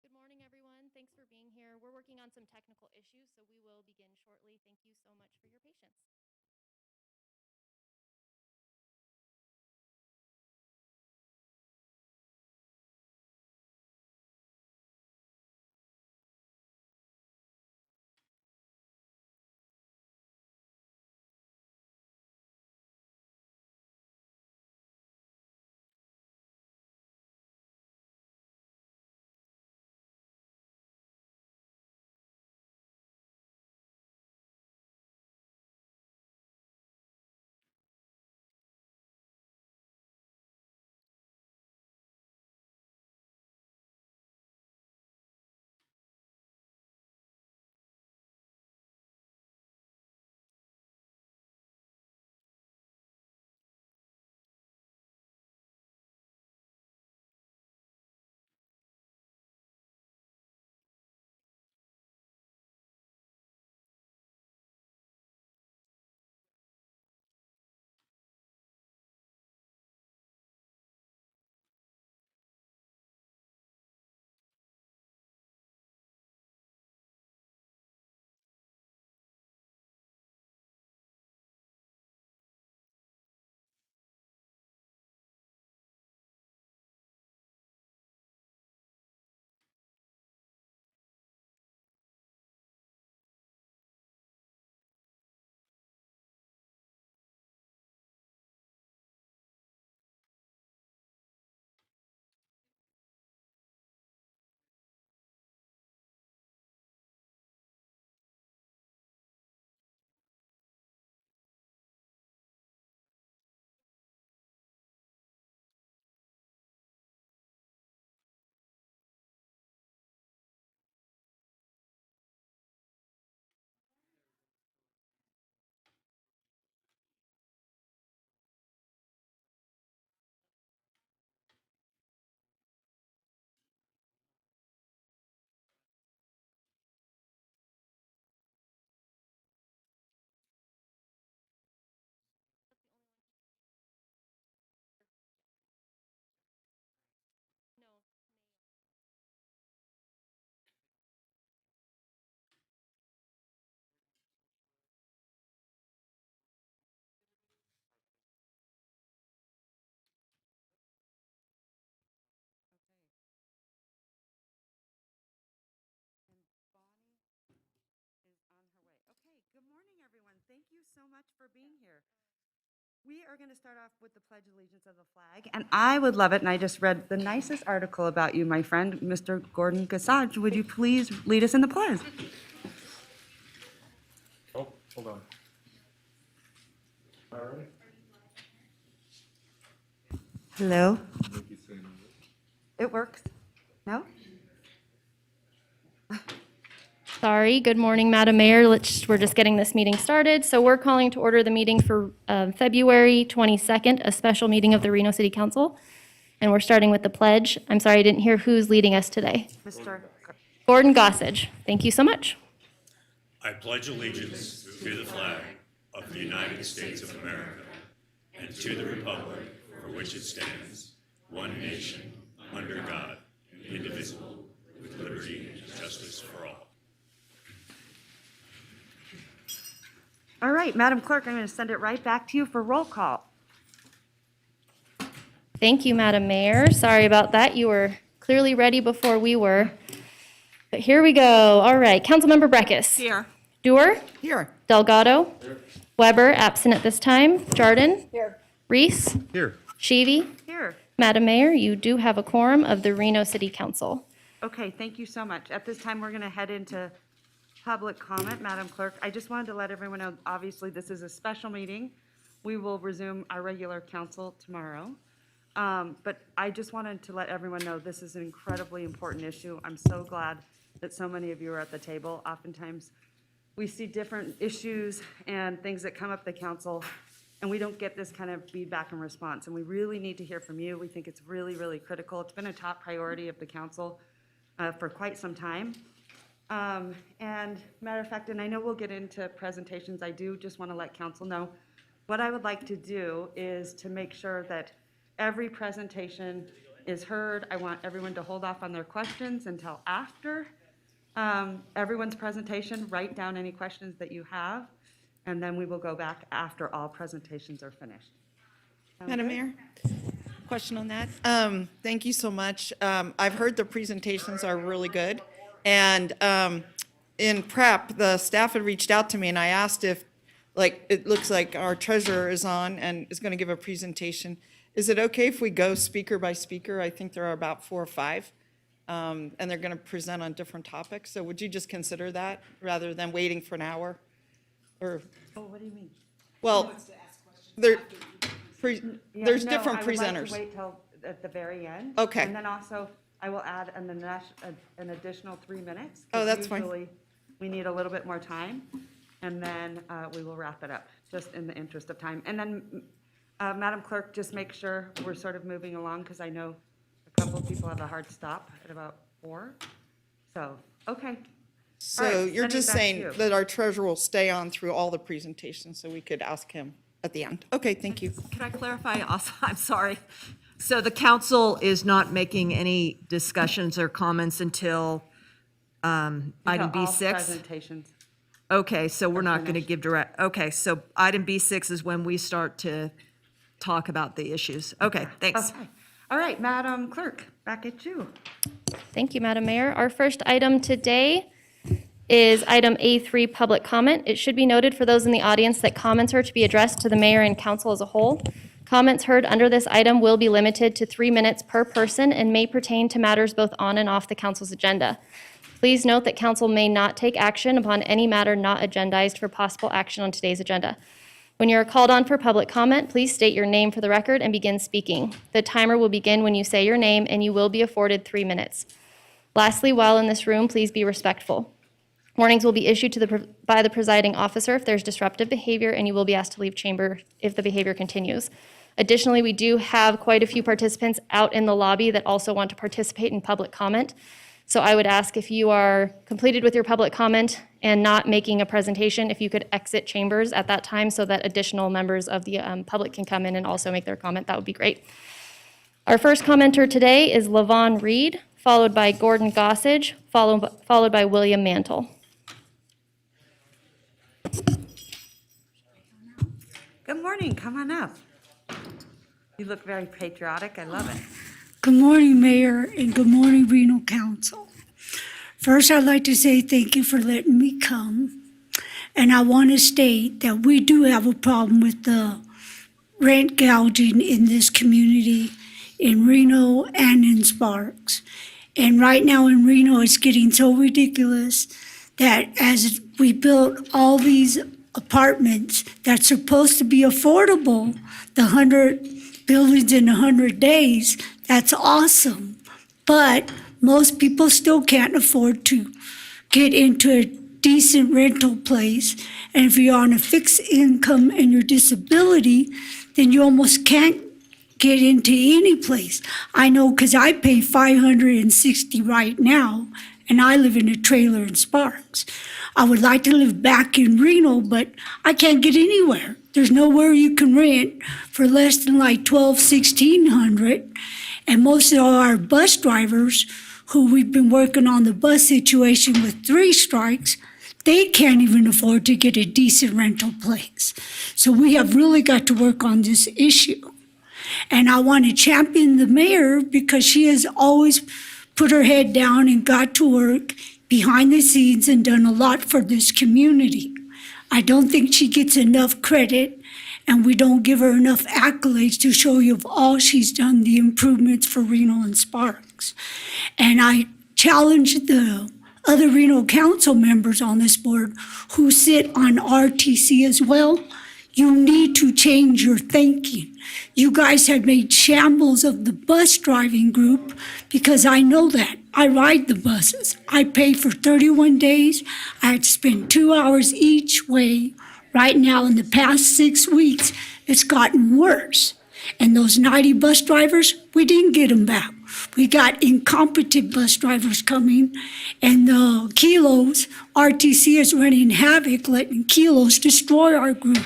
Good morning, everyone. Thanks for being here. We're working on some technical issues, so we will begin shortly. Thank you so much for your patience. No. Okay, good morning, everyone. Thank you so much for being here. We are going to start off with the Pledge of Allegiance of the flag, and I would love it, and I just read the nicest article about you, my friend, Mr. Gordon Gassage. Would you please lead us in the pledge? Oh, hold on. All right. Hello? Thank you so much. It works? No? Sorry. Good morning, Madam Mayor. We're just getting this meeting started. So we're calling to order the meeting for February 22nd, a special meeting of the Reno City Council. And we're starting with the pledge. I'm sorry, I didn't hear who's leading us today. Mr. Gordon Gossage. Thank you so much. I pledge allegiance to the flag of the United States of America and to the republic for which it stands, one nation, under God, indivisible, with liberty and justice for all. All right, Madam Clerk, I'm going to send it right back to you for roll call. Thank you, Madam Mayor. Sorry about that. You were clearly ready before we were. But here we go. All right. Councilmember Breckus. Here. Dewar. Here. Delgado. Weber, absent at this time. Jardin. Here. Reese. Here. Sheevy. Here. Madam Mayor, you do have a quorum of the Reno City Council. Okay, thank you so much. At this time, we're going to head into public comment. Madam Clerk, I just wanted to let everyone know, obviously, this is a special meeting. We will resume our regular council tomorrow. But I just wanted to let everyone know this is an incredibly important issue. I'm so glad that so many of you are at the table. Oftentimes, we see different issues and things that come up the council, and we don't get this kind of feedback and response. And we really need to hear from you. We think it's really, really critical. It's been a top priority of the council for quite some time. And matter of fact, and I know we'll get into presentations, I do just want to let council know, what I would like to do is to make sure that every presentation is heard. I want everyone to hold off on their questions until after everyone's presentation. Write down any questions that you have, and then we will go back after all presentations are finished. Madam Mayor, question on that. Thank you so much. I've heard the presentations are really good. And in prep, the staff had reached out to me and I asked if, like, it looks like our treasurer is on and is going to give a presentation. Is it okay if we go speaker by speaker? I think there are about 4 or 5. And they're going to present on different topics. So would you just consider that rather than waiting for an hour? Or, Oh, what do you mean? well, there, there's No, different I would like presenters. to wait till at the very end. Okay. And then also, I will add an additional 3 minutes. 'cause Oh, that's fine. Usually, we need a little bit more time, and then we will wrap it up, just in the interest of time. And then, Madam Clerk, just make sure we're sort of moving along, because I know a couple of people have a hard stop at about 4. So, okay. So right, you're sending just back to saying you. that our treasurer will stay on through all the presentations, so we could ask him at the end. Okay, thank you. Can I clarify also? I'm sorry. So the council is not making any discussions or comments until item Until all B6? presentations. Okay, so we're not going to finished. give direct, okay, so item B6 is when we start to talk about the issues. Okay, thanks. Okay. All right, Madam Clerk, back at you. Thank you, Madam Mayor. Our first item today is item A3, public comment. It should be noted for those in the audience that comments are to be addressed to the mayor and council as a whole. Comments heard under this item will be limited to 3 minutes per person and may pertain to matters both on and off the council's agenda. Please note that council may not take action upon any matter not agendized for possible action on today's agenda. When you are called on for public comment, please state your name for the record and begin speaking. The timer will begin when you say your name, and you will be afforded 3 minutes. Lastly, while in this room, please be respectful. Warnings will be issued by the presiding officer if there's disruptive behavior, and you will be asked to leave chamber if the behavior continues. Additionally, we do have quite a few participants out in the lobby that also want to participate in public comment. So I would ask, if you are completed with your public comment and not making a presentation, if you could exit chambers at that time so that additional members of the public can come in and also make their comment, that would be great. Our first commenter today is Lavon Reed, followed by Gordon Gossage, followed by William Mantle. Good morning, come on up. You look very patriotic, I love it. Good morning, Mayor, and good morning, Reno Council. First, I'd like to say thank you for letting me come. And I want to state that we do have a problem with the rent gouging in this community, in Reno and in Sparks. And right now in Reno, it's getting so ridiculous that as we built all these apartments that's supposed to be affordable, the 100 buildings in 100 days, that's awesome. But most people still can't afford to get into a decent rental place. And if you're on a fixed income and your disability, then you almost can't get into any place. I know because I pay $560 right now, and I live in a trailer in Sparks. I would like to live back in Reno, but I can't get anywhere. There's nowhere you can rent for less than like $1,200, and most of our bus drivers, who we've been working on the bus situation with 3 strikes, they can't even afford to get a decent rental place. So we have really got to work on this issue. And I want to champion the mayor because she has always put her head down and got to work behind the scenes and done a lot for this community. I don't think she gets enough credit, and we don't give her enough accolades to show you of all she's done, the improvements for Reno and Sparks. And I challenge the other Reno council members on this board who sit on RTC as well. You need to change your thinking. You guys have made shambles of the bus driving group because I know that. I ride the buses. I pay for 31 days. I had to spend 2 hours each way. Right now, in the past 6 weeks, it's gotten worse. And those 90 bus drivers, we didn't get them back. We got incompetent bus drivers coming, and the kilos, RTC is running havoc, letting kilos destroy our group.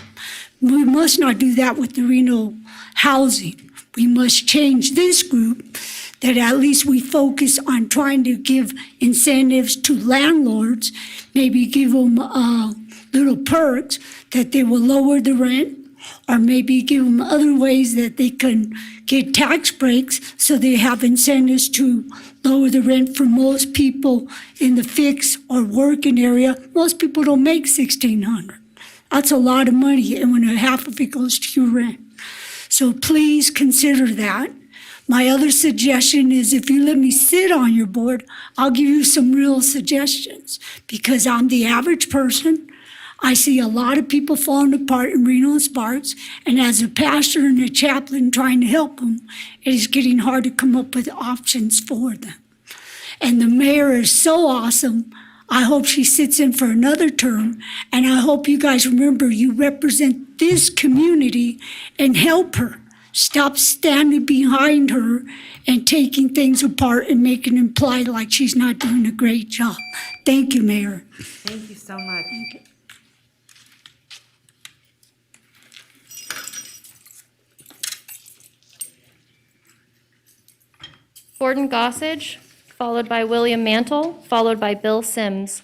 We must not do that with the Reno housing. We must change this group that at least we focus on trying to give incentives to landlords, maybe give them little perks that they will lower the rent, or maybe give them other ways that they can get tax breaks so they have incentives to lower the rent for most people in the fixed or working area. Most people don't make $1,600. That's a lot of money, and when half of it goes to your rent. So please consider that. My other suggestion is if you let me sit on your board, I'll give you some real suggestions, because I'm the average person. I see a lot of people falling apart in Reno and Sparks, and as a pastor and a chaplain trying to help them, it is getting hard to come up with options for them. And the mayor is so awesome. I hope she sits in for another term, and I hope you guys remember you represent this community and help her. Stop standing behind her and taking things apart and making it imply like she's not doing a great job. Thank you, Mayor. Thank you so much. Gordon Gossage, followed by William Mantle, followed by Bill Sims.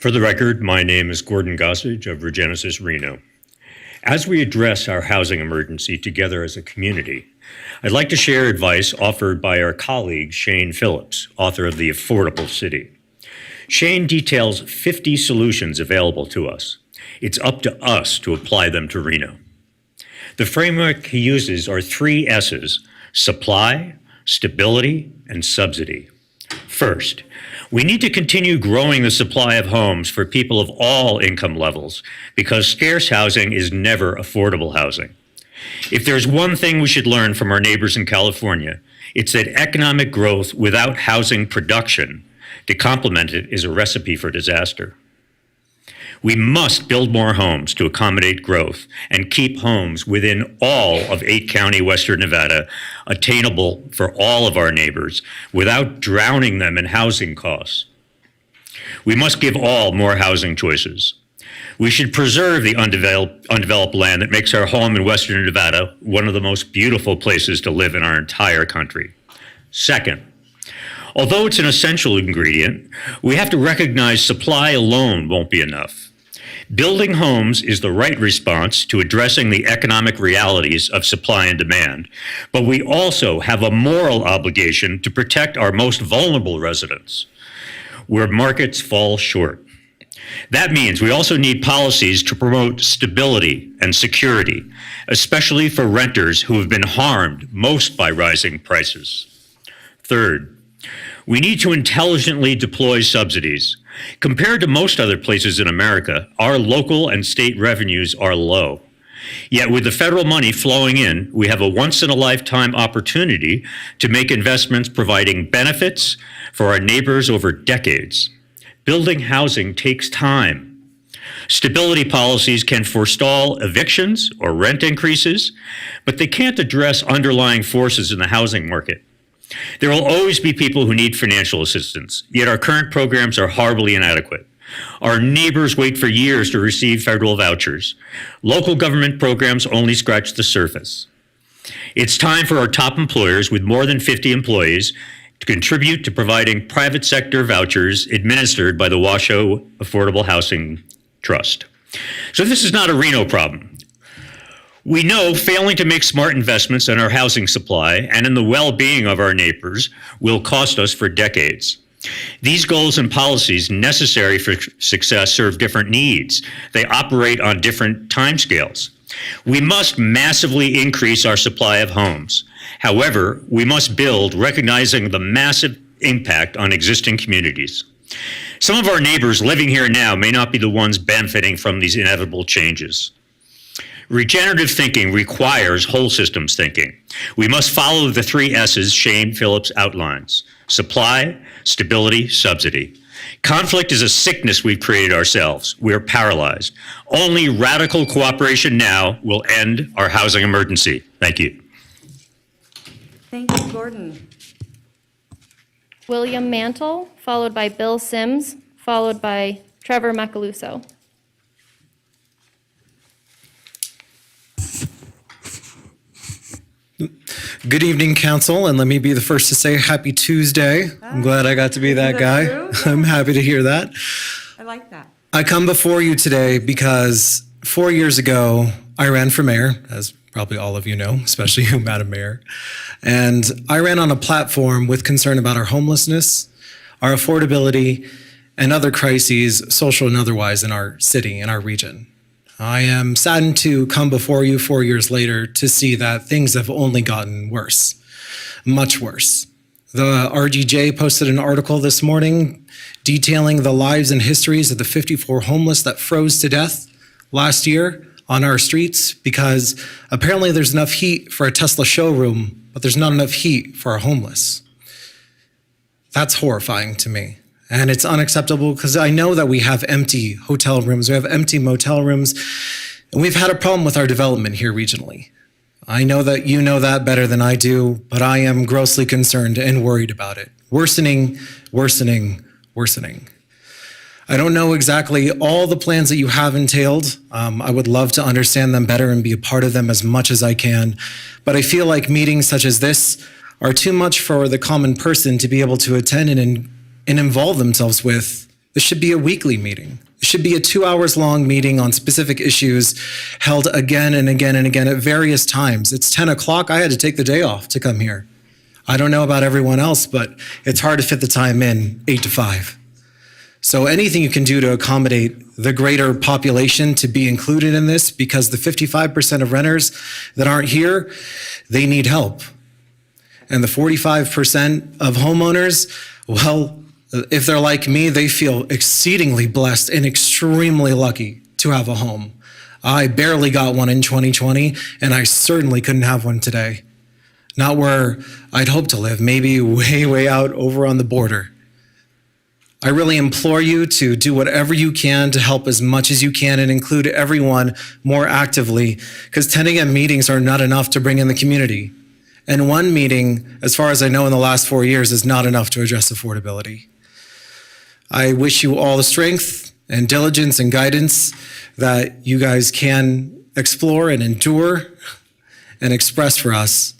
For the record, my name is Gordon Gossage of Regenesis Reno. As we address our housing emergency together as a community, I'd like to share advice offered by our colleague Shane Phillips, author of The Affordable City. Shane details 50 solutions available to us. It's up to us to apply them to Reno. The framework he uses are 3 S's: supply, stability, and subsidy. First, we need to continue growing the supply of homes for people of all income levels, because scarce housing is never affordable housing. If there's one thing we should learn from our neighbors in California, it's that economic growth without housing production to complement it is a recipe for disaster. We must build more homes to accommodate growth and keep homes within all of 8-county Western Nevada attainable for all of our neighbors without drowning them in housing costs. We must give all more housing choices. We should preserve the undeveloped land that makes our home in Western Nevada one of the most beautiful places to live in our entire country. Second, although it's an essential ingredient, we have to recognize supply alone won't be enough. Building homes is the right response to addressing the economic realities of supply and demand, but we also have a moral obligation to protect our most vulnerable residents, where markets fall short. That means we also need policies to promote stability and security, especially for renters who have been harmed most by rising prices. Third, we need to intelligently deploy subsidies. Compared to most other places in America, our local and state revenues are low. Yet with the federal money flowing in, we have a once-in-a-lifetime opportunity to make investments providing benefits for our neighbors over decades. Building housing takes time. Stability policies can forestall evictions or rent increases, but they can't address underlying forces in the housing market. There will always be people who need financial assistance, yet our current programs are horribly inadequate. Our neighbors wait for years to receive federal vouchers. Local government programs only scratch the surface. It's time for our top employers with more than 50 employees to contribute to providing private sector vouchers administered by the Washoe Affordable Housing Trust. So this is not a Reno problem. We know failing to make smart investments in our housing supply and in the well-being of our neighbors will cost us for decades. These goals and policies necessary for success serve different needs. They operate on different timescales. We must massively increase our supply of homes. However, we must build recognizing the massive impact on existing communities. Some of our neighbors living here now may not be the ones benefiting from these inevitable changes. Regenerative thinking requires whole systems thinking. We must follow the 3 S's Shane Phillips outlines: supply, stability, subsidy. Conflict is a sickness we've created ourselves. We're paralyzed. Only radical cooperation now will end our housing emergency. Thank you. Thank you, Gordon. William Mantle, followed by Bill Sims, followed by Trevor Macaluso. Good evening, council, and let me be the first to say happy Tuesday. I'm glad I got to be that guy. true? I'm happy to hear that. I like that. I come before you today because 4 years ago, I ran for mayor, as probably all of you know, especially you, Madam Mayor. And I ran on a platform with concern about our homelessness, our affordability, and other crises, social and otherwise, in our city, in our region. I am saddened to come before you 4 years later to see that things have only gotten worse, much worse. The RGJ posted an article this morning detailing the lives and histories of the 54 homeless that froze to death last year on our streets because apparently there's enough heat for a Tesla showroom, but there's not enough heat for our homeless. That's horrifying to me. And it's unacceptable because I know that we have empty hotel rooms, we have empty motel rooms, and we've had a problem with our development here regionally. I know that you know that better than I do, but I am grossly concerned and worried about it. Worsening, worsening, worsening. I don't know exactly all the plans that you have entailed. I would love to understand them better and be a part of them as much as I can. But I feel like meetings such as this are too much for the common person to be able to attend and involve themselves with. This should be a weekly meeting. It should be a 2 hours long meeting on specific issues held again and again and again at various times. It's 10 o'clock. I had to take the day off to come here. I don't know about everyone else, but it's hard to fit the time in 8 to 5. So anything you can do to accommodate the greater population to be included in this, because the 55% of renters that aren't here, they need help. And the 45% of homeowners, well, if they're like me, they feel exceedingly blessed and extremely lucky to have a home. I barely got one in 2020, and I certainly couldn't have one today. Not where I'd hope to live, maybe way, way out over on the border. I really implore you to do whatever you can to help as much as you can and include everyone more actively, because 10 a.m. meetings are not enough to bring in the community. And one meeting, as far as I know in the last 4 years, is not enough to address affordability. I wish you all the strength and diligence and guidance that you guys can explore and endure and express for us.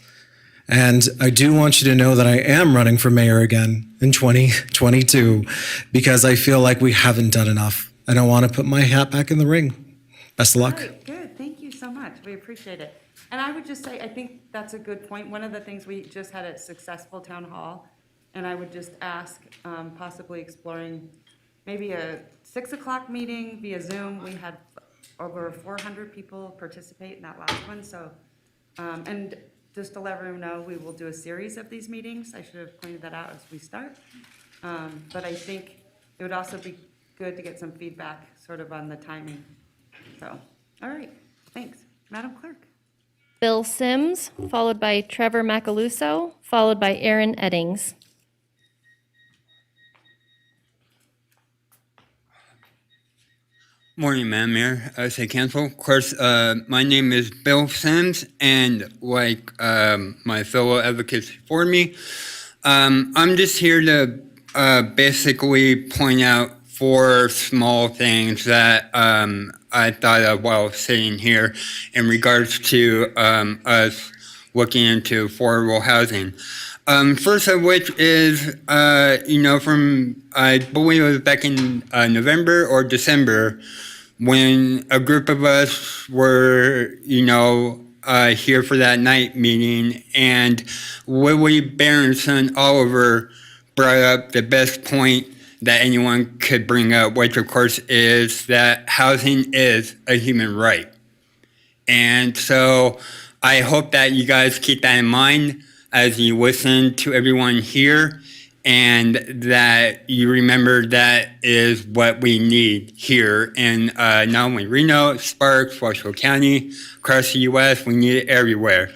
And I do want you to know that I am running for mayor again in 2022 because I feel like we haven't done enough. And I want to put my hat back in the ring. Best of luck. All right, good, thank you so much, we appreciate it. And I would just say, I think that's a good point. One of the things, we just had a successful town hall, and I would just ask, possibly exploring maybe a 6 o'clock meeting via Zoom. We had over 400 people participate in that last one, so, and just to let everyone know, we will do a series of these meetings. I should have pointed that out as we start. But I think it would also be good to get some feedback sort of on the timing. So, all right, thanks. Madam Clerk. Bill Sims, followed by Trevor Macaluso, followed by Aaron Eddings. Morning, Madam Mayor, City Council. Of course, my name is Bill Sims, and like my fellow advocates before me, I'm just here to basically point out 4 small things that I thought of while sitting here in regards to us looking into affordable housing. First of which is, from, I believe it was back in November or December, when a group of us were, here for that night meeting, and Lily Berenson Oliver brought up the best point that anyone could bring up, which of course is that housing is a human right. And so I hope that you guys keep that in mind as you listen to everyone here, and that you remember that is what we need here in not only Reno, Sparks, Washoe County, across the U.S., we need it everywhere.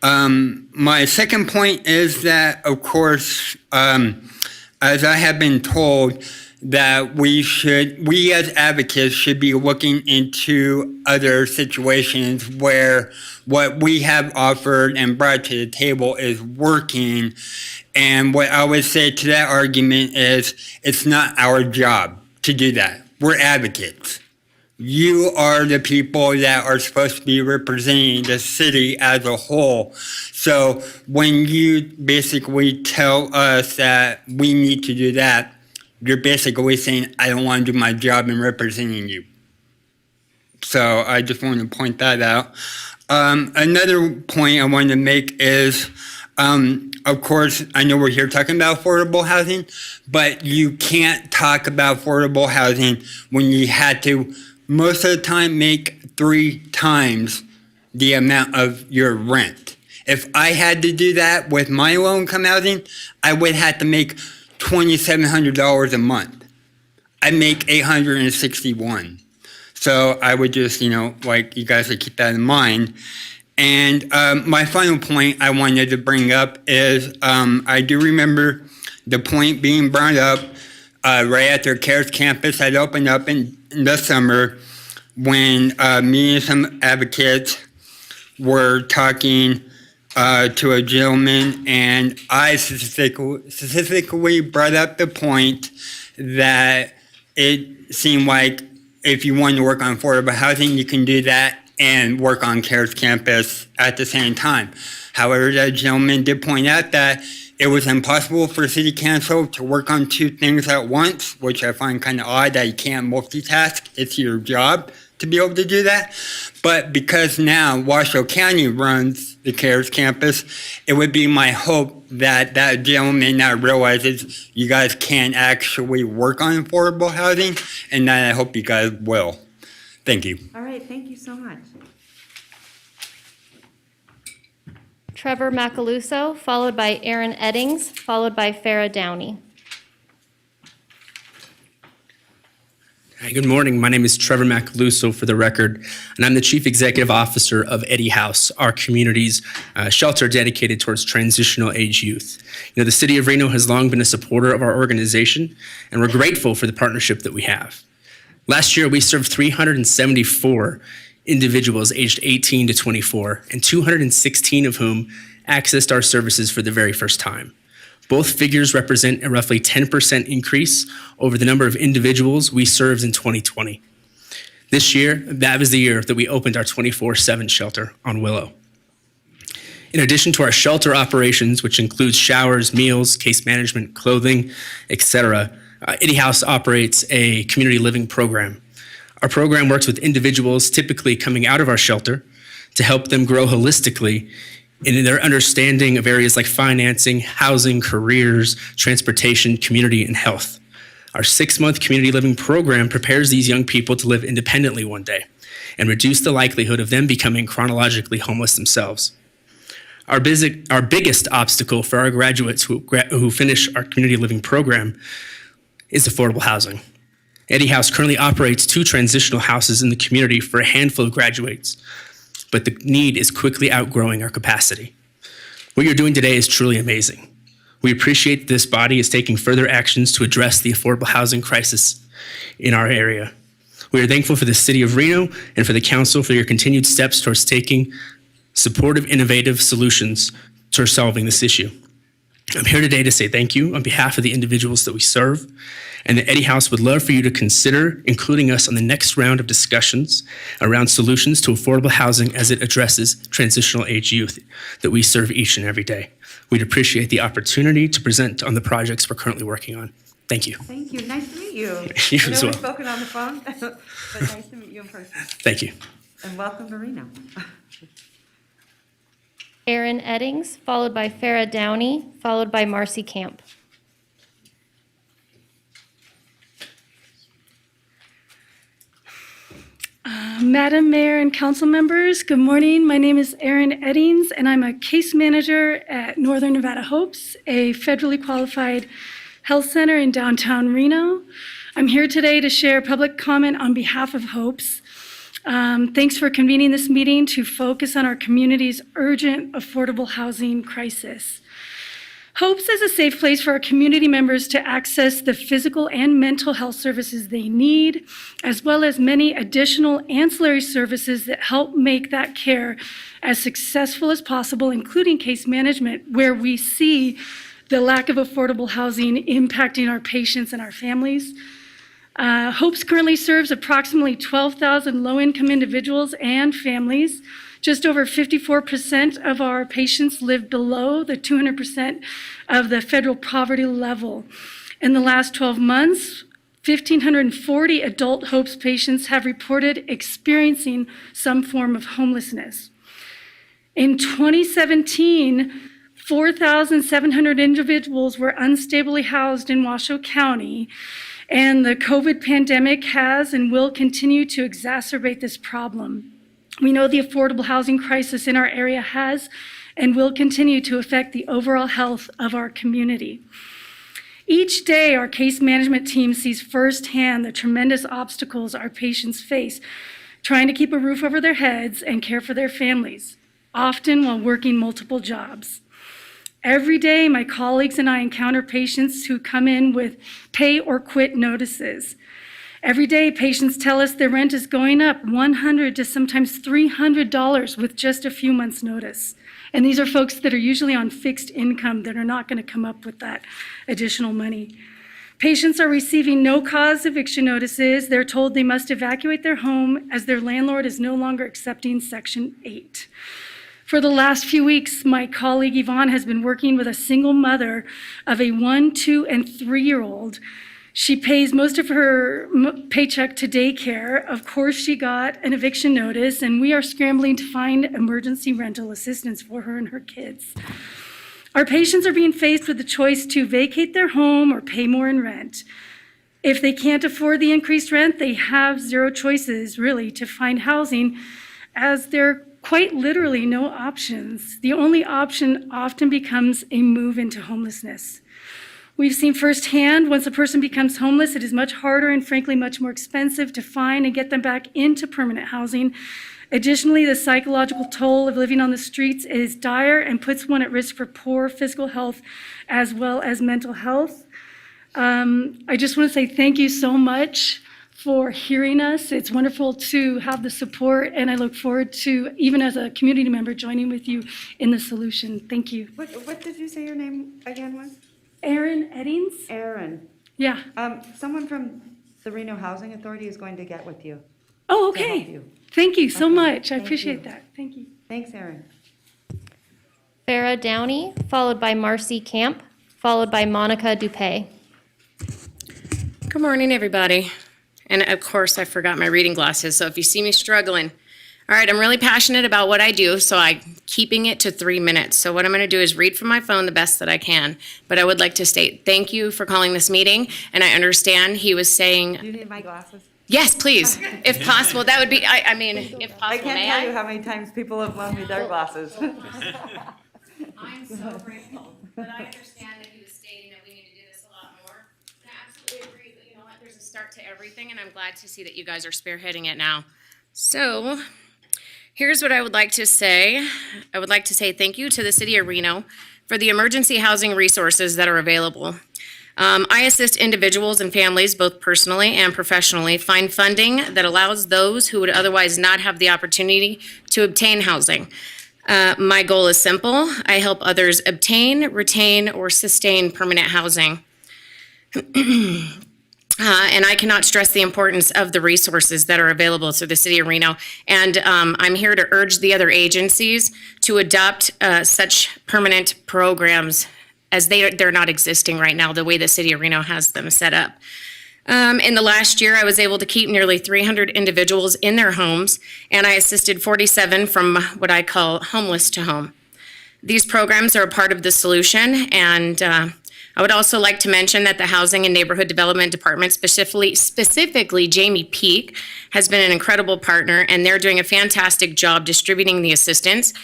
My second point is that, of course, as I have been told, that we as advocates should be looking into other situations where what we have offered and brought to the table is working. And what I would say to that argument is it's not our job to do that. We're advocates. You are the people that are supposed to be representing the city as a whole. So when you basically tell us that we need to do that, you're basically saying, I don't want to do my job in representing you. So I just want to point that out. Another point I want to make is, of course, I know we're here talking about affordable housing, but you can't talk about affordable housing when you had to, most of the time, make 3 times the amount of your rent. If I had to do that with my low-income housing, I would have to make $2,700 a month. I make $861. So I would just, like you guys would keep that in mind. And my final point I wanted to bring up is I do remember the point being brought up right after CARES campus had opened up in the summer when me and some advocates were talking to a gentleman, and I specifically brought up the point that it seemed like if you want to work on affordable housing, you can do that and work on CARES campus at the same time. However, that gentleman did point out that it was impossible for city council to work on 2 things at once, which I find kind of odd that you can't multitask. It's your job to be able to do that. But because now Washoe County runs the CARES campus, it would be my hope that that gentleman now realizes you guys can actually work on affordable housing, and that I hope you guys will. Thank you. All right, thank you so much. Trevor Macaluso, followed by Aaron Eddings, followed by Farah Downey. Hi, good morning. My name is Trevor Macaluso, for the record, and I'm the Chief Executive Officer of Eddie House, our community's shelter dedicated towards transitional age youth. The city of Reno has long been a supporter of our organization, and we're grateful for the partnership that we have. Last year, we served 374 individuals aged 18 to 24, and 216 of whom accessed our services for the very first time. Both figures represent a roughly 10% increase over the number of individuals we served in 2020. This year, that was the year that we opened our 24/7 shelter on Willow. In addition to our shelter operations, which includes showers, meals, case management, clothing, etc., Eddie House operates a community living program. Our program works with individuals typically coming out of our shelter to help them grow holistically in their understanding of areas like financing, housing, careers, transportation, community, and health. Our 6-month community living program prepares these young people to live independently one day and reduce the likelihood of them becoming chronologically homeless themselves. Our biggest obstacle for our graduates who finish our community living program is affordable housing. Eddie House currently operates 2 transitional houses in the community for a handful of graduates, but the need is quickly outgrowing our capacity. What you're doing today is truly amazing. We appreciate this body is taking further actions to address the affordable housing crisis in our area. We are thankful for the City of Reno and for the Council for your continued steps towards taking supportive, innovative solutions towards solving this issue. I'm here today to say thank you on behalf of the individuals that we serve, and the Eddie House would love for you to consider including us on the next round of discussions around solutions to affordable housing as it addresses transitional age youth that we serve each and every day. We'd appreciate the opportunity to present on the projects we're currently working on. Thank you. Thank you. Nice to meet you. You I as know well. we've spoken on the phone, but nice to meet you in person. Thank you. And welcome to Reno. Aaron Eddings, followed by Farah Downey, followed by Marcy Camp. Madam Mayor and council members, good morning. My name is Erin Eddings, and I'm a case manager at Northern Nevada Hopes, a federally qualified health center in downtown Reno. I'm here today to share public comment on behalf of Hopes. Thanks for convening this meeting to focus on our community's urgent affordable housing crisis. Hopes is a safe place for our community members to access the physical and mental health services they need, as well as many additional ancillary services that help make that care as successful as possible, including case management, where we see the lack of affordable housing impacting our patients and our families. Hopes currently serves approximately 12,000 low-income individuals and families. Just over 54% of our patients live below the 200% of the federal poverty level. In the last 12 months, 1,540 adult Hopes patients have reported experiencing some form of homelessness. In 2017, 4,700 individuals were unstably housed in Washoe County, and the COVID pandemic has and will continue to exacerbate this problem. We know the affordable housing crisis in our area has and will continue to affect the overall health of our community. Each day, our case management team sees firsthand the tremendous obstacles our patients face trying to keep a roof over their heads and care for their families, often while working multiple jobs. Every day, my colleagues and I encounter patients who come in with pay or quit notices. Every day, patients tell us their rent is going up $100 to sometimes $300 with just a few months' notice. And these are folks that are usually on fixed income that are not going to come up with that additional money. Patients are receiving no-cause eviction notices. They're told they must evacuate their home as their landlord is no longer accepting Section 8. For the last few weeks, my colleague Yvonne has been working with a single mother of a 1-, 2-, and 3-year-old. She pays most of her paycheck to daycare. Of course, she got an eviction notice, and we are scrambling to find emergency rental assistance for her and her kids. Our patients are being faced with the choice to vacate their home or pay more in rent. If they can't afford the increased rent, they have zero choices, really, to find housing, as there are quite literally no options. The only option often becomes a move into homelessness. We've seen firsthand, once a person becomes homeless, it is much harder and frankly much more expensive to find and get them back into permanent housing. Additionally, the psychological toll of living on the streets is dire and puts one at risk for poor physical health as well as mental health. I just want to say thank you so much for hearing us. It's wonderful to have the support, and I look forward to, even as a community member, joining with you in the solution. Thank you. What did you say your name again was? Erin Eddings? Erin. Yeah. Someone from the Reno Housing Authority is going to get with you. Oh, to help okay. you. Thank you so Okay. much. I Thank appreciate you. that. Thank you. Thanks, Erin. Farah Downey, followed by Marcy Camp, followed by Monica Dupay. Good morning, everybody. And of course, I forgot my reading glasses, so if you see me struggling. All right, I'm really passionate about what I do, so I'm keeping it to 3 minutes. So what I'm going to do is read from my phone the best that I can. But I would like to state thank you for calling this meeting. And I understand he was saying, Do you need my glasses? yes, please, if possible. That would be, I mean, if I possible, can't may tell you I? how many times people have loaned me their glasses. I'm so grateful, but I understand that he was stating that we need to do this a lot more. And I absolutely agree, but you know what, there's a start to everything, and I'm glad to see that you guys are spearheading it now. So, here's what I would like to say. I would like to say thank you to the City of Reno for the emergency housing resources that are available. I assist individuals and families, both personally and professionally, find funding that allows those who would otherwise not have the opportunity to obtain housing. My goal is simple. I help others obtain, retain, or sustain permanent housing. And I cannot stress the importance of the resources that are available through the City of Reno. And I'm here to urge the other agencies to adopt such permanent programs as they're not existing right now, the way the City of Reno has them set up. In the last year, I was able to keep nearly 300 individuals in their homes, and I assisted 47 from what I call homeless to home. These programs are a part of the solution, and I would also like to mention that the Housing and Neighborhood Development Department, specifically Jamie Peak, has been an incredible partner, and they're doing a fantastic job distributing the assistance.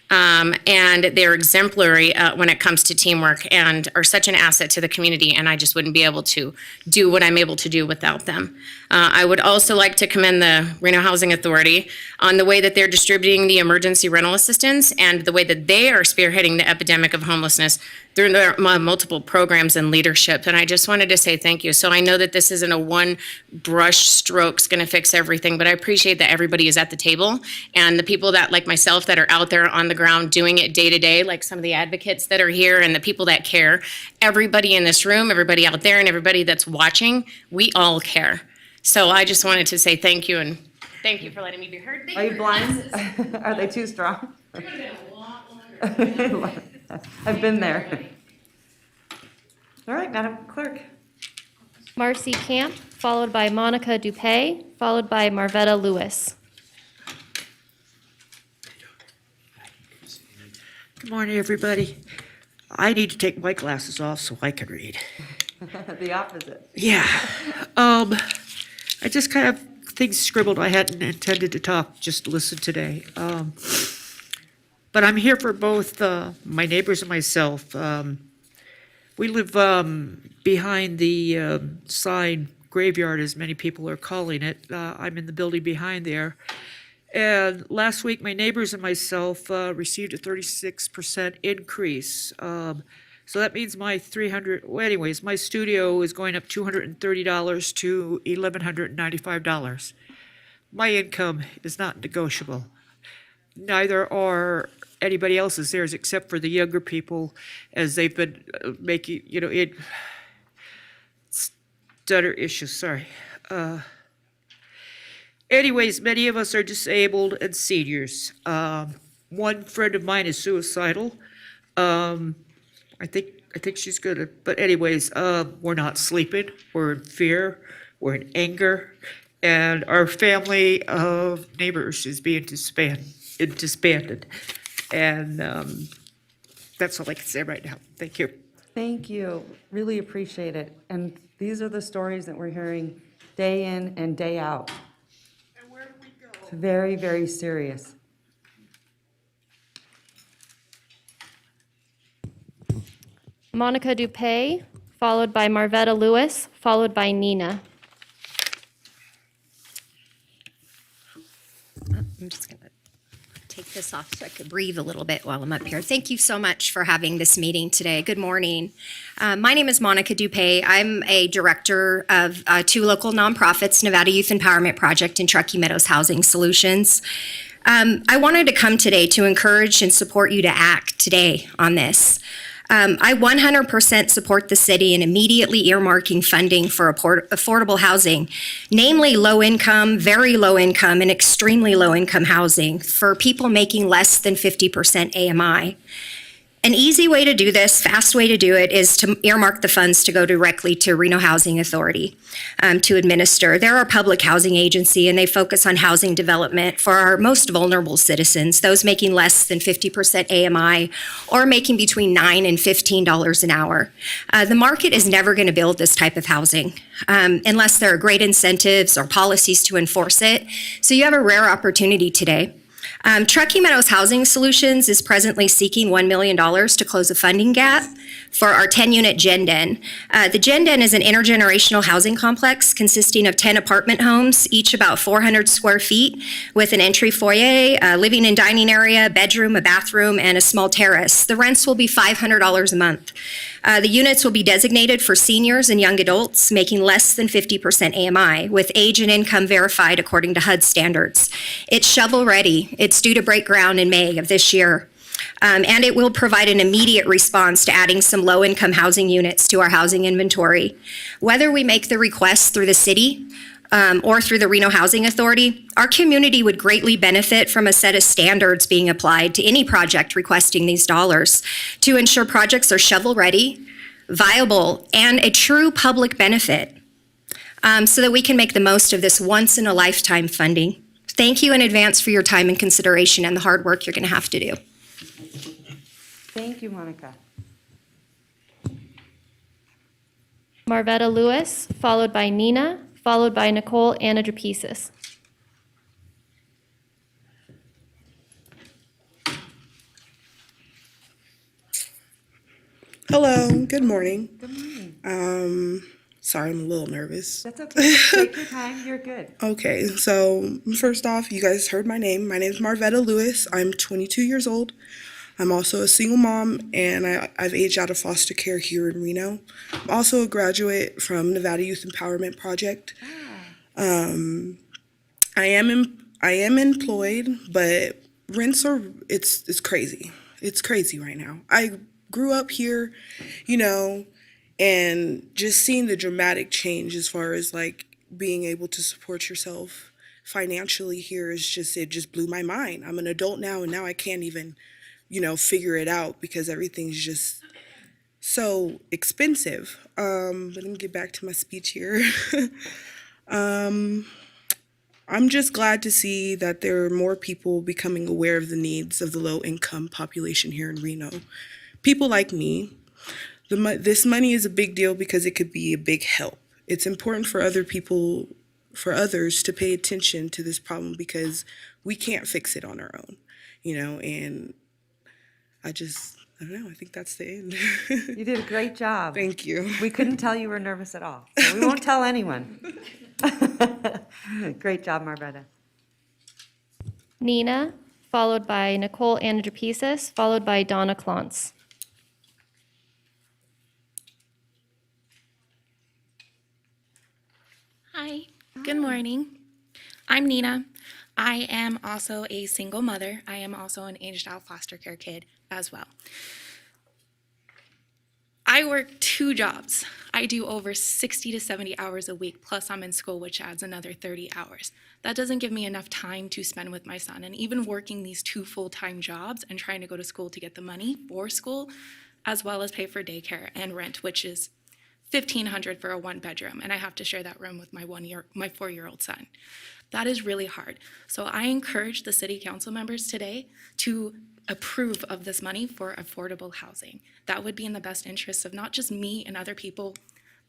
And they're exemplary when it comes to teamwork and are such an asset to the community, and I just wouldn't be able to do what I'm able to do without them. I would also like to commend the Reno Housing Authority on the way that they're distributing the emergency rental assistance and the way that they are spearheading the epidemic of homelessness through their multiple programs and leadership. And I just wanted to say thank you. So I know that this isn't a one brush stroke's going to fix everything, but I appreciate that everybody is at the table, and the people that, like myself, that are out there on the ground doing it day to day, like some of the advocates that are here and the people that care. Everybody in this room, everybody out there, and everybody that's watching, we all care. So I just wanted to say thank you, and thank you for letting me be heard. Thank Are you for blind? glasses. Are they too strong? It would have been a lot longer. I've been there. All right, Madam Clerk. Marcy Camp, followed by Monica Dupay, followed by Marvetta Lewis. Good morning, everybody. I need to take my glasses off so I can read. The opposite. Yeah. I just kind of things scribbled. I hadn't intended to talk, just listen today. But I'm here for both my neighbors and myself. We live behind the sign graveyard, as many people are calling it. I'm in the building behind there. And last week, my neighbors and myself received a 36% increase. So that means my my studio is going up $230 to $1,195. My income is not negotiable. Neither are anybody else's theirs, except for the younger people, as they've been making, stutter issues, sorry. Anyways, many of us are disabled and seniors. One friend of mine is suicidal. I think she's gonna, but anyways, we're not sleeping, we're in fear, we're in anger, and our family of neighbors is being disbanded. And that's all I can say right now. Thank you. Thank you. Really appreciate it. And these are the stories that we're hearing day in and day out. And where do we go? It's very, very serious. Monica Dupay, followed by Marvetta Lewis, followed by Nina. I'm just going to take this off so I could breathe a little bit while I'm up here. Thank you so much for having this meeting today. Good morning. My name is Monica Dupay. I'm a director of two local nonprofits, Nevada Youth Empowerment Project and Truckee Meadows Housing Solutions. I wanted to come today to encourage and support you to act today on this. I 100% support the city in immediately earmarking funding for affordable housing, namely low income, very low income, and extremely low income housing for people making less than 50% AMI. An easy way to do this, fast way to do it, is to earmark the funds to go directly to Reno Housing Authority to administer. They're our public housing agency, and they focus on housing development for our most vulnerable citizens, those making less than 50% AMI or making between $9 and $15 an hour. The market is never going to build this type of housing unless there are great incentives or policies to enforce it. So you have a rare opportunity today. Truckee Meadows Housing Solutions is presently seeking $1 million to close a funding gap for our 10-unit Gen Den. The Gen Den is an intergenerational housing complex consisting of 10 apartment homes, each about 400 square feet, with an entry foyer, a living and dining area, a bedroom, a bathroom, and a small terrace. The rents will be $500 a month. The units will be designated for seniors and young adults making less than 50% AMI, with age and income verified according to HUD standards. It's shovel-ready. It's due to break ground in May of this year. And it will provide an immediate response to adding some low-income housing units to our housing inventory. Whether we make the request through the city or through the Reno Housing Authority, our community would greatly benefit from a set of standards being applied to any project requesting these dollars to ensure projects are shovel-ready, viable, and a true public benefit so that we can make the most of this once-in-a-lifetime funding. Thank you in advance for your time and consideration and the hard work you're going to have to do. Thank you, Monica. Marvetta Lewis, followed by Nina, followed by Nicole Anadrapesis. Hello, good morning. Good morning. Sorry, I'm a little nervous. That's okay. Take your time. You're good. Okay, so first off, you guys heard my name. My name is Marvetta Lewis. I'm 22 years old. I'm also a single mom, and I've aged out of foster care here in Reno. I'm also a graduate from Nevada Youth Empowerment Project. I am employed, but rents are it's crazy. It's crazy right now. I grew up here, you know, and just seeing the dramatic change as far as like being able to support yourself financially here is it just blew my mind. I'm an adult now, and now I can't even, you know, figure it out because everything's just so expensive. But let me get back to my speech here. I'm just glad to see that there are more people becoming aware of the needs of the low-income population here in Reno. People like me. This money is a big deal because it could be a big help. It's important for others to pay attention to this problem because we can't fix it on our own, you know, and I don't know, I think that's the end. You did a great job. Thank you. We couldn't tell you were nervous at all, so we won't tell anyone. Great job, Marvetta. Nina, followed by Nicole Anadropoulos, followed by Donna Clontz. Hi, good morning. I'm Nina. I am also a single mother. I am also an aged out foster care kid as well. I work 2 jobs. I do over 60 to 70 hours a week, plus I'm in school, which adds another 30 hours. That doesn't give me enough time to spend with my son. And even working these 2 full-time jobs and trying to go to school to get the money for school, as well as pay for daycare and rent, which is $1,500 for a 1-bedroom, and I have to share that room with my 4-year-old son. That is really hard. So I encourage the city council members today to approve of this money for affordable housing. That would be in the best interest of not just me and other people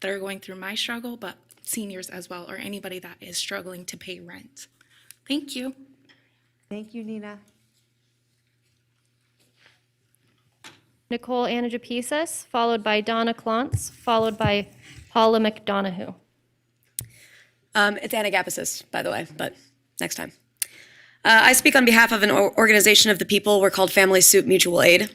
that are going through my struggle, but seniors as well, or anybody that is struggling to pay rent. Thank you. Thank you, Nina. Nicole Anadropoulos, followed by Donna Clontz, followed by Paula McDonough. It's Anna Gapasis, by the way, but next time. I speak on behalf of an organization of the people. We're called Family Soup Mutual Aid.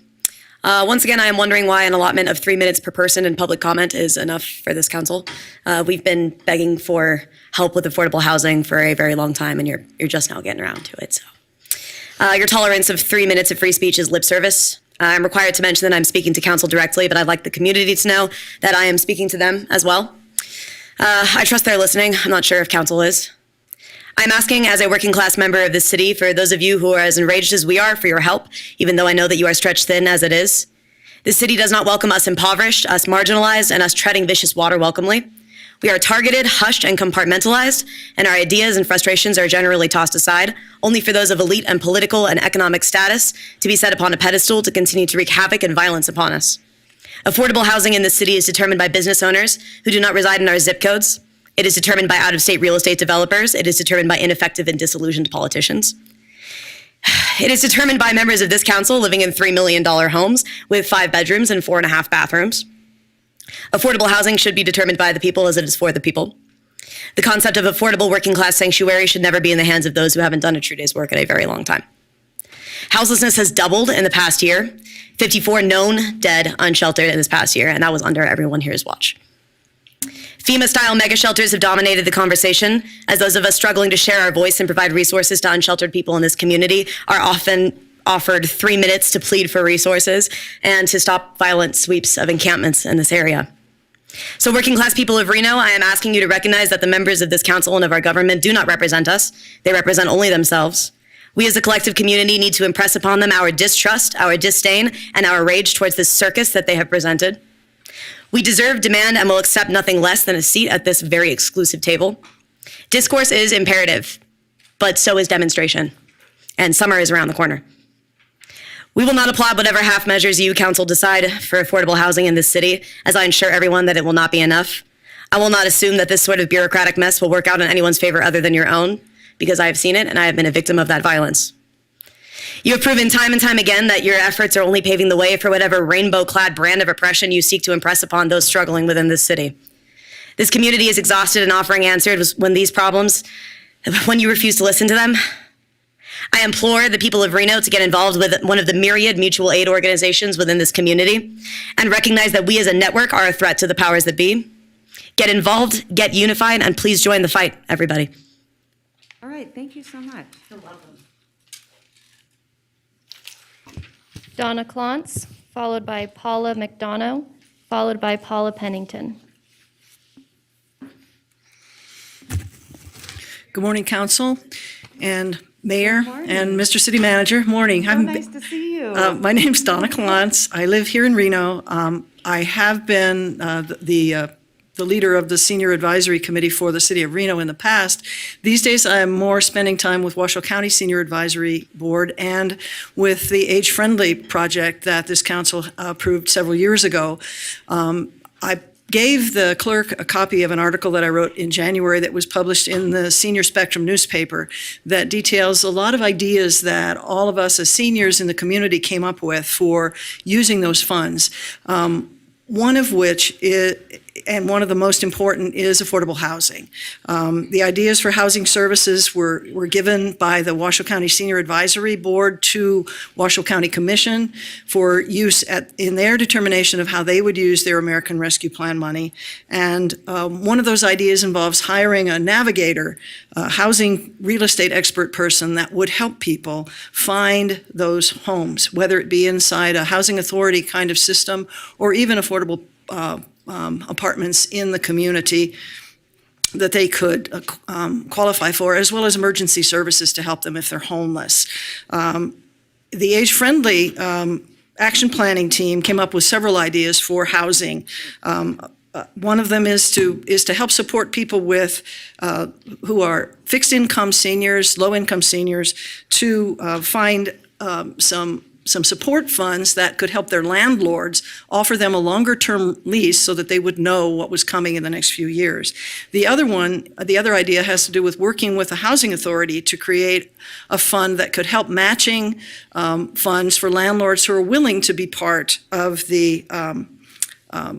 Once again, I am wondering why an allotment of 3 minutes per person in public comment is enough for this council. We've been begging for help with affordable housing for a very long time, and you're just now getting around to it. So, your tolerance of 3 minutes of free speech is lip service. I'm required to mention that I'm speaking to council directly, but I'd like the community to know that I am speaking to them as well. I trust they're listening. I'm not sure if council is. I'm asking as a working class member of this city for those of you who are as enraged as we are for your help, even though I know that you are stretched thin as it is. This city does not welcome us impoverished, us marginalized, and us treading vicious water welcomely. We are targeted, hushed, and compartmentalized, and our ideas and frustrations are generally tossed aside, only for those of elite and political and economic status to be set upon a pedestal to continue to wreak havoc and violence upon us. Affordable housing in this city is determined by business owners who do not reside in our zip codes. It is determined by out-of-state real estate developers. It is determined by ineffective and disillusioned politicians. It is determined by members of this council living in $3 million homes with 5 bedrooms and 4.5 bathrooms. Affordable housing should be determined by the people as it is for the people. The concept of affordable working class sanctuary should never be in the hands of those who haven't done a true day's work in a very long time. Houselessness has doubled in the past year. 54 known dead unsheltered in this past year, and that was under everyone here's watch. FEMA-style mega shelters have dominated the conversation, as those of us struggling to share our voice and provide resources to unsheltered people in this community are often offered 3 minutes to plead for resources and to stop violent sweeps of encampments in this area. So working class people of Reno, I am asking you to recognize that the members of this council and of our government do not represent us. They represent only themselves. We as a collective community need to impress upon them our distrust, our disdain, and our rage towards this circus that they have presented. We deserve, demand, and will accept nothing less than a seat at this very exclusive table. Discourse is imperative, but so is demonstration. And summer is around the corner. We will not applaud whatever half measures you, council, decide for affordable housing in this city, as I assure everyone that it will not be enough. I will not assume that this sort of bureaucratic mess will work out in anyone's favor other than your own, because I have seen it and I have been a victim of that violence. You have proven time and time again that your efforts are only paving the way for whatever rainbow-clad brand of oppression you seek to impress upon those struggling within this city. This community is exhausted in offering answers when these problems, when you refuse to listen to them. I implore the people of Reno to get involved with one of the myriad mutual aid organizations within this community and recognize that we as a network are a threat to the powers that be. Get involved, get unified, and please join the fight, everybody. All right, thank you so much. Donna Clontz, followed by Paula McDonough, followed by Paula Pennington. Good morning, Council and Mayor and Mr. City Manager. Morning. So nice to see you. My name's Donna Clontz. I live here in Reno. I have been the leader of the Senior Advisory Committee for the City of Reno in the past. These days, I'm more spending time with Washoe County Senior Advisory Board and with the Age Friendly project that this council approved several years ago. I gave the clerk a copy of an article that I wrote in January that was published in the Senior Spectrum newspaper that details a lot of ideas that all of us as seniors in the community came up with for using those funds. One of which is, and one of the most important, is affordable housing. The ideas for housing services were given by the Washoe County Senior Advisory Board to Washoe County Commission for use in their determination of how they would use their American Rescue Plan money. And one of those ideas involves hiring a navigator, a housing real estate expert person that would help people find those homes, whether it be inside a housing authority kind of system or even affordable apartments in the community that they could qualify for, as well as emergency services to help them if they're homeless. The age-friendly action planning team came up with several ideas for housing. One of them is to help support people with who are fixed income seniors, low income seniors, to find some support funds that could help their landlords offer them a longer term lease so that they would know what was coming in the next few years. The other idea has to do with working with a housing authority to create a fund that could help matching funds for landlords who are willing to be part of the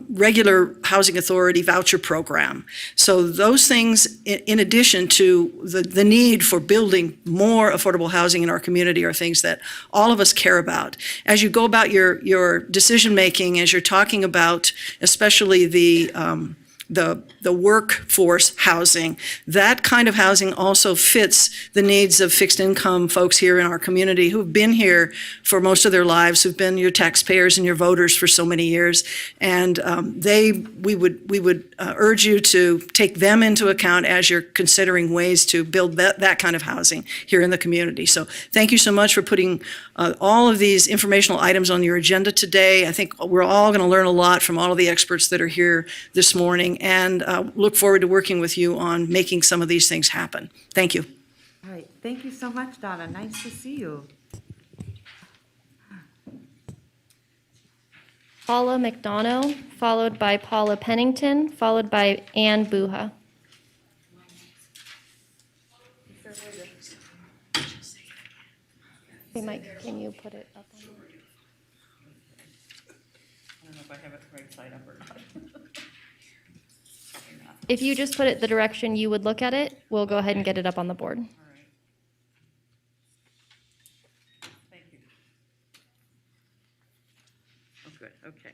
regular housing authority voucher program. So those things, in addition to the need for building more affordable housing in our community, are things that all of us care about. As you go about your decision making, as you're talking about especially the workforce housing, that kind of housing also fits the needs of fixed income folks here in our community who've been here for most of their lives, who've been your taxpayers and your voters for so many years. And we would urge you to take them into account as you're considering ways to build that kind of housing here in the community. So thank you so much for putting all of these informational items on your agenda today. I think we're all going to learn a lot from all of the experts that are here this morning, and look forward to working with you on making some of these things happen. Thank you. All right, thank you so much, Donna. Nice to see you. Paula McDonough, followed by Paula Pennington, followed by Ann Buha. Hey, Mike, can you put it up on the... I don't know if I have it right side up or not. If you just put it the direction you would look at it, we'll go ahead and get it up on the board. All right. Thank you. Oh, good, okay.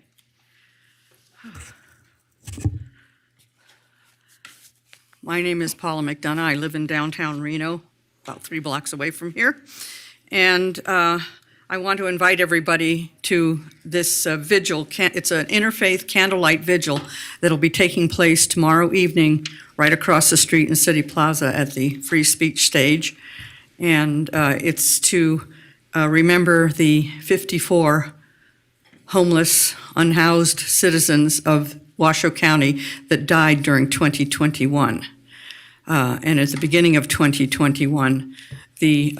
My name is Paula McDonough. I live in downtown Reno, about 3 blocks away from here. And I want to invite everybody to this vigil. It's an interfaith candlelight vigil that'll be taking place tomorrow evening right across the street in City Plaza at the Free Speech Stage. And it's to remember the 54 homeless, unhoused citizens of Washoe County that died during 2021. And at the beginning of 2021, the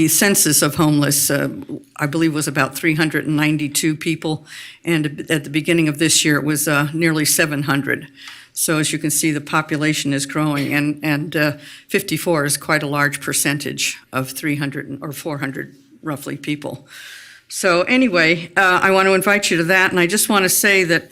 census of homeless, I believe, was about 392 people, and at the beginning of this year, it was nearly 700. So as you can see, the population is growing, and 54 is quite a large percentage of 300 or 400, roughly, people. So anyway, I want to invite you to that, and I just want to say that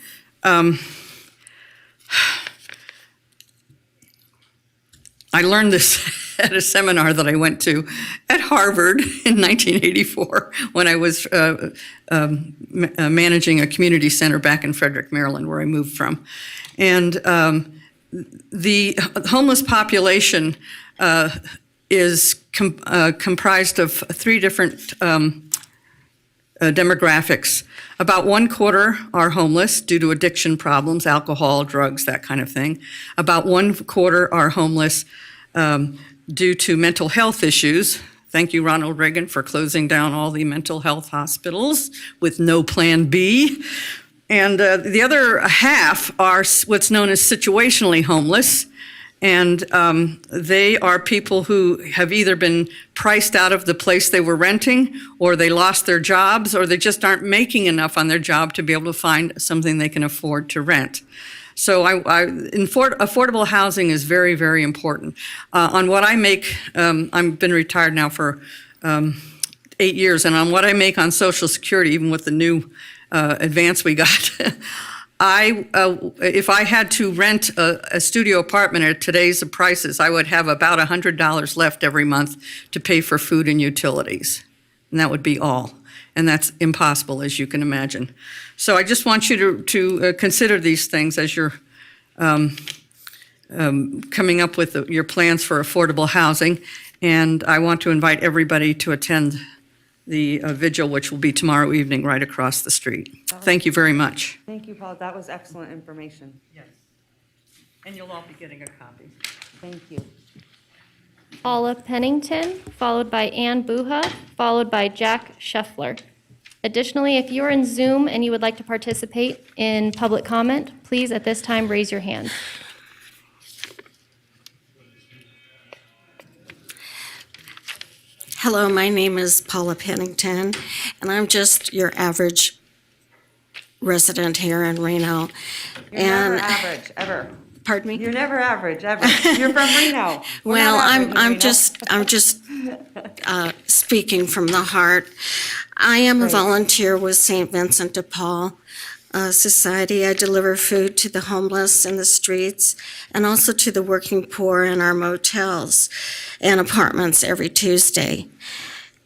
I learned this at a seminar that I went to at Harvard in 1984 when I was managing a community center back in Frederick, Maryland, where I moved from. And the homeless population is comprised of three different demographics. About 1/4 are homeless due to addiction problems, alcohol, drugs, that kind of thing. About 1/4 are homeless due to mental health issues. Thank you, Ronald Reagan, for closing down all the mental health hospitals with no plan B. And the other half are what's known as situationally homeless. And they are people who have either been priced out of the place they were renting, or they lost their jobs, or they just aren't making enough on their job to be able to find something they can afford to rent. So affordable housing is very, very important. On what I make, I've been retired now for 8 years, and on what I make on Social Security, even with the new advance we got, if I had to rent a studio apartment at today's prices, I would have about $100 left every month to pay for food and utilities. And that would be all. And that's impossible, as you can imagine. So I just want you to consider these things as you're coming up with your plans for affordable housing. And I want to invite everybody to attend the vigil, which will be tomorrow evening right across the street. Thank you very much. Thank you, Paul. That was excellent information. Yes. And you'll all be getting a copy. Thank you. Paula Pennington, followed by Ann Buha, followed by Jack Scheffler. Additionally, if you are in Zoom and you would like to participate in public comment, please at this time raise your hand. Hello, my name is Paula Pennington, and I'm just your average resident here in Reno. You're never average, ever. Pardon me? You're never average, ever. You're from Reno. We're Well, not average in I'm Reno. just speaking from the heart. I am a volunteer with St. Vincent de Paul Society. I deliver food to the homeless in the streets and also to the working poor in our motels and apartments every Tuesday.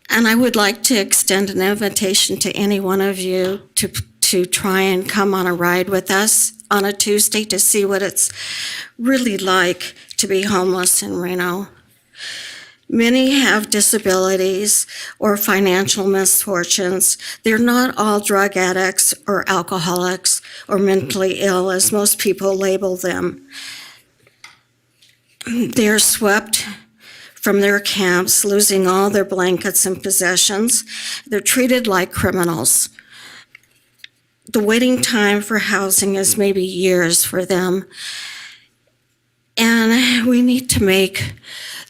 And I would like to extend an invitation to any one of you to try and come on a ride with us on a Tuesday to see what it's really like to be homeless in Reno. Many have disabilities or financial misfortunes. They're not all drug addicts or alcoholics or mentally ill, as most people label them. They're swept from their camps, losing all their blankets and possessions. They're treated like criminals. The waiting time for housing is maybe years for them. And we need to make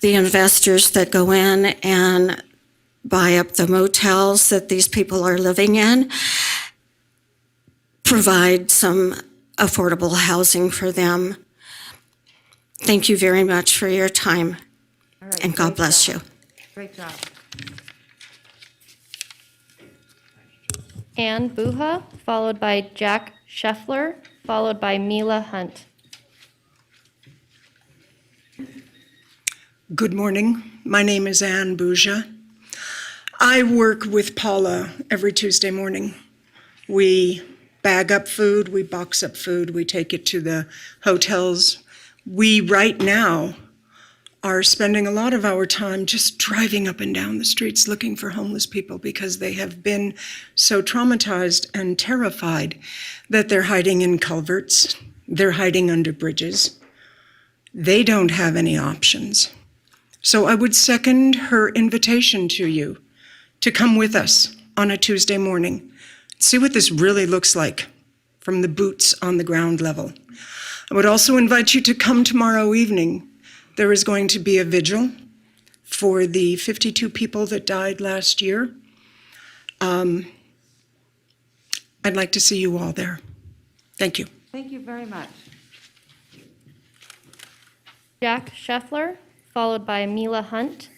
the investors that go in and buy up the motels that these people are living in provide some affordable housing for them. Thank you very much for your time, and God bless you. Great job. Ann Buha, followed by Jack Scheffler, followed by Mila Hunt. Good morning. My name is Ann Buja. I work with Paula every Tuesday morning. We bag up food, we box up food, we take it to the hotels. We right now are spending a lot of our time just driving up and down the streets looking for homeless people because they have been so traumatized and terrified that they're hiding in culverts, they're hiding under bridges. They don't have any options. So I would second her invitation to you to come with us on a Tuesday morning. See what this really looks like from the boots on the ground level. I would also invite you to come tomorrow evening. There is going to be a vigil for the 52 people that died last year. I'd like to see you all there. Thank you. Thank you very much. Jack Scheffler, followed by Mila Hunt.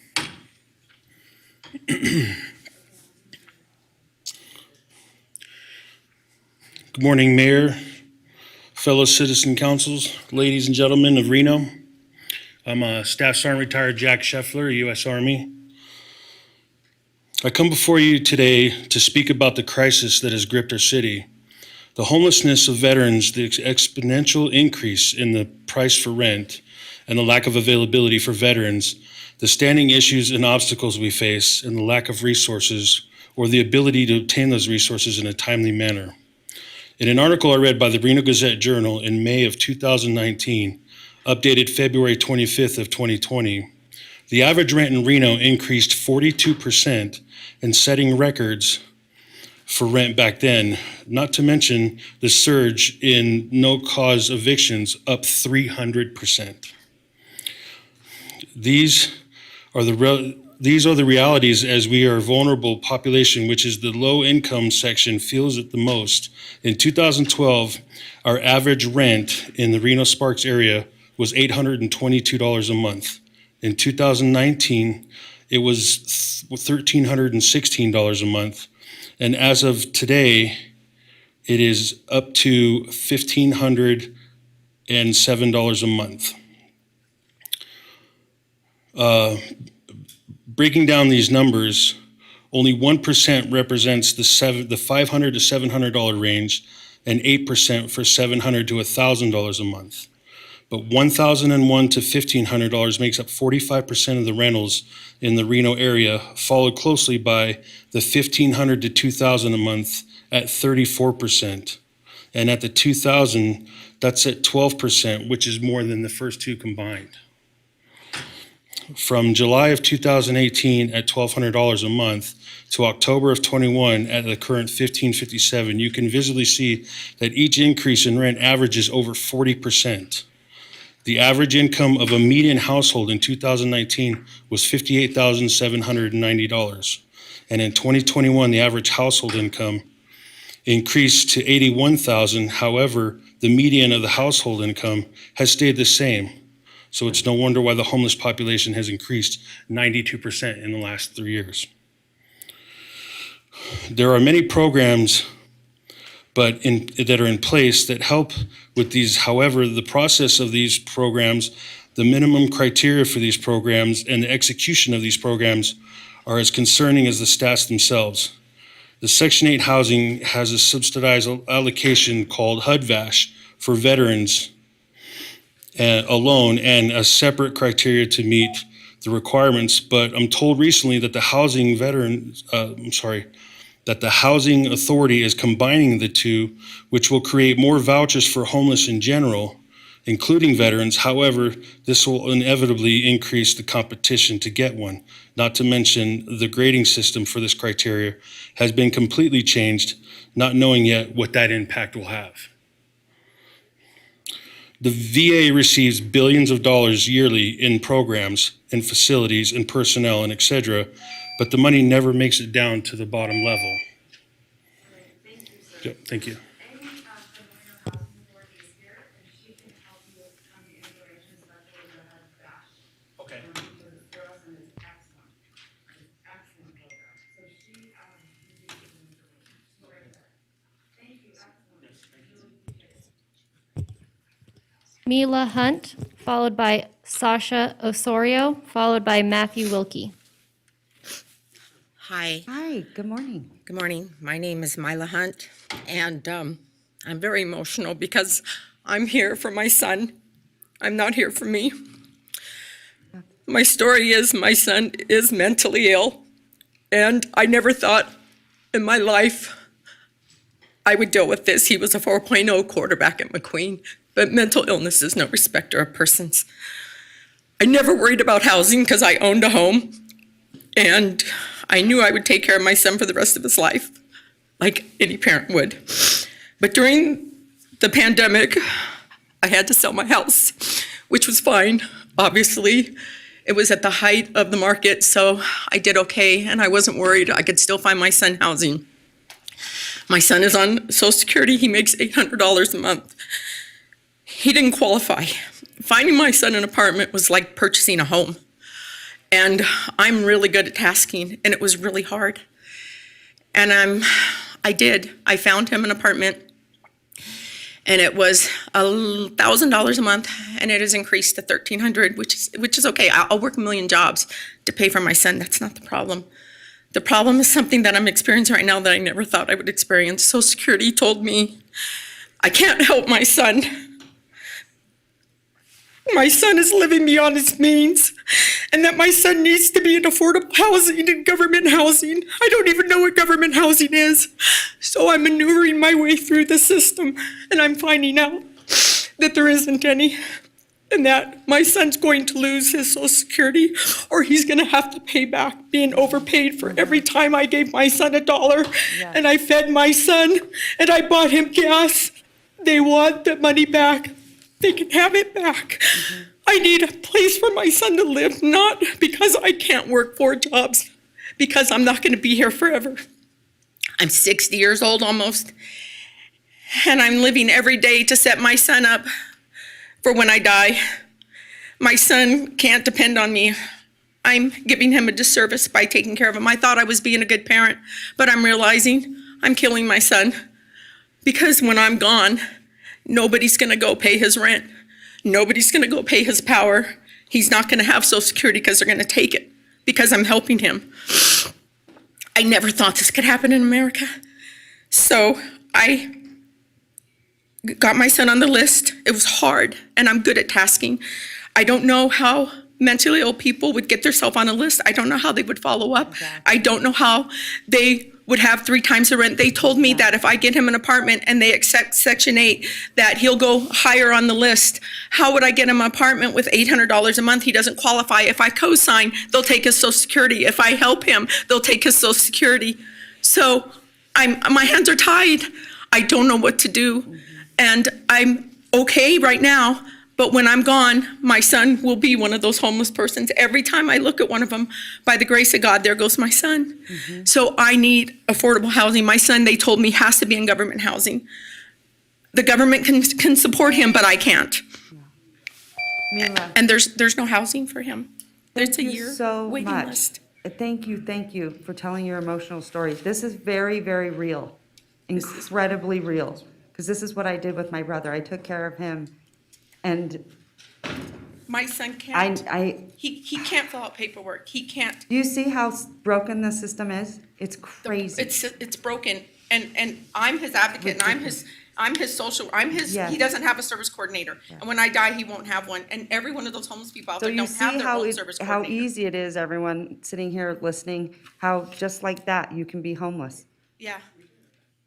Good morning, Mayor, fellow citizen councils, ladies and gentlemen of Reno. I'm a Staff Sergeant Retired Jack Scheffler, U.S. Army. I come before you today to speak about the crisis that has gripped our city. The homelessness of veterans, the exponential increase in the price for rent, and the lack of availability for veterans, the standing issues and obstacles we face, and the lack of resources or the ability to obtain those resources in a timely manner. In an article I read by the Reno Gazette-Journal in May of 2019, updated February 25th of 2020, the average rent in Reno increased 42% and setting records for rent back then, not to mention the surge in no-cause evictions up 300%. These are the realities as we are a vulnerable population, which is the low-income section feels it the most. In 2012, our average rent in the Reno-Sparks area was $822 a month. In 2019, it was $1,316 a month. And as of today, it is up to $1,507 a month. Breaking down these numbers, only 1% represents the $500 to $700 range, and 8% for $700 to $1,000 a month. But $1,001 to $1,500 makes up 45% of the rentals in the Reno area, followed closely by the $1,500 to $2,000 a month at 34%. And at the $2,000, that's at 12%, which is more than the first two combined. From July of 2018 at $1,200 a month to October of 21 at the current $1,557, you can visibly see that each increase in rent averages over 40%. The average income of a median household in 2019 was $58,790. And in 2021, the average household income increased to $81,000. However, the median of the household income has stayed the same. So it's no wonder why the homeless population has increased 92% in the last 3 years. There are many programs that are in place that help with these. However, the process of these programs, the minimum criteria for these programs, and the execution of these programs are as concerning as the stats themselves. The Section 8 housing has a subsidized allocation called HUD-VASH for veterans alone, and a separate criteria to meet the requirements. But I'm told recently that the housing authority is combining the two, which will create more vouchers for homeless in general, including veterans. However, this will inevitably increase the competition to get one. Not to mention the grading system for this criteria has been completely changed, not knowing yet what that impact will have. The VA receives billions of dollars yearly in programs and facilities and personnel and et cetera, but the money never makes it down to the bottom level. Yep, thank you. Okay. Mila Hunt, followed by Sasha Osorio, followed by Matthew Wilkie. Hi. Hi, good morning. Good morning. My name is Mila Hunt, and I'm very emotional because I'm here for my son. I'm not here for me. My story is my son is mentally ill, and I never thought in my life I would deal with this. He was a 4.0 quarterback at McQueen, but mental illness is no respecter of persons. I never worried about housing because I owned a home, and I knew I would take care of my son for the rest of his life, like any parent would. But during the pandemic, I had to sell my house, which was fine. Obviously, it was at the height of the market, so I did okay, and I wasn't worried. I could still find my son housing. My son is on Social Security. He makes $800 a month. He didn't qualify. Finding my son an apartment was like purchasing a home. And I'm really good at tasking, and it was really hard. And I did. I found him an apartment, and it was $1,000 a month, and it has increased to $1,300, which is okay. I'll work a million jobs to pay for my son. That's not the problem. The problem is something that I'm experiencing right now that I never thought I would experience. Social Security told me I can't help my son. My son is living beyond his means, and that my son needs to be in affordable housing and government housing. I don't even know what government housing is. So I'm maneuvering my way through the system, and I'm finding out that there isn't any, and that my son's going to lose his Social Security, or he's going to have to pay back being overpaid for every time I gave my son $1, and I fed my son, and I bought him gas. They want the money back. They can have it back. I need a place for my son to live, not because I can't work 4 jobs, because I'm not going to be here forever. I'm 60 years old almost, and I'm living every day to set my son up for when I die. My son can't depend on me. I'm giving him a disservice by taking care of him. I thought I was being a good parent, but I'm realizing I'm killing my son, because when I'm gone, nobody's going to go pay his rent. Nobody's going to go pay his power. He's not going to have Social Security because they're going to take it because I'm helping him. I never thought this could happen in America. So I got my son on the list. It was hard, and I'm good at tasking. I don't know how mentally ill people would get themselves on a list. I don't know how they would follow up. I don't know how they would have 3 times the rent. They told me that if I get him an apartment and they accept Section 8, that he'll go higher on the list. How would I get him an apartment with $800 a month? He doesn't qualify. If I co-sign, they'll take his Social Security. If I help him, they'll take his Social Security. So my hands are tied. I don't know what to do. And I'm okay right now, but when I'm gone, my son will be one of those homeless persons. Every time I look at one of them, by the grace of God, there goes my son. So I need affordable housing. My son, they told me, has to be in government housing. The government can support him, but I can't. Mila, And there's no housing for him. There's a year so waiting much. list. Thank you for telling your emotional story. This is very, very real, incredibly real, because this is what I did with my brother. I took care of him, and My son can't. I He can't fill out paperwork. He can't. do you see how broken the system is? It's crazy. It's broken, and I'm his advocate, and I'm his social, Yes. he doesn't have a service coordinator. And when I die, he won't have one. And every one of those homeless people out So there you don't have see their own service how coordinator. easy it is, everyone sitting here listening, how just like that, you can be homeless. Yeah.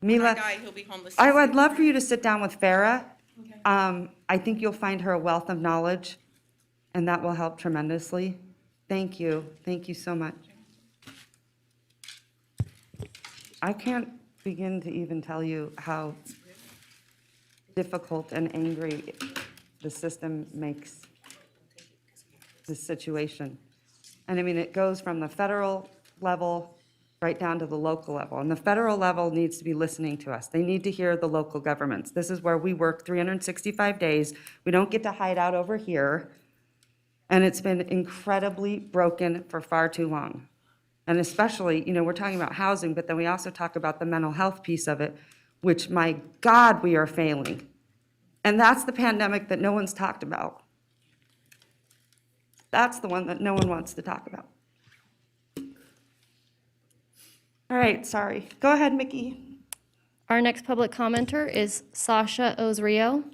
When I Mila, die, he'll be homeless. I would love for you to sit down with Farah. I think you'll find her a wealth of knowledge, and that will help tremendously. Thank you so much. I can't begin to even tell you how difficult and angry the system makes this situation. And I mean, it goes from the federal level right down to the local level. And the federal level needs to be listening to us. They need to hear the local governments. This is where we work 365 days. We don't get to hide out over here. And it's been incredibly broken for far too long. And especially, we're talking about housing, but then we also talk about the mental health piece of it, which, my God, we are failing. And that's the pandemic that no one's talked about. That's the one that no one wants to talk about. All right, sorry. Go ahead, Mickey. Our next public commenter is Sasha Osrio.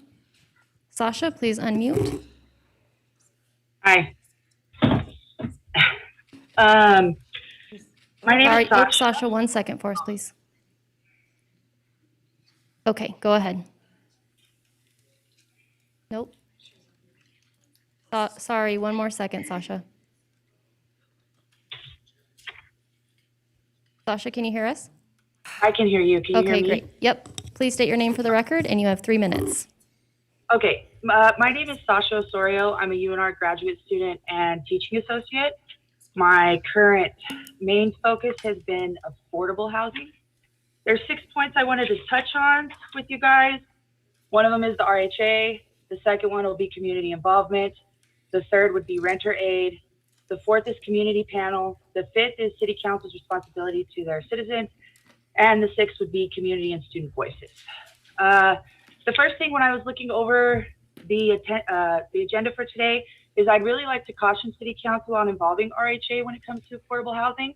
Sasha, please unmute. Hi. My name Sorry, is Sasha. Sasha, 1 second for us, please. Okay, go ahead. Nope. Sorry, 1 more second, Sasha. Sasha, can you hear us? I can hear you. Can you hear me? Okay, great. Yep. Please state your name for the record, and you have 3 minutes. Okay. My name is Sasha Osorio. I'm a UNR graduate student and teaching associate. My current main focus has been affordable housing. There's 6 points I wanted to touch on with you guys. One of them is the RHA. The second one will be community involvement. The third would be renter aid. The fourth is community panel. The fifth is city council's responsibility to their citizens. And the sixth would be community and student voices. The first thing when I was looking over the agenda for today is I'd really like to caution City Council on involving RHA when it comes to affordable housing.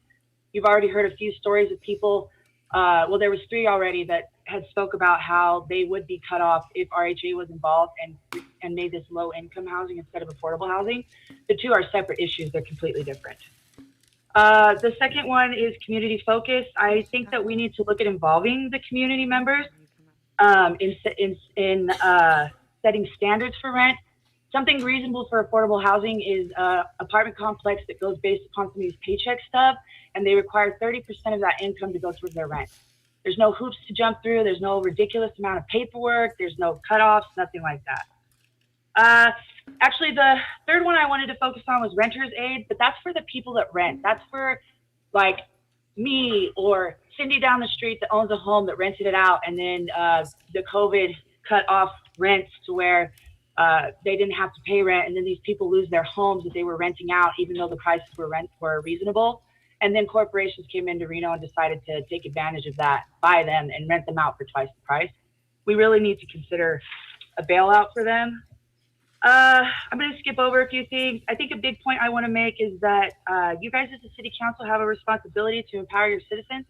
You've already heard a few stories of people, well, there was 3 already that had spoke about how they would be cut off if RHA was involved and made this low income housing instead of affordable housing. The 2 are separate issues, they're completely different. The second one is community focus. I think that we need to look at involving the community members in setting standards for rent. Something reasonable for affordable housing is apartment complex that goes based upon somebody's paycheck stub, and they require 30% of that income to go towards their rent. There's no hoops to jump through. There's no ridiculous amount of paperwork. There's no cutoffs, nothing like that. Actually, the third one I wanted to focus on was renter's aid, but that's for the people that rent. That's for like me or Cindy down the street that owns a home that rented it out, and then the COVID cut off rents to where they didn't have to pay rent, and then these people lose their homes that they were renting out, even though the prices were reasonable. And then corporations came into Reno and decided to take advantage of that, buy them, and rent them out for twice the price. We really need to consider a bailout for them. I'm going to skip over a few things. I think a big point I want to make is that you guys as the City Council have a responsibility to empower your citizens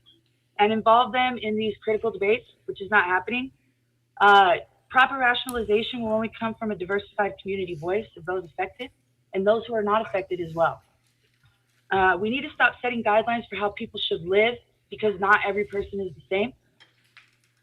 and involve them in these critical debates, which is not happening. Proper rationalization will only come from a diversified community voice of those affected and those who are not affected as well. We need to stop setting guidelines for how people should live because not every person is the same.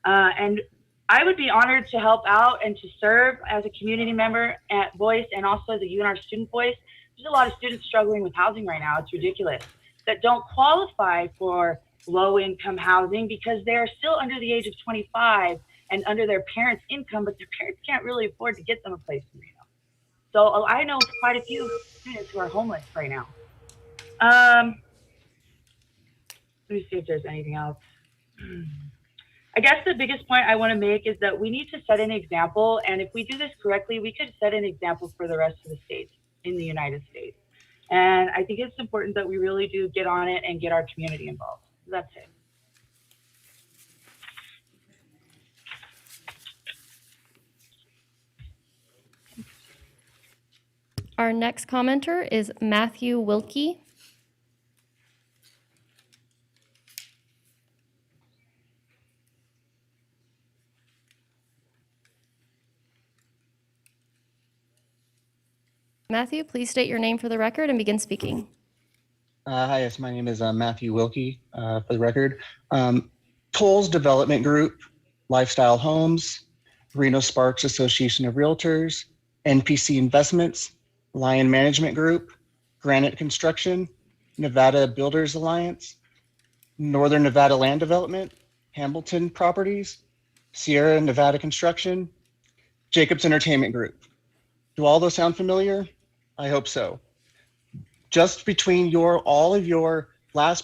And I would be honored to help out and to serve as a community member at voice and also as a UNR student voice. There's a lot of students struggling with housing right now. It's ridiculous that don't qualify for low income housing because they're still under the age of 25 and under their parents' income, but their parents can't really afford to get them a place in Reno. So I know quite a few students who are homeless right now. Let me see if there's anything else. I guess the biggest point I want to make is that we need to set an example, and if we do this correctly, we could set an example for the rest of the states in the United States. And I think it's important that we really do get on it and get our community involved. That's it. Our next commenter is Matthew Wilkie. Matthew, please state your name for the record and begin speaking. Hi, yes, my name is Matthew Wilkie, for the record. Tolles Development Group, Lifestyle Homes, Reno Sparks Association of Realtors, NPC Investments, Lion Management Group, Granite Construction, Nevada Builders Alliance, Northern Nevada Land Development, Hamilton Properties, Sierra Nevada Construction, Jacobs Entertainment Group. Do all those sound familiar? I hope so. Just between all of your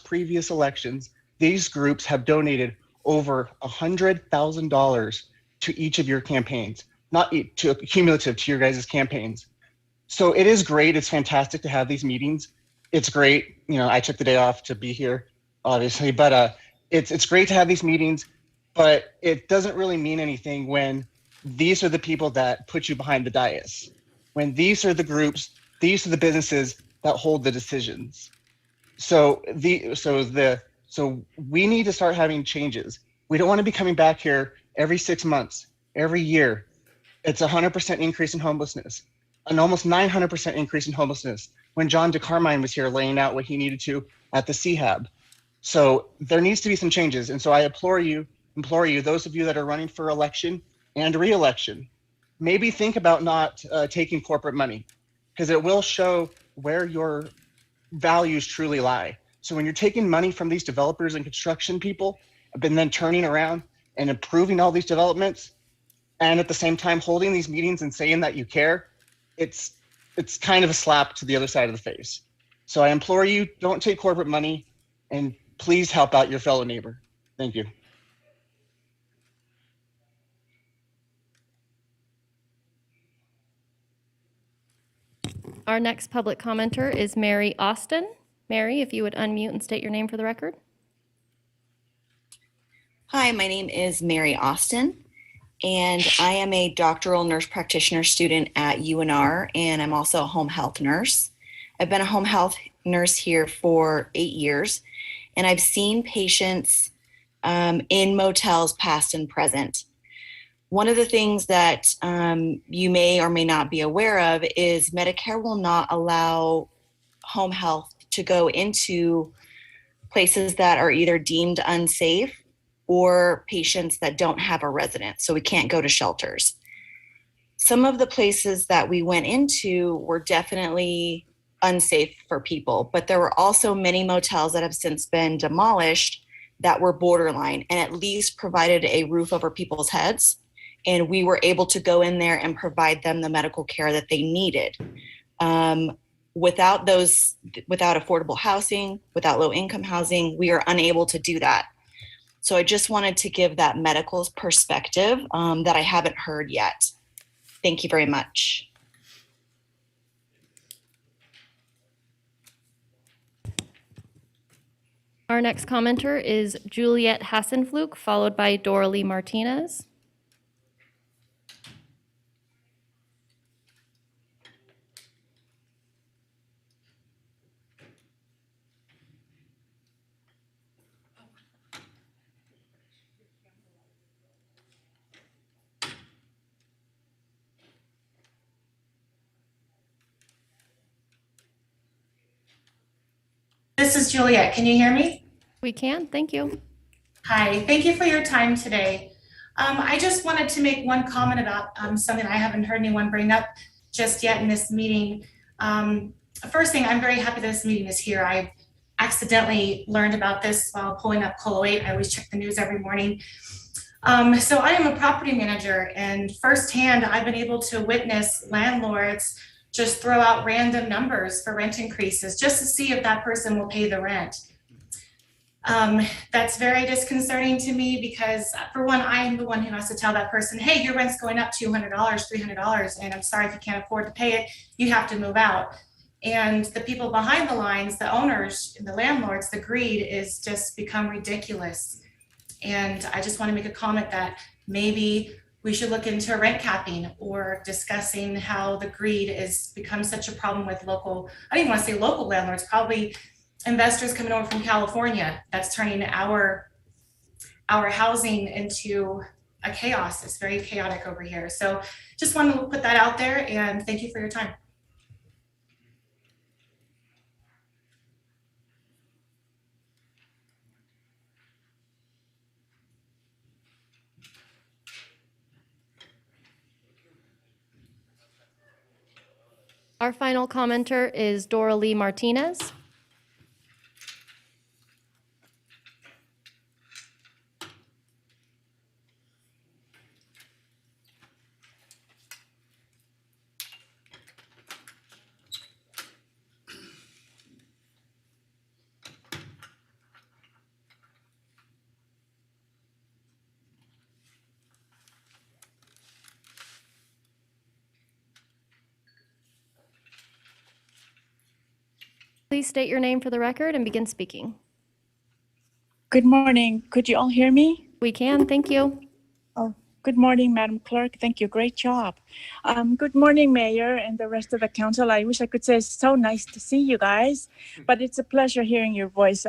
previous elections, these groups have donated over $100,000 to each of your campaigns, not to cumulative to your guys' campaigns. So it is great. It's fantastic to have these meetings. It's great. You know, I took the day off to be here, obviously, but it's great to have these meetings, but it doesn't really mean anything when these are the people that put you behind the dais. When these are the groups, these are the businesses that hold the decisions. So we need to start having changes. We don't want to be coming back here every 6 months, every year. It's 100% increase in homelessness, an almost 900% increase in homelessness when John DeCarmine was here laying out what he needed to at the CHAB. So there needs to be some changes. And so I implore you, those of you that are running for election and re-election, maybe think about not taking corporate money, because it will show where your values truly lie. So when you're taking money from these developers and construction people, and then turning around and improving all these developments, and at the same time holding these meetings and saying that you care, it's kind of a slap to the other side of the face. So I implore you, don't take corporate money, and please help out your fellow neighbor. Thank you. Our next public commenter is Mary Austin. Mary, if you would unmute and state your name for the record. Hi, my name is Mary Austin, and I am a doctoral nurse practitioner student at UNR, and I'm also a home health nurse. I've been a home health nurse here for 8 years, and I've seen patients in motels past and present. One of the things that you may or may not be aware of is Medicare will not allow home health to go into places that are either deemed unsafe or patients that don't have a residence. So we can't go to shelters. Some of the places that we went into were definitely unsafe for people, but there were also many motels that have since been demolished that were borderline and at least provided a roof over people's heads. And we were able to go in there and provide them the medical care that they needed. Without affordable housing, without low income housing, we are unable to do that. So I just wanted to give that medical perspective that I haven't heard yet. Thank you very much. Our next commenter is Juliet Hassenflug, followed by Doralee Martinez. This is Juliet. Can you hear me? We can, thank you. Hi, thank you for your time today. I just wanted to make one comment about something I haven't heard anyone bring up just yet in this meeting. First thing, I'm very happy this meeting is here. I accidentally learned about this while pulling up Colo 8. I always check the news every morning. So I am a property manager, and firsthand, I've been able to witness landlords just throw out random numbers for rent increases just to see if that person will pay the rent. That's very disconcerting to me because, for one, I am the one who has to tell that person, hey, your rent's going up $200, $300, and I'm sorry if you can't afford to pay it, you have to move out. And the people behind the lines, the owners, the landlords, the greed is just become ridiculous. And I just want to make a comment that maybe we should look into rent capping or discussing how the greed is become such a problem with local, I don't even want to say local landlords, probably investors coming over from California that's turning our housing into a chaos. It's very chaotic over here. So just wanted to put that out there and thank you for your time. Our final commenter is Doralee Martinez. Please state your name for the record and begin speaking. Good morning. Could you all hear me? We can, thank you. Oh, good morning, Madam Clerk. Thank you. Great job. Good morning, Mayor and the rest of the council. I wish I could say it's so nice to see you guys, but it's a pleasure hearing your voice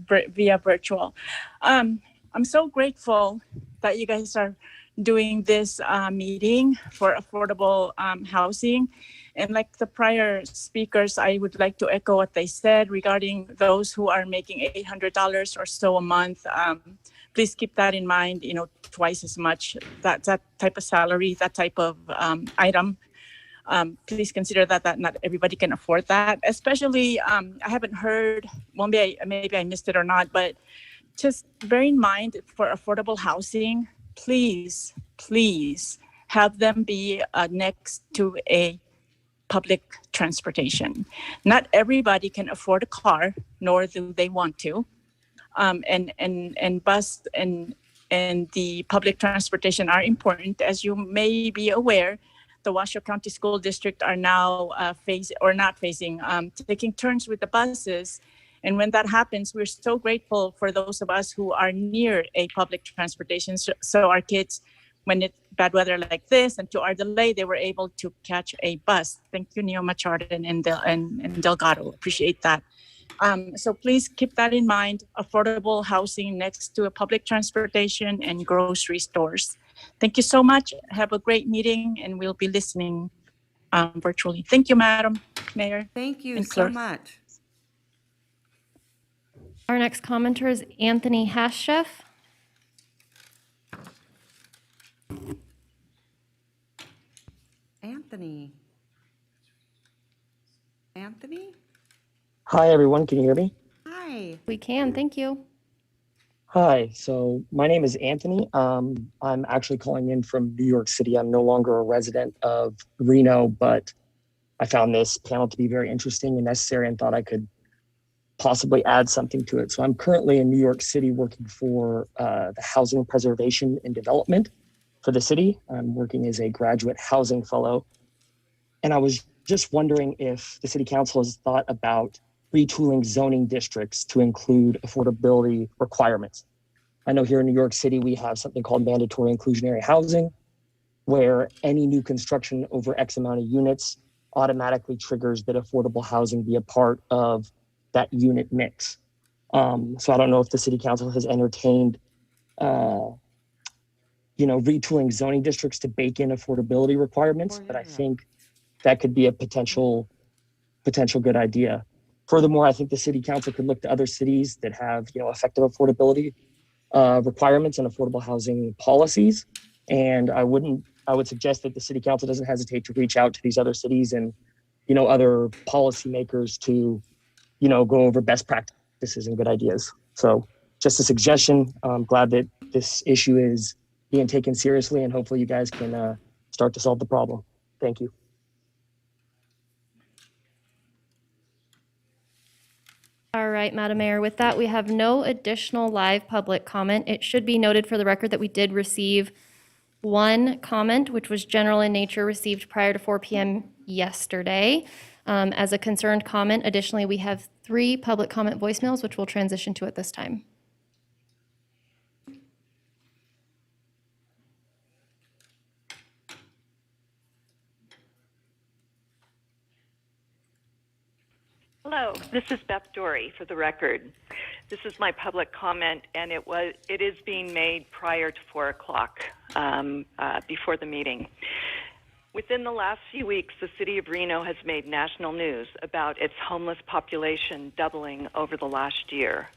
via virtual. I'm so grateful that you guys are doing this meeting for affordable housing. And like the prior speakers, I would like to echo what they said regarding those who are making $800 or so a month. Please keep that in mind, twice as much, that type of salary, that type of item. Please consider that not everybody can afford that. Especially, I haven't heard, well, maybe I missed it or not, but just bear in mind for affordable housing, please have them be next to a public transportation. Not everybody can afford a car, nor do they want to. And bus and the public transportation are important. As you may be aware, the Washoe County School District are now taking turns with the buses. And when that happens, we're so grateful for those of us who are near a public transportation. So our kids, when bad weather like this and to our delay, they were able to catch a bus. Thank you, Neo Machado and Delgado. Appreciate that. So please keep that in mind, affordable housing next to a public transportation and grocery stores. Thank you so much. Have a great meeting, and we'll be listening virtually. Thank you, Madam Mayor. Thank you and so clerk. much. Our next commenter is Anthony Haschef. Anthony. Anthony? Hi, everyone. Can you hear me? Hi. We can, thank you. Hi. So my name is Anthony. I'm actually calling in from New York City. I'm no longer a resident of Reno, but I found this panel to be very interesting and necessary and thought I could possibly add something to it. So I'm currently in New York City working for the Housing Preservation and Development for the city. I'm working as a graduate housing fellow. And I was just wondering if the city council has thought about retooling zoning districts to include affordability requirements. I know here in New York City, we have something called mandatory inclusionary housing, where any new construction over X amount of units automatically triggers that affordable housing be a part of that unit mix. So I don't know if the city council has entertained, retooling zoning districts to bake in affordability requirements, but I think that could be a potential good idea. Furthermore, I think the city council could look to other cities that have, effective affordability requirements and affordable housing policies. And I would suggest that the city council doesn't hesitate to reach out to these other cities and, other policymakers to, go over best practices and good ideas. So just a suggestion. I'm glad that this issue is being taken seriously, and hopefully you guys can start to solve the problem. Thank you. All right, Madam Mayor, with that, we have no additional live public comment. It should be noted for the record that we did receive one comment, which was general in nature, received prior to 4 p.m. yesterday as a concerned comment. Additionally, we have 3 public comment voicemails, which we'll transition to at this time. Hello, this is Beth Dory for the record. This is my public comment, and it is being made prior to 4 o'clock before the meeting. Within the last few weeks, the city of Reno has made national news about its homeless population doubling over the last year.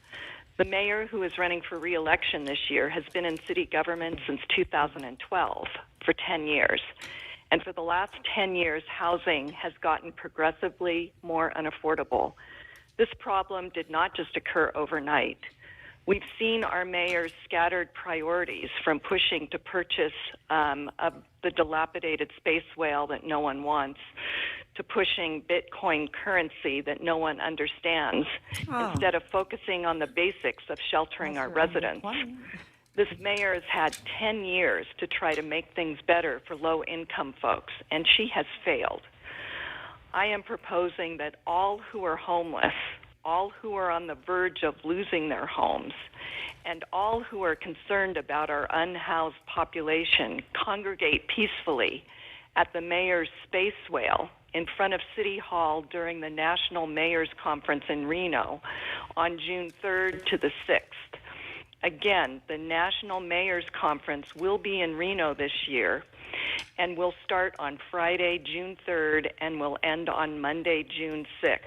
The mayor, who is running for re-election this year, has been in city government since 2012, for 10 years. And for the last 10 years, housing has gotten progressively more unaffordable. This problem did not just occur overnight. We've seen our mayor's scattered priorities, from pushing to purchase the dilapidated space whale that no one wants, to pushing Bitcoin currency that no one understands, instead of focusing on the basics of sheltering our residents. This mayor has had 10 years to try to make things better for low-income folks, and she has failed. I am proposing that all who are homeless, all who are on the verge of losing their homes, and all who are concerned about our unhoused population congregate peacefully at the mayor's space whale in front of City Hall during the National Mayors Conference in Reno on June 3rd to the 6th. Again, the National Mayors Conference will be in Reno this year, and will start on Friday, June 3rd, and will end on Monday, June 6th.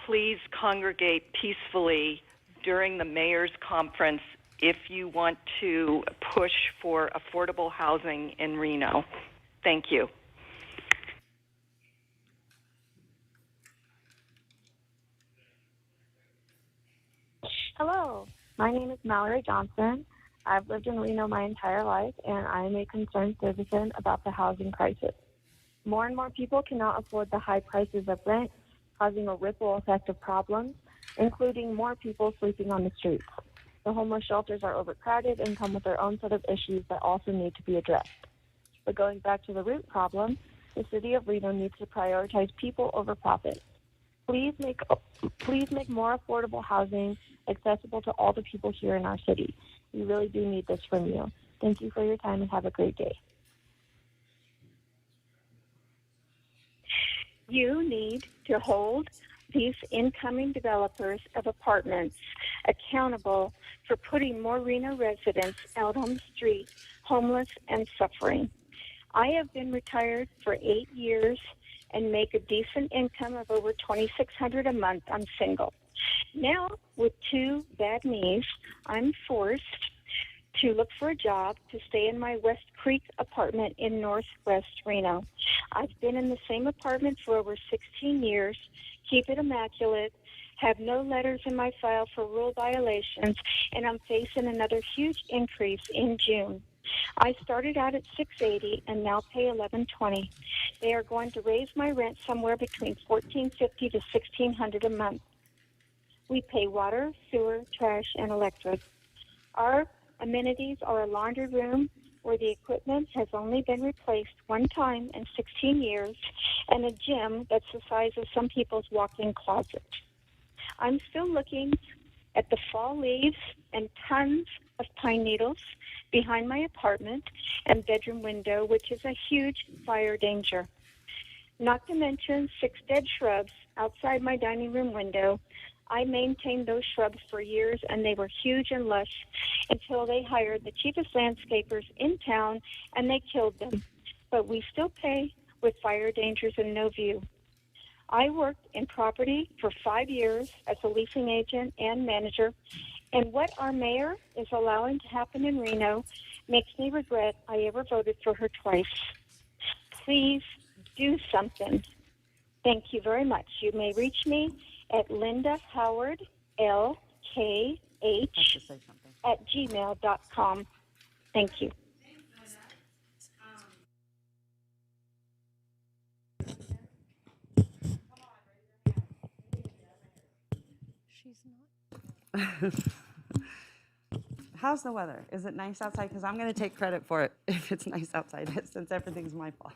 Please congregate peacefully during the Mayors Conference if you want to push for affordable housing in Reno. Thank you. Hello, my name is Mallory Johnson. I've lived in Reno my entire life, and I'm a concerned citizen about the housing crisis. More and more people cannot afford the high prices of rent, causing a ripple effect of problems, including more people sleeping on the streets. The homeless shelters are overcrowded and come with their own set of issues that also need to be addressed. But going back to the root problem, the city of Reno needs to prioritize people over profit. Please make more affordable housing accessible to all the people here in our city. We really do need this from you. Thank you for your time and have a great day. You need to hold these incoming developers of apartments accountable for putting more Reno residents out on the street, homeless and suffering. I have been retired for 8 years and make a decent income of over $2,600 a month. I'm single. Now, with 2 bad knees, I'm forced to look for a job to stay in my West Creek apartment in Northwest Reno. I've been in the same apartment for over 16 years, keep it immaculate, have no letters in my file for rule violations, and I'm facing another huge increase in June. I started out at $680 and now pay $1,120. They are going to raise my rent somewhere between $1,450 to $1,600 a month. We pay water, sewer, trash, and electric. Our amenities are a laundry room where the equipment has only been replaced one time in 16 years, and a gym that's the size of some people's walk-in closet. I'm still looking at the fall leaves and tons of pine needles behind my apartment and bedroom window, which is a huge fire danger. Not to mention 6 dead shrubs outside my dining room window. I maintained those shrubs for years, and they were huge and lush until they hired the cheapest landscapers in town, and they killed them. But we still pay with fire dangers and no view. I worked in property for 5 years as a leasing agent and manager, and what our mayor is allowing to happen in Reno makes me regret I ever voted for her twice. Please do something. Thank you very much. You may reach me at Linda Howard, LKH, @gmail.com. Thank you. How's the weather? Is it nice outside? Because I'm going to take credit for it if it's nice outside, since everything's my fault.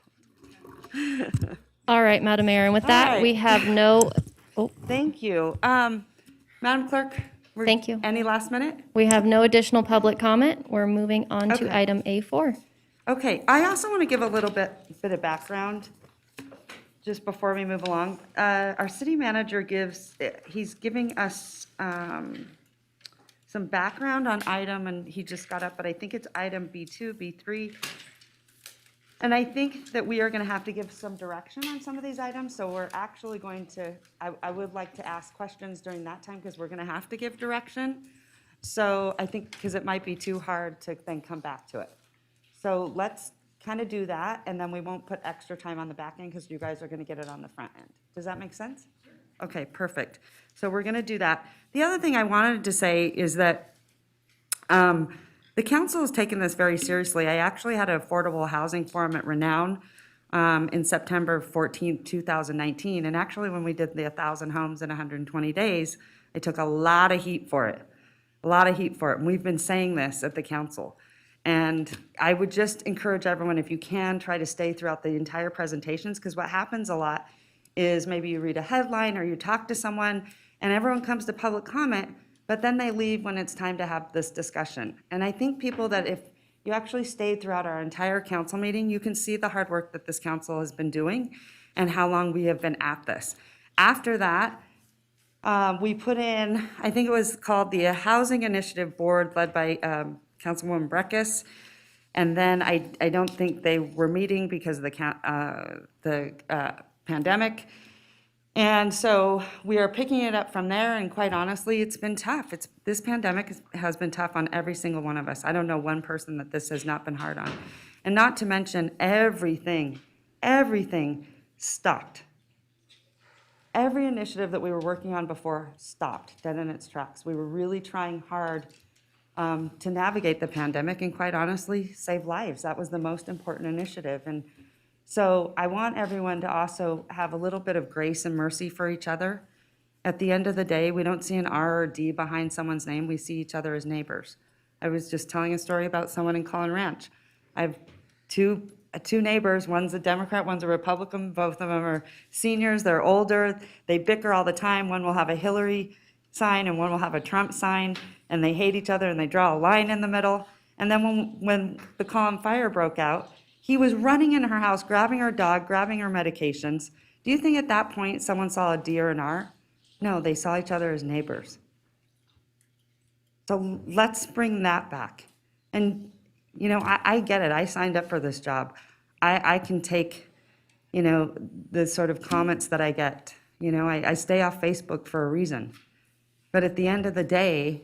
All right, Madam Mayor, and with All that, right. we have no, Thank you. Madam Clerk? Thank you. Any last minute? We have no additional public comment. We're moving on to Okay. item A4. Okay, I also want to give a little bit of background just before we move along. Our city manager he's giving us some background on item, and he just got up, but I think it's item B2, B3. And I think that we are going to have to give some direction on some of these items, so we're actually going to, I would like to ask questions during that time, because we're going to have to give direction. So I think, because it might be too hard to then come back to it. So let's kind of do that, and then we won't put extra time on the back end, because you guys are going to get it on the front end. Does that make sense? Okay, perfect. So we're going to do that. The other thing I wanted to say is that the council has taken this very seriously. I actually had an affordable housing forum at Renown in September 14th, 2019. And actually, when we did the 1,000 homes in 120 days, I took a lot of heat for it. And we've been saying this at the council. And I would just encourage everyone, if you can, try to stay throughout the entire presentations, because what happens a lot is maybe you read a headline or you talk to someone and everyone comes to public comment, but then they leave when it's time to have this discussion. And I think people that if you actually stayed throughout our entire council meeting, you can see the hard work that this council has been doing and how long we have been at this. After that, we put in, I think it was called the Housing Initiative Board, led by Councilwoman Breckus. And then I don't think they were meeting because of the pandemic. And so we are picking it up from there, and quite honestly, it's been tough. This pandemic has been tough on every single one of us. I don't know one person that this has not been hard on. And not to mention everything stopped. Every initiative that we were working on before stopped, dead in its tracks. We were really trying hard to navigate the pandemic and quite honestly, save lives. That was the most important initiative. And so I want everyone to also have a little bit of grace and mercy for each other. At the end of the day, we don't see an R or D behind someone's name. We see each other as neighbors. I was just telling a story about someone in Collin Ranch. I have two neighbors. One's a Democrat, one's a Republican. Both of them are seniors. They're older. They bicker all the time. One will have a Hillary sign and one will have a Trump sign, and they hate each other and they draw a line in the middle. And then when the column fire broke out, he was running in her house, grabbing her dog, grabbing her medications. Do you think at that point someone saw a DNR? No, they saw each other as neighbors. So let's bring that back. And, you know, I get it. I signed up for this job. I can take, you know, the sort of comments that I get. You know, I stay off Facebook for a reason. But at the end of the day,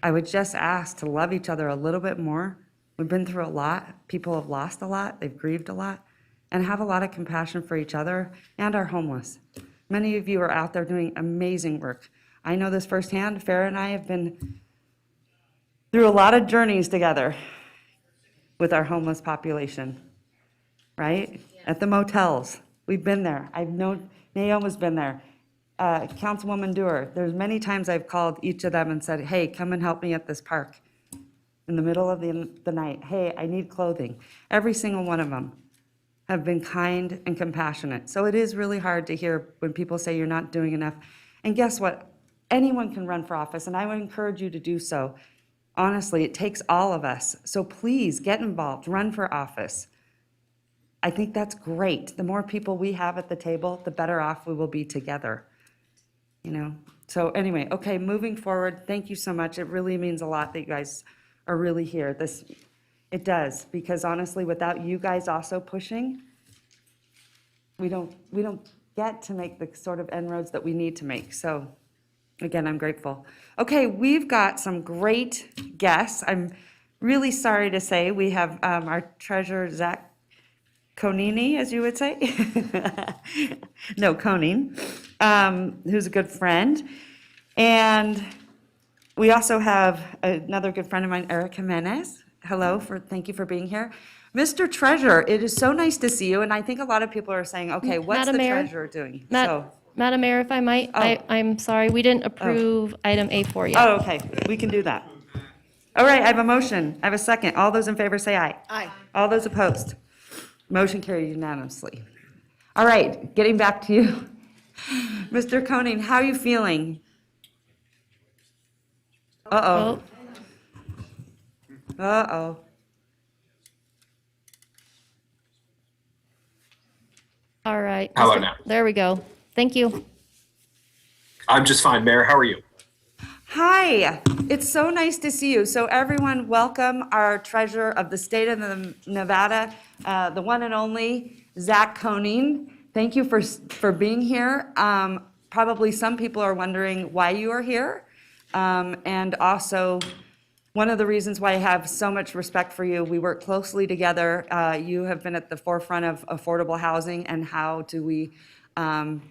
I would just ask to love each other a little bit more. We've been through a lot. People have lost a lot. They've grieved a lot. And have a lot of compassion for each other and our homeless. Many of you are out there doing amazing work. I know this firsthand. Farrah and I have been through a lot of journeys together with our homeless population, right? At the motels. We've been there. I've known, Naomi's been there. Councilwoman Dewar, there's many times I've called each of them and said, hey, come and help me at this park in the middle of the night. Hey, I need clothing. Every single one of them have been kind and compassionate. So it is really hard to hear when people say you're not doing enough. And guess what? Anyone can run for office, and I would encourage you to do so. Honestly, it takes all of us. So please get involved, run for office. I think that's great. The more people we have at the table, the better off we will be together. You know? So anyway, okay, moving forward, thank you so much. It really means a lot that you guys are really here. It does, because honestly, without you guys also pushing, we don't get to make the sort of inroads that we need to make. So again, I'm grateful. Okay, we've got some great guests. I'm really sorry to say we have our treasurer, Zach Conini, as you would say. No, Coning, who's a good friend. And we also have another good friend of mine, Eric Jimenez. Hello, thank you for being here. Mr. Treasurer, it is so nice to see you. And I think a lot of people are saying, okay, what's Madam the Mayor? treasurer doing? Madam Mayor, if I might, I'm sorry, we didn't approve item A4 yet. Oh, okay, we can do that. All right, I have a motion. I have a second. All those in favor say aye. Aye. All those opposed? Motion carried unanimously. All right, getting back to you. Mr. Koning, how are you feeling? Uh-oh. Uh-oh. All right. How about now? There we go. Thank you. I'm just fine, Mayor. How are you? Hi, it's so nice to see you. So everyone, welcome our treasurer of the state of Nevada, the one and only Zach Koning. Thank you for being here. Probably some people are wondering why you are here. And also, one of the reasons why I have so much respect for you, we work closely together. You have been at the forefront of affordable housing and how do we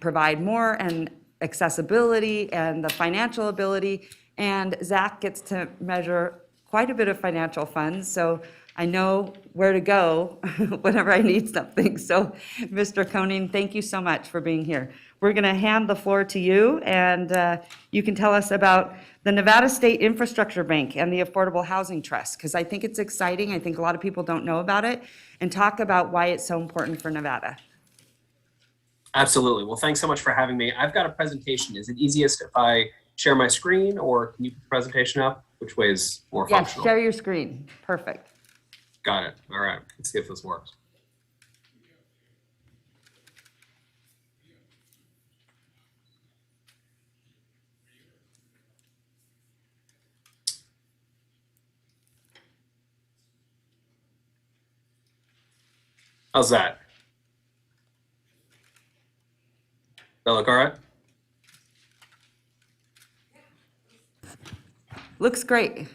provide more and accessibility and the financial ability. And Zach gets to measure quite a bit of financial funds. So I know where to go whenever I need something. So Mr. Koning, thank you so much for being here. We're going to hand the floor to you, and you can tell us about the Nevada State Infrastructure Bank and the Affordable Housing Trust, because I think it's exciting. I think a lot of people don't know about it, and talk about why it's so important for Nevada. Absolutely. Well, thanks so much for having me. I've got a presentation. Is it easiest if I share my screen, or can you put the presentation up? Which way is more functional? Yes, share your screen. Perfect. Got it. All right. Let's see if this works. How's that? That look all right? Looks great.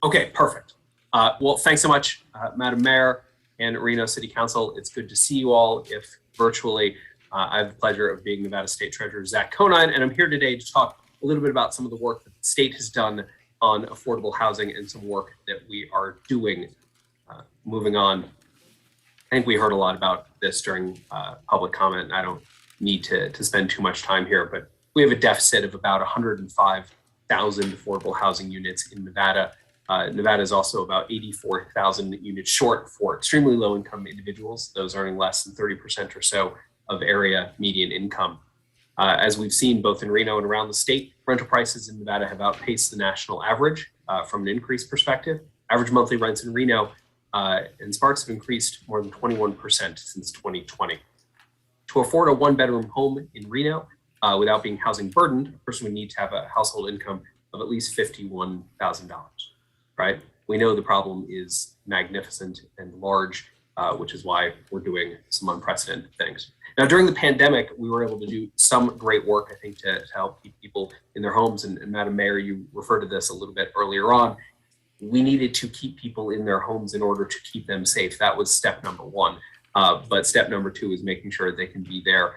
Okay, perfect. Well, thanks so much, Madam Mayor and Reno City Council. It's good to see you all, if virtually. I have the pleasure of being Nevada State Treasurer Zach Conine, and I'm here today to talk a little bit about some of the work that the state has done on affordable housing and some work that we are doing. Moving on, I think we heard a lot about this during public comment, and I don't need to spend too much time here, but we have a deficit of about 105,000 affordable housing units in Nevada. Nevada is also about 84,000 units short for extremely low income individuals, those earning less than 30% or so of area median income. As we've seen both in Reno and around the state, rental prices in Nevada have outpaced the national average from an increase perspective. Average monthly rents in Reno and Sparks have increased more than 21% since 2020. To afford a one-bedroom home in Reno without being housing burdened, a person would need to have a household income of at least $51,000, right? We know the problem is magnificent and large, which is why we're doing some unprecedented things. Now, during the pandemic, we were able to do some great work, I think, to help keep people in their homes. And Madam Mayor, you referred to this a little bit earlier on. We needed to keep people in their homes in order to keep them safe. That was step number one. But step number two is making sure they can be there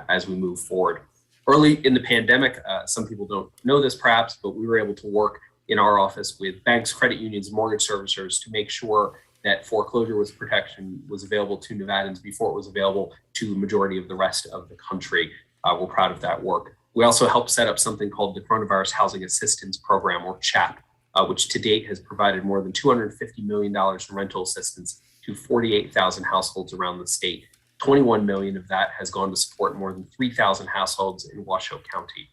as we move forward. Early in the pandemic, some people don't know this perhaps, but we were able to work in our office with banks, credit unions, mortgage servicers to make sure that foreclosure protection was available to Nevadans before it was available to the majority of the rest of the country. We're proud of that work. We also helped set up something called the Coronavirus Housing Assistance Program, or CHAP, which to date has provided more than $250 million in rental assistance to 48,000 households around the state. 21 million of that has gone to support more than 3,000 households in Washoe County.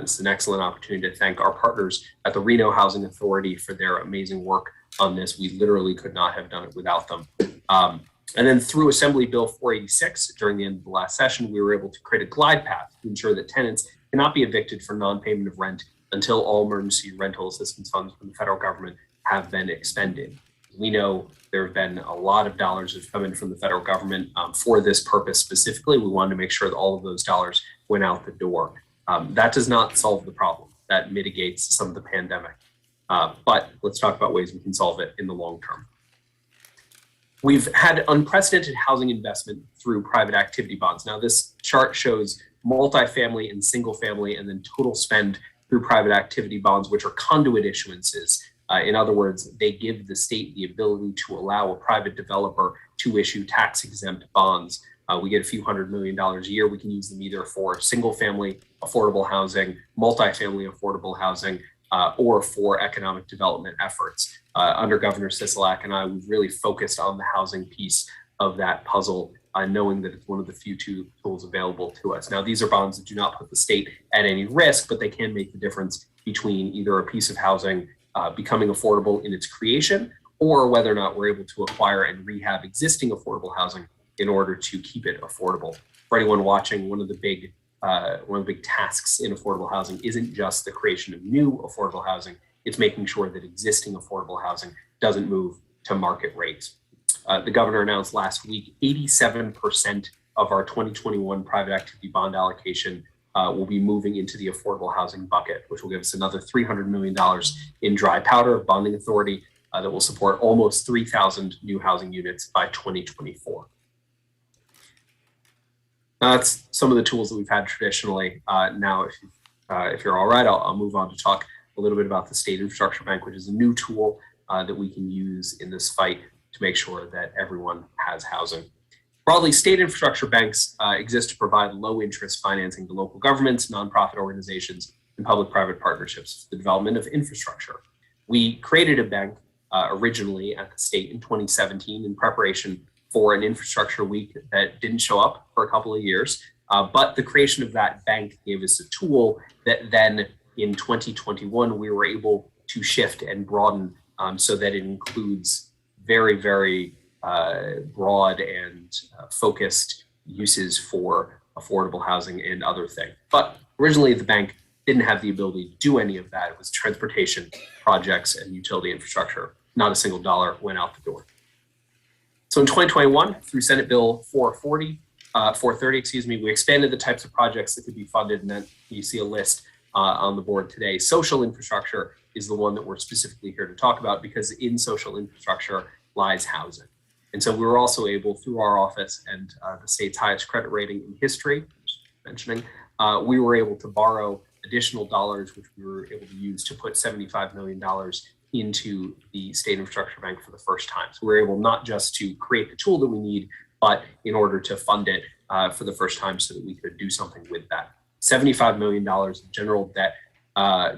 It's an excellent opportunity to thank our partners at the Reno Housing Authority for their amazing work on this. We literally could not have done it without them. And then through Assembly Bill 486, during the end of the last session, we were able to create a glide path to ensure that tenants cannot be evicted for non-payment of rent until all emergency rental assistance funds from the federal government have been expended. We know there have been a lot of dollars that have come in from the federal government for this purpose specifically. We wanted to make sure that all of those dollars went out the door. That does not solve the problem. That mitigates some of the pandemic. But let's talk about ways we can solve it in the long term. We've had unprecedented housing investment through private activity bonds. Now, this chart shows multifamily and single family and then total spend through private activity bonds, which are conduit issuances. In other words, they give the state the ability to allow a private developer to issue tax-exempt bonds. We get a few $100 million a year. We can use them either for single-family affordable housing, multifamily affordable housing, or for economic development efforts. Under Governor Sisolak and I, we've really focused on the housing piece of that puzzle, knowing that it's one of the few tools available to us. Now, these are bonds that do not put the state at any risk, but they can make the difference between either a piece of housing becoming affordable in its creation, or whether or not we're able to acquire and rehab existing affordable housing in order to keep it affordable. For anyone watching, one of the big tasks in affordable housing isn't just the creation of new affordable housing, it's making sure that existing affordable housing doesn't move to market rates. The governor announced last week 87% of our 2021 private activity bond allocation will be moving into the affordable housing bucket, which will give us another $300 million in dry powder of bonding authority that will support almost 3,000 new housing units by 2024. That's some of the tools that we've had traditionally. Now, if you're all right, I'll move on to talk a little bit about the State Infrastructure Bank, which is a new tool that we can use in this fight to make sure that everyone has housing. Broadly, state infrastructure banks exist to provide low-interest financing to local governments, nonprofit organizations, and public-private partnerships for the development of infrastructure. We created a bank originally at the state in 2017 in preparation for an infrastructure week that didn't show up for a couple of years. But the creation of that bank gave us a tool that then in 2021, we were able to shift and broaden so that it includes very, very broad and focused uses for affordable housing and other things. But originally the bank didn't have the ability to do any of that. It was transportation projects and utility infrastructure. Not a single dollar went out the door. So in 2021, through Senate Bill 430, we expanded the types of projects that could be funded, and then you see a list on the board today. Social infrastructure is the one that we're specifically here to talk about because in social infrastructure lies housing. And so we were also able, through our office and the state's highest credit rating in history, mentioning, we were able to borrow additional dollars, which we were able to use to put $75 million into the State Infrastructure Bank for the first time. So we were able not just to create the tool that we need, but in order to fund it for the first time so that we could do something with that. $75 million of general debt,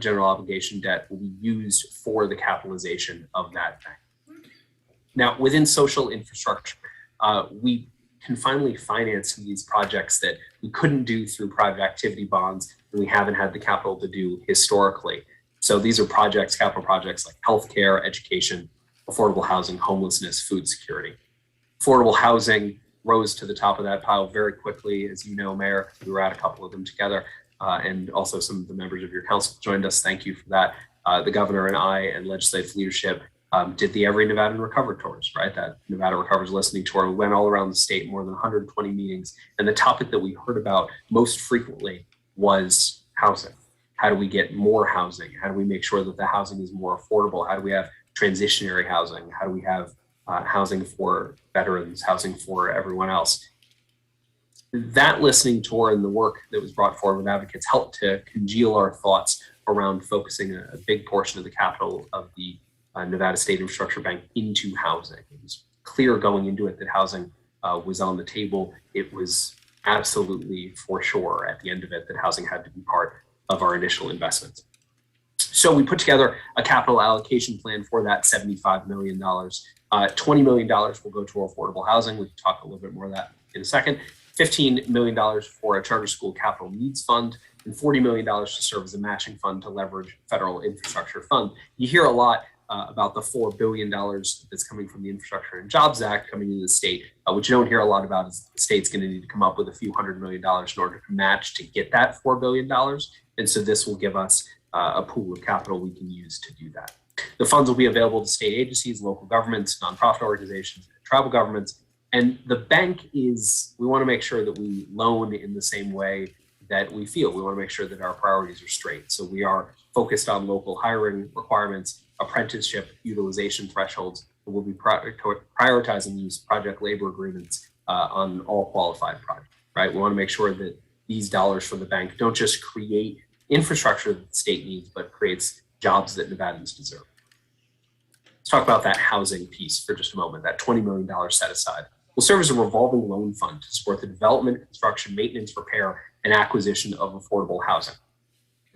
general obligation debt will be used for the capitalization of that bank. Now, within social infrastructure, we can finally finance these projects that we couldn't do through private activity bonds, and we haven't had the capital to do historically. So these are projects, capital projects like healthcare, education, affordable housing, homelessness, food security. Affordable housing rose to the top of that pile very quickly. As you know, Mayor, we were at a couple of them together, and also some of the members of your council joined us. Thank you for that. The governor and I and legislative leadership did the Every Nevadan Recover tours, right? That Nevada Recovers listening tour. We went all around the state, more than 120 meetings. And the topic that we heard about most frequently was housing. How do we get more housing? How do we make sure that the housing is more affordable? How do we have transitionary housing? How do we have housing for veterans, housing for everyone else? That listening tour and the work that was brought forward with advocates helped to congeal our thoughts around focusing a big portion of the capital of the Nevada State Infrastructure Bank into housing. It was clear going into it that housing was on the table. It was absolutely for sure at the end of it that housing had to be part of our initial investments. So we put together a capital allocation plan for that $75 million. $20 million will go to affordable housing. We can talk a little bit more of that in a second. $15 million for a charter school capital needs fund, and $40 million to serve as a matching fund to leverage federal infrastructure fund. You hear a lot about the $4 billion that's coming from the Infrastructure and Jobs Act coming into the state. What you don't hear a lot about is the state's going to need to come up with a few $100 million in order to match to get that $4 billion. And so this will give us a pool of capital we can use to do that. The funds will be available to state agencies, local governments, nonprofit organizations, tribal governments. And the bank is, we want to make sure that we loan in the same way that we feel. We want to make sure that our priorities are straight. So we are focused on local hiring requirements, apprenticeship utilization thresholds, and we'll be prioritizing use project labor agreements on all qualified projects, right? We want to make sure that these dollars from the bank don't just create infrastructure that the state needs, but creates jobs that Nevadans deserve. Let's talk about that housing piece for just a moment, that $20 million set aside. Will serve as a revolving loan fund to support the development, construction, maintenance, repair, and acquisition of affordable housing.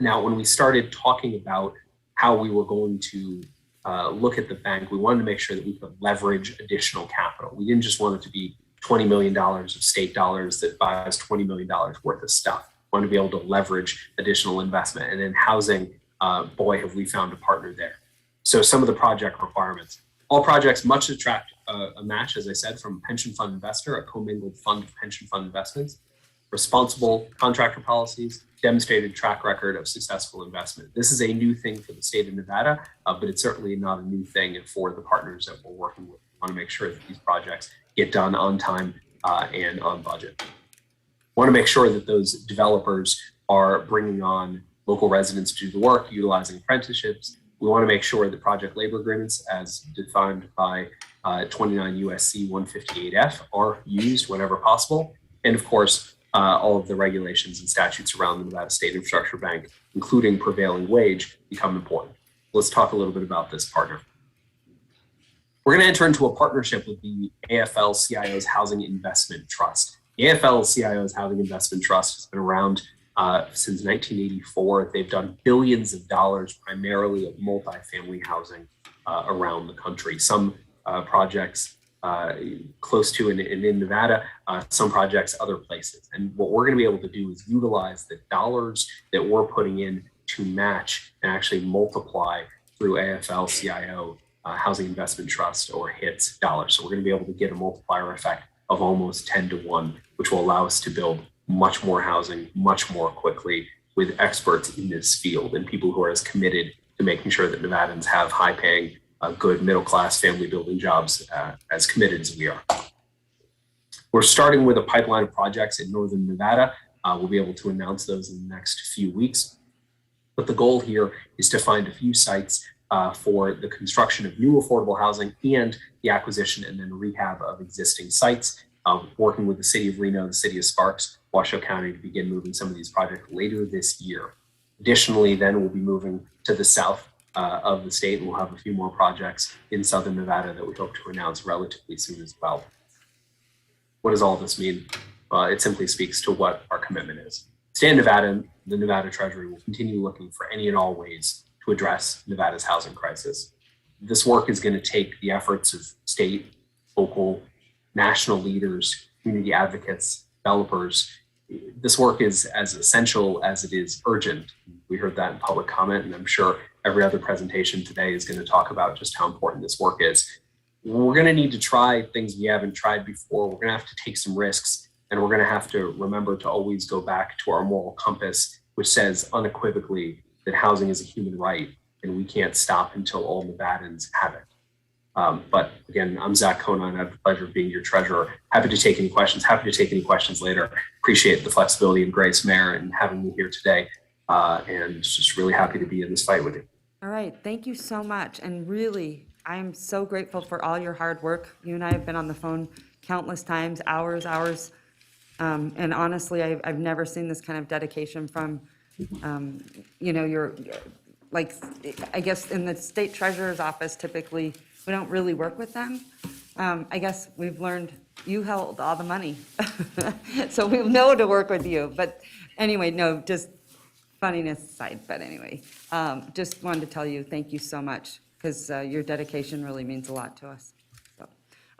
Now, when we started talking about how we were going to look at the bank, we wanted to make sure that we could leverage additional capital. We didn't just want it to be $20 million of state dollars that buys $20 million worth of stuff. We wanted to be able to leverage additional investment. And in housing, boy, have we found a partner there. So some of the project requirements. All projects must attract a match, as I said, from a pension fund investor, a commingled fund of pension fund investments, responsible contractor policies, demonstrated track record of successful investment. This is a new thing for the state of Nevada, but it's certainly not a new thing for the partners that we're working with. We want to make sure that these projects get done on time and on budget. We want to make sure that those developers are bringing on local residents to do the work, utilizing apprenticeships. We want to make sure that project labor agreements, as defined by 29 USC 158F, are used whenever possible. And of course, all of the regulations and statutes around the Nevada State Infrastructure Bank, including prevailing wage, become important. Let's talk a little bit about this partner. We're going to enter into a partnership with the AFL-CIO's Housing Investment Trust. The AFL-CIO's Housing Investment Trust has been around since 1984. They've done billions of dollars, primarily of multifamily housing around the country. Some projects close to and in Nevada, some projects other places. And what we're going to be able to do is utilize the dollars that we're putting in to match and actually multiply through AFL-CIO Housing Investment Trust, or HITS, dollars. So we're going to be able to get a multiplier effect of almost 10 to 1, which will allow us to build much more housing, much more quickly, with experts in this field and people who are as committed to making sure that Nevadans have high-paying, good middle-class family-building jobs as committed as we are. We're starting with a pipeline of projects in Northern Nevada. We'll be able to announce those in the next few weeks. But the goal here is to find a few sites for the construction of new affordable housing and the acquisition and then rehab of existing sites, working with the city of Reno, the city of Sparks, Washoe County to begin moving some of these projects later this year. Additionally, then we'll be moving to the south of the state, and we'll have a few more projects in Southern Nevada that we hope to announce relatively soon as well. What does all this mean? It simply speaks to what our commitment is. State of Nevada, the Nevada Treasury will continue looking for any and all ways to address Nevada's housing crisis. This work is going to take the efforts of state, local, national leaders, community advocates, developers. This work is as essential as it is urgent. We heard that in public comment, and I'm sure every other presentation today is going to talk about just how important this work is. We're going to need to try things we haven't tried before. We're going to have to take some risks, and we're going to have to remember to always go back to our moral compass, which says unequivocally that housing is a human right, and we can't stop until all Nevadans have it. But again, I'm Zach Conine. I have the pleasure of being your treasurer. Happy to take any questions. Happy to take any questions later. Appreciate the flexibility and grace, Mayor, and having me here today. And just really happy to be in this fight with you. All right, thank you so much. And really, I'm so grateful for all your hard work. You and I have been on the phone countless times, hours. And honestly, I've never seen this kind of dedication from, your, like, I guess in the state treasurer's office, typically, we don't really work with them. I guess we've learned you held all the money. So we know to work with you. But anyway, no, just funniness aside. But anyway, just wanted to tell you thank you so much, because your dedication really means a lot to us. So,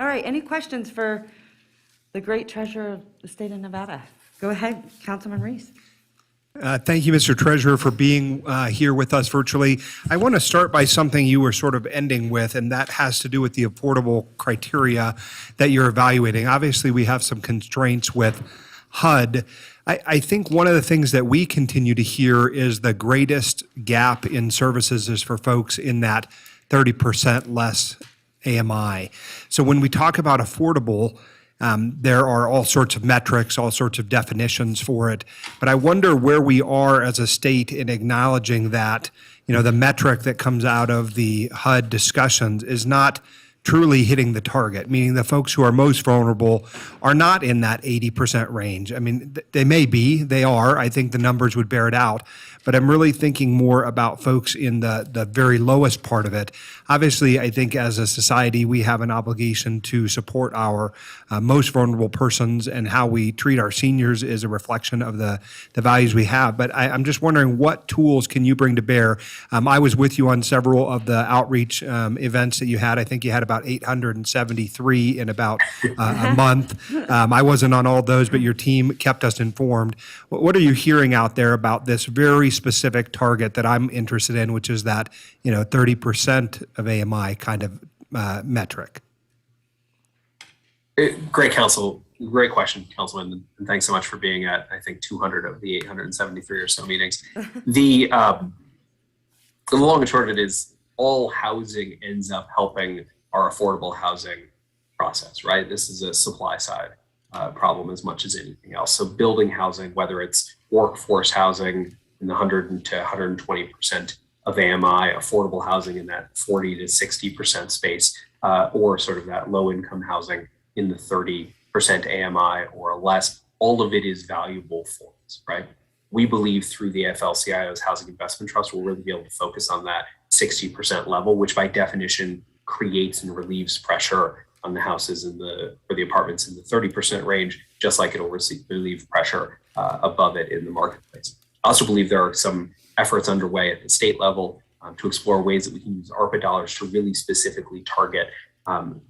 all right, any questions for the great treasurer of the state of Nevada? Go ahead, Councilman Reese. Thank you, Mr. Treasurer, for being here with us virtually. I want to start by something you were sort of ending with, and that has to do with the affordable criteria that you're evaluating. Obviously, we have some constraints with HUD. I think one of the things that we continue to hear is the greatest gap in services is for folks in that 30% less AMI. So when we talk about affordable, there are all sorts of metrics, all sorts of definitions for it. But I wonder where we are as a state in acknowledging that, the metric that comes out of the HUD discussions is not truly hitting the target, meaning the folks who are most vulnerable are not in that 80% range. I mean, they may be, they are. I think the numbers would bear it out. But I'm really thinking more about folks in the very lowest part of it. Obviously, I think as a society, we have an obligation to support our most vulnerable persons, and how we treat our seniors is a reflection of the values we have. But I'm just wondering, what tools can you bring to bear? I was with you on several of the outreach events that you had. I think you had about 873 in about a month. I wasn't on all those, but your team kept us informed. What are you hearing out there about this very specific target that I'm interested in, which is that 30% of AMI kind of metric? Great question, Councilman, and thanks so much for being at, I think, 200 of the 873 or so meetings. The long and short of it is, all housing ends up helping our affordable housing process, right? This is a supply side problem as much as anything else. So building housing, whether it's workforce housing in the 100 to 120% of AMI, affordable housing in that 40 to 60% space, or sort of that low income housing in the 30% AMI or less, all of it is valuable for us, right? We believe through the AFL-CIO's Housing Investment Trust, we'll really be able to focus on that 60% level, which by definition creates and relieves pressure on the houses or the apartments in the 30% range, just like it'll relieve pressure above it in the marketplace. I also believe there are some efforts underway at the state level to explore ways that we can use ARPA dollars to really specifically target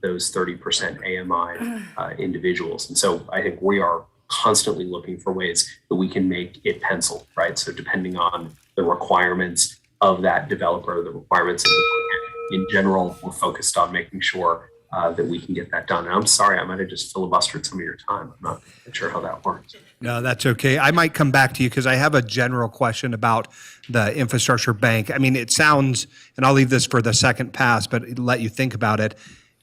those 30% AMI individuals. And so I think we are constantly looking for ways that we can make it pencil, right? So depending on the requirements of that developer, the requirements of the market in general, we're focused on making sure that we can get that done. And I'm sorry, I might have just filibustered some of your time. I'm not sure how that works. No, that's okay. I might come back to you because I have a general question about the infrastructure bank. I mean, it sounds, and I'll leave this for the second pass, but let you think about it.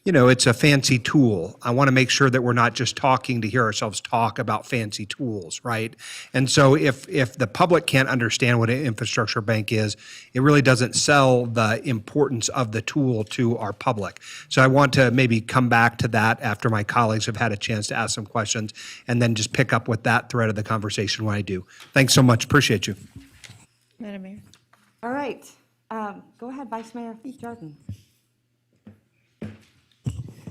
It's a fancy tool. I want to make sure that we're not just talking to hear ourselves talk about fancy tools, right? And so if the public can't understand what an infrastructure bank is, it really doesn't sell the importance of the tool to our public. So I want to maybe come back to that after my colleagues have had a chance to ask some questions, and then just pick up with that thread of the conversation when I do. Thanks so much. Appreciate you. Madam Mayor. All right. Go ahead, Vice Mayor Jordan.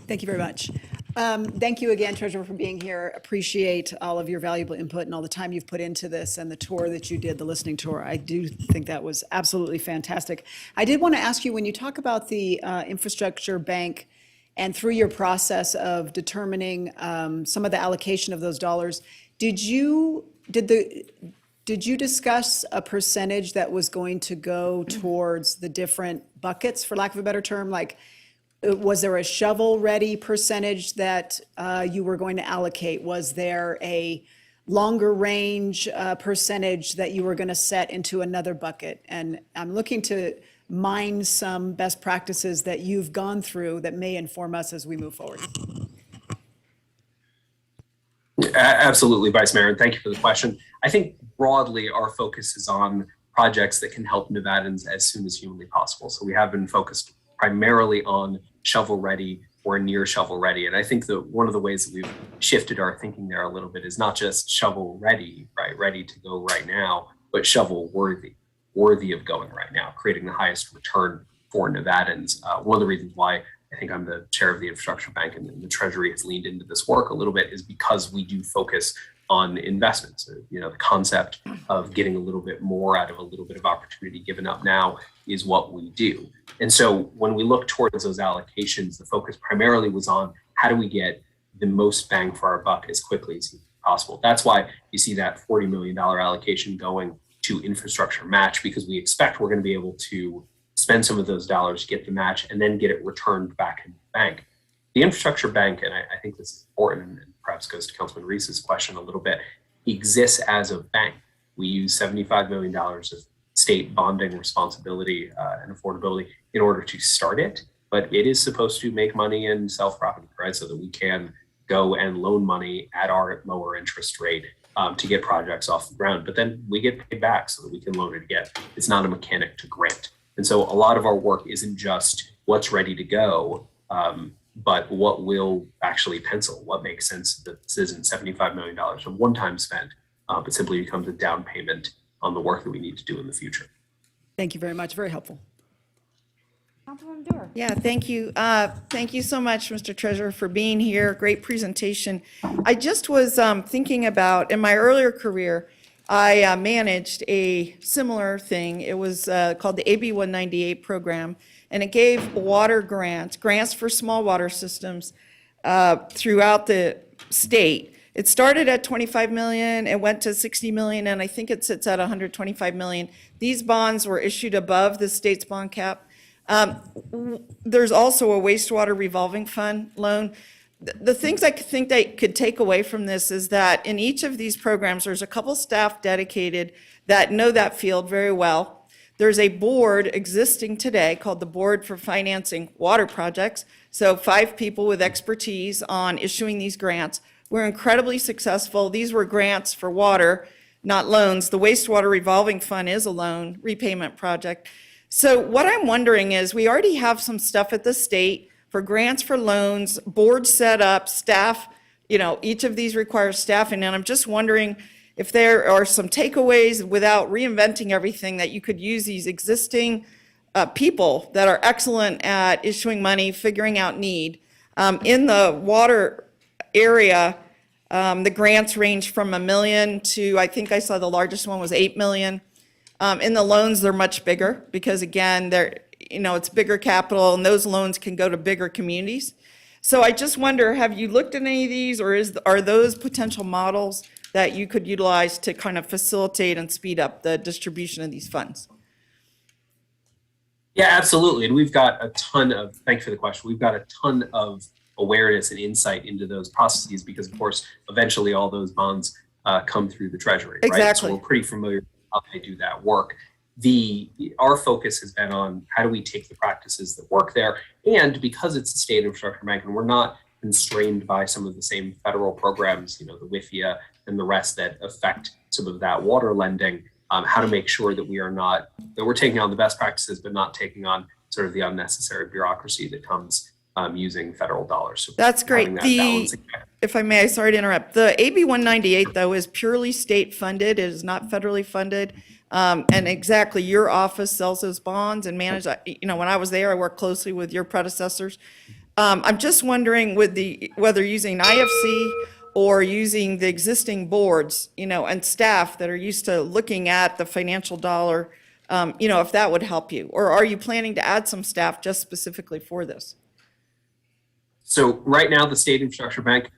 Thank you very much. Thank you again, Treasurer, for being here. Appreciate all of your valuable input and all the time you've put into this, and the tour that you did, the listening tour. I do think that was absolutely fantastic. I did want to ask you, when you talk about the infrastructure bank and through your process of determining some of the allocation of those dollars, did Did you discuss a percentage that was going to go towards the different buckets, for lack of a better term? Like, was there a shovel-ready percentage that you were going to allocate? Was there a longer range percentage that you were going to set into another bucket? And I'm looking to mine some best practices that you've gone through that may inform us as we move forward. Absolutely, Vice Mayor, and thank you for the question. I think broadly our focus is on projects that can help Nevadans as soon as humanly possible. So we have been focused primarily on shovel ready or near shovel ready. And I think that one of the ways that we've shifted our thinking there a little bit is not just shovel ready, right, ready to go right now, but shovel worthy of going right now, creating the highest return for Nevadans. One of the reasons why I think I'm the chair of the infrastructure bank and the Treasury has leaned into this work a little bit is because we do focus on investments. You know, the concept of getting a little bit more out of a little bit of opportunity given up now is what we do. And so when we look towards those allocations, the focus primarily was on how do we get the most bang for our buck as quickly as possible. That's why you see that $40 million allocation going to infrastructure match, because we expect we're going to be able to spend some of those dollars, get the match, and then get it returned back in the bank. The infrastructure bank, and I think this is important, and perhaps goes to Councilman Reese's question a little bit, exists as a bank. We use $75 million of state bonding responsibility and affordability in order to start it, but it is supposed to make money and sell property, right? So that we can go and loan money at our lower interest rate to get projects off the ground, but then we get paid back so that we can loan it again. It's not a mechanic to grant. And so a lot of our work isn't just what's ready to go, but what will actually pencil, what makes sense that this isn't $75 million of one-time spend, but simply becomes a down payment on the work that we need to do in the future. Thank you very much. Very helpful. Councilwoman Dewar. Yeah, thank you. Thank you so much, Mr. Treasurer, for being here. Great presentation. I just was thinking about, in my earlier career, I managed a similar thing. It was called the AB 198 program, and it gave water grants for small water systems throughout the state. It started at 25 million, it went to 60 million, and I think it sits at 125 million. These bonds were issued above the state's bond cap. There's also a wastewater revolving fund loan. The things I think they could take away from this is that in each of these programs, there's a couple staff dedicated that know that field very well. There's a board existing today called the Board for Financing Water Projects. So 5 people with expertise on issuing these grants. We're incredibly successful. These were grants for water, not loans. The wastewater revolving fund is a loan repayment project. So what I'm wondering is we already have some stuff at the state for grants for loans, board set up, staff, you know, each of these requires staffing. And I'm just wondering if there are some takeaways without reinventing everything that you could use these existing people that are excellent at issuing money, figuring out need. In the water area, the grants range from $1 million to, I think I saw the largest one was $8 million. In the loans, they're much bigger because again, they're, you know, it's bigger capital and those loans can go to bigger communities. So I just wonder, have you looked at any of these, or are those potential models that you could utilize to kind of facilitate and speed up the distribution of these funds? Yeah, absolutely. And we've got a ton of, thank you for the question. We've got a ton of awareness and insight into those processes because of course, eventually all those bonds come through the Treasury, right? Exactly. So we're pretty familiar with how they do that work. Our focus has been on how do we take the practices that work there, and because it's a state infrastructure bank and we're not constrained by some of the same federal programs, you know, the WIFIA and the rest that affect some of that water lending, how to make sure that we're taking on the best practices, but not taking on sort of the unnecessary bureaucracy that comes using federal dollars. So that's great. If I may, sorry to interrupt. The AB 198 though is purely state funded. It is not federally funded. And exactly, your office sells those bonds and manages. You know, when I was there, I worked closely with your predecessors. I'm just wondering whether using IFC or using the existing boards, you know, and staff that are used to looking at the financial dollar, you know, if that would help you, or are you planning to add some staff just specifically for this? So right now, the State Infrastructure Bank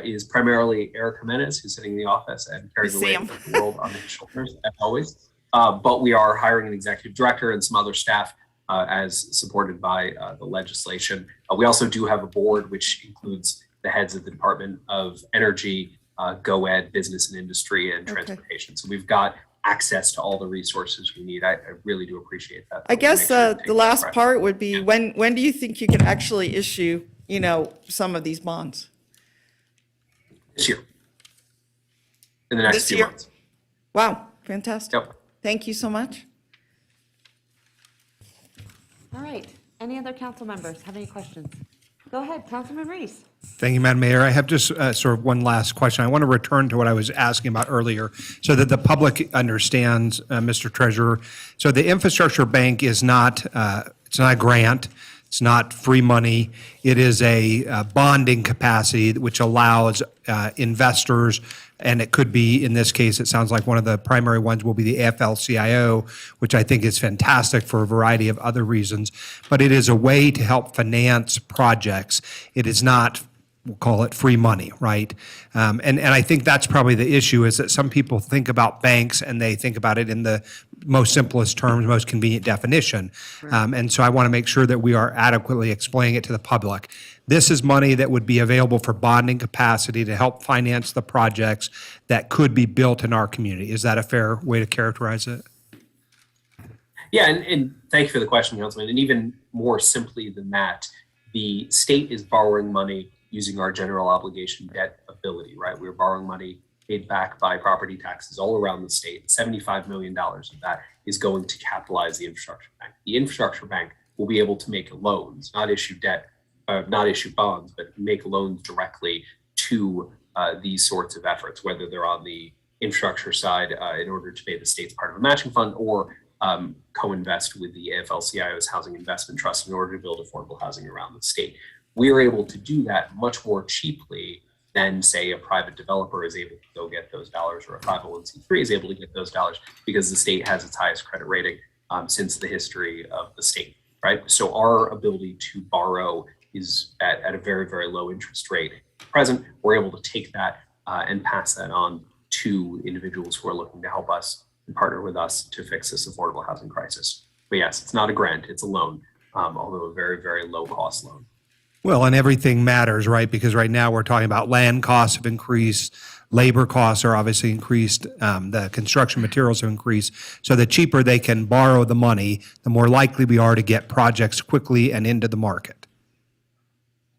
is primarily Eric Jimenez, who's sitting in the office and carrying the weight of the world on his shoulders, as always. But we are hiring an executive director and some other staff as supported by the legislation. We also do have a board, which includes the heads of the Department of Energy, GoEd, Business and Industry, and Transportation. So we've got access to all the resources we need. I really do appreciate that. I guess the last part would be, when do you think you can actually issue, some of these bonds? This year. In the next few months. Wow, fantastic. Yep. Thank you so much. All right. Any other council members have any questions? Go ahead, Councilman Reese. Thank you, Madam Mayor. I have just sort of one last question. I want to return to what I was asking about earlier so that the public understands, Mr. Treasurer. So the infrastructure bank is not, it's not a grant. It's not free money. It is a bonding capacity which allows investors, and it could be, in this case, it sounds like one of the primary ones will be the AFL-CIO, which I think is fantastic for a variety of other reasons. But it is a way to help finance projects. It is not, we'll call it free money, right? And I think that's probably the issue, is that some people think about banks and they think about it in the most simplest terms, most convenient definition. And so I want to make sure that we are adequately explaining it to the public. This is money that would be available for bonding capacity to help finance the projects that could be built in our community. Is that a fair way to characterize it? Yeah, and thank you for the question, Councilman. And even more simply than that, the state is borrowing money using our general obligation debt ability, right? We're borrowing money paid back by property taxes all around the state. $75 million of that is going to capitalize the infrastructure bank. The infrastructure bank will be able to make loans, not issue debt, not issue bonds, but make loans directly to these sorts of efforts, whether they're on the infrastructure side in order to pay the state's part of a matching fund, or co-invest with the AFL-CIO's Housing Investment Trust in order to build affordable housing around the state. We are able to do that much more cheaply than, say, a private developer is able to go get those dollars, or a 501c3 is able to get those dollars, because the state has its highest credit rating since the history of the state, right? So our ability to borrow is at a very, very low interest rate. At present, we're able to take that and pass that on to individuals who are looking to help us and partner with us to fix this affordable housing crisis. But yes, it's not a grant, it's a loan, although a very, very low cost loan. Well, and everything matters, right? Because right now we're talking about land costs have increased, labor costs are obviously increased, the construction materials have increased. So the cheaper they can borrow the money, the more likely we are to get projects quickly and into the market.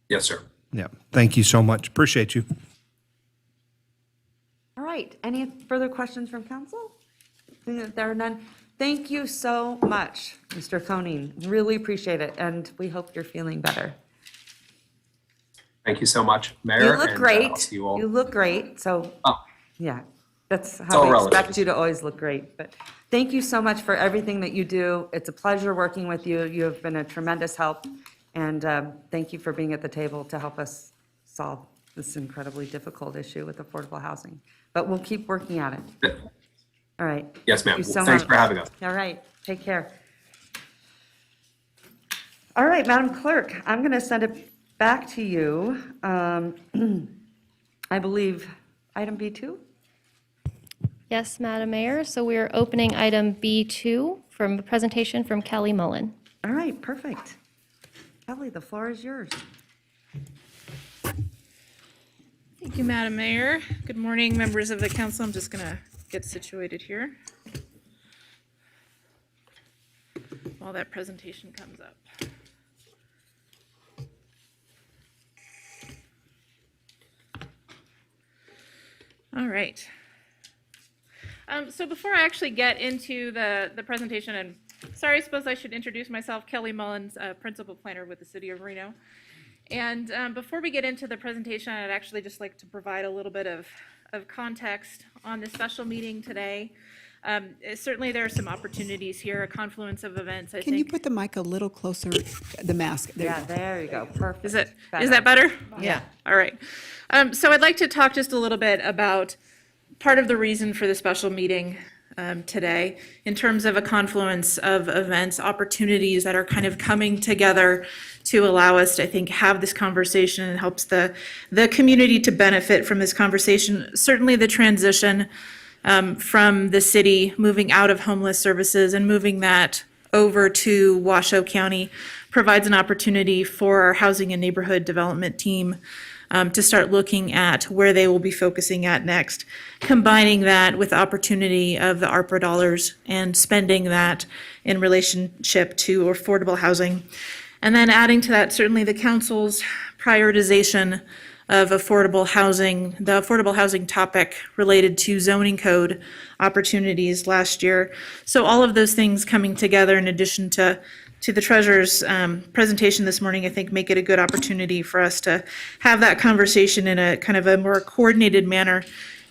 Yes, sir. Yeah, thank you so much. Appreciate you. All right. Any further questions from council? Seeing that there are none. Thank you so much, Mr. Koning. Really appreciate it, and we hope you're feeling better. Thank you so much, Mayor. You look and, great. I'll see you all. You look great. So, yeah, that's all how we relative. expect you to always look great. But thank you so much for everything that you do. It's a pleasure working with you. You have been a tremendous help. And thank you for being at the table to help us solve this incredibly difficult issue with affordable housing. But we'll keep working at it. All right. Yes, ma'am. Thank you so Thanks much. for having us. All right. Take care. All right, Madam Clerk, I'm going to send it back to you. I believe item B2? Yes, Madam Mayor. So we are opening item B2 from a presentation from Kelly Mullen. All right, perfect. Kelly, the floor is yours. Thank you, Madam Mayor. Good morning, members of the council. I'm just going to get situated here while that presentation comes up. All right. So before I actually get into the presentation, and sorry, I suppose I should introduce myself, Kelly Mullins, Principal Planner with the City of Reno. And before we get into the presentation, I'd actually just like to provide a little bit of context on this special meeting today. Certainly there are some opportunities here, a confluence of events. Can you put the mic a little closer, the mask? Yeah, there you go. Perfect. Is that better? Yeah. All right. So I'd like to talk just a little bit about part of the reason for the special meeting today in terms of a confluence of events, opportunities that are kind of coming together to allow us to, I think, have this conversation, and helps the community to benefit from this conversation. Certainly the transition from the city moving out of homeless services and moving that over to Washoe County provides an opportunity for our housing and neighborhood development team to start looking at where they will be focusing at next, combining that with the opportunity of the ARPA dollars and spending that in relationship to affordable housing. And then adding to that, certainly the council's prioritization of affordable housing, the affordable housing topic related to zoning code opportunities last year. So all of those things coming together in addition to the treasurer's presentation this morning, I think make it a good opportunity for us to have that conversation in a kind of a more coordinated manner.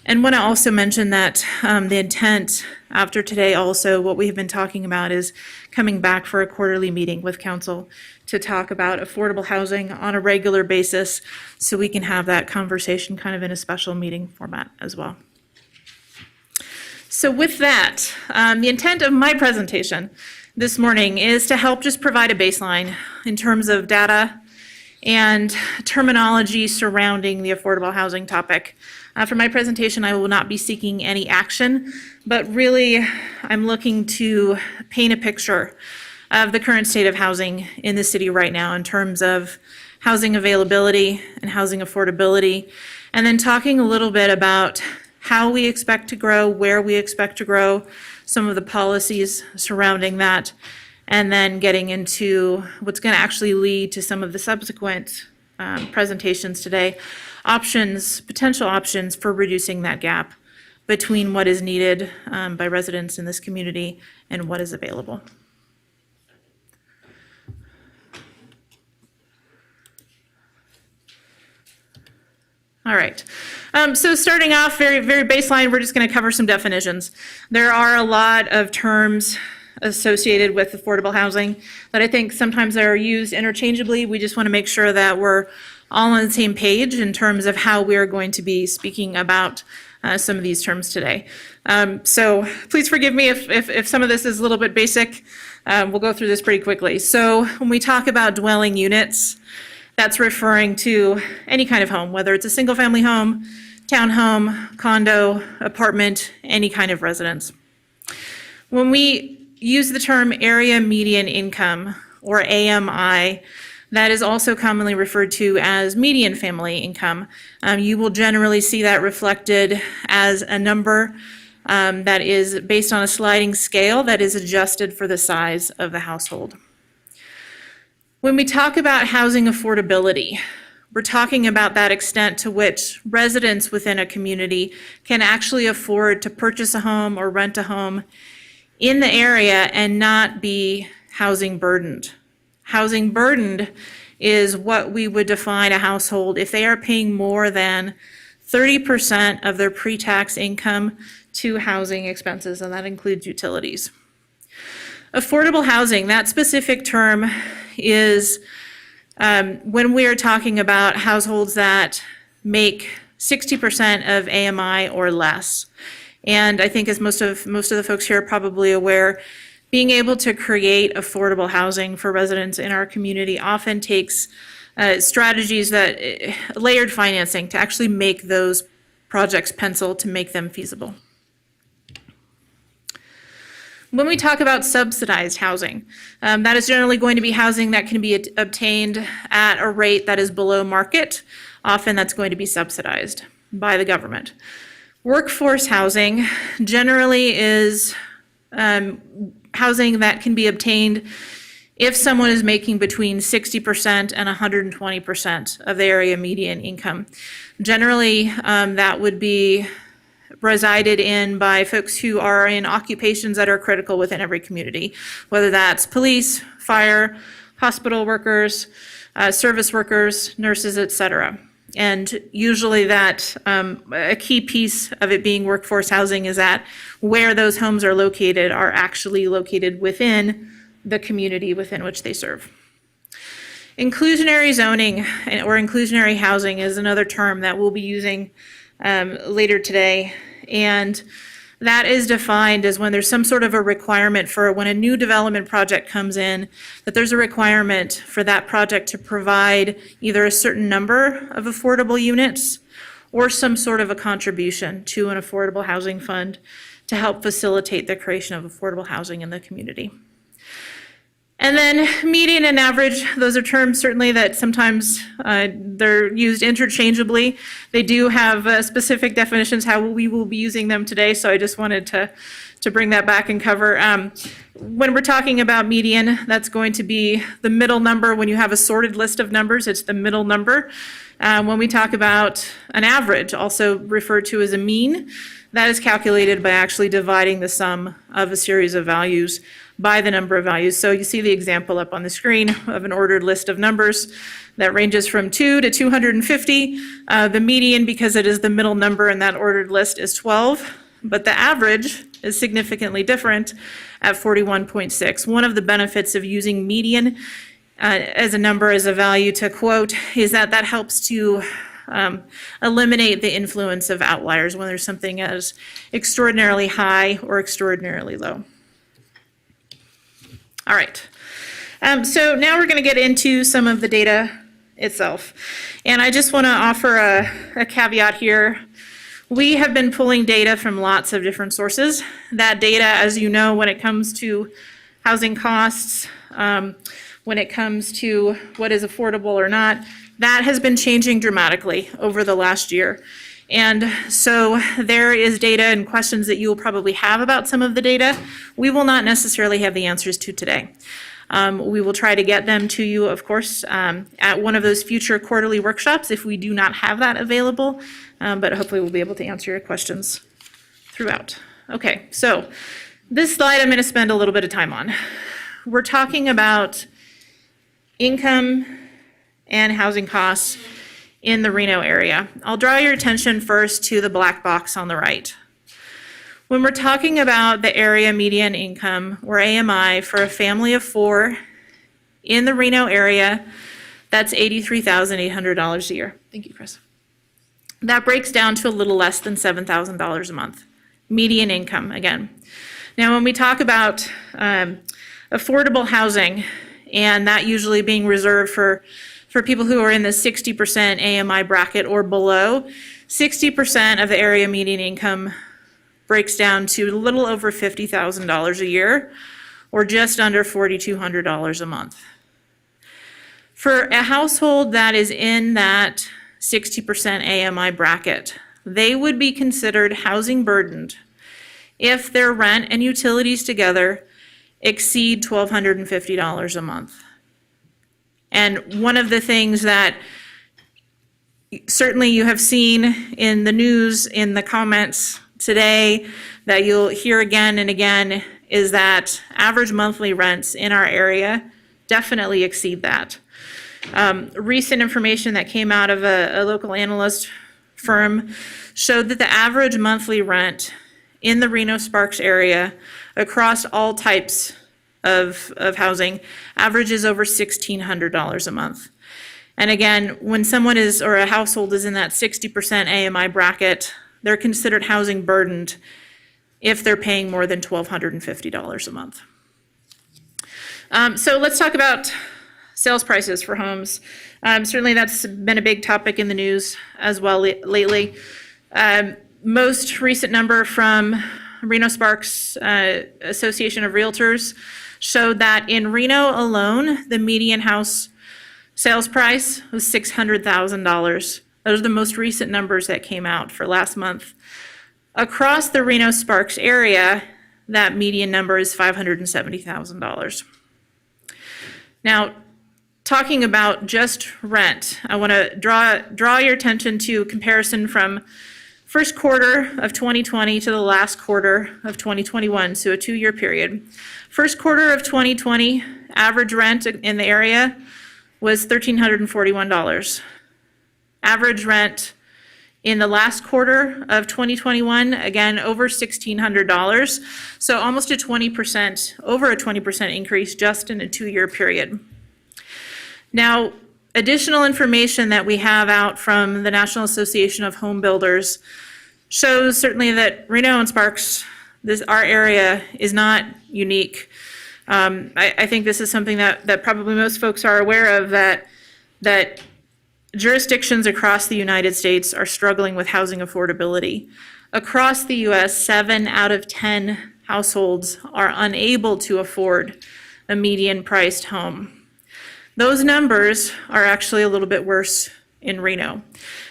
And want to also mention that the intent after today, also what we have been talking about is coming back for a quarterly meeting with council to talk about affordable housing on a regular basis, so we can have that conversation kind of in a special meeting format as well. So with that, the intent of my presentation this morning is to help just provide a baseline in terms of data and terminology surrounding the affordable housing topic. For my presentation, I will not be seeking any action, but really I'm looking to paint a picture of the current state of housing in the city right now in terms of housing availability and housing affordability, and then talking a little bit about how we expect to grow, where we expect to grow, some of the policies surrounding that, and then getting into what's going to actually lead to some of the subsequent presentations today, potential options for reducing that gap between what is needed by residents in this community and what is available. All right. So starting off very, very baseline, we're just going to cover some definitions. There are a lot of terms associated with affordable housing that I think sometimes are used interchangeably. We just want to make sure that we're all on the same page in terms of how we are going to be speaking about some of these terms today. So please forgive me if some of this is a little bit basic. We'll go through this pretty quickly. So when we talk about dwelling units, that's referring to any kind of home, whether it's a single family home, townhome, condo, apartment, any kind of residence. When we use the term area median income, or AMI, that is also commonly referred to as median family income. You will generally see that reflected as a number that is based on a sliding scale that is adjusted for the size of the household. When we talk about housing affordability, we're talking about that extent to which residents within a community can actually afford to purchase a home or rent a home in the area and not be housing burdened. Housing burdened is what we would define a household if they are paying more than 30% of their pre-tax income to housing expenses, and that includes utilities. Affordable housing, that specific term is when we are talking about households that make 60% of AMI or less. And I think, as most of the folks here are probably aware, being able to create affordable housing for residents in our community often takes strategies that layered financing to actually make those projects pencil, to make them feasible. When we talk about subsidized housing, that is generally going to be housing that can be obtained at a rate that is below market. Often that's going to be subsidized by the government. Workforce housing generally is housing that can be obtained if someone is making between 60% and 120% of the area median income. Generally, that would be resided in by folks who are in occupations that are critical within every community, whether that's police, fire, hospital workers, service workers, nurses, etc. And usually that a key piece of it being workforce housing is that where those homes are located are actually located within the community within which they serve. Inclusionary zoning or inclusionary housing is another term that we'll be using later today. And That is defined as when there's some sort of a requirement for when a new development project comes in, that there's a requirement for that project to provide either a certain number of affordable units or some sort of a contribution to an affordable housing fund to help facilitate the creation of affordable housing in the community. And then median and average, those are terms certainly that sometimes they're used interchangeably. They do have specific definitions how we will be using them today, so I just wanted to bring that back and cover. When we're talking about median, that's going to be the middle number. When you have a sorted list of numbers, it's the middle number. When we talk about an average, also referred to as a mean, that is calculated by actually dividing the sum of a series of values by the number of values. So you see the example up on the screen of an ordered list of numbers that ranges from 2 to 250. The median, because it is the middle number in that ordered list, is 12, but the average is significantly different at 41.6. One of the benefits of using median as a number, as a value to quote, is that that helps to eliminate the influence of outliers when there's something as extraordinarily high or extraordinarily low. All right, so now we're going to get into some of the data itself. And I just want to offer a caveat here. We have been pulling data from lots of different sources. That data, as you know, when it comes to housing costs, when it comes to what is affordable or not, that has been changing dramatically over the last year. And so there is data and questions that you will probably have about some of the data. We will not necessarily have the answers to today. We will try to get them to you, of course, at one of those future quarterly workshops if we do not have that available, but hopefully we'll be able to answer your questions throughout. Okay, so this slide I'm going to spend a little bit of time on. We're talking about income and housing costs in the Reno area. I'll draw your attention first to the black box on the right. When we're talking about the area median income, or AMI, for a family of 4 in the Reno area, that's $83,800 a year. Thank you, Chris. That breaks down to a little less than $7,000 a month. Median income, again. Now, when we talk about affordable housing, and that usually being reserved for people who are in the 60% AMI bracket or below, 60% of the area median income breaks down to a little over $50,000 a year, or just under $4,200 a month. For a household that is in that 60% AMI bracket, they would be considered housing burdened if their rent and utilities together exceed $1,250 a month. And one of the things that certainly you have seen in the news, in the comments today, that you'll hear again and again, is that average monthly rents in our area definitely exceed that. Recent information that came out of a local analyst firm showed that the average monthly rent in the Reno-Sparks area across all types of housing averages over $1,600 a month. And again, when someone is, or a household is in that 60% AMI bracket, they're considered housing burdened if they're paying more than $1,250 a month. So let's talk about sales prices for homes. Certainly that's been a big topic in the news as well lately. Most recent number from Reno-Sparks Association of Realtors showed that in Reno alone, the median house sales price was $600,000. Those are the most recent numbers that came out for last month. Across the Reno-Sparks area, that median number is $570,000. Now, talking about just rent, I want to draw your attention to a comparison from first quarter of 2020 to the last quarter of 2021, so a 2-year period. First quarter of 2020, average rent in the area was $1,341. Average rent in the last quarter of 2021, again, over $1,600. So almost a 20%, over a 20% increase just in a 2-year period. Now, additional information that we have out from the National Association of Home Builders shows certainly that Reno and Sparks, our area is not unique. I think this is something that probably most folks are aware of, that jurisdictions across the United States are struggling with housing affordability. Across the U.S., 7 out of 10 households are unable to afford a median-priced home. Those numbers are actually a little bit worse in Reno.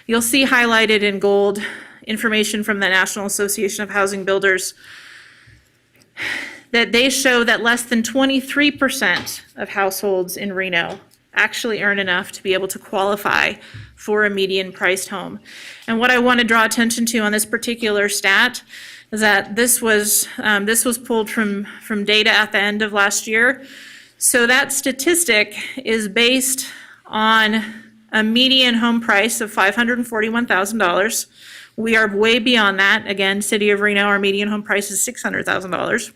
You'll see highlighted in gold information from the National Association of Housing Builders that they show that less than 23% of households in Reno actually earn enough to be able to qualify for a median-priced home. And what I want to draw attention to on this particular stat is that this was pulled from data at the end of last year. So that statistic is based on a median home price of $541,000. We are way beyond that. Again, City of Reno, our median home price is $600,000.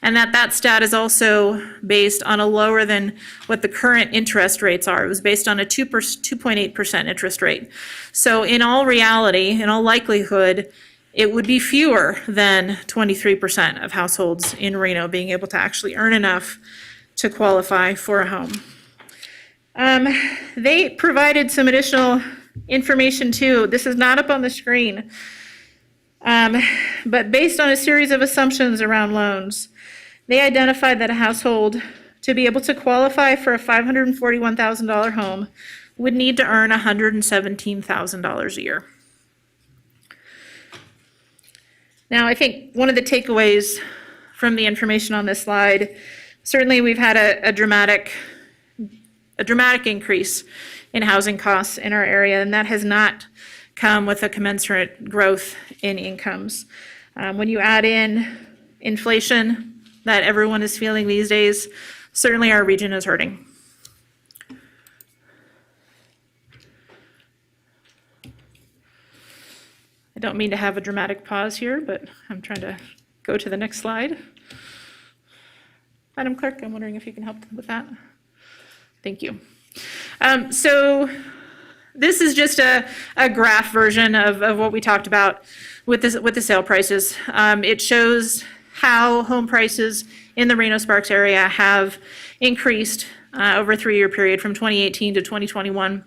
And that stat is also based on a lower than what the current interest rates are. It was based on a 2.8% interest rate. So in all reality, in all likelihood, it would be fewer than 23% of households in Reno being able to actually earn enough to qualify for a home. They provided some additional information too. This is not up on the screen. But based on a series of assumptions around loans, they identified that a household, to be able to qualify for a $541,000 home, would need to earn $117,000 a year. Now, I think one of the takeaways from the information on this slide, certainly we've had a dramatic increase in housing costs in our area, and that has not come with a commensurate growth in incomes. When you add in inflation that everyone is feeling these days, certainly our region is hurting. I don't mean to have a dramatic pause here, but I'm trying to go to the next slide. Madam Clerk, I'm wondering if you can help with that. Thank you. So this is just a graph version of what we talked about with the sale prices. It shows how home prices in the Reno-Sparks area have increased over a 3-year period from 2018 to 2021.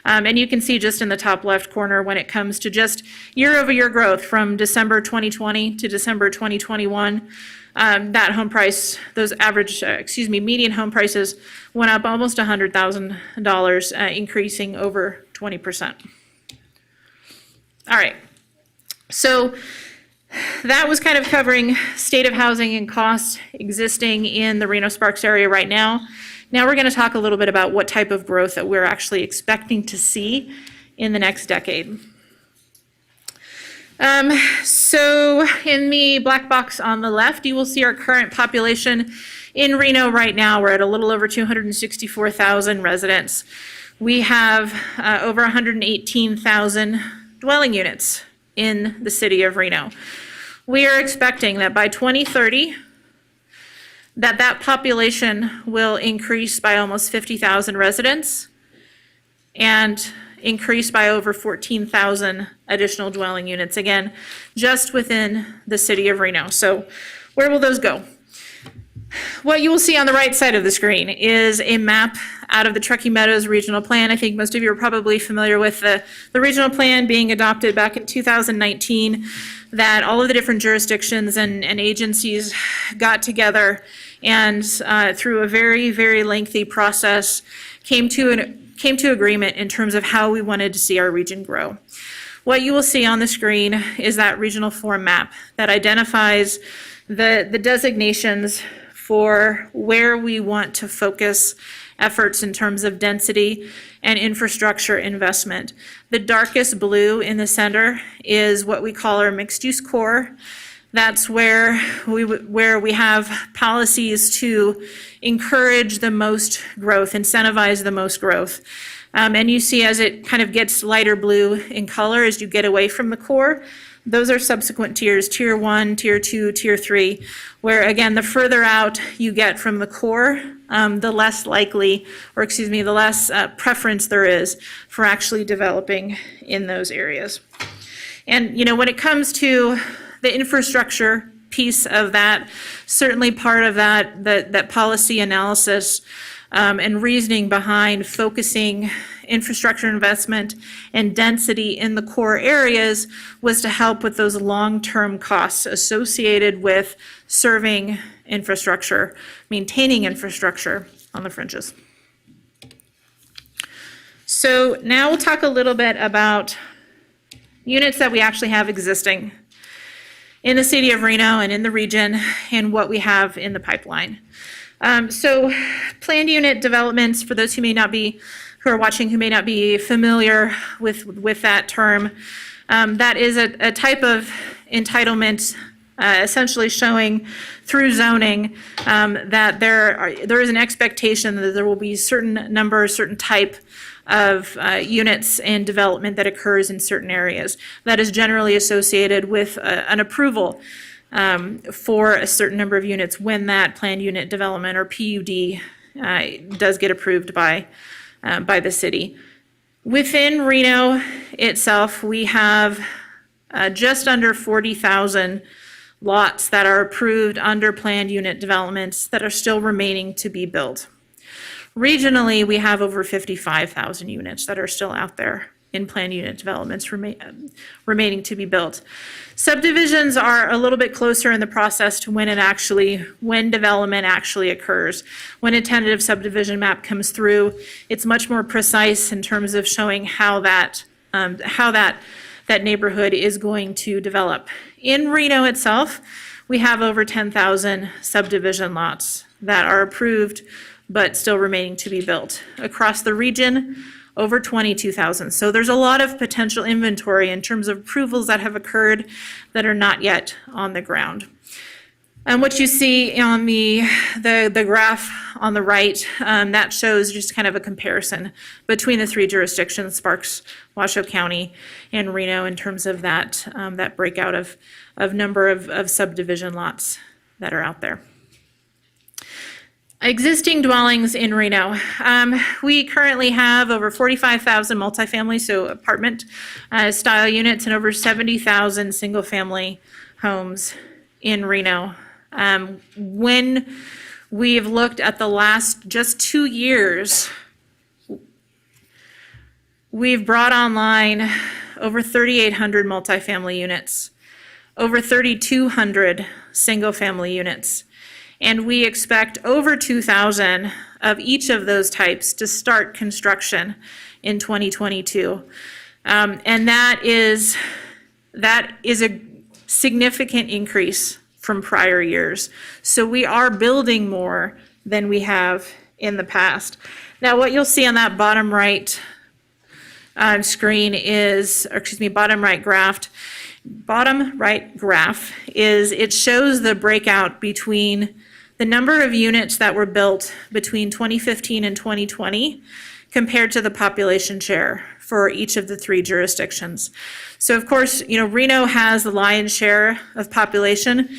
And you can see just in the top left corner when it comes to just year-over-year growth from December 2020 to December 2021, that home price, those average, median home prices went up almost $100,000, increasing over 20%. All right, so that was kind of covering state of housing and costs existing in the Reno-Sparks area right now. Now we're going to talk a little bit about what type of growth that we're actually expecting to see in the next decade. So in the black box on the left, you will see our current population in Reno right now. We're at a little over 264,000 residents. We have over 118,000 dwelling units in the city of Reno. We are expecting that by 2030, that population will increase by almost 50,000 residents and increase by over 14,000 additional dwelling units, again, just within the city of Reno. So where will those go? What you will see on the right side of the screen is a map out of the Truckee Meadows Regional Plan. I think most of you are probably familiar with the regional plan being adopted back in 2019, that all of the different jurisdictions and agencies got together and through a very, very lengthy process came to agreement in terms of how we wanted to see our region grow. What you will see on the screen is that regional form map that identifies the designations for where we want to focus efforts in terms of density and infrastructure investment. The darkest blue in the center is what we call our mixed-use core. That's where we have policies to encourage the most growth, incentivize the most growth. And you see as it kind of gets lighter blue in color as you get away from the core, those are subsequent tiers, tier 1, tier 2, tier 3, where again, the further out you get from the core, the less likely, the less preference there is for actually developing in those areas. And, when it comes to the infrastructure piece of that, certainly part of that policy analysis and reasoning behind focusing infrastructure investment and density in the core areas was to help with those long-term costs associated with serving infrastructure, maintaining infrastructure on the fringes. So now we'll talk a little bit about units that we actually have existing in the city of Reno and in the region and what we have in the pipeline. So planned unit developments, for those who are watching who may not be familiar with that term, that is a type of entitlement essentially showing through zoning that there is an expectation that there will be certain number, certain type of units and development that occurs in certain areas. That is generally associated with an approval for a certain number of units when that planned unit development or PUD does get approved by the city. Within Reno itself, we have just under 40,000 lots that are approved under planned unit developments that are still remaining to be built. Regionally, we have over 55,000 units that are still out there in planned unit developments remaining to be built. Subdivisions are a little bit closer in the process to when development actually occurs. When a tentative subdivision map comes through, it's much more precise in terms of showing how that neighborhood is going to develop. In Reno itself, we have over 10,000 subdivision lots that are approved but still remaining to be built. Across the region, over 22,000. So there's a lot of potential inventory in terms of approvals that have occurred that are not yet on the ground. And what you see on the graph on the right, that shows just kind of a comparison between the three jurisdictions, Sparks, Washoe County, and Reno, in terms of that breakout of number of subdivision lots that are out there. Existing dwellings in Reno. We currently have over 45,000 multifamily, so apartment style units, and over 70,000 single family homes in Reno. When we've looked at the last just 2 years, we've brought online over 3,800 multifamily units, over 3,200 single family units. And we expect over 2,000 of each of those types to start construction in 2022. And that is a significant increase from prior years. So we are building more than we have in the past. Now, what you'll see on that bottom right bottom right graph is it shows the breakout between the number of units that were built between 2015 and 2020 compared to the population share for each of the three jurisdictions. So of course, Reno has the lion's share of population.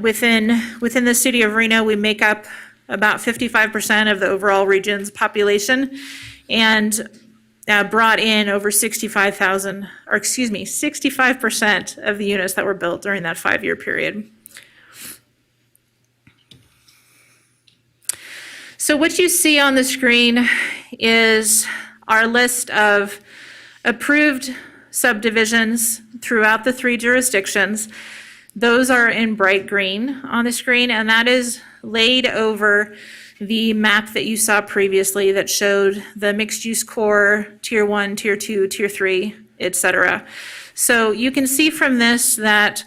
Within the city of Reno, we make up about 55% of the overall region's population and brought in over 65% of the units that were built during that 5-year period. So what you see on the screen is our list of approved subdivisions throughout the three jurisdictions. Those are in bright green on the screen, and that is laid over the map that you saw previously that showed the mixed-use core, Tier 1, Tier 2, Tier 3, et cetera. So you can see from this that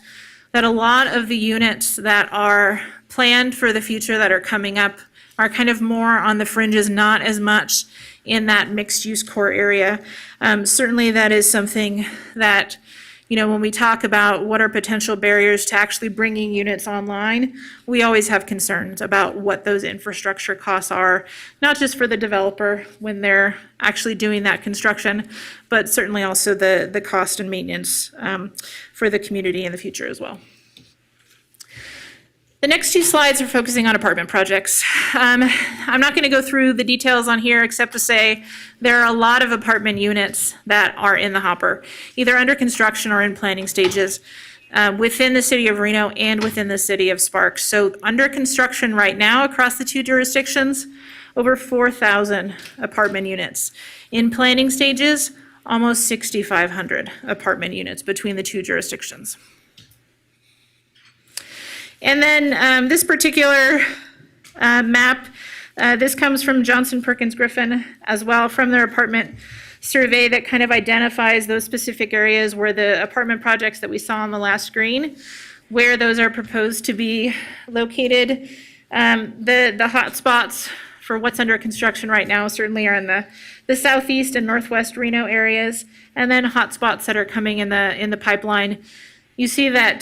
a lot of the units that are planned for the future that are coming up are kind of more on the fringes, not as much in that mixed-use core area. Certainly that is something that, when we talk about what are potential barriers to actually bringing units online, we always have concerns about what those infrastructure costs are, not just for the developer when they're actually doing that construction, but certainly also the cost and maintenance for the community in the future as well. The next two slides are focusing on apartment projects. I'm not going to go through the details on here except to say there are a lot of apartment units that are in the hopper, either under construction or in planning stages within the city of Reno and within the city of Sparks. So under construction right now across the two jurisdictions, over 4,000 apartment units. In planning stages, almost 6,500 apartment units between the two jurisdictions. And then this particular map, this comes from Johnson Perkins Griffin as well, from their apartment survey that kind of identifies those specific areas where the apartment projects that we saw on the last screen, where those are proposed to be located. The hot spots for what's under construction right now certainly are in the southeast and northwest Reno areas, and then hot spots that are coming in the pipeline. You see that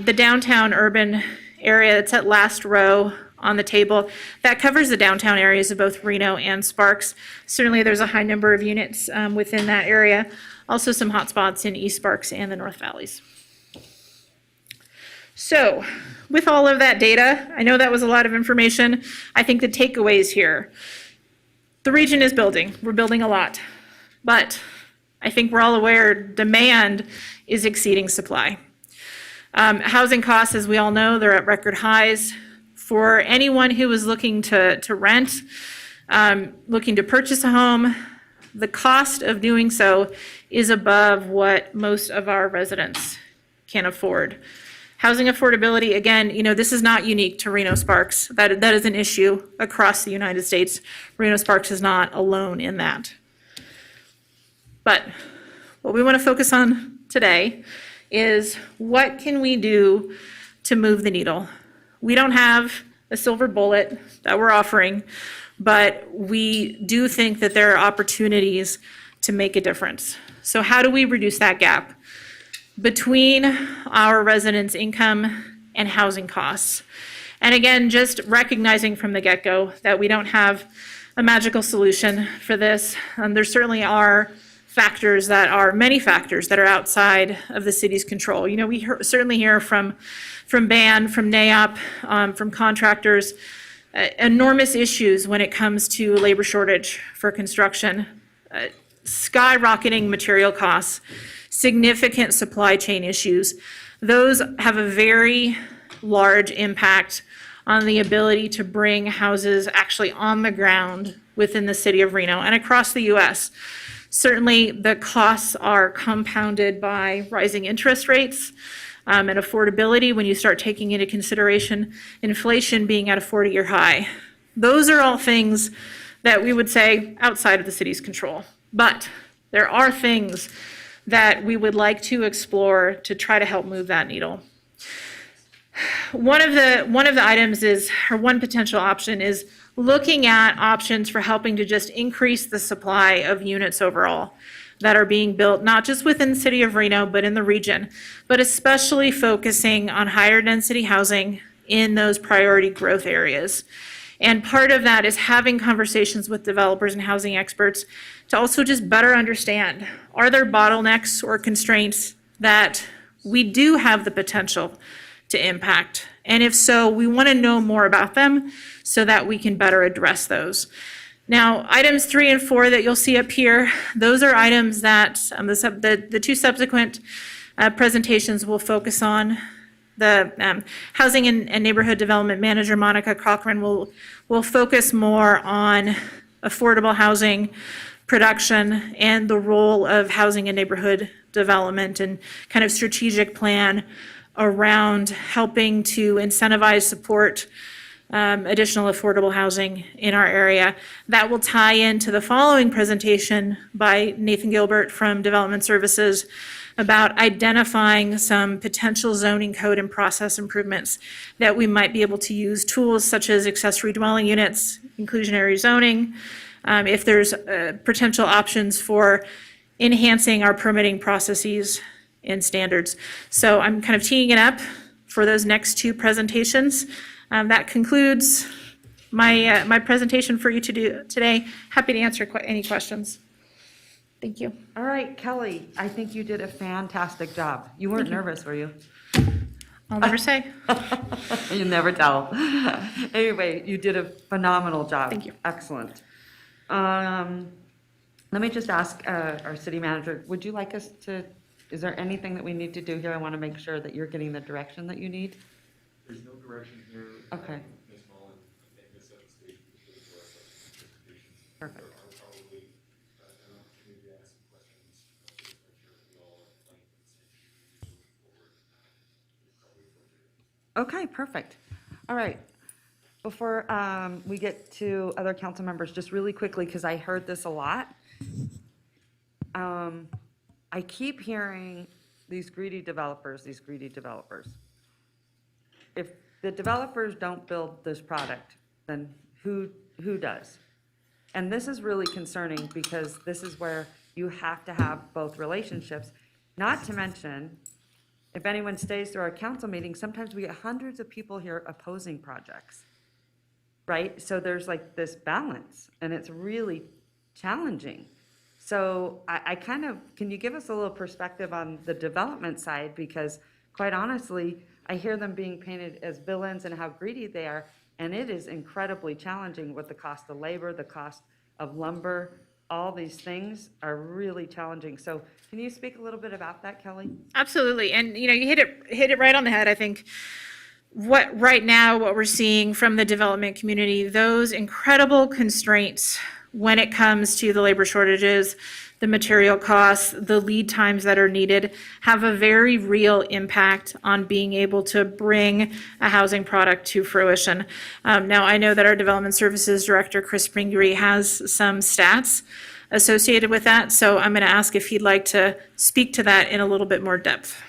the downtown urban area that's at last row on the table, that covers the downtown areas of both Reno and Sparks. Certainly there's a high number of units within that area. Also some hot spots in East Sparks and the North Valleys. So with all of that data, I know that was a lot of information. I think the takeaways here, the region is building. We're building a lot, but I think we're all aware demand is exceeding supply. Housing costs, as we all know, they're at record highs. For anyone who is looking to rent, looking to purchase a home, the cost of doing so is above what most of our residents can afford. Housing affordability, again, this is not unique to Reno Sparks. That is an issue across the United States. Reno Sparks is not alone in that. But what we want to focus on today is what can we do to move the needle? We don't have a silver bullet that we're offering, but we do think that there are opportunities to make a difference. So how do we reduce that gap between our residents' income and housing costs? And again, just recognizing from the get-go that we don't have a magical solution for this. There certainly are many factors that are outside of the city's control. We certainly hear from BAN, from NAIOP, from contractors, enormous issues when it comes to labor shortage for construction, skyrocketing material costs, significant supply chain issues. Those have a very large impact on the ability to bring houses actually on the ground within the city of Reno and across the U.S. Certainly, the costs are compounded by rising interest rates and affordability when you start taking into consideration inflation being at a 40-year high. Those are all things that we would say outside of the city's control. But there are things that we would like to explore to try to help move that needle. One of the items is, or one potential option is looking at options for helping to just increase the supply of units overall that are being built, not just within the city of Reno, but in the region, but especially focusing on higher density housing in those priority growth areas. And part of that is having conversations with developers and housing experts to also just better understand, are there bottlenecks or constraints that we do have the potential to impact? And if so, we want to know more about them so that we can better address those. Now, items 3 and 4 that you'll see up here, those are items that the two subsequent presentations will focus on. The Housing and Neighborhood Development Manager, Monica Cochran, will focus more on affordable housing production and the role of housing and neighborhood development and kind of strategic plan around helping to incentivize, support additional affordable housing in our area. That will tie into the following presentation by Nathan Gilbert from Development Services about identifying some potential zoning code and process improvements that we might be able to use, tools such as accessory dwelling units, inclusionary zoning, if there's potential options for enhancing our permitting processes and standards. So I'm kind of teeing it up for those next two presentations. That concludes my presentation for you to do today. Happy to answer any questions. Thank you. All right, Kelly, I think you did a fantastic job. You weren't nervous, were you? I'll never say. You never tell. Anyway, you did a phenomenal job. Thank you. Excellent. Let me just ask our city manager, would you like us to, is there anything that we need to do here? I want to make sure that you're getting the direction that you need. There's no direction here. Okay. Ms. Mullen, I think this set the stage for the rest of the presentations. Perfect. There are probably an opportunity to ask some questions. Make sure we all are like the same moving forward. It's probably appropriate. Okay, perfect. All right. Before we get to other council members, just really quickly, because I heard this a lot. I keep hearing these greedy developers. If the developers don't build this product, then who does? And this is really concerning because this is where you have to have both relationships, not to mention, if anyone stays through our council meeting, sometimes we get hundreds of people here opposing projects, right? So there's like this balance, and it's really challenging. So I kind of, can you give us a little perspective on the development side? Because quite honestly, I hear them being painted as villains and how greedy they are, and it is incredibly challenging with the cost of labor, the cost of lumber, all these things are really challenging. So can you speak a little bit about that, Kelly? Absolutely. And you hit it right on the head. I think what we're seeing from the development community, those incredible constraints when it comes to the labor shortages, the material costs, the lead times that are needed, have a very real impact on being able to bring a housing product to fruition. Now, I know that our Development Services Director, Chris Pingree, has some stats associated with that, so I'm going to ask if he'd like to speak to that in a little bit more depth.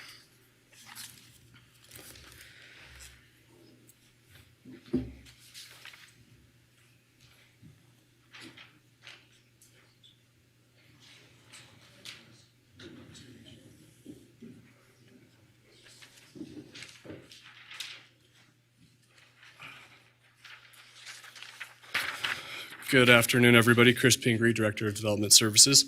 Good afternoon, everybody. Chris Pingree, Director of Development Services.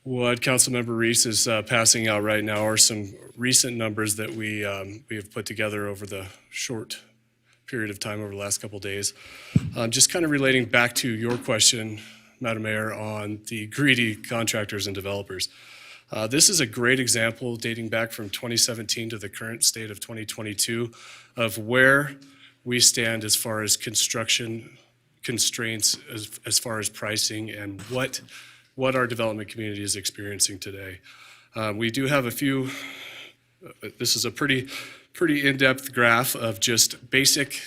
What Councilmember Reese is passing out right now are some recent numbers that we have put together over the short period of time over the last couple of days. Just kind of relating back to your question, Madam Mayor, on the greedy contractors and developers. This is a great example dating back from 2017 to the current state of 2022 of where we stand as far as construction constraints, as far as pricing, and what our development community is experiencing today. We do have a few, this is a pretty in-depth graph of just basic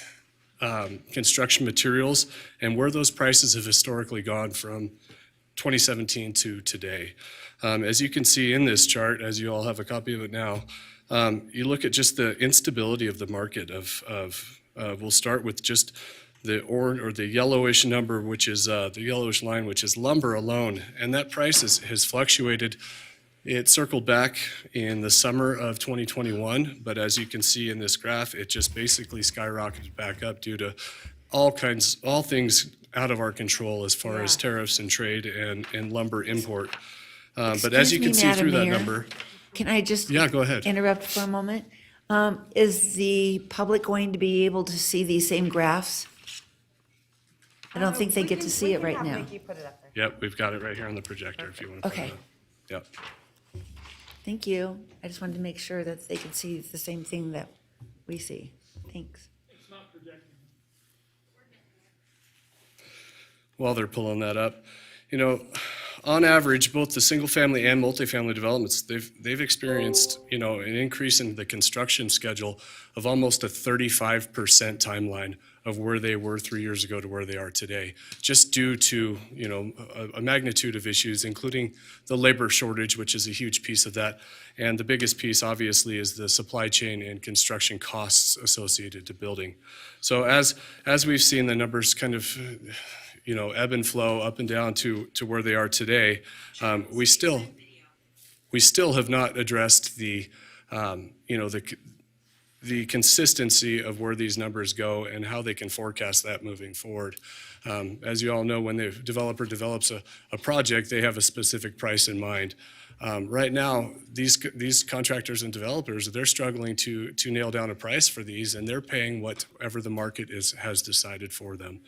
construction materials and where those prices have historically gone from 2017 to today. As you can see in this chart, as you all have a copy of it now, you look at just the instability of the market we'll start with just the orange or the yellowish number, which is the yellowish line, which is lumber alone. And that price has fluctuated. It circled back in the summer of 2021, but as you can see in this graph, it just basically skyrocketed back up due to all things out of our control as far as tariffs and trade and lumber import. But as you can see through that number. Can I just go ahead. Interrupt for a moment? Is the public going to be able to see these same graphs? I don't think they get to see it right now. Yep, we've got it right here on the projector if you want to. Okay. Yep. Thank you. I just wanted to make sure that they can see the same thing that we see. Thanks. While they're pulling that up, on average, both the single family and multifamily developments, they've experienced, an increase in the construction schedule of almost a 35% timeline of where they were 3 years ago to where they are today, just due to, a magnitude of issues, including the labor shortage, which is a huge piece of that. And the biggest piece, obviously, is the supply chain and construction costs associated to building. So as we've seen the numbers kind of, ebb and flow up and down to where they are today, we still have not addressed the the consistency of where these numbers go and how they can forecast that moving forward. As you all know, when the developer develops a project, they have a specific price in mind. Right now, these contractors and developers, they're struggling to nail down a price for these, and they're paying whatever the market has decided for them.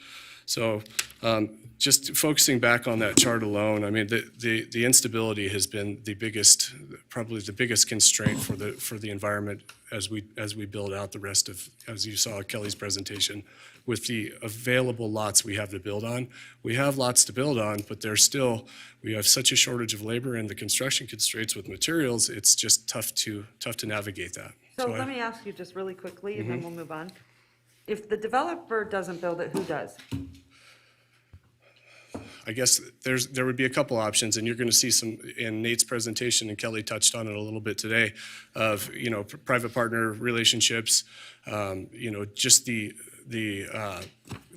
So just focusing back on that chart alone, I mean, the instability has been probably the biggest constraint for the environment as we build out the rest of, as you saw Kelly's presentation, with the available lots we have to build on. We have lots to build on, but we have such a shortage of labor and the construction constraints with materials, it's just tough to navigate that. So let me ask you just really quickly, and then we'll move on. If the developer doesn't build it, who does? I guess there would be a couple options, and you're going to see some in Nate's presentation, and Kelly touched on it a little bit today, of private partner relationships, just the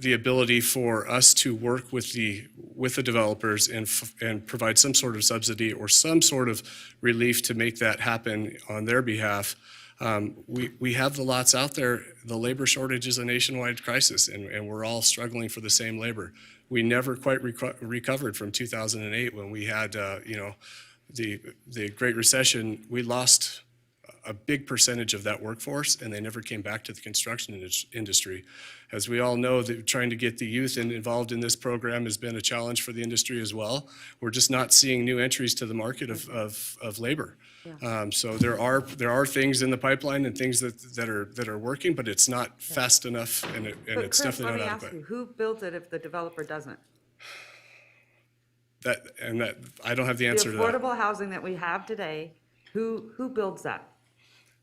ability for us to work with the developers and provide some sort of subsidy or some sort of relief to make that happen on their behalf. We have the lots out there. The labor shortage is a nationwide crisis, and we're all struggling for the same labor. We never quite recovered from 2008 when we had, the Great Recession. We lost a big percentage of that workforce, and they never came back to the construction industry. As we all know, trying to get the youth involved in this program has been a challenge for the industry as well. We're just not seeing new entries to the market of labor. Yeah. So there are things in the pipeline and things that are working, but it's not fast enough, and it's Chris, definitely not adequate. let me ask you, who builds it if the developer doesn't? I don't have the answer to that. The affordable housing that we have today, who builds that?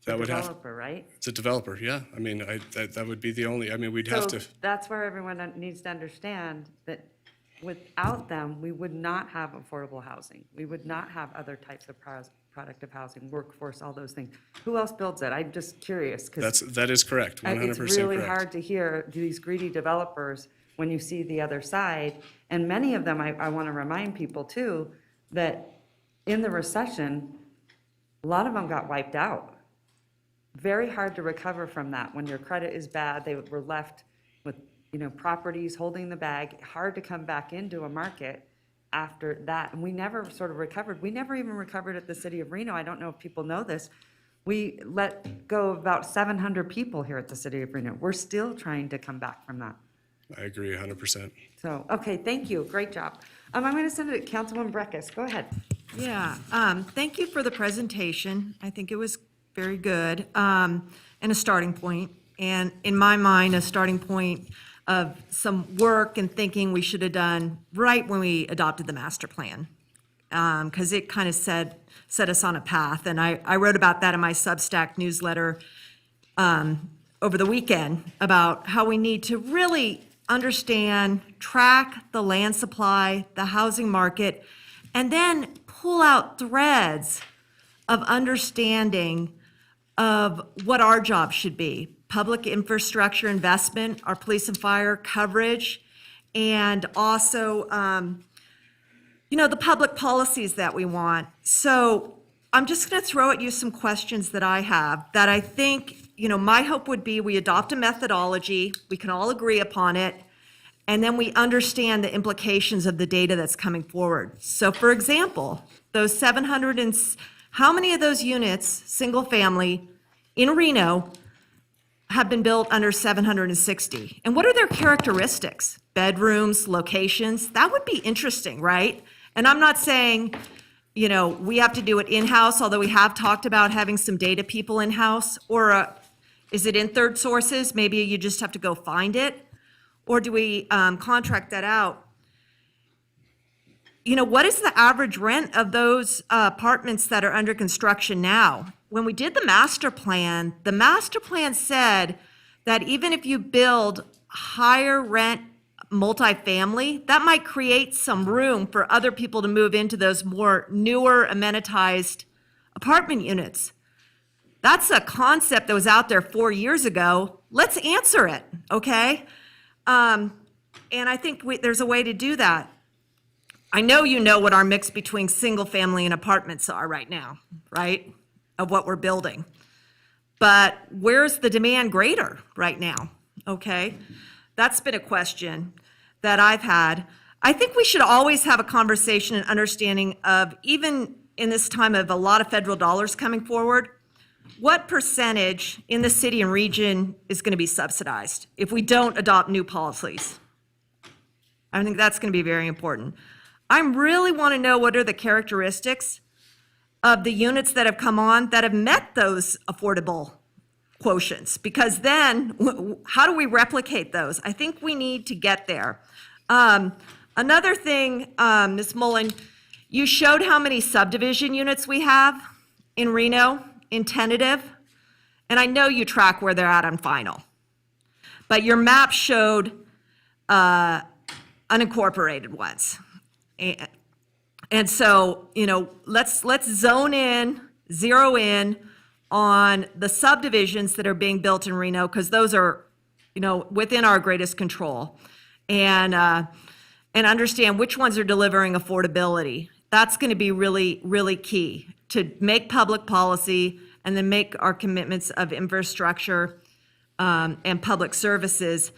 The developer, right? It's a developer, yeah. I mean, that would be the only, I mean, we'd have to. That's where everyone needs to understand that without them, we would not have affordable housing. We would not have other types of productive housing, workforce, all those things. Who else builds it? I'm just curious. That is correct, 100% correct. It's really hard to hear these greedy developers when you see the other side. And many of them, I want to remind people too, that in the recession, a lot of them got wiped out. Very hard to recover from that. When your credit is bad, they were left with, properties holding the bag, hard to come back into a market after that. And we never sort of recovered. We never even recovered at the city of Reno. I don't know if people know this. We let go of about 700 people here at the city of Reno. We're still trying to come back from that. I agree 100%. So, okay, thank you. Great job. I'm going to send it to Councilwoman Breckus. Go ahead. Yeah, thank you for the presentation. I think it was very good, and a starting point. And in my mind, a starting point of some work and thinking we should have done right when we adopted the master plan, because it kind of set us on a path. And I wrote about that in my Substack newsletter over the weekend, about how we need to really understand, track the land supply, the housing market, and then pull out threads of understanding of what our job should be. Public infrastructure investment, our police and fire coverage, and also, the public policies that we want. So I'm just going to throw at you some questions that I have that I think, my hope would be we adopt a methodology, we can all agree upon it, and then we understand the implications of the data that's coming forward. So for example, those 700 and how many of those units, single family, in Reno have been built under 760? And what are their characteristics? Bedrooms, locations? That would be interesting, right? And I'm not saying, we have to do it in-house, although we have talked about having some data people in-house, or is it in third sources? Maybe you just have to go find it, or do we contract that out? What is the average rent of those apartments that are under construction now? When we did the master plan said that even if you build higher rent multifamily, that might create some room for other people to move into those more newer amenitized apartment units. That's a concept that was out there 4 years ago. Let's answer it, okay? And I think there's a way to do that. I know you know what our mix between single family and apartments are right now, right? Of what we're building. but where's the demand greater right now? Okay, that's been a question that I've had. I think we should always have a conversation and understanding of, even in this time of a lot of federal dollars coming forward, what percentage in the city and region is going to be subsidized if we don't adopt new policies? I think that's going to be very important. I really want to know what are the characteristics of the units that have come on that have met those affordable quotients, because then how do we replicate those? I think we need to get there. Another thing, Ms. Mullen, you showed how many subdivision units we have in Reno in tentative, and I know you track where they're at on final, but your map showed unincorporated ones. And so, let's zone in, zero in on the subdivisions that are being built in Reno, because those are, within our greatest control. And understand which ones are delivering affordability. That's going to be really, really key to make public policy and then make our commitments of infrastructure and public services.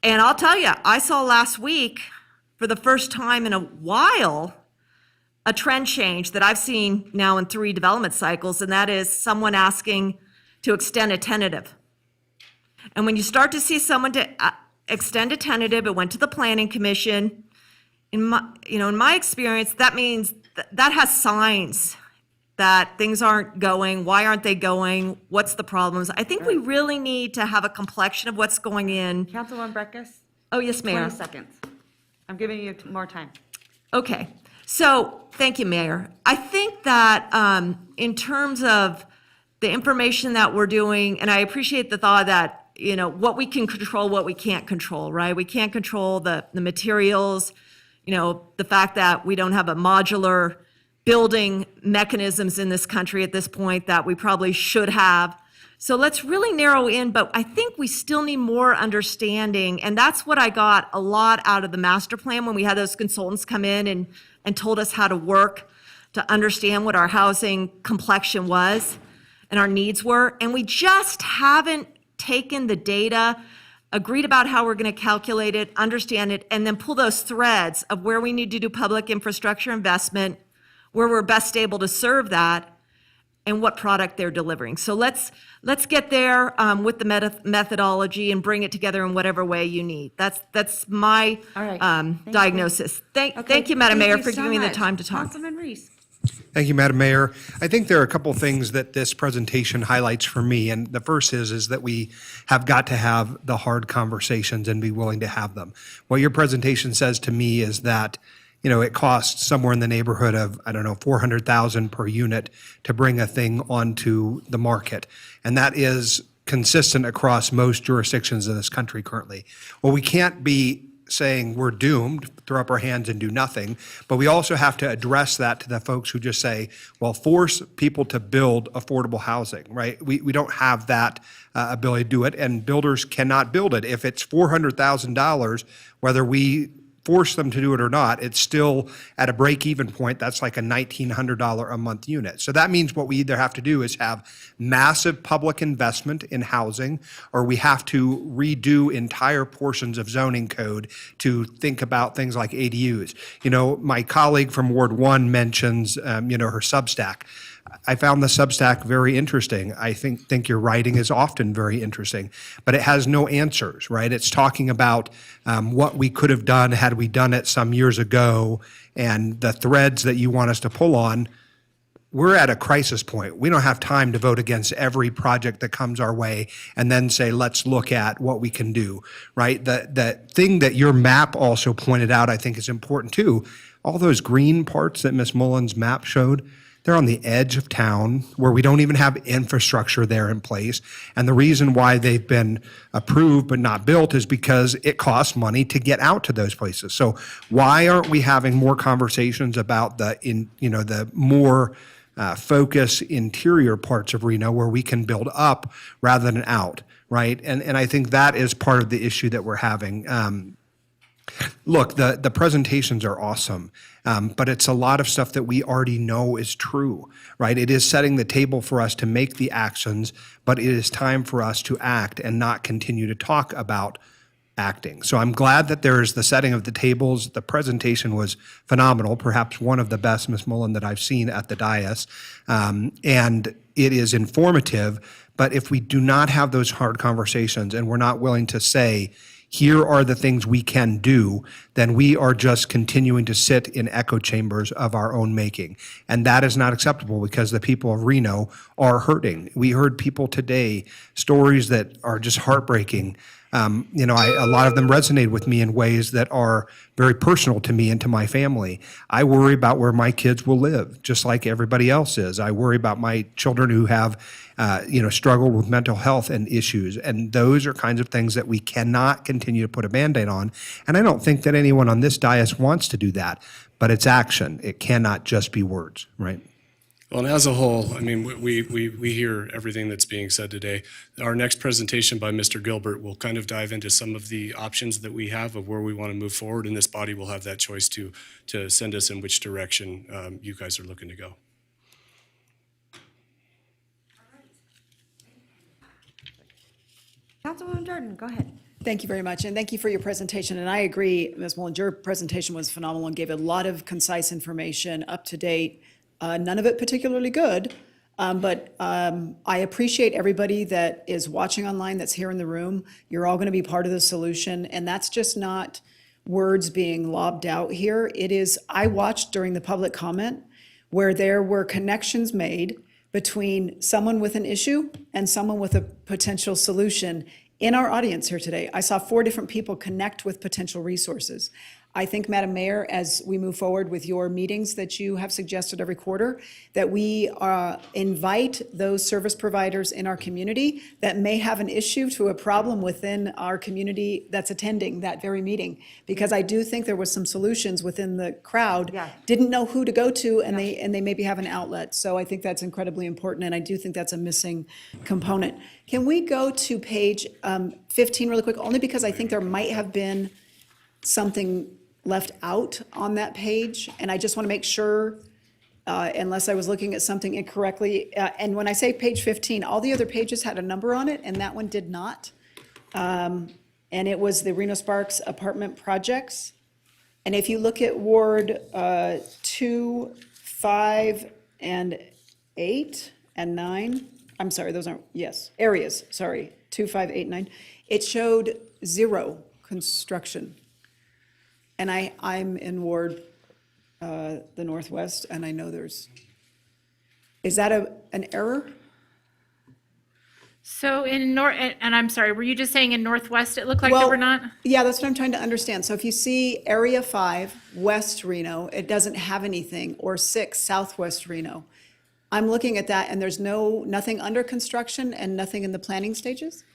And I'll tell you, I saw last week, for the first time in a while, a trend change that I've seen now in 3 development cycles, and that is someone asking to extend a tentative. And when you start to see someone to extend a tentative, it went to the planning commission. In my experience, that means that has signs that things aren't going. Why aren't they going? What's the problems? I think we really need to have a complexion of what's going in. Councilwoman Breckus? Oh, yes, Mayor. 20 seconds. I'm giving you more time. Okay, so thank you, Mayor. I think that in terms of the information that we're doing, and I appreciate the thought that, what we can control, what we can't control, right? We can't control the materials, the fact that we don't have a modular building mechanisms in this country at this point that we probably should have. So let's really narrow in, but I think we still need more understanding. And that's what I got a lot out of the master plan when we had those consultants come in and told us how to work to understand what our housing complexion was and our needs were. And we just haven't taken the data, agreed about how we're going to calculate it, understand it, and then pull those threads of where we need to do public infrastructure investment, where we're best able to serve that, and what product they're delivering. So let's get there with the methodology and bring it together in whatever way you need. That's my diagnosis. Thank you, Madam Mayor, for giving me the time to talk. Councilman Reese. Thank you, Madam Mayor. I think there are a couple things that this presentation highlights for me, and the first is that we have got to have the hard conversations and be willing to have them. What your presentation says to me is that it costs somewhere in the neighborhood of, $400,000 per unit to bring a thing onto the market. And that is consistent across most jurisdictions in this country currently. Well, we can't be saying we're doomed, throw up our hands and do nothing, but we also have to address that to the folks who just say, well, force people to build affordable housing, right? We don't have that ability to do it, and builders cannot build it. If it's $400,000, whether we force them to do it or not, it's still at a break-even point. That's like a $1,900 a month unit. So that means what we either have to do is have massive public investment in housing, or we have to redo entire portions of zoning code to think about things like ADUs. My colleague from Ward 1 mentions, her Substack. I found the Substack very interesting. I think your writing is often very interesting, but it has no answers, right? It's talking about what we could have done had we done it some years ago, and the threads that you want us to pull on. We're at a crisis point. We don't have time to vote against every project that comes our way and then say, let's look at what we can do, right? The thing that your map also pointed out, I think is important too. All those green parts that Ms. Mullen's map showed, they're on the edge of town where we don't even have infrastructure there in place. And the reason why they've been approved but not built is because it costs money to get out to those places. So why aren't we having more conversations about the more focus interior parts of Reno where we can build up rather than out, right? And I think that is part of the issue that we're having. Look, the presentations are awesome, but it's a lot of stuff that we already know is true, right? It is setting the table for us to make the actions, but it is time for us to act and not continue to talk about acting. So I'm glad that there's the setting of the tables. The presentation was phenomenal, perhaps one of the best, Ms. Mullen, that I've seen at the dais. And it is informative, but if we do not have those hard conversations and we're not willing to say, here are the things we can do, then we are just continuing to sit in echo chambers of our own making. And that is not acceptable because the people of Reno are hurting. We heard people today, stories that are just heartbreaking. A lot of them resonate with me in ways that are very personal to me and to my family. I worry about where my kids will live, just like everybody else is. I worry about my children who have, struggled with mental health and issues. And those are kinds of things that we cannot continue to put a Band-Aid on. And I don't think that anyone on this dais wants to do that, but it's action. It cannot just be words, right? Well, and as a whole, I mean, we hear everything that's being said today. Our next presentation by Mr. Gilbert will kind of dive into some of the options that we have of where we want to move forward, and this body will have that choice to send us in which direction you guys are looking to go. Councilwoman Jordan, go ahead. Thank you very much, and thank you for your presentation. And I agree, Ms. Mullen, your presentation was phenomenal and gave a lot of concise information, up to date. None of it particularly good, but I appreciate everybody that is watching online, that's here in the room. You're all going to be part of the solution, and that's just not words being lobbed out here. It is, I watched during the public comment where there were connections made between someone with an issue and someone with a potential solution in our audience here today. I saw 4 different people connect with potential resources. I think, Madam Mayor, as we move forward with your meetings that you have suggested every quarter, that we invite those service providers in our community that may have an issue to a problem within our community that's attending that very meeting. Because I do think there was some solutions within the crowd, didn't know who to go to, and they maybe have an outlet. So I think that's incredibly important, and I do think that's a missing component. Can we go to page 15 really quick, only because I think there might have been something left out on that page, and I just want to make sure, unless I was looking at something incorrectly. And when I say page 15, all the other pages had a number on it, and that one did not. And it was the Reno Sparks apartment projects. And if you look at Ward 2, 5, and 8, and 9, I'm sorry, those aren't, yes, areas, sorry, 2, 5, 8, 9, it showed 0 construction. And I'm in Ward, the Northwest, and I know is that an error? So and I'm sorry, were you just saying in Northwest it looked like there were not? Yeah, that's what I'm trying to understand. So if you see Area 5, West Reno, it doesn't have anything, or 6, Southwest Reno. I'm looking at that, and there's nothing under construction and nothing in the planning stages?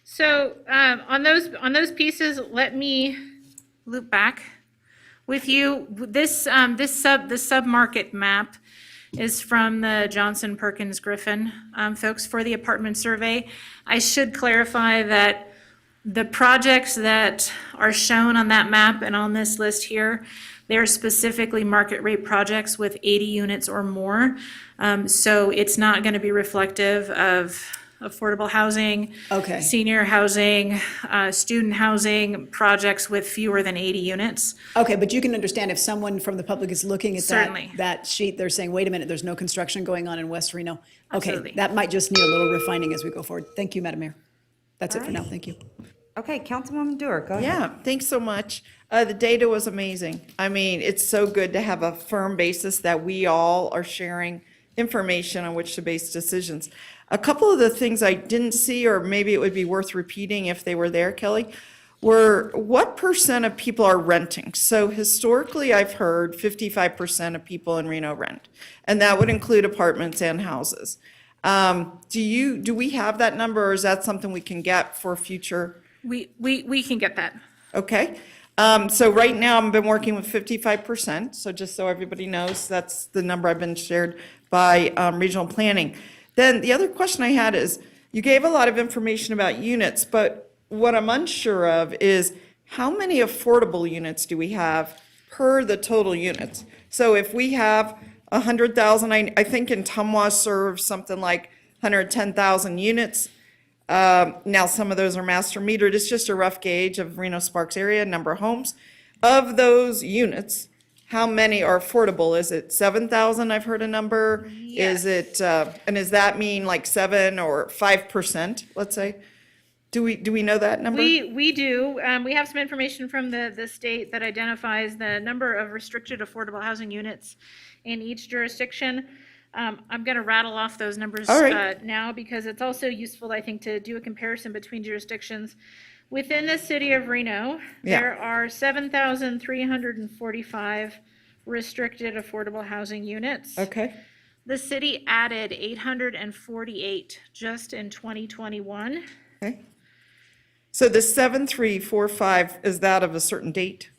So on those pieces, let me loop back with you. This sub-market map is from the Johnson Perkins Griffin folks for the apartment survey. I should clarify that the projects that are shown on that map and on this list here, they're specifically market rate projects with 80 units or more. So it's not going to be reflective of affordable housing, senior housing, student housing projects with fewer than 80 units. Okay, but you can understand if someone from the public is looking at Certainly. that sheet, they're saying, wait a minute, there's no construction going on in West Reno. Okay, Absolutely. that might just need a little refining as we go forward. Thank you, Madam Mayor. That's it for now, thank you. Okay, Councilwoman Dewar, go ahead. Yeah, thanks so much. The data was amazing. I mean, it's so good to have a firm basis that we all are sharing information on which to base decisions. A couple of the things I didn't see, or maybe it would be worth repeating if they were there, Kelly, were what % of people are renting? So historically, I've heard 55% of people in Reno rent, and that would include apartments and houses. Do we have that number, or is that something we can get for future? We can get that. Okay. So right now, I've been working with 55%. So just so everybody knows, that's the number I've been shared by regional planning. Then the other question I had is, you gave a lot of information about units, but what I'm unsure of is how many affordable units do we have per the total units? So if we have 100,000, I think in Tumwa serves something like 110,000 units. Now, some of those are master metered. It's just a rough gauge of Reno Sparks area, number of homes. Of those units, how many are affordable? Is it 7,000? I've heard a number. Is it, and does that mean like 7 or 5%, let's say? Do we know that number? We do. We have some information from the state that identifies the number of restricted affordable housing units in each jurisdiction. I'm going to rattle off those numbers now because it's also useful, I think, to do a comparison between jurisdictions. Within the city of Reno, there are 7,345 restricted affordable housing units. Okay. The city added 848 just in 2021. Okay. So the 7,345, is that of a certain date?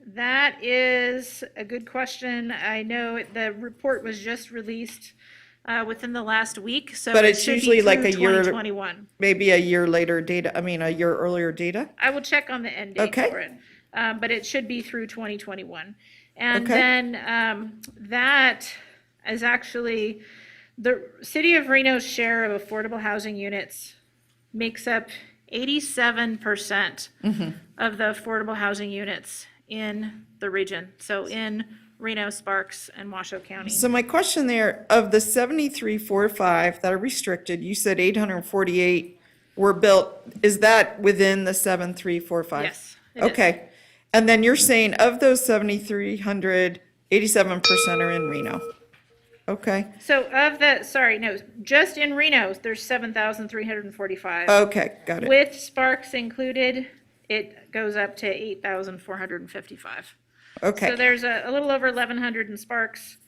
That is a good question. I know the report was just released within the last week, so But it it's should usually be like through a year, 2021. maybe a year later data, a year earlier data? I will check on the end date Okay. for it, but it should be through 2021. And Okay. then that is actually the city of Reno's share of affordable housing units makes up 87% of the affordable housing units in the region. So in Reno, Sparks, and Washoe County. So my question there, of the 7,345 that are restricted, you said 848 were built. Is that within the 7,345? Yes, it is. Okay. And then you're saying of those 7,300, 87% are in Reno. Okay. So of the, sorry, no, just in Reno, there's 7,345. Okay, got it. With Sparks included, it goes up to 8,455. Okay. So there's a little over 1,100 in Sparks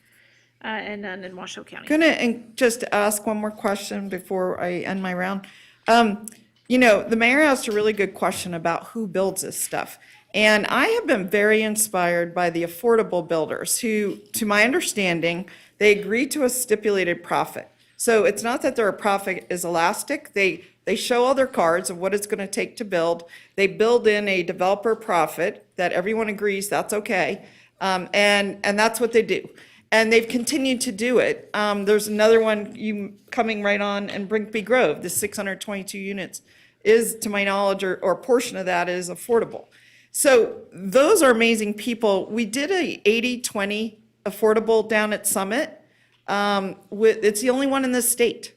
and none in Washoe County. And just ask one more question before I end my round. The mayor asked a really good question about who builds this stuff. And I have been very inspired by the affordable builders who, to my understanding, they agree to a stipulated profit. So it's not that their profit is elastic. They show all their cards of what it's going to take to build. They build in a developer profit that everyone agrees that's okay. And that's what they do. And they've continued to do it. There's another one coming right on in Brinkby Grove. The 622 units is, to my knowledge, or a portion of that is affordable. So those are amazing people. We did a 80-20 affordable down at Summit. It's the only one in the state.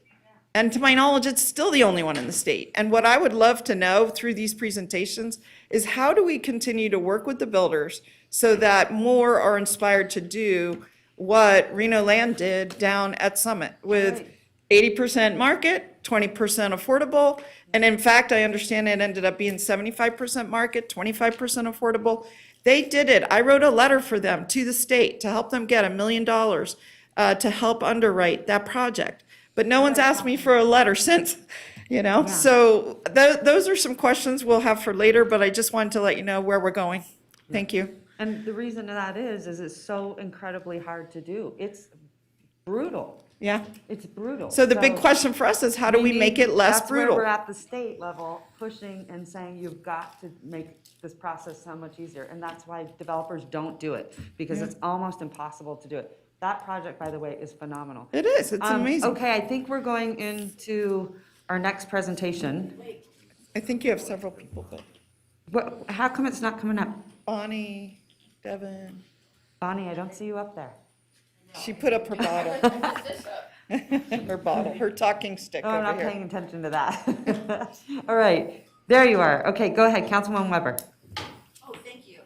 And to my knowledge, it's still the only one in the state. And what I would love to know through these presentations is how do we continue to work with the builders so that more are inspired to do what Reno Land did down at Summit with 80% market, 20% affordable. And in fact, I understand it ended up being 75% market, 25% affordable. They did it. I wrote a letter for them to the state to help them get $1 million to help underwrite that project. But no one's asked me for a letter since, So those are some questions we'll have for later, but I just wanted to let you know where we're going. Thank you. And the reason that is it's so incredibly hard to do. It's brutal. Yeah. It's brutal. So the big question for us is how do we make it less brutal? That's where we're at the state level, pushing and saying you've got to make this process so much easier. And that's why developers don't do it, because it's almost impossible to do it. That project, by the way, is phenomenal. It is. It's amazing. Okay, I think we're going into our next presentation. I think you have several people, but. How come it's not coming up? Bonnie, Devin. Bonnie, I don't see you up there. She put up her bottle. Her talking stick Oh, I'm over not here. paying attention to that. All right, there you are. Okay, go ahead, Councilwoman Weber. Oh, thank you.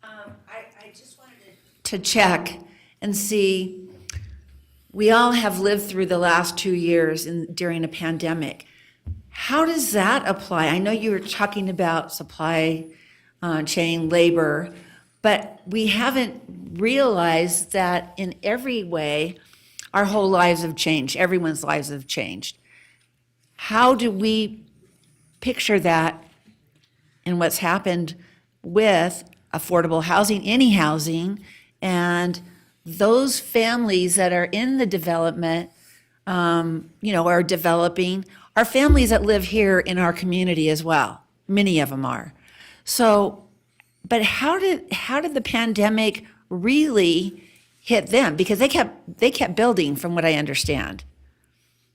I just wanted to check and see, we all have lived through the last 2 years during a pandemic. How does that apply? I know you were talking about supply chain labor, but we haven't realized that in every way, our whole lives have changed. Everyone's lives have changed. How do we picture that in what's happened with affordable housing, any housing, and those families that are in the development, are developing, are families that live here in our community as well. Many of them are. So, but how did the pandemic really hit them? Because they kept building, from what I understand,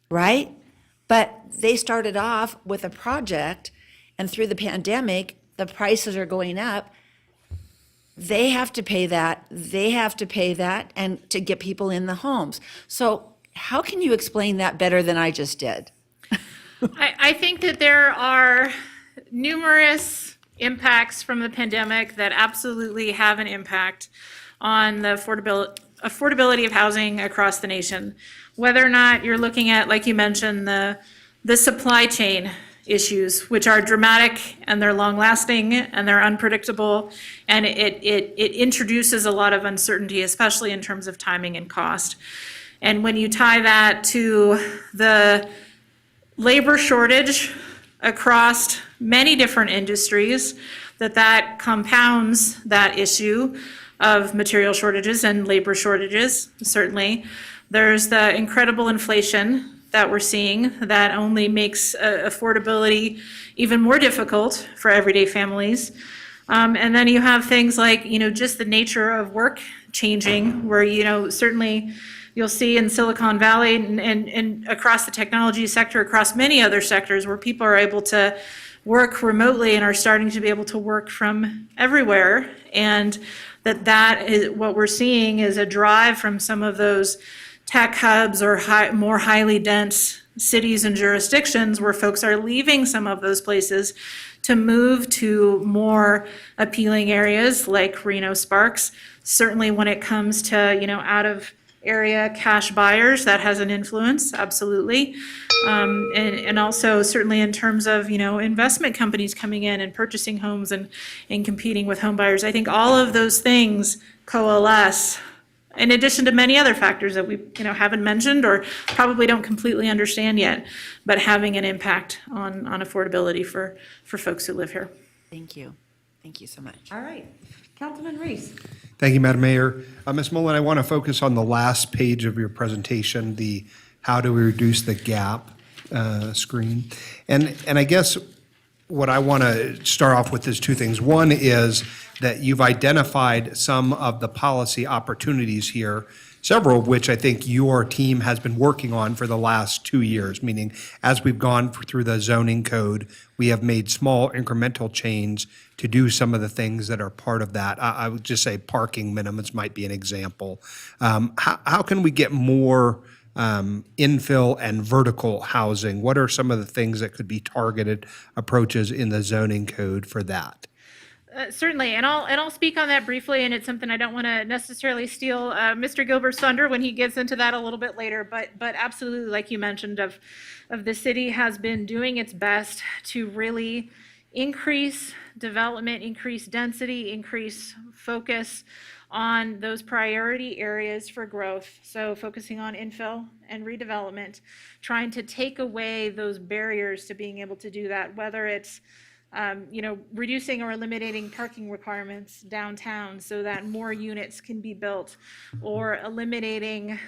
right? But they started off with a project, and through the pandemic, the prices are going up. They have to pay that. They have to pay that, and to get people in the homes. So, how can you explain that better than I just did? I think that there are numerous impacts from the pandemic that absolutely have an impact on the affordability of housing across the nation. Whether or not you're looking at, like you mentioned, the supply chain issues, which are dramatic and they're long-lasting and they're unpredictable, and it introduces a lot of uncertainty, especially in terms of timing and cost. And when you tie that to the labor shortage across many different industries, that compounds that issue of material shortages and labor shortages, certainly. There's the incredible inflation that we're seeing that only makes affordability even more difficult for everyday families. And then you have things like, just the nature of work changing, where, certainly you'll see in Silicon Valley and across the technology sector, across many other sectors, where people are able to work remotely and are starting to be able to work from everywhere. And that is what we're seeing is a drive from some of those tech hubs or more highly dense cities and jurisdictions where folks are leaving some of those places to move to more appealing areas like Reno Sparks. Certainly when it comes to, out of area cash buyers, that has an influence, absolutely. And also certainly in terms of, investment companies coming in and purchasing homes and competing with home buyers. I think all of those things coalesce, in addition to many other factors that we haven't mentioned or probably don't completely understand yet, but having an impact on affordability for folks who live here. Thank you. Thank you so much. All right. Councilman Reese. Thank you, Madam Mayor. Ms. Mullen, I want to focus on the last page of your presentation, the how do we reduce the gap screen. And I guess what I want to start off with is two things. One is that you've identified some of the policy opportunities here, several of which I think your team has been working on for the last 2 years, meaning as we've gone through the zoning code, we have made small incremental change to do some of the things that are part of that. I would just say parking minimums might be an example. How can we get more infill and vertical housing? What are some of the things that could be targeted approaches in the zoning code for that? Certainly, and I'll speak on that briefly, and it's something I don't want to necessarily steal Mr. Gilbert's thunder when he gets into that a little bit later, but absolutely, like you mentioned, of the city has been doing its best to really increase development, increase density, increase focus on those priority areas for growth. So focusing on infill and redevelopment, trying to take away those barriers to being able to do that, whether it's reducing or eliminating parking requirements downtown so that more units can be built, or eliminating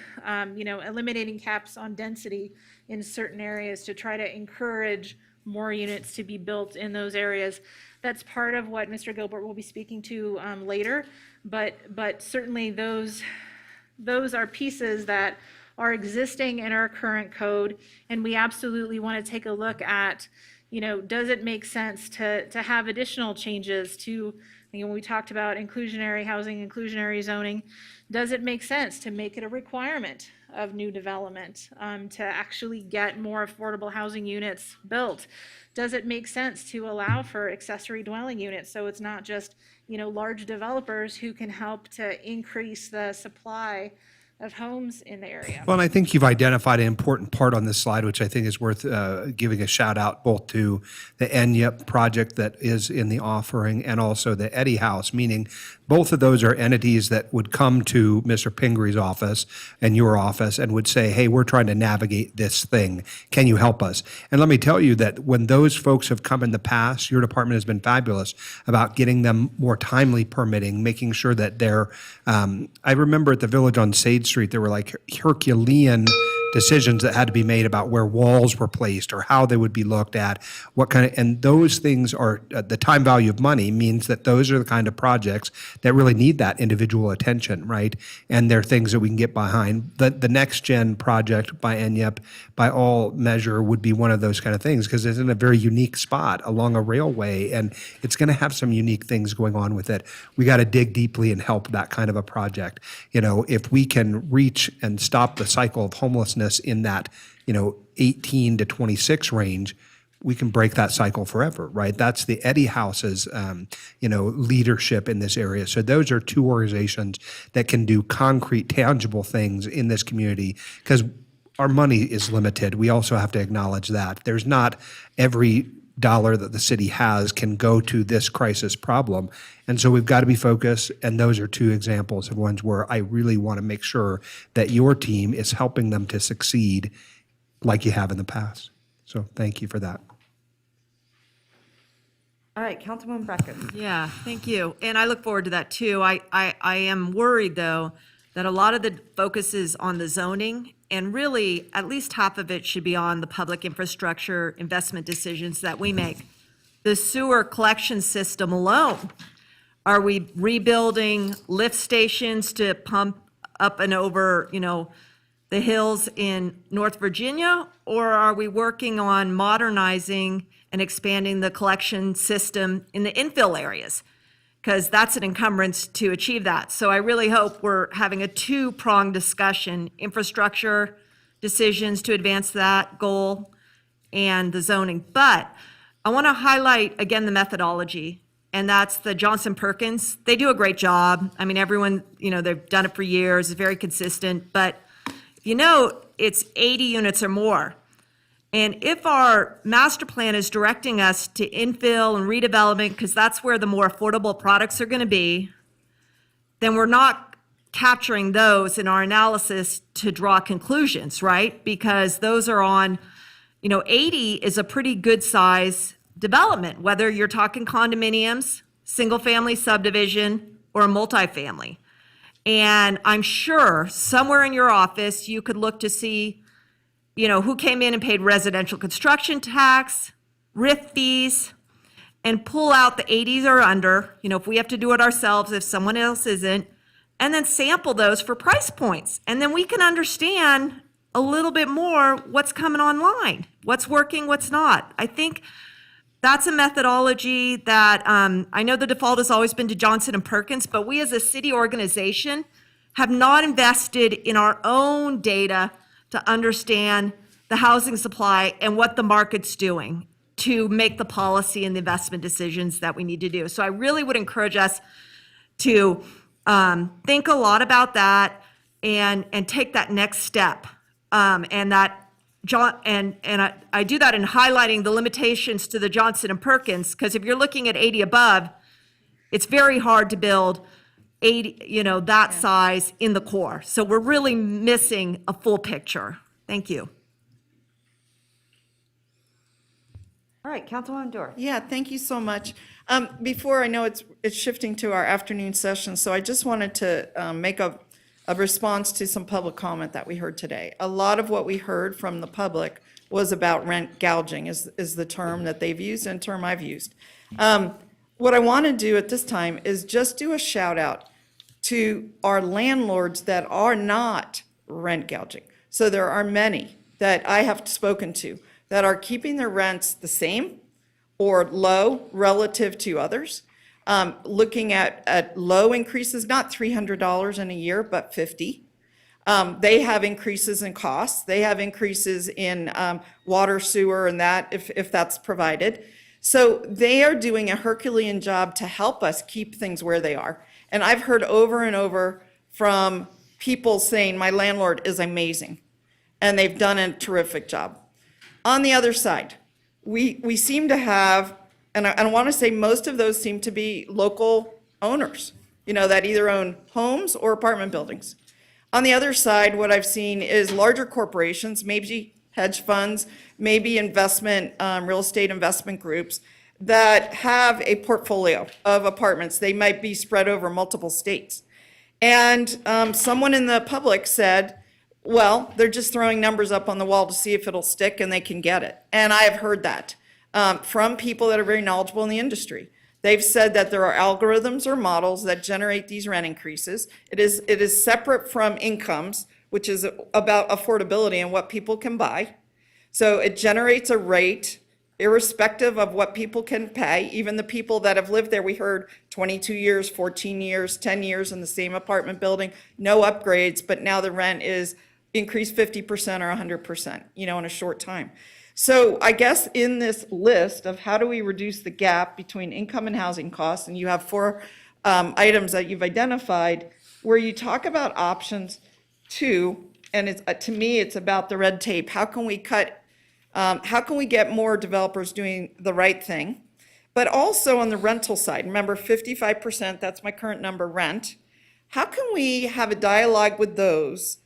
caps on density in certain areas to try to encourage more units to be built in those areas. That's part of what Mr. Gilbert will be speaking to later, but certainly those are pieces that are existing in our current code, and we absolutely want to take a look at, does it make sense to have additional changes to, when we talked about inclusionary housing, inclusionary zoning, does it make sense to make it a requirement of new development to actually get more affordable housing units built? Does it make sense to allow for accessory dwelling units so it's not just, large developers who can help to increase the supply of homes in the area? Well, and I think you've identified an important part on this slide, which I think is worth giving a shout out both to the ENYIP project that is in the offering and also the Eddy House, meaning both of those are entities that would come to Mr. Pingree's office and your office and would say, hey, we're trying to navigate this thing. Can you help us? And let me tell you that when those folks have come in the past, your department has been fabulous about getting them more timely permitting, making sure that they're, I remember at the Village on Sage Street, there were like Herculean decisions that had to be made about where walls were placed or how they would be looked at, and those things are, the time value of money means that those are the kind of projects that really need that individual attention, right? And they're things that we can get behind. The next gen project by ENYEP, by all measure, would be one of those kind of things because it's in a very unique spot along a railway, and it's going to have some unique things going on with it. We got to dig deeply and help that kind of a project. If we can reach and stop the cycle of homelessness in that 18 to 26 range, we can break that cycle forever, right? That's the Eddie House's, leadership in this area. So those are two organizations that can do concrete, tangible things in this community because our money is limited. We also have to acknowledge that. There's not every dollar that the city has can go to this crisis problem. And so we've got to be focused. And those are two examples of ones where I really want to make sure that your team is helping them to succeed like you have in the past. So thank you for that. All right, Councilwoman Bracken. Yeah, thank you. And I look forward to that too. I am worried though that a lot of the focus is on the zoning, and really at least half of it should be on the public infrastructure investment decisions that we make. The sewer collection system alone. Are we rebuilding lift stations to pump up and over, the hills in North Virginia? Or are we working on modernizing and expanding the collection system in the infill areas? Because that's an encumbrance to achieve that. So I really hope we're having a two-pronged discussion, infrastructure decisions to advance that goal and the zoning. But I want to highlight, again, the methodology, and that's the Johnson Perkins. They do a great job. I mean, everyone, they've done it for years, it's very consistent, but it's 80 units or more. And if our master plan is directing us to infill and redevelopment, because that's where the more affordable products are going to be, then we're not capturing those in our analysis to draw conclusions, right? Because those are on, 80 is a pretty good size development, whether you're talking condominiums, single-family subdivision, or a multifamily. And I'm sure somewhere in your office, you could look to see who came in and paid residential construction tax, RIF fees, and pull out the 80s or under, if we have to do it ourselves, if someone else isn't, and then sample those for price points. And then we can understand a little bit more what's coming online, what's working, what's not. I think that's a methodology that I know the default has always been to Johnson and Perkins, but we as a city organization have not invested in our own data to understand the housing supply and what the market's doing to make the policy and the investment decisions that we need to do. So I really would encourage us to think a lot about that and take that next step. I do that in highlighting the limitations to the Johnson and Perkins, because if you're looking at 80 above, it's very hard to build 80, that size in the core. So we're really missing a full picture. Thank you. All right, Councilwoman Dorr. Yeah, thank you so much. Before, I know it's shifting to our afternoon session, so I just wanted to make a response to some public comment that we heard today. A lot of what we heard from the public was about rent gouging is the term that they've used and term I've used. What I want to do at this time is just do a shout out to our landlords that are not rent gouging. So there are many that I have spoken to that are keeping their rents the same or low relative to others, looking at low increases, not $300 in a year, but $50. They have increases in costs. They have increases in water, sewer, and that if that's provided. So they are doing a Herculean job to help us keep things where they are. And I've heard over and over from people saying, my landlord is amazing, and they've done a terrific job. On the other side, we seem to have, and I want to say most of those seem to be local owners, that either own homes or apartment buildings. On the other side, what I've seen is larger corporations, maybe hedge funds, maybe real estate investment groups that have a portfolio of apartments. They might be spread over multiple states. And someone in the public said, Well, they're just throwing numbers up on the wall to see if it'll stick and they can get it. And I have heard that from people that are very knowledgeable in the industry. They've said that there are algorithms or models that generate these rent increases. It is separate from incomes, which is about affordability and what people can buy. So it generates a rate irrespective of what people can pay. Even the people that have lived there, we heard 22 years, 14 years, 10 years in the same apartment building, no upgrades, but now the rent is increased 50% or 100%, in a short time. So I guess in this list of how do we reduce the gap between income and housing costs, and you have 4 items that you've identified, where you talk about options 2, and it's, to me, it's about the red tape. How can we get more developers doing the right thing? But also on the rental side, remember 55%, that's my current number, rent. How can we have a dialogue with those?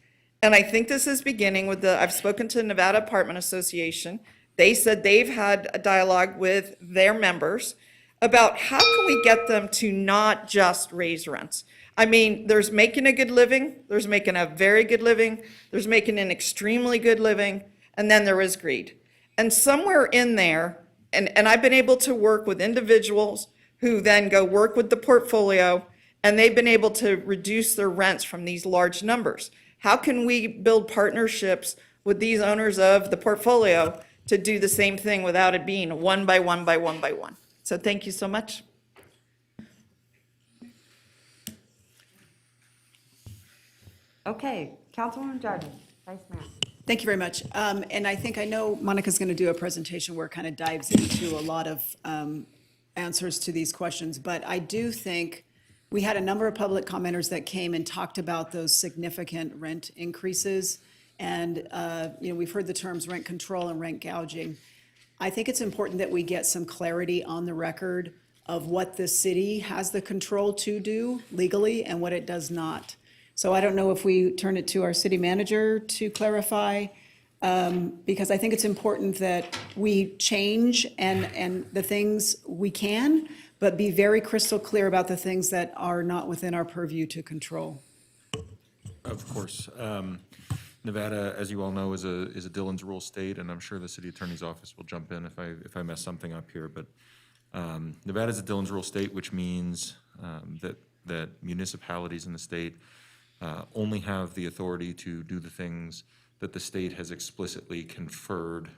And I think this is beginning with I've spoken to the Nevada Apartment Association. They said they've had a dialogue with their members about how can we get them to not just raise rents. I mean, there's making a good living, there's making a very good living, there's making an extremely good living, and then there is greed. And somewhere in there, and I've been able to work with individuals who then go work with the portfolio, and they've been able to reduce their rents from these large numbers. How can we build partnerships with these owners of the portfolio to do the same thing without it being one by one by one by one? So thank you so much. Okay, Councilwoman Jordan, Vice Mayor. Thank you very much. And I know Monica's going to do a presentation where it kind of dives into a lot of answers to these questions, but I do think we had a number of public commenters that came and talked about those significant rent increases. And, we've heard the terms rent control and rent gouging. I think it's important that we get some clarity on the record of what the city has the control to do legally and what it does not. So I don't know if we turn it to our city manager to clarify, because I think it's important that we change and the things we can, but be very crystal clear about the things that are not within our purview to control. Of course. Nevada, as you all know, is a Dillon's Rule state, and I'm sure the city attorney's office will jump in if I mess something up here. But Nevada is a Dillon's Rule state, which means that municipalities in the state only have the authority to do the things that the state has explicitly conferred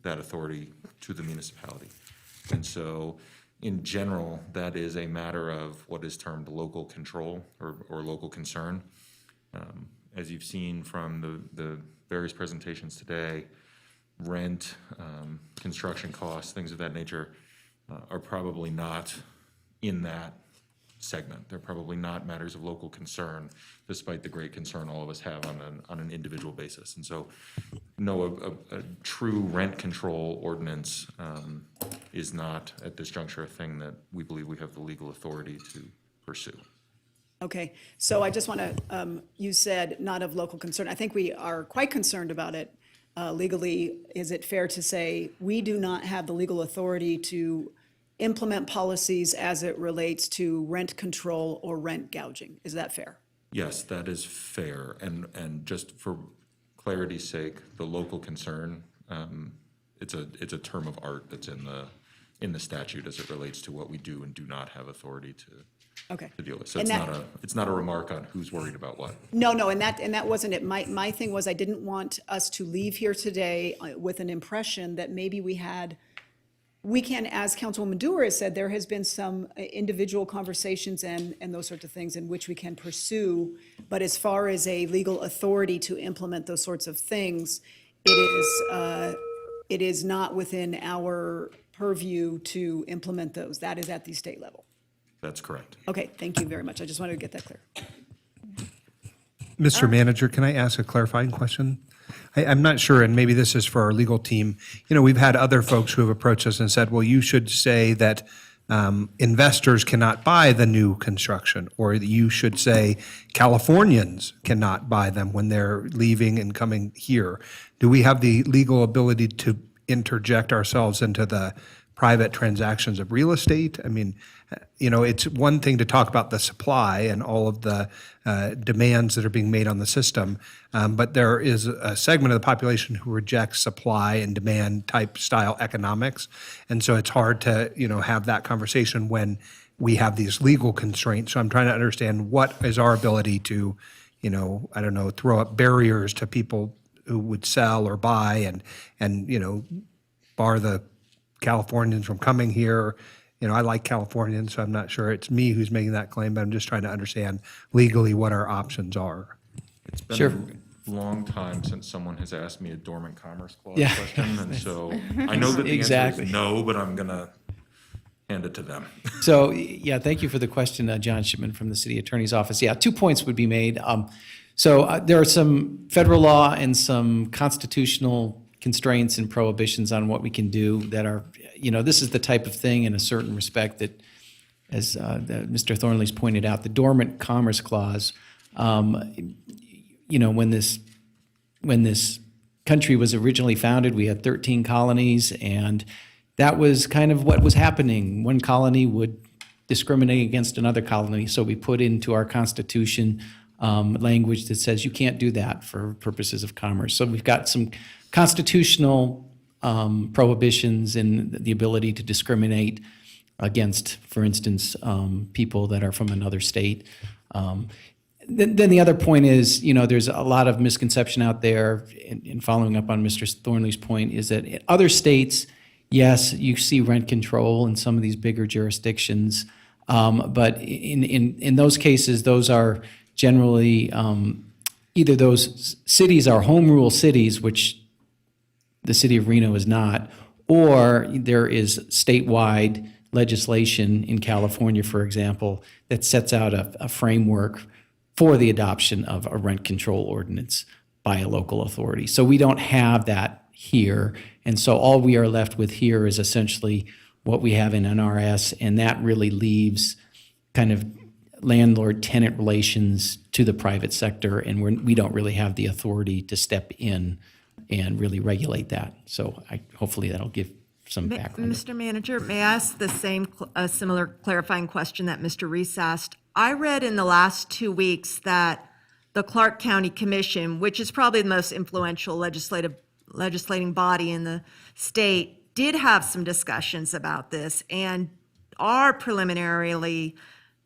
that authority to the municipality. And so, in general, that is a matter of what is termed local control or local concern. As you've seen from the various presentations today, rent, construction costs, things of that nature are probably not in that segment. They're probably not matters of local concern, despite the great concern all of us have on an individual basis. And so, no, a true rent control ordinance is not, at this juncture, a thing that we believe we have the legal authority to pursue. Okay, so I just want to, you said not of local concern. I think we are quite concerned about it legally. Is it fair to say we do not have the legal authority to implement policies as it relates to rent control or rent gouging? Is that fair? Yes, that is fair. And just for clarity's sake, the local concern, it's a term of art that's in the statute as it relates to what we do and do not have authority to deal with. So it's not a remark on who's worried about what. No, and that wasn't it. My thing was I didn't want us to leave here today with an impression that maybe we can, as Councilwoman Dewar has said, there has been some individual conversations and those sorts of things in which we can pursue. But as far as a legal authority to implement those sorts of things, it is not within our purview to implement those. That is at the state level. That's correct. Okay, thank you very much. I just wanted to get that clear. Mr. Manager, can I ask a clarifying question? I'm not sure, and maybe this is for our legal team. We've had other folks who have approached us and said, well, you should say that investors cannot buy the new construction, or you should say Californians cannot buy them when they're leaving and coming here. Do we have the legal ability to interject ourselves into the private transactions of real estate. I mean, it's one thing to talk about the supply and all of the demands that are being made on the system, but there is a segment of the population who rejects supply and demand type style economics. And so it's hard to, have that conversation when we have these legal constraints. So I'm trying to understand what is our ability to, throw up barriers to people who would sell or buy and bar the Californians from coming here. I like Californians, so I'm not sure it's me who's making that claim, but I'm just trying to understand legally what our options are. It's been a long time since someone has asked me a dormant commerce clause question, and so I know that the answer is no, but I'm going to hand it to them. So, thank you for the question, John Shipman from the City Attorney's Office. 2 points would be made. There are some federal law and some constitutional constraints and prohibitions on what we can do that are, this is the type of thing in a certain respect that, as Mr. Thornley's pointed out, the dormant commerce clause, when this country was originally founded, we had 13 colonies, and that was kind of what was happening. One colony would discriminate against another colony, so we put into our Constitution language that says you can't do that for purposes of commerce. So we've got some constitutional prohibitions in the ability to discriminate against, for instance, people that are from another state. Then the other point is, there's a lot of misconception out there, in following up on Mr. Thornley's point, is that in other states, yes, you see rent control in some of these bigger jurisdictions, but in those cases, those are generally either those cities are home rule cities, which the city of Reno is not, or there is statewide legislation in California, for example, that sets out a framework for the adoption of a rent control ordinance by a local authority. So we don't have that here. And so all we are left with here is essentially what we have in NRS, and that really leaves kind of landlord-tenant relations to the private sector, and we don't really have the authority to step in and really regulate that. So hopefully that'll give some background. Mr. Manager, may I ask the same, similar clarifying question that Mr. Reese asked? I read in the last 2 weeks that the Clark County Commission, which is probably the most influential legislating body in the state, did have some discussions about this and are preliminarily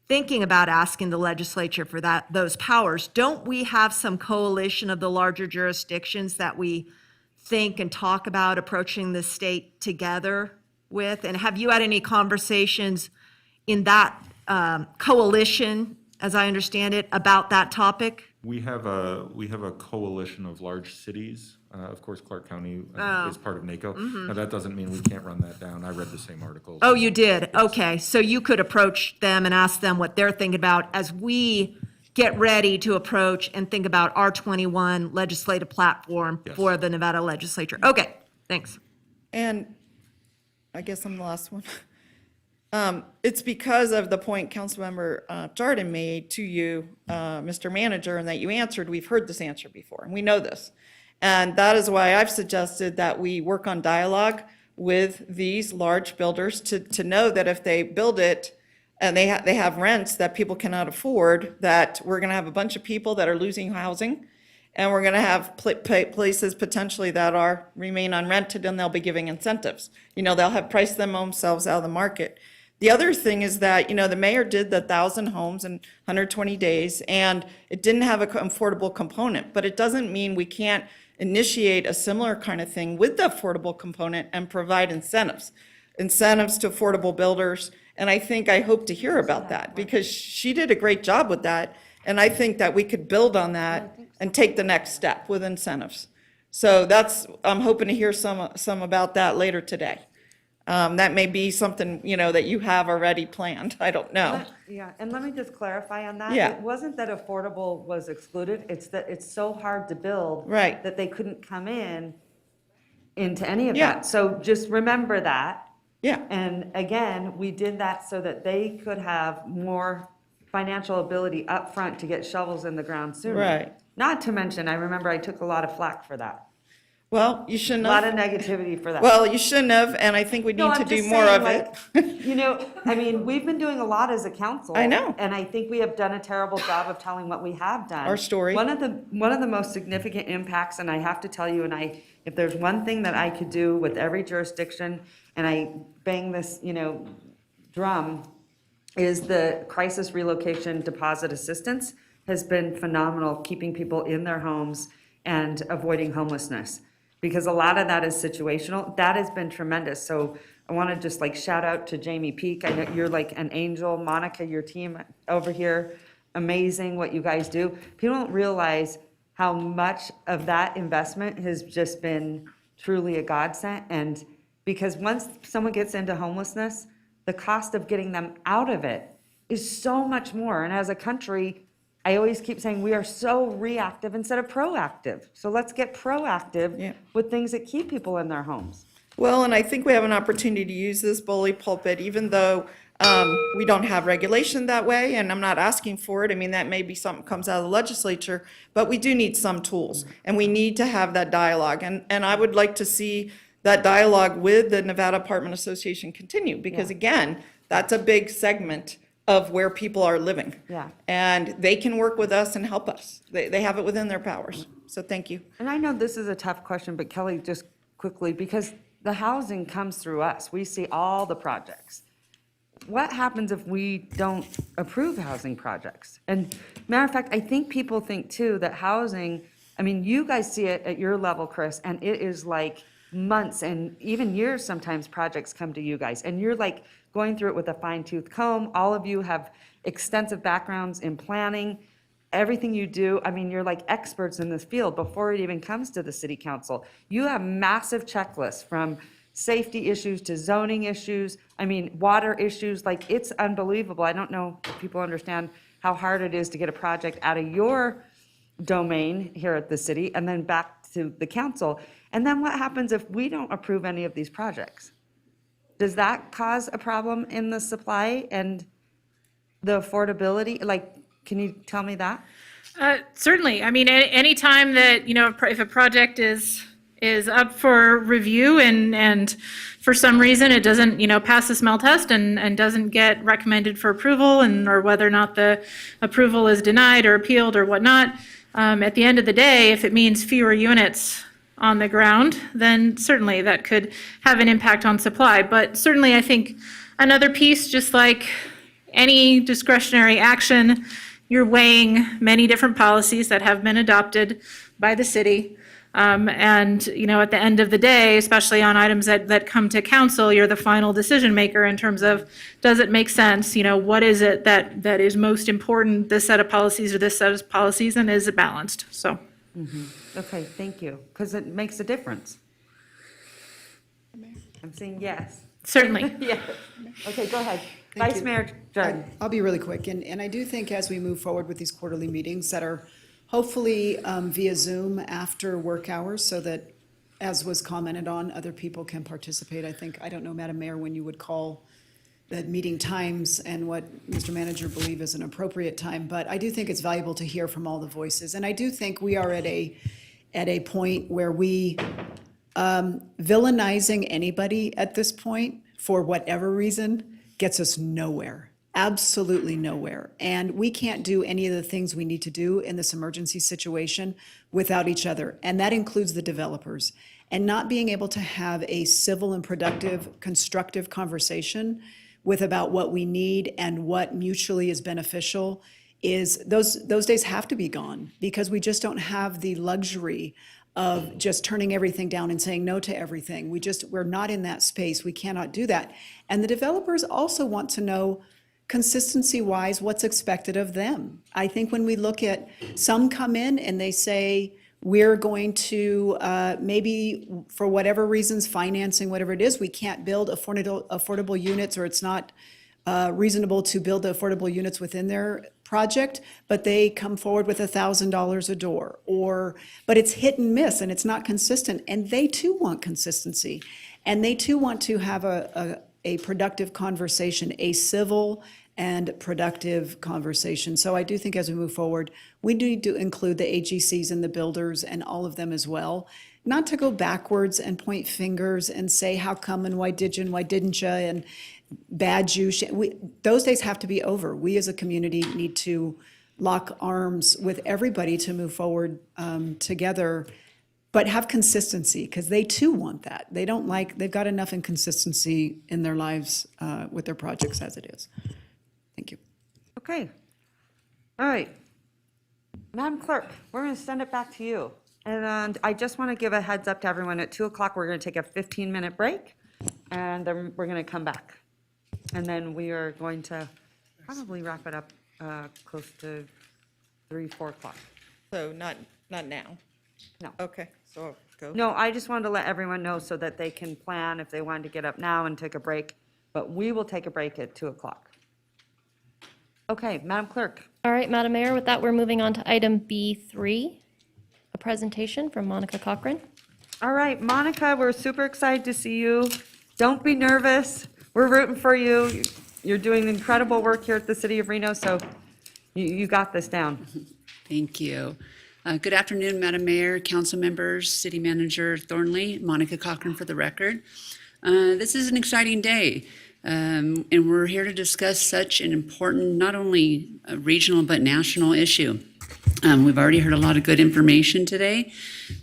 thinking about asking the legislature for those powers. Don't we have some coalition of the larger jurisdictions that we think and talk about approaching the state together with? And have you had any conversations in that coalition, as I understand it, about that topic? We have a coalition of large cities. Of course, Clark County is part of NACO. Now, that doesn't mean we can't run that down. I read the same articles. Oh, you did? Okay. So you could approach them and ask them what they're thinking about as we get ready to approach and think about our 21 legislative platform for the Nevada legislature. Okay, thanks. And I guess I'm the last one. It's because of the point Councilmember Jordan made to you, Mr. Manager, and that you answered. We've heard this answer before, and we know this. And that is why I've suggested that we work on dialogue with these large builders to know that if they build it and they have rents that people cannot afford, that we're going to have a bunch of people that are losing housing, and we're going to have places potentially that remain unrented, and they'll be giving incentives. They'll have priced themselves out of the market. The other thing is that, the mayor did the 1,000 homes in 120 days, and it didn't have an affordable component, but it doesn't mean we can't initiate a similar kind of thing with the affordable component and provide incentives to affordable builders. And I hope to hear about that, because she did a great job with that. And I think that we could build on that and take the next step with incentives. So I'm hoping to hear some about that later today. That may be something, that you have already planned. I don't know. Yeah, and let me just clarify on that. Yeah. It wasn't that affordable was excluded, it's that it's so hard to build. Right. That they couldn't come into any of Yeah. that. So just remember that. Yeah. And again, we did that so that they could have more financial ability up front to get shovels in the ground sooner. Right. Not to mention, I remember I took a lot of flack for that. Well, you shouldn't A lot have. of negativity for that. Well, you shouldn't have, and I think we No, need to I'm do just more saying, of it. like, you know, I mean, we've been doing a lot as a council. I know. And I think we have done a terrible job of telling what we have done. Our story. One of the most significant impacts, and I have to tell you, if there's one thing that I could do with every jurisdiction, and I bang this, drum, is the crisis relocation deposit assistance has been phenomenal, keeping people in their homes and avoiding homelessness. Because a lot of that is situational. That has been tremendous. So I want to just like shout out to Jamie Peak. I know you're like an angel. Monica, your team over here, amazing what you guys do. People don't realize how much of that investment has just been truly a godsend. And because once someone gets into homelessness, the cost of getting them out of it is so much more. And as a country, I always keep saying we are so reactive instead of proactive. So let's get proactive with things that keep people in their homes. Well, and I think we have an opportunity to use this bully pulpit, even though we don't have regulation that way, and I'm not asking for it. I mean, that may be something that comes out of the legislature, but we do need some tools, and we need to have that dialogue. And I would like to see that dialogue with the Nevada Apartment Association continue, because again, that's a big segment of where people are living. Yeah. And they can work with us and help us. They have it within their powers. So thank you. And I know this is a tough question, but Kelly, just quickly, because the housing comes through us. We see all the projects. What happens if we don't approve housing projects? And matter of fact, I think people think too that housing, I mean, you guys see it at your level, Chris, and it is like months and even years sometimes projects come to you guys. And you're like going through it with a fine-tooth comb. All of you have extensive backgrounds in planning. Everything you do, I mean, you're like experts in this field before it even comes to the city council. You have massive checklists from safety issues to zoning issues, I mean, water issues, like it's unbelievable. I don't know if people understand how hard it is to get a project out of your domain here at the city and then back to the council. And then what happens if we don't approve any of these projects? Does that cause a problem in the supply and the affordability? Like, can you tell me that? Certainly. I mean, anytime that, if a project is up for review and for some reason it doesn't, pass the smell test and doesn't get recommended for approval or whether or not the approval is denied or appealed or whatnot, at the end of the day, if it means fewer units on the ground, then certainly that could have an impact on supply. But certainly I think another piece, just like any discretionary action, you're weighing many different policies that have been adopted by the city. And, at the end of the day, especially on items that come to council, you're the final decision maker in terms of, does it make sense? What is it that is most important, this set of policies or this set of policies, and is it balanced? So. Okay, thank you, because it makes a difference. I'm saying yes. Certainly. Yes. Okay, go ahead. Thank Vice you. Mayor Jordan. I'll be really quick, and I do think as we move forward with these quarterly meetings that are hopefully via Zoom after work hours, so that, as was commented on, other people can participate. I don't know, Madam Mayor, when you would call the meeting times and what Mr. Manager believe is an appropriate time, but I do think it's valuable to hear from all the voices. And I do think we are at a point where we, villainizing anybody at this point, for whatever reason, gets us nowhere. Absolutely nowhere. And we can't do any of the things we need to do in this emergency situation without each other. And that includes the developers. And not being able to have a civil and productive, constructive conversation with about what we need and what mutually is beneficial is, those days have to be gone, because we just don't have the luxury of just turning everything down and saying no to everything. We're not in that space. We cannot do that. And the developers also want to know, consistency-wise, what's expected of them. I think when we look at, some come in and they say, we're going to, maybe for whatever reasons, financing, whatever it is, we can't build affordable units, or it's not reasonable to build the affordable units within their project, but they come forward with $1,000 a door, but it's hit and miss and it's not consistent. And they too want consistency. And they too want to have a productive conversation, a civil and productive conversation. So I do think as we move forward, we need to include the AGCs and the builders and all of them as well. not to go backwards and point fingers and say, how come and why did you and why didn't you and bad you. Those days have to be over. We as a community need to lock arms with everybody to move forward together, but have consistency, because they too want that. They've got enough inconsistency in their lives with their projects as it is. Thank you. Okay. All right. Madam Clerk, we're going to send it back to you. And I just want to give a heads up to everyone. At 2 o'clock, we're going to take a 15-minute break, and then we're going to come back. And then we are going to probably wrap it up close to 3, 4 o'clock. So not now? No. Okay, so go. No, I just wanted to let everyone know so that they can plan if they wanted to get up now and take a break. But we will take a break at 2 o'clock. Okay, Madam Clerk. All right, Madam Mayor, with that, we're moving on to item B3, a presentation from Monica Cochran. All right, Monica, we're super excited to see you. Don't be nervous. We're rooting for you. You're doing incredible work here at the City of Reno, so you got this down. Thank you. Good afternoon, Madam Mayor, council members, City Manager Thornley, Monica Cochran for the record. This is an exciting day, and we're here to discuss such an important, not only regional, but national issue. We've already heard a lot of good information today,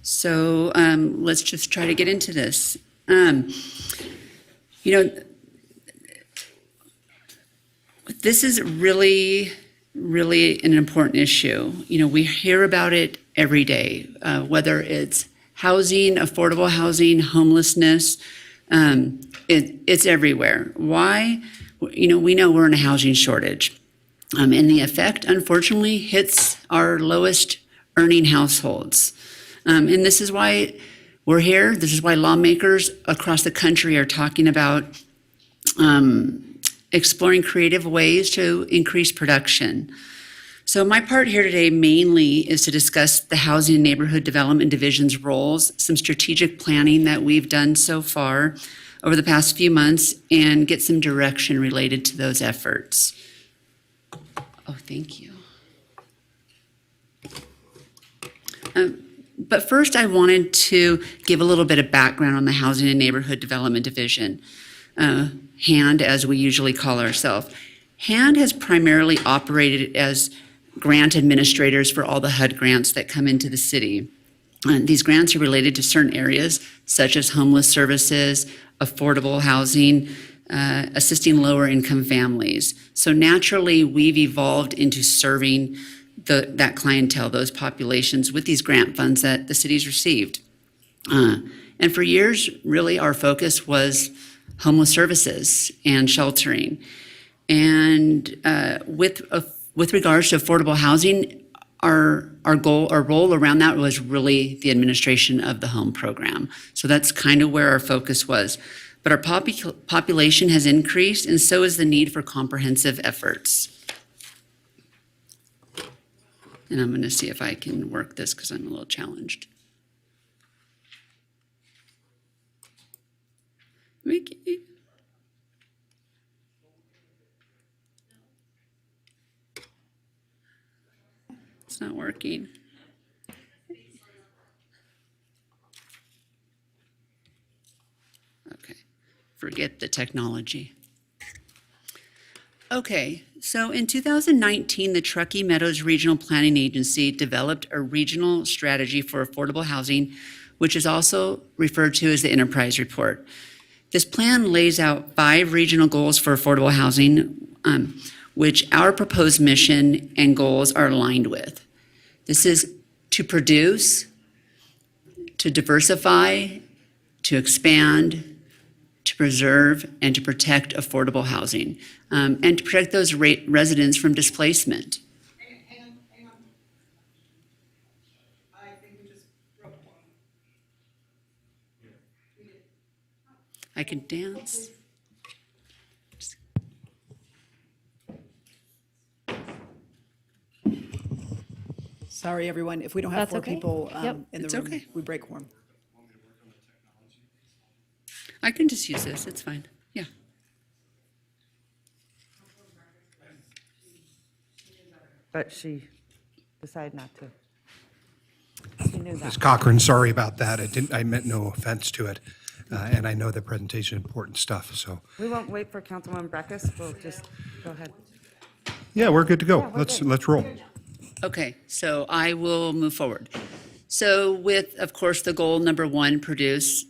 so let's just try to get into this. This is really an important issue. We hear about it every day, whether it's housing, affordable housing, homelessness, it's everywhere. Why? We know we're in a housing shortage. And the effect, unfortunately, hits our lowest earning households. And this is why we're here. This is why lawmakers across the country are talking about exploring creative ways to increase production. So my part here today mainly is to discuss the Housing and Neighborhood Development Division's roles, some strategic planning that we've done so far over the past few months, and get some direction related to those efforts. Oh, thank you. But first, I wanted to give a little bit of background on the Housing and Neighborhood Development Division, HAND, as we usually call ourselves. HAND has primarily operated as grant administrators for all the HUD grants that come into the city. These grants are related to certain areas, such as homeless services, affordable housing, assisting lower income families. So naturally, we've evolved into serving that clientele, those populations, with these grant funds that the city's received. And for years, really, our focus was homeless services and sheltering. And with regards to affordable housing, our role around that was really the administration of the home program. So that's kind of where our focus was. But our population has increased, and so is the need for comprehensive efforts. And I'm going to see if I can work this because I'm a little challenged. Mickey. It's not working. Okay, forget the technology. Okay, so in 2019, the Truckee Meadows Regional Planning Agency developed a regional strategy for affordable housing, which is also referred to as the Enterprise Report. This plan lays out 5 regional goals for affordable housing, which our proposed mission and goals are aligned with. This is to produce, to diversify, to expand, to preserve, and to protect affordable housing, and to protect those residents from displacement. Hang on. I think we just broke one. I can dance. Sorry, everyone. If we don't have That's 4 okay. people Yep. in the It's room, okay. we break quorum. I can just use this, it's fine, yeah. But she decided not to. You knew that. Ms. Cochran, sorry about that. I meant no offense to it. And I know the presentation is important stuff, so. We won't wait for Councilwoman Breckus. We'll just go ahead. Yeah, we're good to go. Yeah, we're good. Let's roll. Okay, so I will move forward. So with, of course, the goal number one, produce,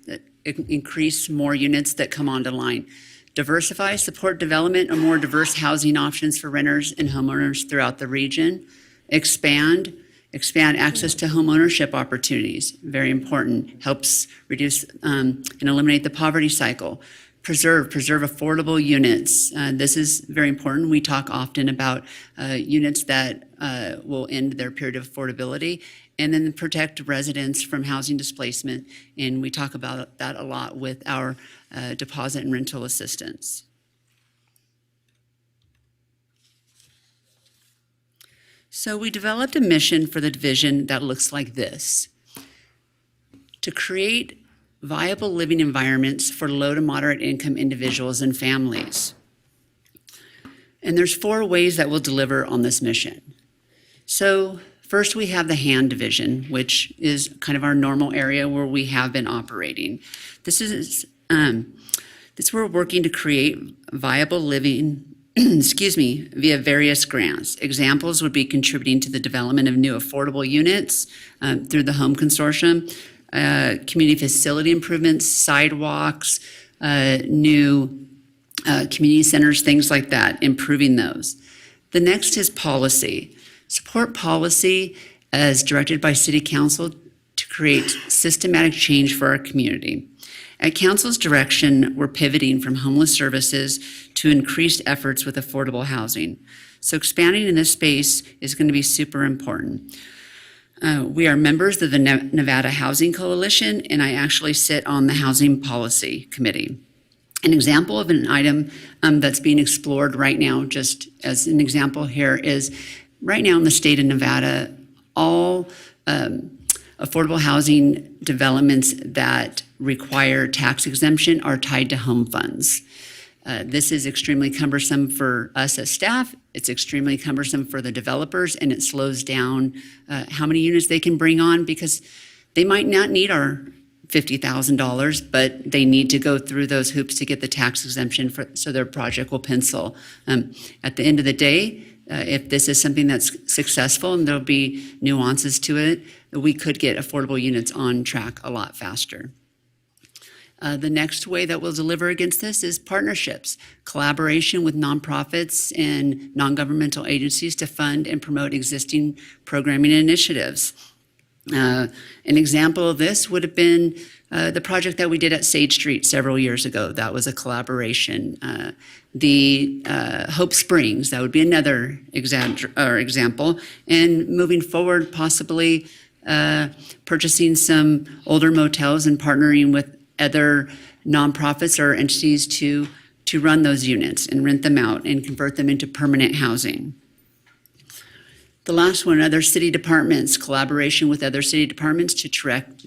increase more units that come onto line. Diversify, support development of more diverse housing options for renters and homeowners throughout the region. Expand access to home ownership opportunities, very important, helps reduce and eliminate the poverty cycle. Preserve affordable units. This is very important. We talk often about units that will end their period of affordability, and then protect residents from housing displacement. And we talk about that a lot with our deposit and rental assistance. So we developed a mission for the division that looks like this: to create viable living environments for low to moderate income individuals and families. And there's 4 ways that we'll deliver on this mission. So first, we have the hand division, which is kind of our normal area where we have been operating. This we're working to create viable living via various grants. Examples would be contributing to the development of new affordable units through the Home Consortium, community facility improvements, sidewalks, new community centers, things like that, improving those. The next is policy. Support policy as directed by City Council to create systematic change for our community. At Council's direction, we're pivoting from homeless services to increased efforts with affordable housing. So expanding in this space is going to be super important. We are members of the Nevada Housing Coalition, and I actually sit on the Housing Policy Committee. An example of an item that's being explored right now, just as an example here, is right now in the state of Nevada, all affordable housing developments that require tax exemption are tied to home funds. This is extremely cumbersome for us as staff. It's extremely cumbersome for the developers, and it slows down how many units they can bring on, because they might not need our $50,000, but they need to go through those hoops to get the tax exemption so their project will pencil. At the end of the day, if this is something that's successful, and there'll be nuances to it, we could get affordable units on track a lot faster. The next way that we'll deliver against this is partnerships, collaboration with nonprofits and non-governmental agencies to fund and promote existing programming initiatives. An example of this would have been the project that we did at Sage Street several years ago. That was a collaboration. The Hope Springs, that would be another example. And moving forward, possibly purchasing some older motels and partnering with other nonprofits or entities to run those units and rent them out and convert them into permanent housing. The last one, other city departments, collaboration with other city departments to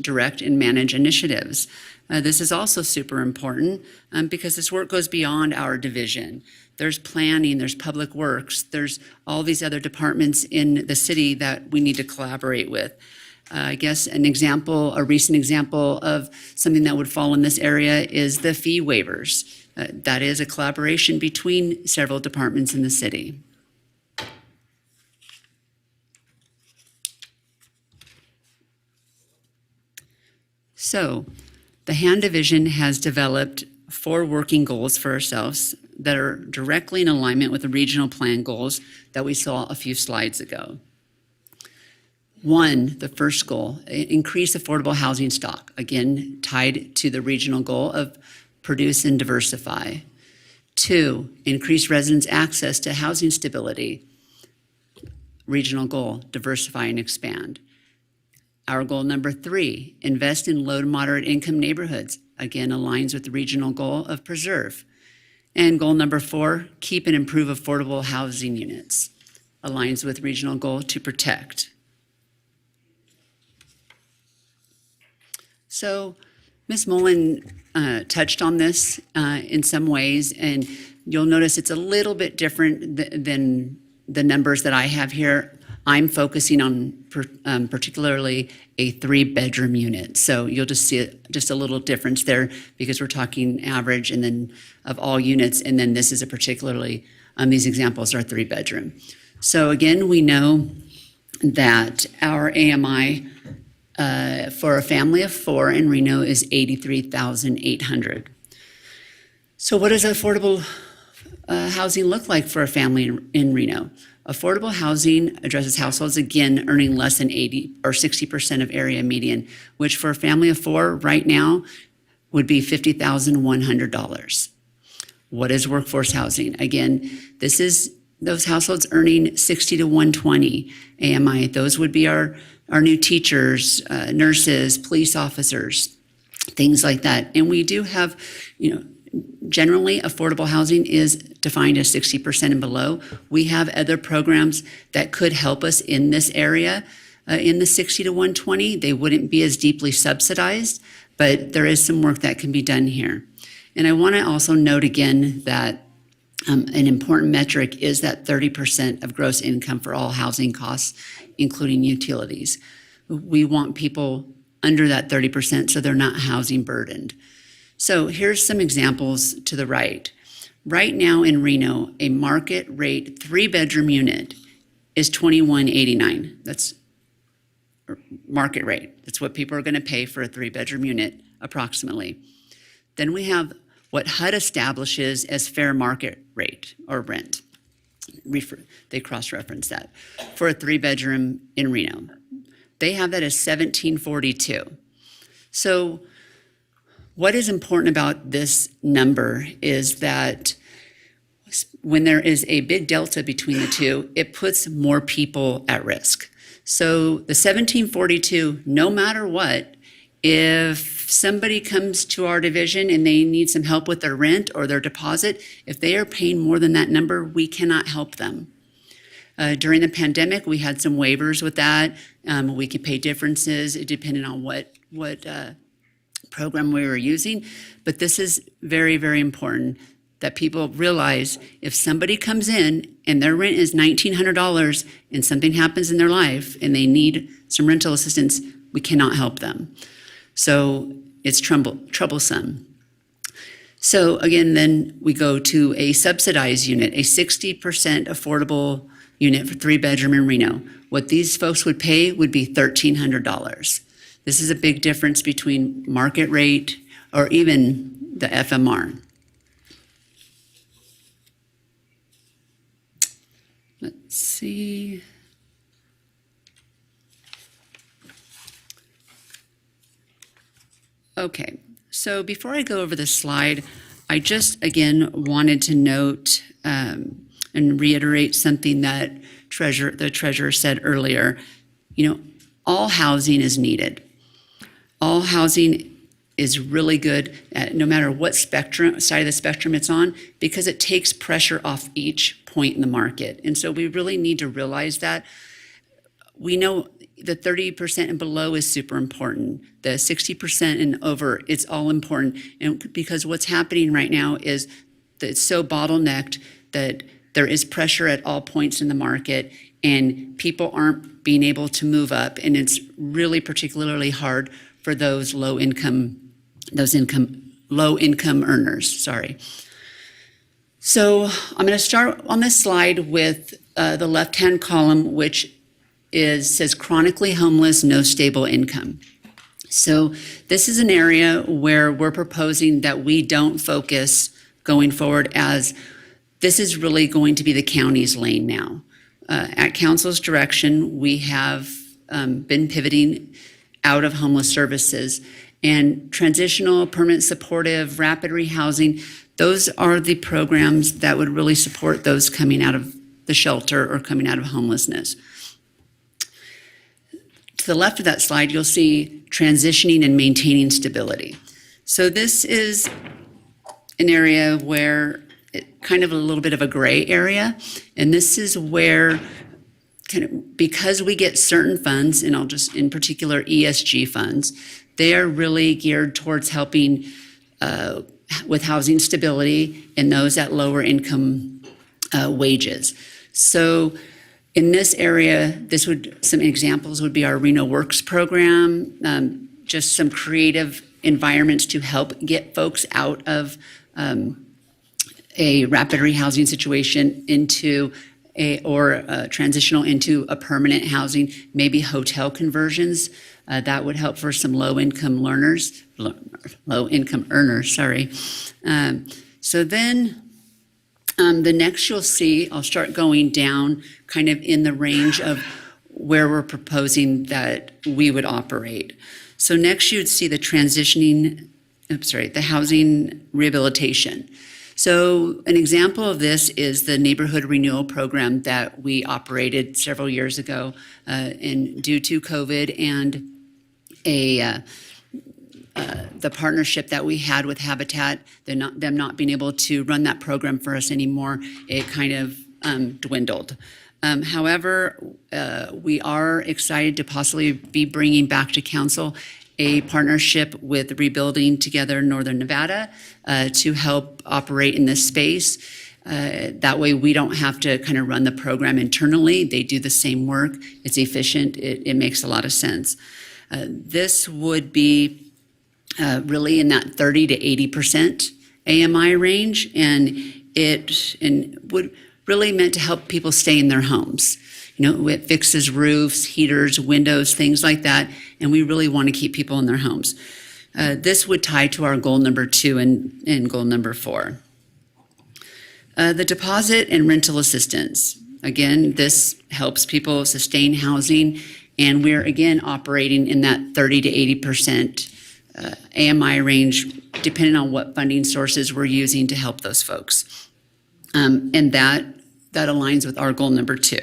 direct and manage initiatives. This is also super important because this work goes beyond our division. There's planning, there's public works, there's all these other departments in the city that we need to collaborate with. I guess a recent example of something that would fall in this area is the fee waivers. That is a collaboration between several departments in the city. So, the HAND division has developed 4 working goals for ourselves that are directly in alignment with the regional plan goals that we saw a few slides ago. 1, the first goal, increase affordable housing stock, again, tied to the regional goal of produce and diversify. 2, increase residents' access to housing stability, regional goal, diversify and expand. Our goal number 3, invest in low to moderate income neighborhoods, again, aligns with the regional goal of preserve. And goal number 4, keep and improve affordable housing units, aligns with regional goal to protect. So Ms. Mullen touched on this in some ways, and you'll notice it's a little bit different than the numbers that I have here I'm focusing on particularly a 3-bedroom unit. So you'll just see just a little difference there because we're talking average and then of all units. And then this is a particularly, these examples are 3-bedroom. So again, we know that our AMI for a family of 4 in Reno is $83,800. So what does affordable housing look like for a family in Reno? Affordable housing addresses households, again, earning less than 80 or 60% of area median, which for a family of 4 right now would be $50,100. What is workforce housing? Again, this is those households earning 60 to 120 AMI. Those would be our new teachers, nurses, police officers, things like that. And we do have, generally affordable housing is defined as 60% and below. We have other programs that could help us in this area in the 60 to 120. They wouldn't be as deeply subsidized, but there is some work that can be done here. And I want to also note again that an important metric is that 30% of gross income for all housing costs, including utilities. We want people under that 30% so they're not housing burdened. So here's some examples to the right. Right now in Reno, a market rate 3-bedroom unit is $21.89. That's market rate. That's what people are going to pay for a 3-bedroom unit approximately. Then we have what HUD establishes as fair market rate or rent. They cross-reference that for a 3-bedroom in Reno. They have that as $17.42. So what is important about this number is that when there is a big delta between the two, it puts more people at risk. So the $17.42, no matter what, if somebody comes to our division and they need some help with their rent or their deposit, if they are paying more than that number, we cannot help them. During the pandemic, we had some waivers with that. We could pay differences depending on what program we were using. But this is very, very important that people realize if somebody comes in and their rent is $1,900 and something happens in their life and they need some rental assistance, we cannot help them. So it's troublesome. So again, then we go to a subsidized unit, a 60% affordable unit for 3-bedroom in Reno. What these folks would pay would be $1,300. This is a big difference between market rate or even the FMR. Let's see. Okay, so before I go over this slide, I just again wanted to note and reiterate something that the treasurer said earlier. All housing is needed. All housing is really good at no matter what side of the spectrum it's on, because it takes pressure off each point in the market. And so we really need to realize that. We know the 30% and below is super important. The 60% and over, it's all important. And because what's happening right now is that it's so bottlenecked that there is pressure at all points in the market and people aren't being able to move up. And it's really particularly hard for those low income earners, sorry. So I'm going to start on this slide with the left-hand column, which says chronically homeless, no stable income. So this is an area where we're proposing that we don't focus going forward, as this is really going to be the county's lane now. At council's direction, we have been pivoting out of homeless services, and transitional, permanent supportive, rapid rehousing, those are the programs that would really support those coming out of the shelter or coming out of homelessness. To the left of that slide, you'll see transitioning and maintaining stability. So this is an area where kind of a little bit of a gray area, and this is where because we get certain funds, and I'll just in particular ESG funds, they are really geared towards helping with housing stability and those at lower income wages. So In this area, some examples would be our Reno Works program, just some creative environments to help get folks out of a rapid rehousing situation into transitional into a permanent housing, maybe hotel conversions. That would help for some low-income earners, sorry. So then the next you'll see, I'll start going down kind of in the range of where we're proposing that we would operate. So next you'd see the the housing rehabilitation. So an example of this is the neighborhood renewal program that we operated several years ago, and due to COVID and the partnership that we had with Habitat, them not being able to run that program for us anymore, it kind of dwindled. However, we are excited to possibly be bringing back to council a partnership with Rebuilding Together Northern Nevada to help operate in this space. That way we don't have to kind of run the program internally. They do the same work. It's efficient. It makes a lot of sense. This would be really in that 30 to 80% AMI range, and would really meant to help people stay in their homes. You know, it fixes roofs, heaters, windows, things like that, and we really want to keep people in their homes. This would tie to our goal number 2 and goal number 4. The deposit and rental assistance. Again, this helps people sustain housing, and we're again operating in that 30 to 80% AMI range, depending on what funding sources we're using to help those folks. And that aligns with our goal number 2.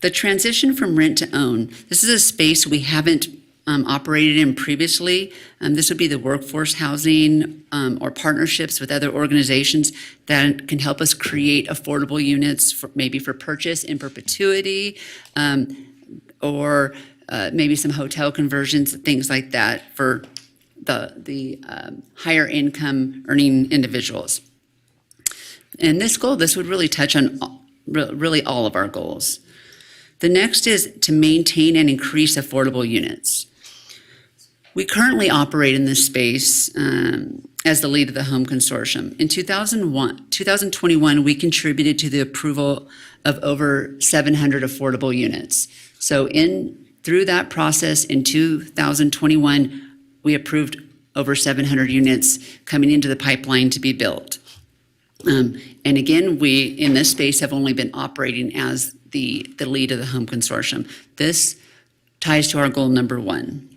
The transition from rent to own. This is a space we haven't operated in previously. This would be the workforce housing or partnerships with other organizations that can help us create affordable units, maybe for purchase in perpetuity, or maybe some hotel conversions, things like that for the higher income earning individuals. And this would really touch on really all of our goals. The next is to maintain and increase affordable units. We currently operate in this space as the lead of the Home Consortium. In 2021, we contributed to the approval of over 700 affordable units. So through that process in 2021, we approved over 700 units coming into the pipeline to be built. And again, we in this space have only been operating as the lead of the Home Consortium. This ties to our goal number 1.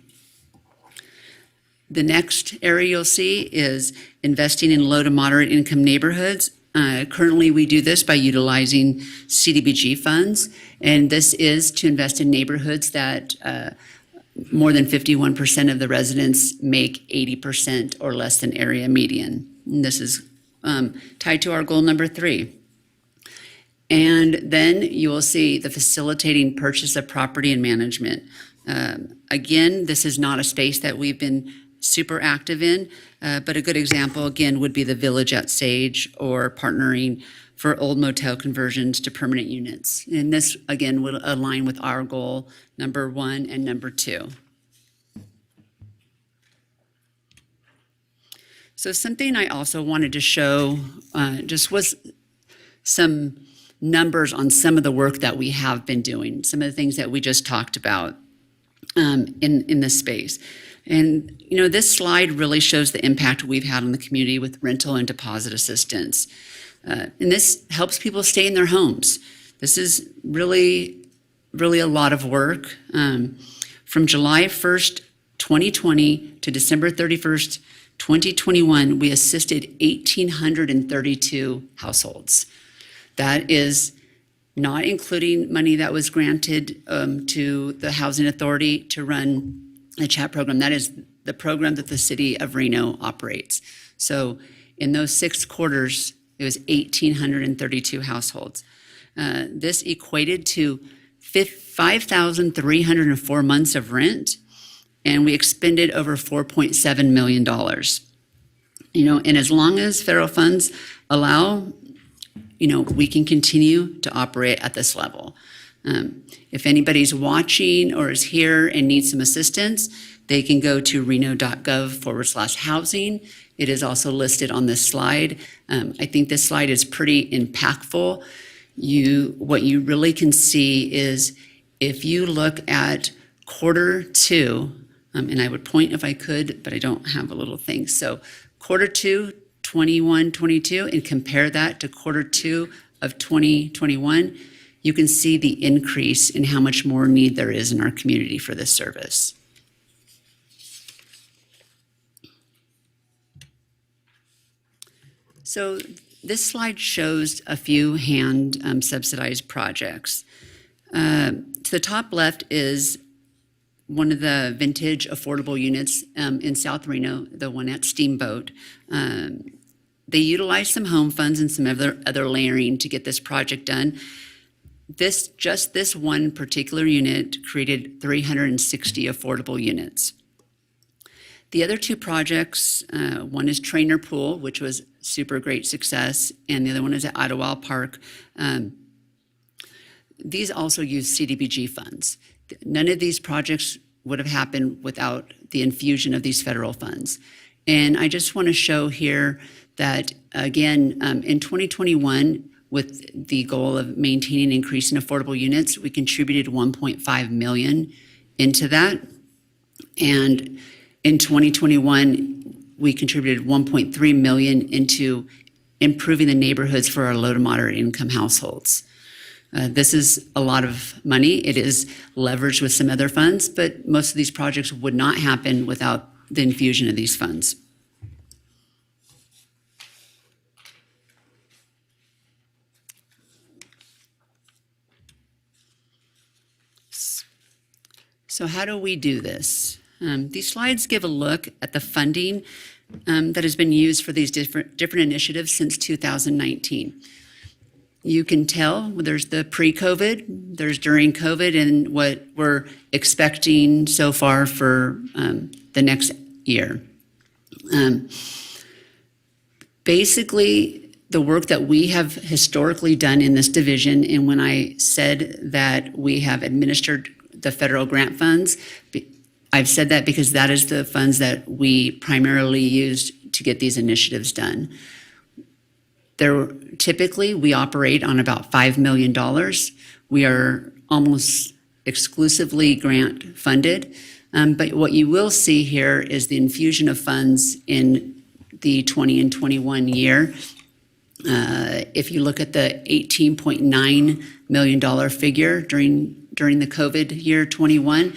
The next area you'll see is investing in low to moderate income neighborhoods. Currently, we do this by utilizing CDBG funds, and this is to invest in neighborhoods that more than 51% of the residents make 80% or less than area median. And this is tied to our goal number 3. And then you will see the facilitating purchase of property and management. Again, this is not a space that we've been super active in, but a good example, again, would be the Village at Sage or partnering for old motel conversions to permanent units. And this, again, would align with our goal number 1 and number 2. So something I also wanted to show just was some numbers on some of the work that we have been doing, some of the things that we just talked about in this space. And, you know, this slide really shows the impact we've had on the community with rental and deposit assistance. And this helps people stay in their homes. This is really, really a lot of work. From July 1st, 2020 to December 31st, 2021, we assisted 1,832 households. That is not including money that was granted to the Housing Authority to run a chat program. That is the program that the city of Reno operates. So in those 6 quarters, it was 1,832 households. This equated to 5,304 months of rent, and we expended over $4.7 million. You know, and as long as federal funds allow, we can continue to operate at this level. If anybody's watching or is here and needs some assistance, they can go to reno.gov/housing. It is also listed on this slide. I think this slide is pretty impactful. What you really can see is if you look at Q2, and I would point if I could, but I don't have a little thing. So Q2, 21-22, and compare that to Q2 of 2021, you can see the increase in how much more need there is in our community for this service. So this slide shows a few hand subsidized projects. To the top left is one of the vintage affordable units in South Reno, the one at Steamboat. They utilized some home funds and some other layering to get this project done. Just this one particular unit created 360 affordable units. The other two projects, one is Trainer Pool, which was super great success, and the other one is at Ottawa Park. These also use CDBG funds. None of these projects would have happened without the infusion of these federal funds. And I just want to show here that, again, in 2021, with the goal of maintaining and increasing affordable units, we contributed $1.5 million into that. And in 2021, we contributed $1.3 million into improving the neighborhoods for our low to moderate income households. This is a lot of money. It is leveraged with some other funds, but most of these projects would not happen without the infusion of these funds. So how do we do this? These slides give a look at the funding that has been used for these different initiatives since 2019. You can tell there's the pre-COVID, there's during COVID, and what we're expecting so far for the next year. Basically, the work that we have historically done in this division, and when I said that we have administered the federal grant funds, I've said that because that is the funds that we primarily used to get these initiatives done. Typically, we operate on about $5 million. We are almost exclusively grant funded. But what you will see here is the infusion of funds in the 20 and 21 year. If you look at the $18.9 million figure during the COVID year 21,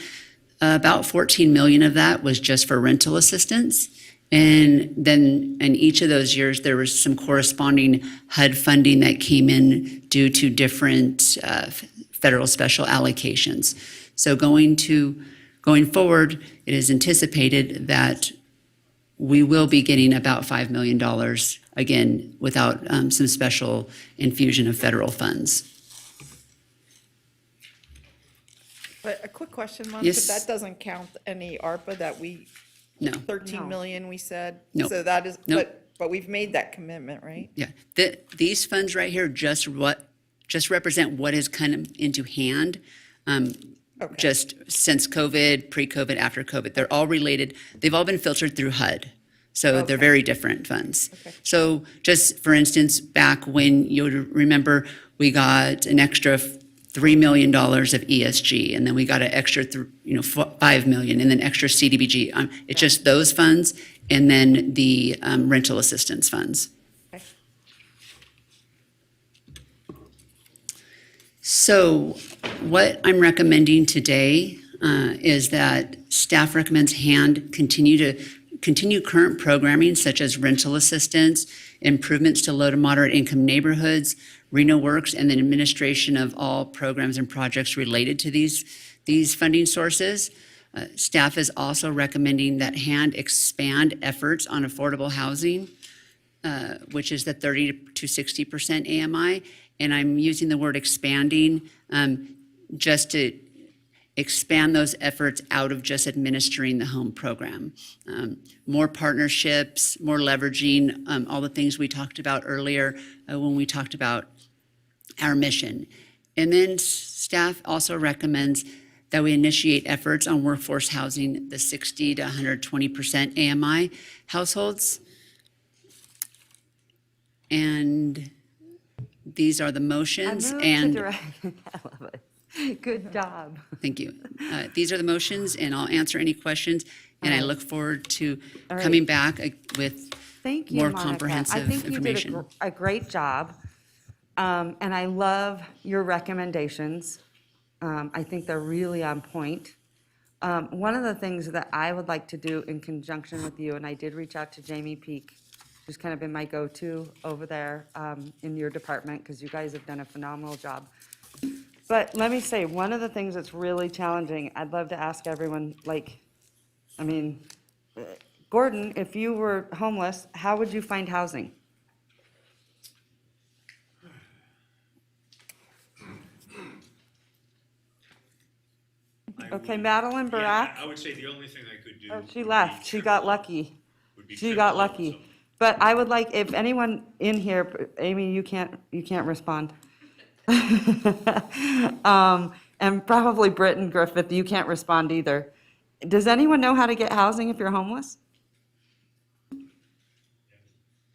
about $14 million of that was just for rental assistance. And then in each of those years, there was some corresponding HUD funding that came in due to different federal special allocations. So going forward, it is anticipated that we will be getting about $5 million, again, without some special infusion of federal funds. But a quick question, Monica, Yes. that doesn't count any ARPA that we, No. 13 million we said? No. So that is, No. but we've made that commitment, right? Yeah, these funds right here just represent what has come into hand just since COVID, pre-COVID, after COVID. They're all related. They've all been filtered through HUD. So they're very different funds. So just for instance, back when you remember, we got an extra $3 million of ESG, and then we got an extra, $5 million, and then extra CDBG. It's just those funds, and then the rental assistance funds. Okay. So what I'm recommending today is that staff recommends continue current programming such as rental assistance, improvements to low to moderate income neighborhoods, Reno Works, and the administration of all programs and projects related to these funding sources. Staff is also recommending that HAND expand efforts on affordable housing, which is the 30 to 60% AMI. And I'm using the word expanding just to expand those efforts out of just administering the home program. More partnerships, more leveraging, all the things we talked about earlier when we talked about our mission. And then staff also recommends that we initiate efforts on workforce housing the 60 to 120% AMI households. And these are the motions. And I love it. Good job. thank you. These are the motions, and I'll answer any questions. And I look forward to All right. coming back with Thank you, more Monica. comprehensive I think information. you did a great job. And I love your recommendations. I think they're really on point. One of the things that I would like to do in conjunction with you, and I did reach out to Jamie Peak, who's kind of been my go-to over there in your department, because you guys have done a phenomenal job. But let me say, one of the things that's really challenging, I'd love to ask everyone, Gordon, if you were homeless, how would you find housing? Okay, Madeline Barak? I would say the only thing I could do. Oh, she left. She got lucky. She got lucky. But I would like, if anyone in here, Amy, you can't respond. And probably Britton Griffith, you can't respond either. Does anyone know how to get housing if you're homeless?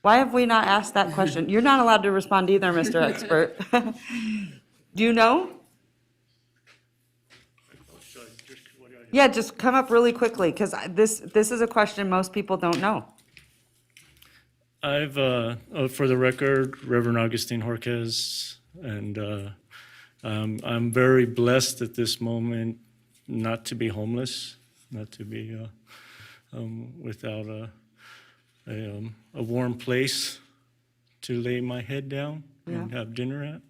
Why have we not asked that question? You're not allowed to respond either, Mr. Expert. Do you know? Yeah, just come up really quickly, because this is a question most people don't know. I've, for the record, Reverend Augustine Jorquez, and I'm very blessed at this moment not to be homeless, not to be without a warm place to lay my head down and have dinner at,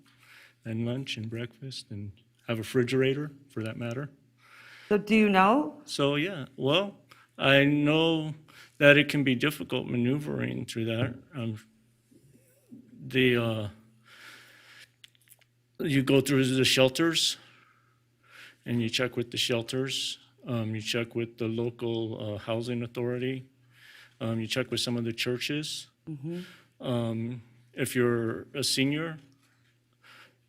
and lunch and breakfast, and have a refrigerator, for that matter. So do you know? So, yeah, well, I know that it can be difficult maneuvering through that. You go through the shelters, and you check with the shelters. You check with the local housing authority. You check with some of the churches. If you're a senior,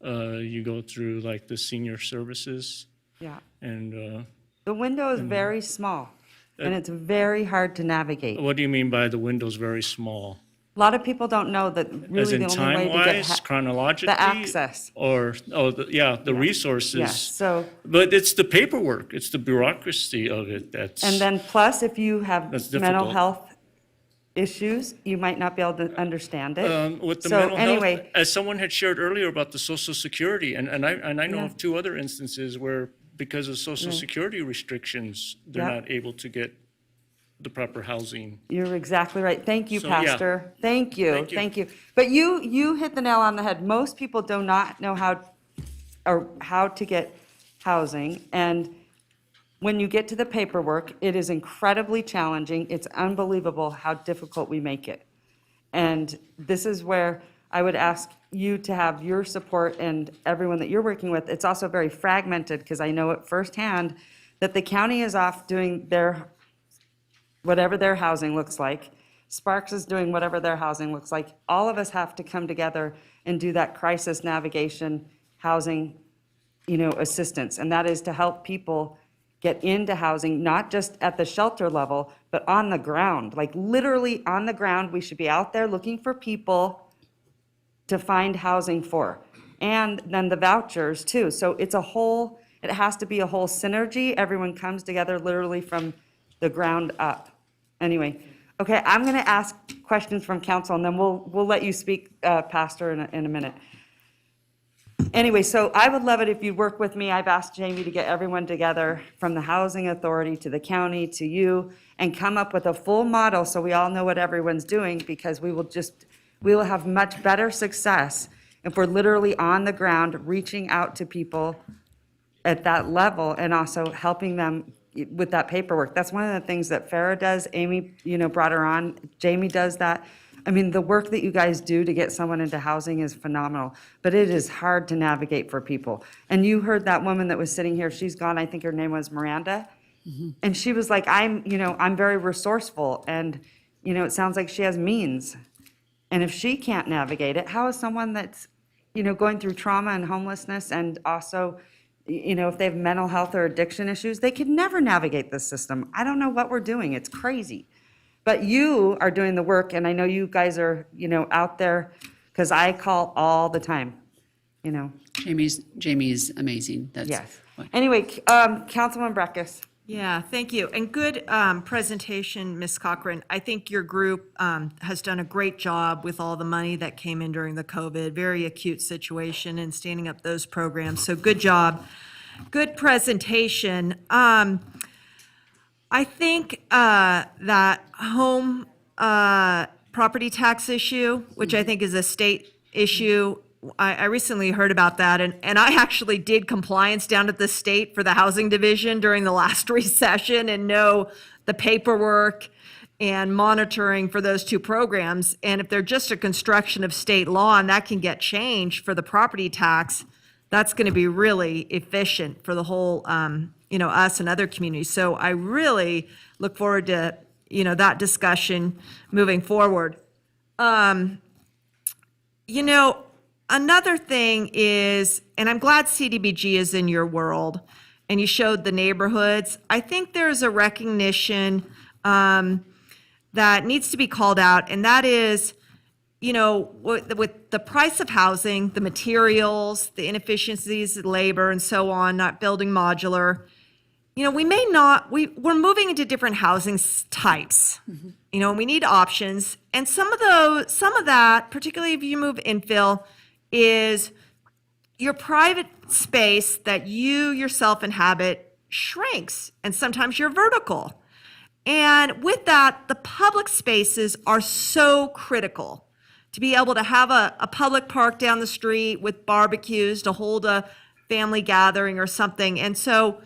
you go through like the senior services. Yeah. And the window is very small, and it's very hard to navigate. what do you mean by the window's very small? A lot of people don't know that really As in the only way to get time-wise, chronologically? the access. Or, the resources. Yes, so, But it's the paperwork, it's the bureaucracy of it that's. and then plus, if you have That's mental difficult. health issues, you might not be able to understand it. With the So mental health, anyway, as someone had shared earlier about the Social Security, and I know Yeah. of two other instances where, because of Social Yeah. Security restrictions, they're Yeah. not able to get the proper housing. you're exactly right. Thank you, So, yeah. Pastor. Thank you, thank you. But you hit the nail on the head. Most people do not know how to get housing. And when you get to the paperwork, it is incredibly challenging. It's unbelievable how difficult we make it. And this is where I would ask you to have your support and everyone that you're working with. It's also very fragmented, because I know it firsthand that the county is off doing whatever their housing looks like. Sparks is doing whatever their housing looks like. All of us have to come together and do that crisis navigation housing, assistance. And that is to help people get into housing, not just at the shelter level, but on the ground. Like literally on the ground, we should be out there looking for people to find housing for. And then the vouchers too. So it has to be a whole synergy. Everyone comes together literally from the ground up. Anyway, okay, I'm going to ask questions from council, and then we'll let you speak, Pastor, in a minute. Anyway, so I would love it if you'd work with me. I've asked Jamie to get everyone together, from the housing authority to the county to you, and come up with a full model so we all know what everyone's doing, because we will have much better success if we're literally on the ground reaching out to people at that level, and also helping them with that paperwork. That's one of the things that Farah does. Amy, brought her on. Jamie does that. I mean, the work that you guys do to get someone into housing is phenomenal, but it is hard to navigate for people. And you heard that woman that was sitting here, she's gone, I think her name was Miranda. And she was like, I'm very resourceful, and, it sounds like she has means. And if she can't navigate it, how is someone that's going through trauma and homelessness, and also, if they have mental health or addiction issues, they could never navigate this system. I don't know what we're doing. It's crazy. But you are doing the work, and I know you guys are, out there, because I call all the time, Jamie's amazing. That's Yes. Anyway, Councilman Breckus. Yeah, thank you. And good presentation, Ms. Cochran. I think your group has done a great job with all the money that came in during the COVID, very acute situation, and standing up those programs. So good job. Good presentation. I think that home property tax issue, which I think is a state issue, I recently heard about that, and I actually did compliance down at the state for the housing division during the last recession and know the paperwork and monitoring for those two programs. And if they're just a construction of state law and that can get changed for the property tax, that's going to be really efficient for the whole, us and other communities. So I really look forward to, that discussion moving forward. Another thing is, and I'm glad CDBG is in your world, and you showed the neighborhoods. I think there's a recognition that needs to be called out, and that is, with the price of housing, the materials, the inefficiencies of labor, and so on, not building modular, we're moving into different housing types. We need options, and some of that, particularly if you move infill, is your private space that you yourself inhabit shrinks, and sometimes you're vertical. And with that, the public spaces are so critical to be able to have a public park down the street with barbecues to hold a family gathering or something. And so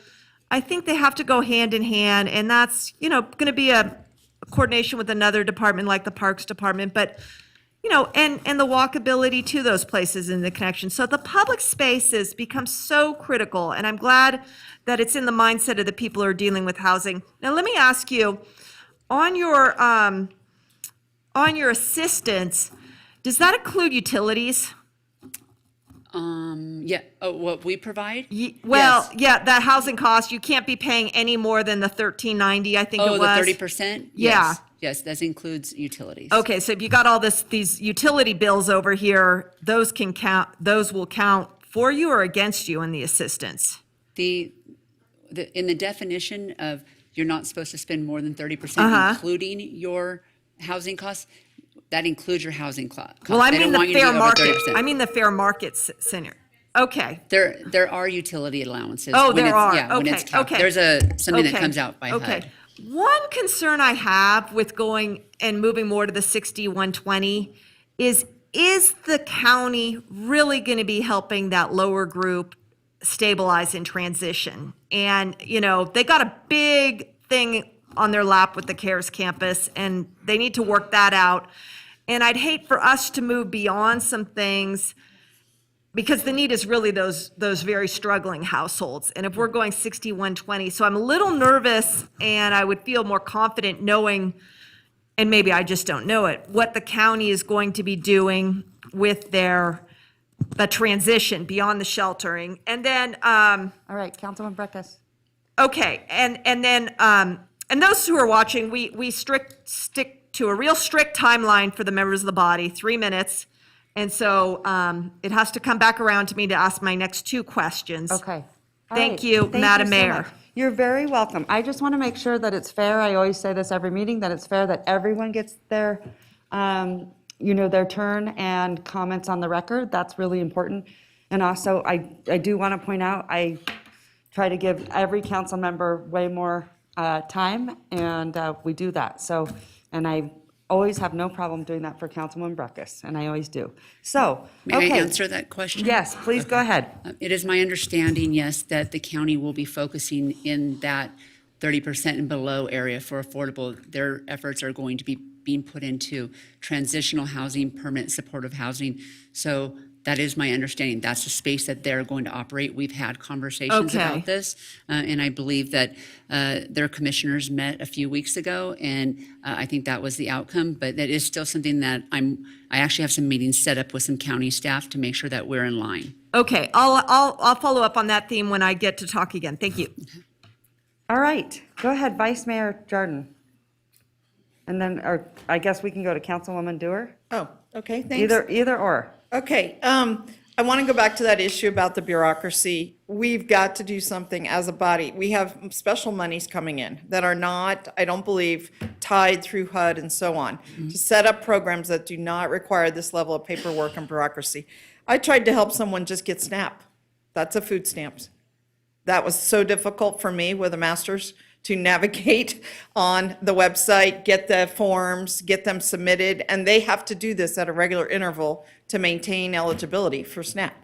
I think they have to go hand in hand, and that's, going to be a coordination with another department like the Parks Department, but and the walkability to those places and the connection. So the public spaces become so critical, and I'm glad that it's in the mindset of the people who are dealing with housing. Now, let me ask you, on your assistance, does that include utilities? Yeah. Oh, what we provide? Well, yeah, that housing cost, you can't be paying any more than the $13.90, I think it was. Oh, the 30%? Yeah. Yes, that includes utilities. Okay, so if you got all these utility bills over here, those will count for you or against you in the assistance? In the definition of you're not supposed to spend more than 30%, including your housing costs, that includes your housing costs. Well, I mean the fair market. I mean the fair market scenario. Okay. There are utility allowances. Oh, there are. Yeah, when it's capped. Okay. There's something that comes out by HUD. One concern I have with going and moving more to the 60-120 is the county really going to be helping that lower group stabilize and transition? And, they got a big thing on their lap with the CARES campus, and they need to work that out. And I'd hate for us to move beyond some things, because the need is really those very struggling households. And if we're going 60-120, so I'm a little nervous, and I would feel more confident knowing, and maybe I just don't know it, what the county is going to be doing with the transition beyond the sheltering. And then all right, Councilman Breckus. Okay, and then and those who are watching, we stick to a real strict timeline for the members of the body, 3 minutes. And so it has to come back around to me to ask my next two questions. Okay. Thank you, Madam Mayor. You're very welcome. I just want to make sure that it's fair. I always say this every meeting, that it's fair that everyone gets their turn and comments on the record. That's really important. And also, I do want to point out, I try to give every council member way more time, and we do that. So, and I always have no problem doing that for Councilman Breckus, and I always do. So, May I answer that question? Yes, please go ahead. It is my understanding, yes, that the county will be focusing in that 30% and below area for affordable. Their efforts are going to be being put into transitional housing, permanent supportive housing. So That is my understanding. That's the space that they're going to operate. We've had conversations Okay. about this, and I believe that their commissioners met a few weeks ago, and I think that was the outcome. But that is still something that I actually have some meetings set up with some county staff to make sure that we're in line. Okay, I'll follow up on that theme when I get to talk again. Thank you. All right, go ahead, Vice Mayor Jordan. And then, or I guess we can go to Councilwoman Dewar? Oh, okay, thanks. Either or. Okay, I want to go back to that issue about the bureaucracy. We've got to do something as a body. We have special monies coming in that are not, I don't believe, tied through HUD and so on, to set up programs that do not require this level of paperwork and bureaucracy. I tried to help someone just get SNAP. That's a food stamps. That was so difficult for me with a master's to navigate on the website, get the forms, get them submitted, and they have to do this at a regular interval to maintain eligibility for SNAP.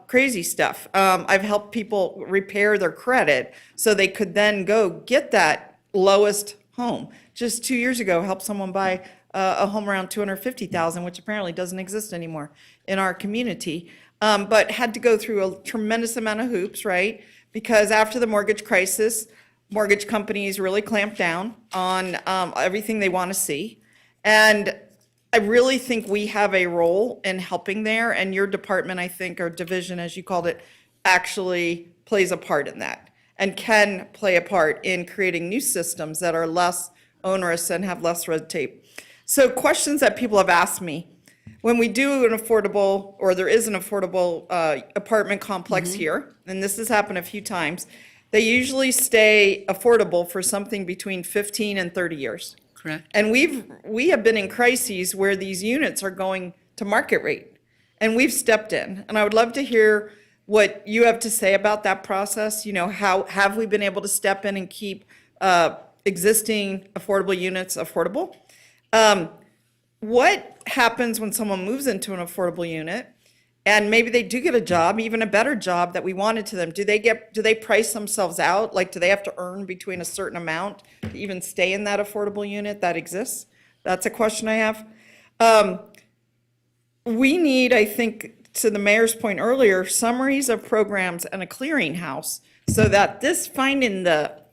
Crazy stuff. I've helped people repair their credit so they could then go get that lowest home. Just 2 years ago, helped someone buy a home around $250,000, which apparently doesn't exist anymore in our community, but had to go through a tremendous amount of hoops, right? Because after the mortgage crisis, mortgage companies really clamped down on everything they want to see. And I really think we have a role in helping there, and your department, I think, or division, as you called it, actually plays a part in that and can play a part in creating new systems that are less onerous and have less red tape. So questions that people have asked me, when we do an affordable, or there is an affordable apartment complex here, and this has happened a few times, they usually stay affordable for something between 15 and 30 years. Correct. And we have been in crises where these units are going to market rate, and we've stepped in. And I would love to hear what you have to say about that process. You know, how have we been able to step in and keep existing affordable units affordable? What happens when someone moves into an affordable unit and maybe they do get a job, even a better job that we wanted to them? Do they price themselves out? Like, do they have to earn between a certain amount to even stay in that affordable unit that exists? That's a question I have. We need, I think, to the mayor's point earlier, summaries of programs and a clearinghouse so that this finding the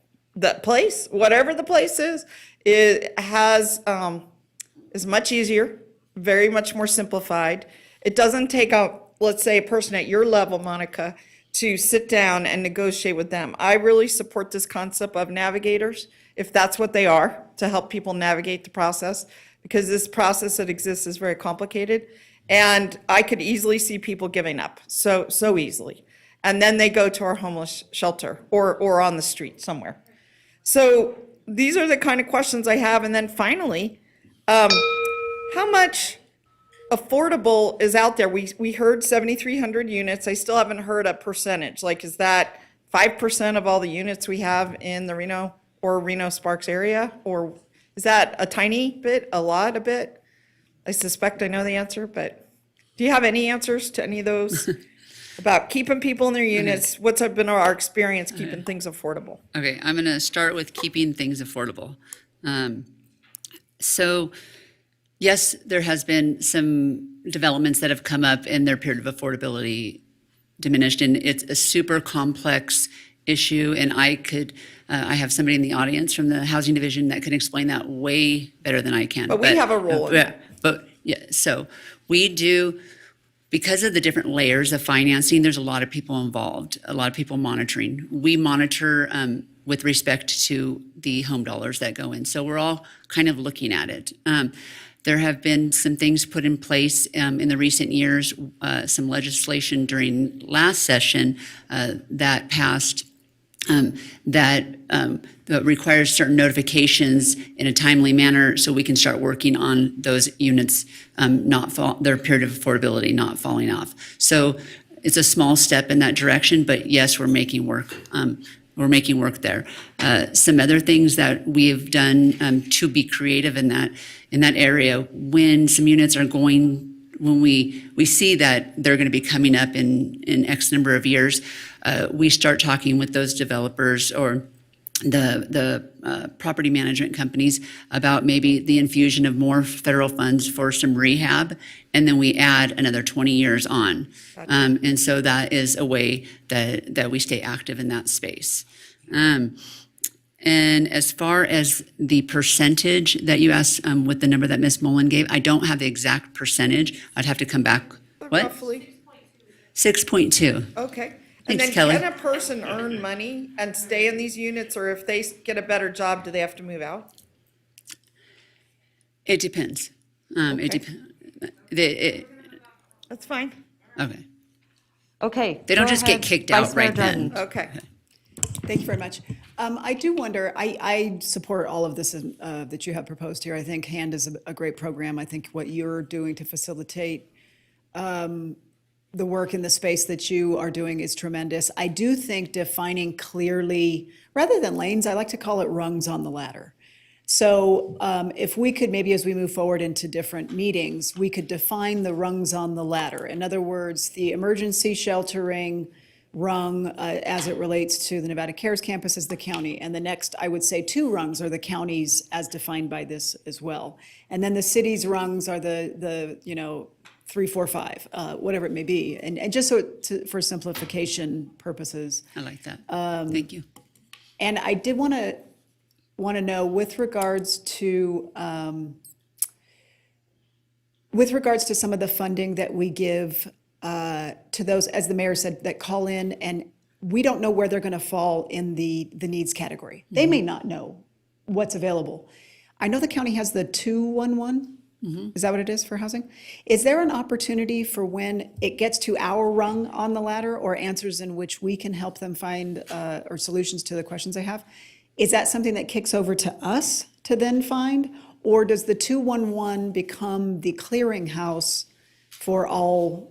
place, whatever the place is, it has is much easier, very much more simplified. It doesn't take let's say, a person at your level, Monica, to sit down and negotiate with them. I really support this concept of navigators, if that's what they are, to help people navigate the process, because this process that exists is very complicated. And I could easily see people giving up, so easily. And then they go to our homeless shelter or on the street somewhere. So these are the kind of questions I have. And then finally, how much affordable is out there? We heard 7,300 units. I still haven't heard a percentage. Like, is that 5% of all the units we have in the Reno or Reno-Sparks area? Or is that a tiny bit, a lot, a bit? I suspect I know the answer, but do you have any answers to any of those about keeping people in their units? What's been our experience keeping things affordable? Okay, I'm going to start with keeping things affordable. So, yes, there has been some developments that have come up and their period of affordability diminished, and it's a super complex issue, and I have somebody in the audience from the housing division that can explain that way better than I can. But we have a role in that. But yeah, so we do, because of the different layers of financing, there's a lot of people involved, a lot of people monitoring. We monitor with respect to the home dollars that go in. So we're all kind of looking at it. There have been some things put in place in the recent years, some legislation during last session that passed that requires certain notifications in a timely manner so we can start working on those units, their period of affordability not falling off. So it's a small step in that direction, but yes, we're making work. We're making work there. Some other things that we have done to be creative in that area, when some units are going, when we see that they're going to be coming up in X number of years, we start talking with those developers or property management companies about maybe the infusion of more federal funds for some rehab, and then we add another 20 years on. And so that is a way that we stay active in that space. And as far as the percentage that you asked with the number that Ms. Mullen gave, I don't have the exact percentage. I'd have to come back. What? Roughly. 6.2. Okay. Thanks, And then Kelly. can a person earn money and stay in these units, or if they get a better job, do they have to move out? It depends. It depends. That's fine. Okay. Okay. They don't go just get ahead, kicked Vice out Mayor right then. Dutton. Okay. Thank you very much. I do wonder, I support all of this that you have proposed here. I think HAND is a great program. I think what you're doing to facilitate the work in the space that you are doing is tremendous. I do think defining clearly, rather than lanes, I like to call it rungs on the ladder. So if we could, maybe as we move forward into different meetings, we could define the rungs on the ladder. In other words, the emergency sheltering rung as it relates to the Nevada Cares campus is the county. And the next, I would say, 2 rungs are the counties as defined by this as well. And then the city's rungs are the 3, 4, 5, whatever it may be. And just for simplification purposes. I like that. Thank you. And I did want to know with regards to some of the funding that we give to those, as the mayor said, that call in, and we don't know where they're going to fall in the needs category. They may not know what's available. I know the county has the 211. Is that what it is for housing? Is there an opportunity for when it gets to our rung on the ladder, or answers in which we can help them find or solutions to the questions they have? Is that something that kicks over to us to then find? Or does the 211 become the clearinghouse for all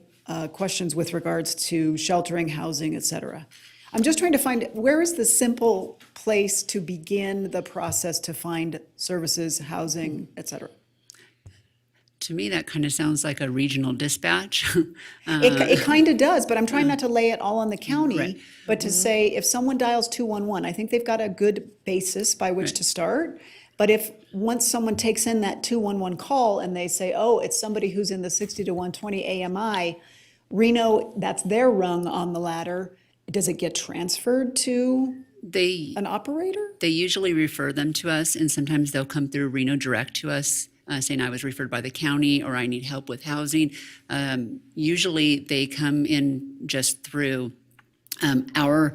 questions with regards to sheltering, housing, et cetera? I'm just trying to find, where is the simple place to begin the process to find services, housing, et cetera? To me, that kind of sounds like a regional dispatch. It kind of does, but I'm trying not to lay it all on the county, Right. but to say, if someone dials 211, I think they've got a good basis by which to start. But if, once someone takes in that 211 call and they say, oh, it's somebody who's in the 60 to 120 AMI, Reno, that's their rung on the ladder, does it get transferred to an operator? They usually refer them to us, and sometimes they'll come through Reno direct to us, saying I was referred by the county, or I need help with housing. Usually they come in just through our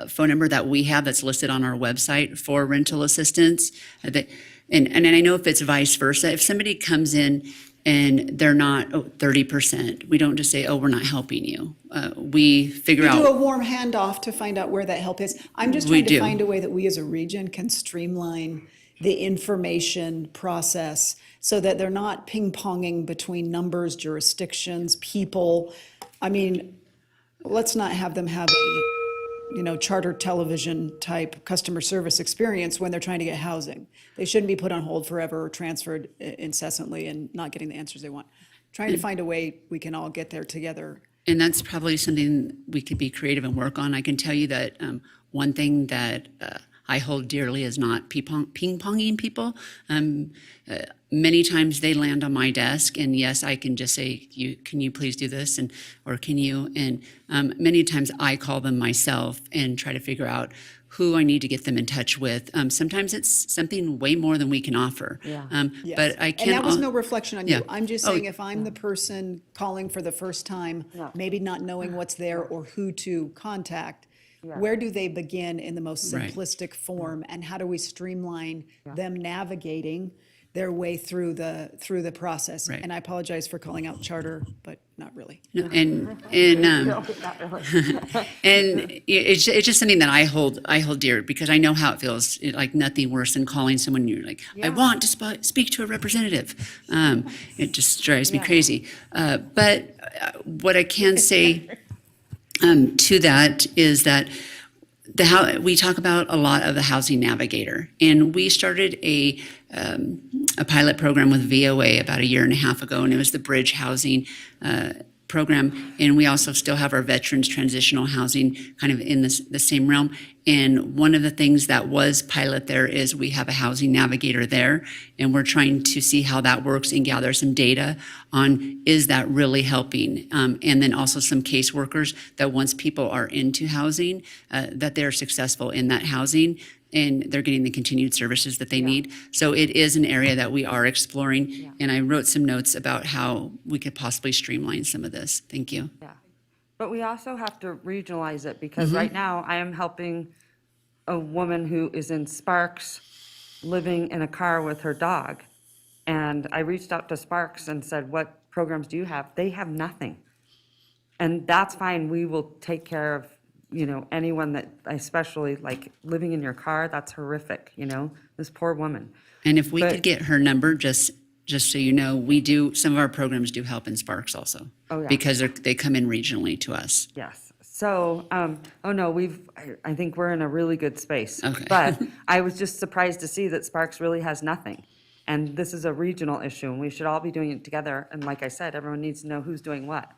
phone number that we have that's listed on our website for rental assistance. And I know if it's vice versa, if somebody comes in and they're not 30%, we don't just say, oh, we're not helping you. We figure out. You do a warm handoff to find out where that help is. I'm just trying to find a way that we as a region can streamline the information process so that they're not ping-ponging between numbers, jurisdictions, people. I mean, let's not have them have a, charter television type customer service experience when they're trying to get housing. They shouldn't be put on hold forever or transferred incessantly and not getting the answers they want. Trying to find a way we can all get there together. And that's probably something we could be creative and work on. I can tell you that one thing that I hold dearly is not ping-ponging people. Many times they land on my desk, and yes, I can just say, can you please do this? Or can you? And many times I call them myself and try to figure out who I need to get them in touch with. Sometimes it's something way more than we can offer. Yes. But I can't. And that was no reflection on you. Yeah. I'm just saying, if I'm the person calling for the first time, maybe not knowing what's there or who to contact, where do they begin in the most Right. simplistic form, and how do we streamline them navigating their way through the process? Right. And I apologize for calling out charter, but not really. No, and it's just something that I hold dear, because I know how it feels. Like nothing worse than calling someone and you're like, I want to speak to a representative. It just drives me crazy. But what I can say to that is that we talk about a lot of the Housing Navigator, and we started a pilot program with VOA about 1.5 years ago, and it was the bridge housing program, and we also still have our veterans transitional housing kind of in the same realm. And one of the things that was pilot there is we have a housing navigator there, and we're trying to see how that works and gather some data on is that really helping. And then also some caseworkers that once people are into housing, that they're successful in that housing and they're getting the continued services that they need. So it is an area that we are exploring. And I wrote some notes about how we could possibly streamline some of this. Thank you. Yeah. But we also have to regionalize it because right now I am helping a woman who is in Sparks living in a car with her dog. And I reached out to Sparks and said, what programs do you have? They have nothing. And that's fine. We will take care of, you know, anyone that, especially like living in your car, that's horrific, you know, this poor woman. And if we could get her number, just so you know, we do, some of our programs do help in Sparks also. Oh, yeah. Because they come in regionally to us. Yes. So, oh no, I think we're in a really good space. Okay. But I was just surprised to see that Sparks really has nothing. And this is a regional issue and we should all be doing it together. And like I said, everyone needs to know who's doing what.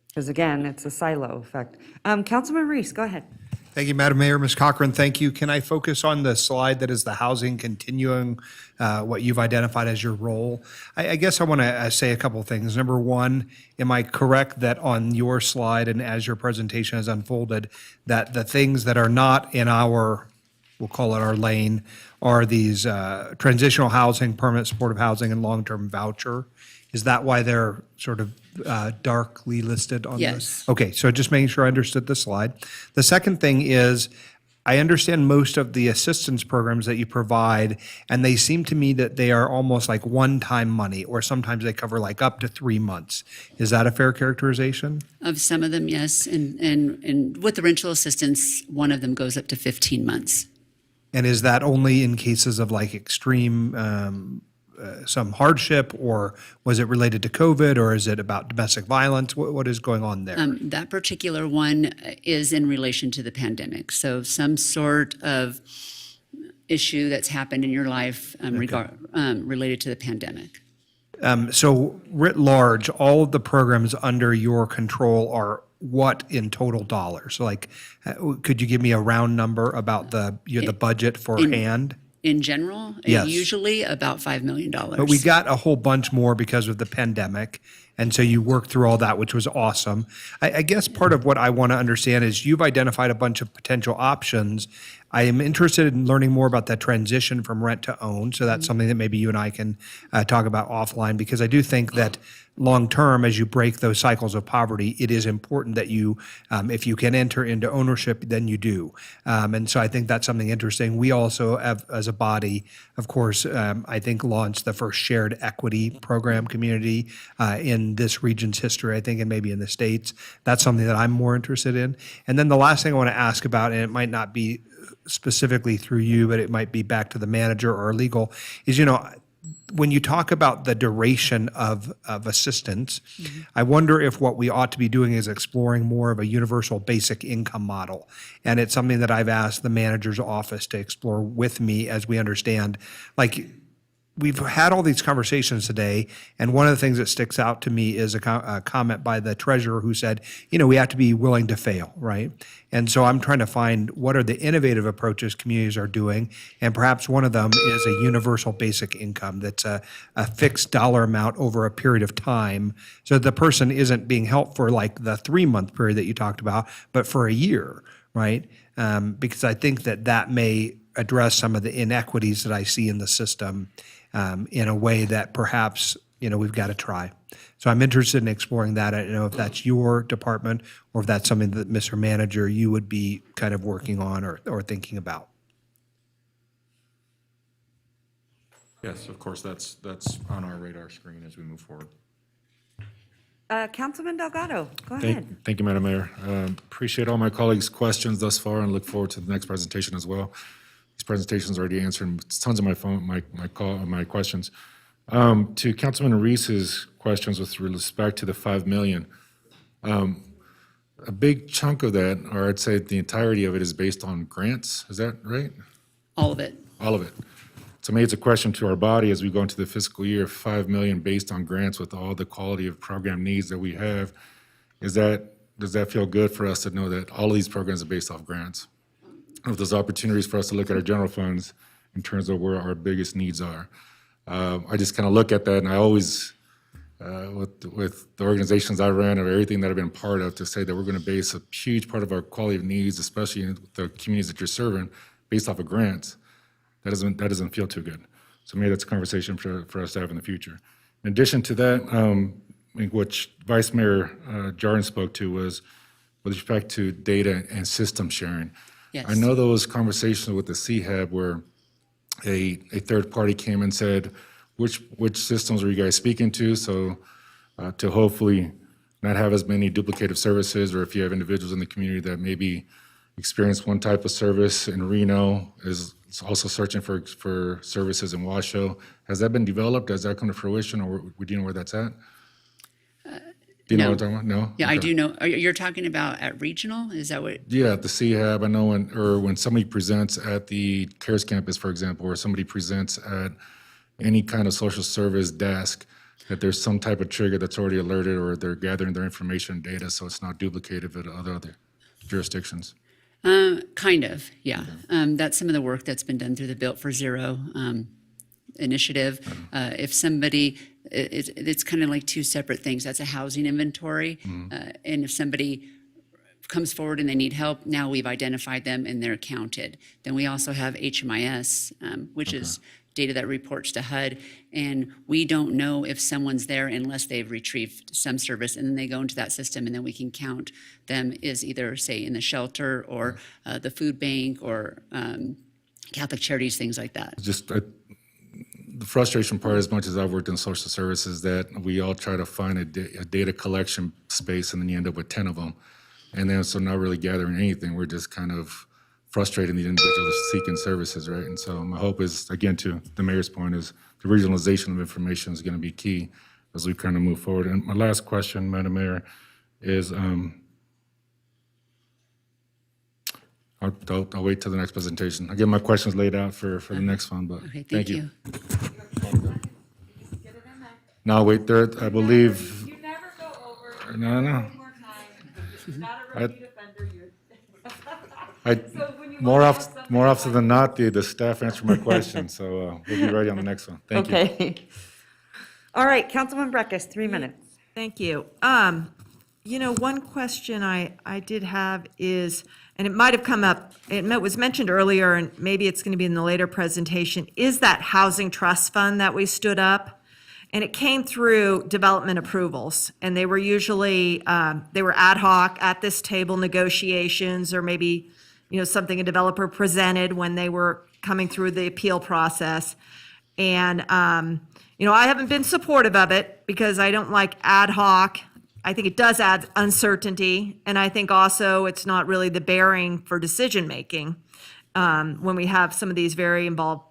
Because again, it's a silo effect. Councilman Reese, go ahead. Thank you, Madam Mayor. Ms. Cochran, thank you. Can I focus on the slide that is the housing continuum, what you've identified as your role? I guess I want to say a couple of things. Number one, am I correct that on your slide and as your presentation has unfolded, that the things that are not in our, we'll call it our lane, are these transitional housing, permanent supportive housing, and long-term voucher? Is that why they're sort of darkly listed on this? Yes. Okay, so just making sure I understood the slide. The second thing is, I understand most of the assistance programs that you provide, and they seem to me that they are almost like one-time money, or sometimes they cover like up to 3 months. Is that a fair characterization? Of some of them, yes. And with the rental assistance, one of them goes up to 15 months. And is that only in cases of like extreme some hardship, or was it related to COVID, or is it about domestic violence? What is going on there? That particular one is in relation to the pandemic. So some sort of issue that's happened in your life related to the pandemic. So writ large, all of the programs under your control are what in total dollars? So like, could you give me a round number about the budget for hand? In general, Yes. usually about $5 million. But we got a whole bunch more because of the pandemic. And so you worked through all that, which was awesome. I guess part of what I want to understand is you've identified a bunch of potential options. I am interested in learning more about that transition from rent to own. So that's something that maybe you and I can talk about offline, because I do think that long term, as you break those cycles of poverty, it is important that you, if you can enter into ownership, then you do. And so I think that's something interesting. We also have, as a body, of course, I think launched the first shared equity program community in this region's history, I think, and maybe in the States. That's something that I'm more interested in. And then the last thing I want to ask about, and it might not be specifically through you, but it might be back to the manager or legal, is, you know, when you talk about the duration of assistance, I wonder if what we ought to be doing is exploring more of a universal basic income model. And it's something that I've asked the manager's office to explore with me as we understand, like, we've had all these conversations today, and one of the things that sticks out to me is a comment by the treasurer who said, you know, we have to be willing to fail, right? And so I'm trying to find what are the innovative approaches communities are doing, and perhaps one of them is a universal basic income that's a fixed dollar amount over a period of time, so the person isn't being helped for like the 3-month period that you talked about, but for a year, right? Because I think that may address some of the inequities that I see in the system in a way that perhaps, you know, we've got to try. So I'm interested in exploring that. I don't know if that's your department or if that's something that, Mr. Manager, you would be kind of working on or thinking about. Yes, of course, that's on our radar screen as we move forward. Councilman Delgado, go ahead. Thank you, Madam Mayor. Appreciate all my colleagues' questions thus far and look forward to the next presentation as well. These presentations already answered tons of my questions. To Councilman Reese's questions with respect to the $5 million, a big chunk of that, or I'd say the entirety of it, is based on grants. Is that right? All of it. All of it. to me, it's a question to our body as we go into the fiscal year, 5 million based on grants with all the quality of program needs that we have. Does that feel good for us to know that all of these programs are based off grants? If there's opportunities for us to look at our general funds in terms of where our biggest needs are. I just kind of look at that, and I always, with the organizations I ran or everything that I've been part of, to say that we're going to base a huge part of our quality of needs, especially in the communities that you're serving, based off of grants, that doesn't feel too good. So maybe that's a conversation for us to have in the future. In addition to that, I think what Vice Mayor Jarden spoke to was with respect to data and system sharing. Yes. I know those conversations with the CHAB where a third party came and said, which systems are you guys speaking to? So to hopefully not have as many duplicative services, or if you have individuals in the community that maybe experience one type of service in Reno, is also searching for services in Washoe. Has that been developed? Has that come to fruition, or do you know where that's at? Do you know what I'm talking about? No? Yeah, Okay. I do know. You're talking about at regional? Is that what? Yeah, at the CHAB, I know when somebody presents at the CARES campus, for example, or somebody presents at any kind of social service desk, that there's some type of trigger that's already alerted, or they're gathering their information and data so it's not duplicated at other jurisdictions. Kind of, yeah. That's some of the work that's been done through the Built for Zero initiative. If somebody, it's kind of like two separate things. That's a housing inventory. And if somebody comes forward and they need help, now we've identified them and they're counted. Then we also have HMIS, which is data that reports to HUD, and we don't know if someone's there unless they've retrieved some service, and then they go into that system, and then we can count them as either, say, in the shelter or the food bank or Catholic Charities, things like that. Just the frustration part, as much as I've worked in social services, that we all try to find a data collection space, and then you end up with 10 of them, and then so not really gathering anything. We're just kind of frustrating the individuals seeking services, right? And so my hope is, again, to the mayor's point, is the regionalization of information is going to be key as we kind of move forward. And my last question, Madam Mayor, is I'll wait till the next presentation. I'll get my questions laid out for the next one, but Okay, thank you. No, wait, there, I believe. You never go over. No. More often than not, the staff answer my questions, so we'll be ready on the next one. Thank you. Okay. All right, Councilman Breckus, 3 minutes. Thank you. One question I did have is, and it might have come up, it was mentioned earlier, and maybe it's going to be in the later presentation, is that housing trust fund that we stood up. And it came through development approvals, and they were usually, they were ad hoc at this table negotiations, or maybe, something a developer presented when they were coming through the appeal process. And, I haven't been supportive of it because I don't like ad hoc. I think it does add uncertainty, and I think also it's not really the bearing for decision-making when we have some of these very involved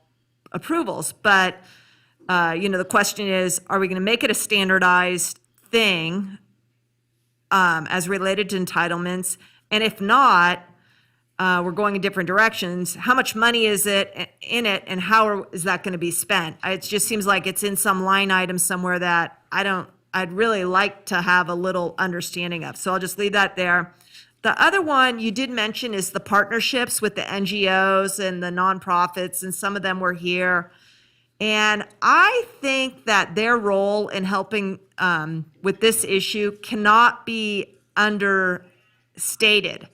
approvals. But the question is, are we going to make it a standardized thing as related to entitlements? And if not, we're going in different directions. How much money is it in it, and how is that going to be spent? It just seems like it's in some line item somewhere that I'd really like to have a little understanding of. So I'll just leave that there. The other one you did mention is the partnerships with the NGOs and the nonprofits, and some of them were here. And I think that their role in helping with this issue cannot be understated.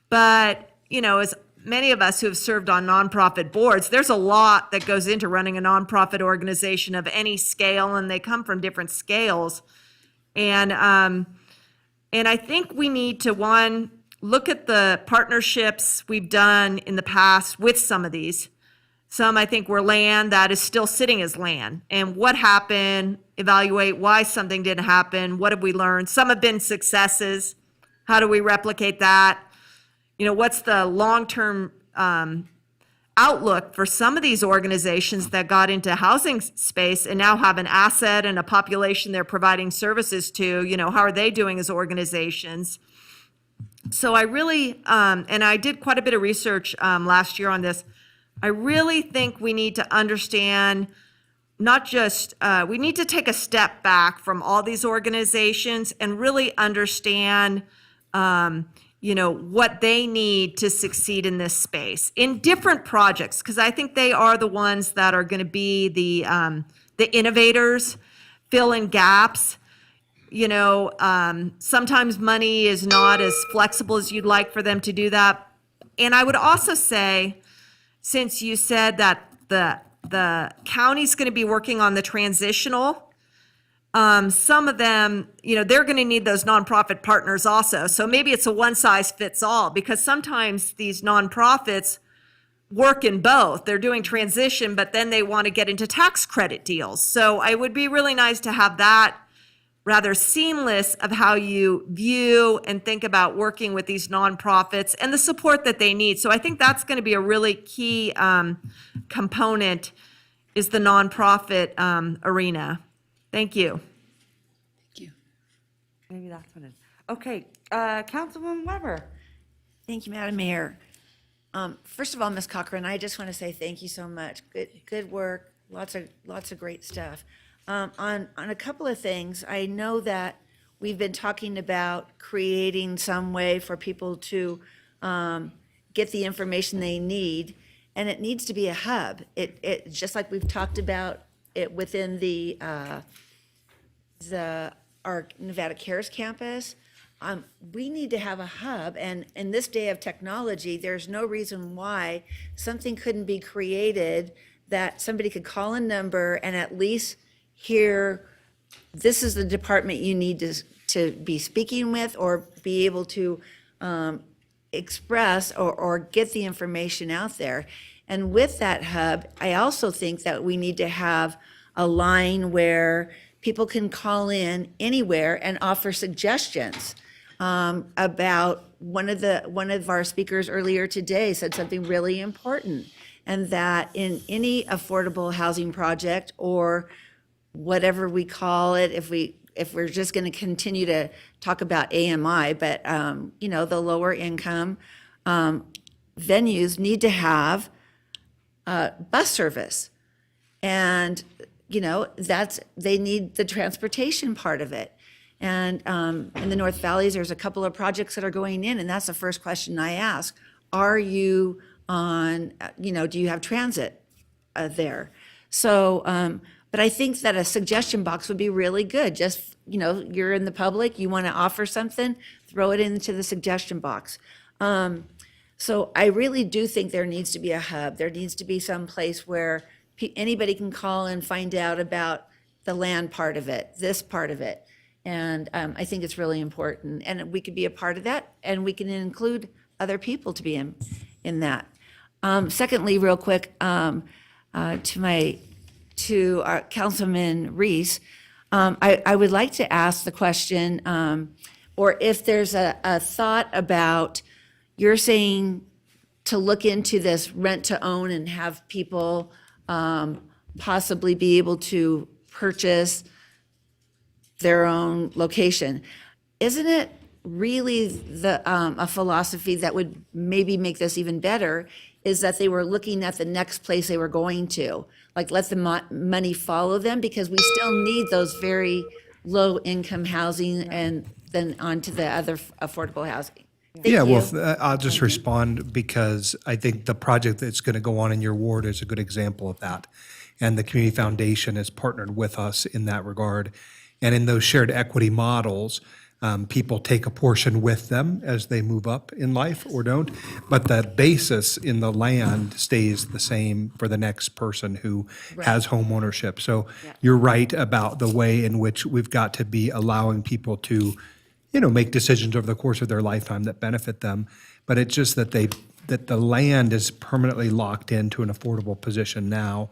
But, as many of us who have served on nonprofit boards, there's a lot that goes into running a nonprofit organization of any scale, and they come from different scales. And I think we need to, one, look at the partnerships we've done in the past with some of these. Some, I think, were land that is still sitting as land. And what happened, evaluate why something didn't happen, what have we learned? Some have been successes. How do we replicate that? What's the long-term outlook for some of these organizations that got into housing space and now have an asset and a population they're providing services to? How are they doing as organizations? So I really, and I did quite a bit of research last year on this, I really think we need to understand not just, we need to take a step back from all these organizations and really understand, what they need to succeed in this space in different projects, because I think they are the ones that are going to be the innovators, fill in gaps. Sometimes money is not as flexible as you'd like for them to do that. And I would also say, since you said that the county's going to be working on the transitional, some of them, they're going to need those nonprofit partners also. So maybe it's a one size fits all, because sometimes these nonprofits work in both. They're doing transition, but then they want to get into tax credit deals. So it would be really nice to have that rather seamless of how you view and think about working with these nonprofits and the support that they need. So I think that's going to be a really key component, is the nonprofit arena. Thank you. Maybe that's what it is. Okay, Councilwoman Weber. Thank you, Madam Mayor. First of all, Ms. Cochran, I just want to say thank you so much. Good work. Lots of great stuff. On a couple of things, I know that we've been talking about creating some way for people to get the information they need, and it needs to be a hub. It just like we've talked about it within our Nevada Cares campus. We need to have a hub, and in this day of technology, there's no reason why something couldn't be created that somebody could call a number and at least hear, this is the department you need to be speaking with, or be able to express or get the information out there. And with that hub, I also think that we need to have a line where people can call in anywhere and offer suggestions. About one of our speakers earlier today said something really important, and that in any affordable housing project, or whatever we call it, if we're just going to continue to talk about AMI, but the lower income venues need to have bus service, and they need the transportation part of it. And in the North Valleys, there's a couple of projects that are going in, and that's the first question I ask. Are you on, do you have transit there? So, but I think that a suggestion box would be really good. Just, you're in the public, you want to offer something, throw it into the suggestion box. So I really do think there needs to be a hub. There needs to be some place where anybody can call and find out about the land part of it, this part of it. And I think it's really important. And we could be a part of that, and we can include other people to be in that. Secondly, real quick, to our Councilman Reese, I would like to ask the question, or if there's a thought about, you're saying to look into this rent to own and have people possibly be able to purchase their own location. Isn't it really a philosophy that would maybe make this even better, is that they were looking at the next place they were going to, like let the money follow them, because we still need those very low income housing and then onto the other affordable housing. Thank you. Well, I'll just respond, because I think the project that's going to go on in your ward is a good example of that. And the Community Foundation has partnered with us in that regard. And in those shared equity models, people take a portion with them as they move up in life or don't, but the basis in the land stays the same for the next person who has home ownership. So you're right about the way in which we've got to be allowing people to, make decisions over the course of their lifetime that benefit them. But it's just that the land is permanently locked into an affordable position now.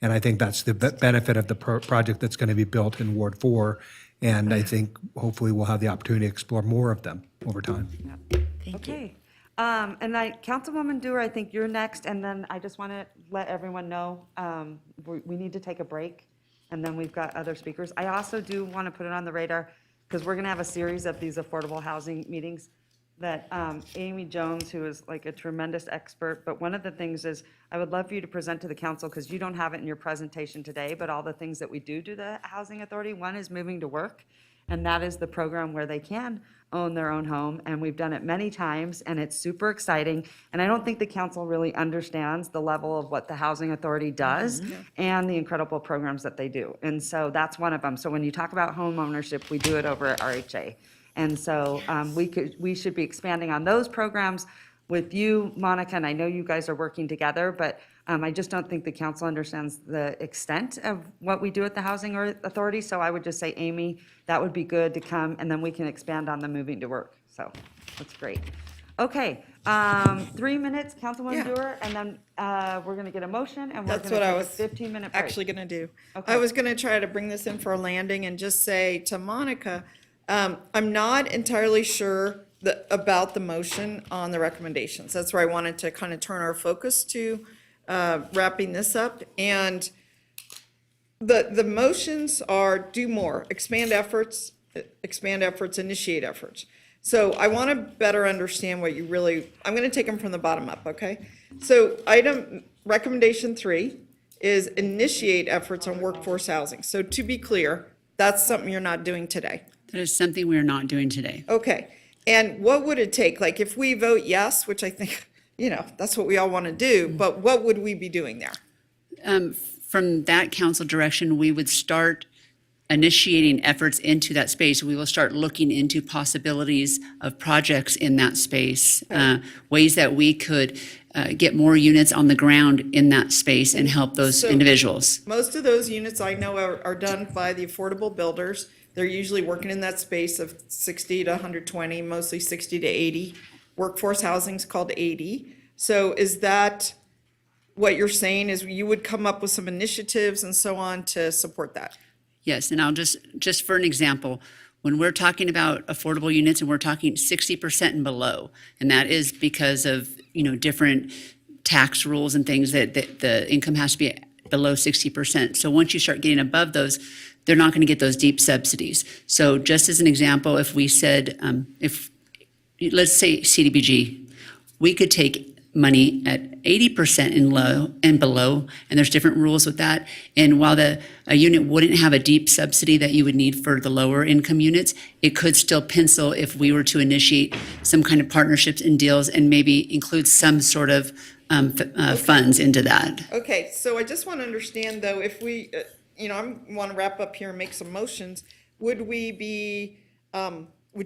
And I think that's the benefit of the project that's going to be built in Ward 4. And I think hopefully we'll have the opportunity to explore more of them over time. Okay. And Councilwoman Dewar, I think you're next. And then I just want to let everyone know we need to take a break. And then we've got other speakers. I also do want to put it on the radar, because we're going to have a series of these affordable housing meetings. that Amy Jones, who is like a tremendous expert, but one of the things is, I would love for you to present to the council, because you don't have it in your presentation today, but all the things that we do the Housing Authority. One is Moving to Work, and that is the program where they can own their own home, and we've done it many times, and it's super exciting. And I don't think the council really understands the level of what the Housing Authority does and the incredible programs that they do. And so that's one of them. So when you talk about home ownership, we do it over at RHA. And so we should be expanding on those programs with you, Monica, and I know you guys are working together, but I just don't think the council understands the extent of what we do at the Housing Authority. So I would just say, Amy, that would be good to come, and then we can expand on the Moving to Work. So that's great. Okay, 3 minutes, Councilwoman Dewar, and then we're going to get a motion, and we're That's going to what take I a was 15-minute break. actually going to do. Okay. I was going to try to bring this in for a landing and just say to Monica, I'm not entirely sure about the motion on the recommendations. That's where I wanted to kind of turn our focus to wrapping this up. And the motions are do more, expand efforts, initiate efforts. So I want to better understand what you really, I'm going to take them from the bottom up, okay? So recommendation 3 is initiate efforts on workforce housing. So to be clear, that's something you're not doing today. That is something we are not doing today. Okay. And what would it take? Like if we vote yes, which I think, that's what we all want to do, but what would we be doing there? From that council direction, we would start initiating efforts into that space. We will start looking into possibilities of projects in that space, ways that we could get more units on the ground in that space and help those individuals. Most of those units I know are done by the affordable builders. They're usually working in that space of 60 to 120, mostly 60 to 80. Workforce housing's called 80. So is that what you're saying, is you would come up with some initiatives and so on to support that? Yes, and I'll just for an example, when we're talking about affordable units and we're talking 60% and below, and that is because of, different tax rules and things that the income has to be below 60%. So once you start getting above those, they're not going to get those deep subsidies. So just as an example, if we said, let's say CDBG, we could take money at 80% and low and below, and there's different rules with that. And while a unit wouldn't have a deep subsidy that you would need for the lower income units, it could still pencil if we were to initiate some kind of partnerships and deals and maybe include some sort of funds into that. Okay, so I just want to understand though, if we, I want to wrap up here and make some motions, would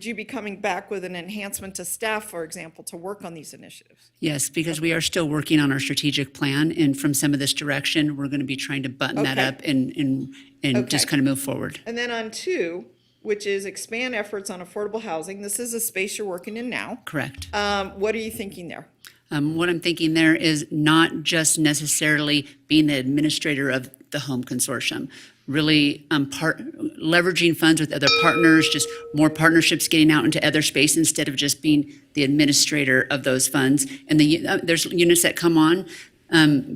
you be coming back with an enhancement to staff, for example, to work on these initiatives? Yes, because we are still working on our strategic plan, and from some of this direction, we're going to be trying to button that up and just kind of move forward. And then on 2, which is expand efforts on affordable housing, this is a space you're working in now. Correct. What are you thinking there? What I'm thinking there is not just necessarily being the administrator of the home consortium, really leveraging funds with other partners, just more partnerships getting out into other space instead of just being the administrator of those funds. And there's units that come on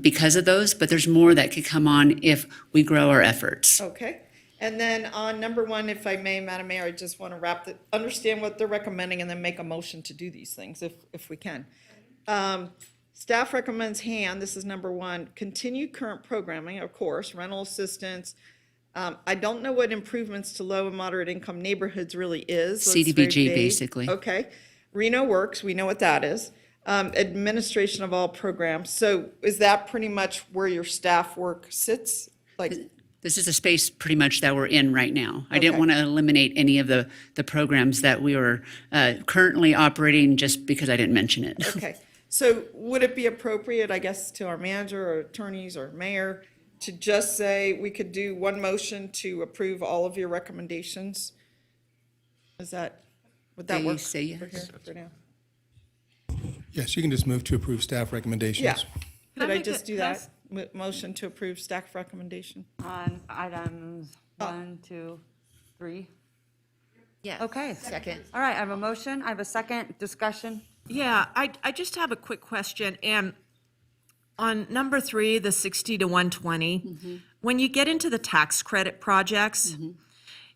because of those, but there's more that could come on if we grow our efforts. Okay. And then on number 1, if I may, Madam Mayor, I just want to understand what they're recommending and then make a motion to do these things if we can. Staff recommends this is number 1, continue current programming, of course, rental assistance. I don't know what improvements to low and moderate income neighborhoods really is. So CDBG, basically. Okay. Reno Works, we know what that is. Administration of all programs. So is that pretty much where your staff work sits? This is a space pretty much that we're in right now. I didn't want to eliminate any of the programs that we were currently operating just because I didn't mention it. Okay. So would it be appropriate, I guess, to our manager or attorneys or mayor to just say we could do one motion to approve all of your recommendations? Would that work? Say yes. For now? Yes, you can just move to approve staff recommendations. Yeah. Could I just do that? Motion to approve staff recommendation? On items 1, 2, 3? Yes. Okay. Second. All right, I have a motion, I have a second, discussion. Yeah, I just have a quick question. And on number 3, the 60 to 120, when you get into the tax credit projects,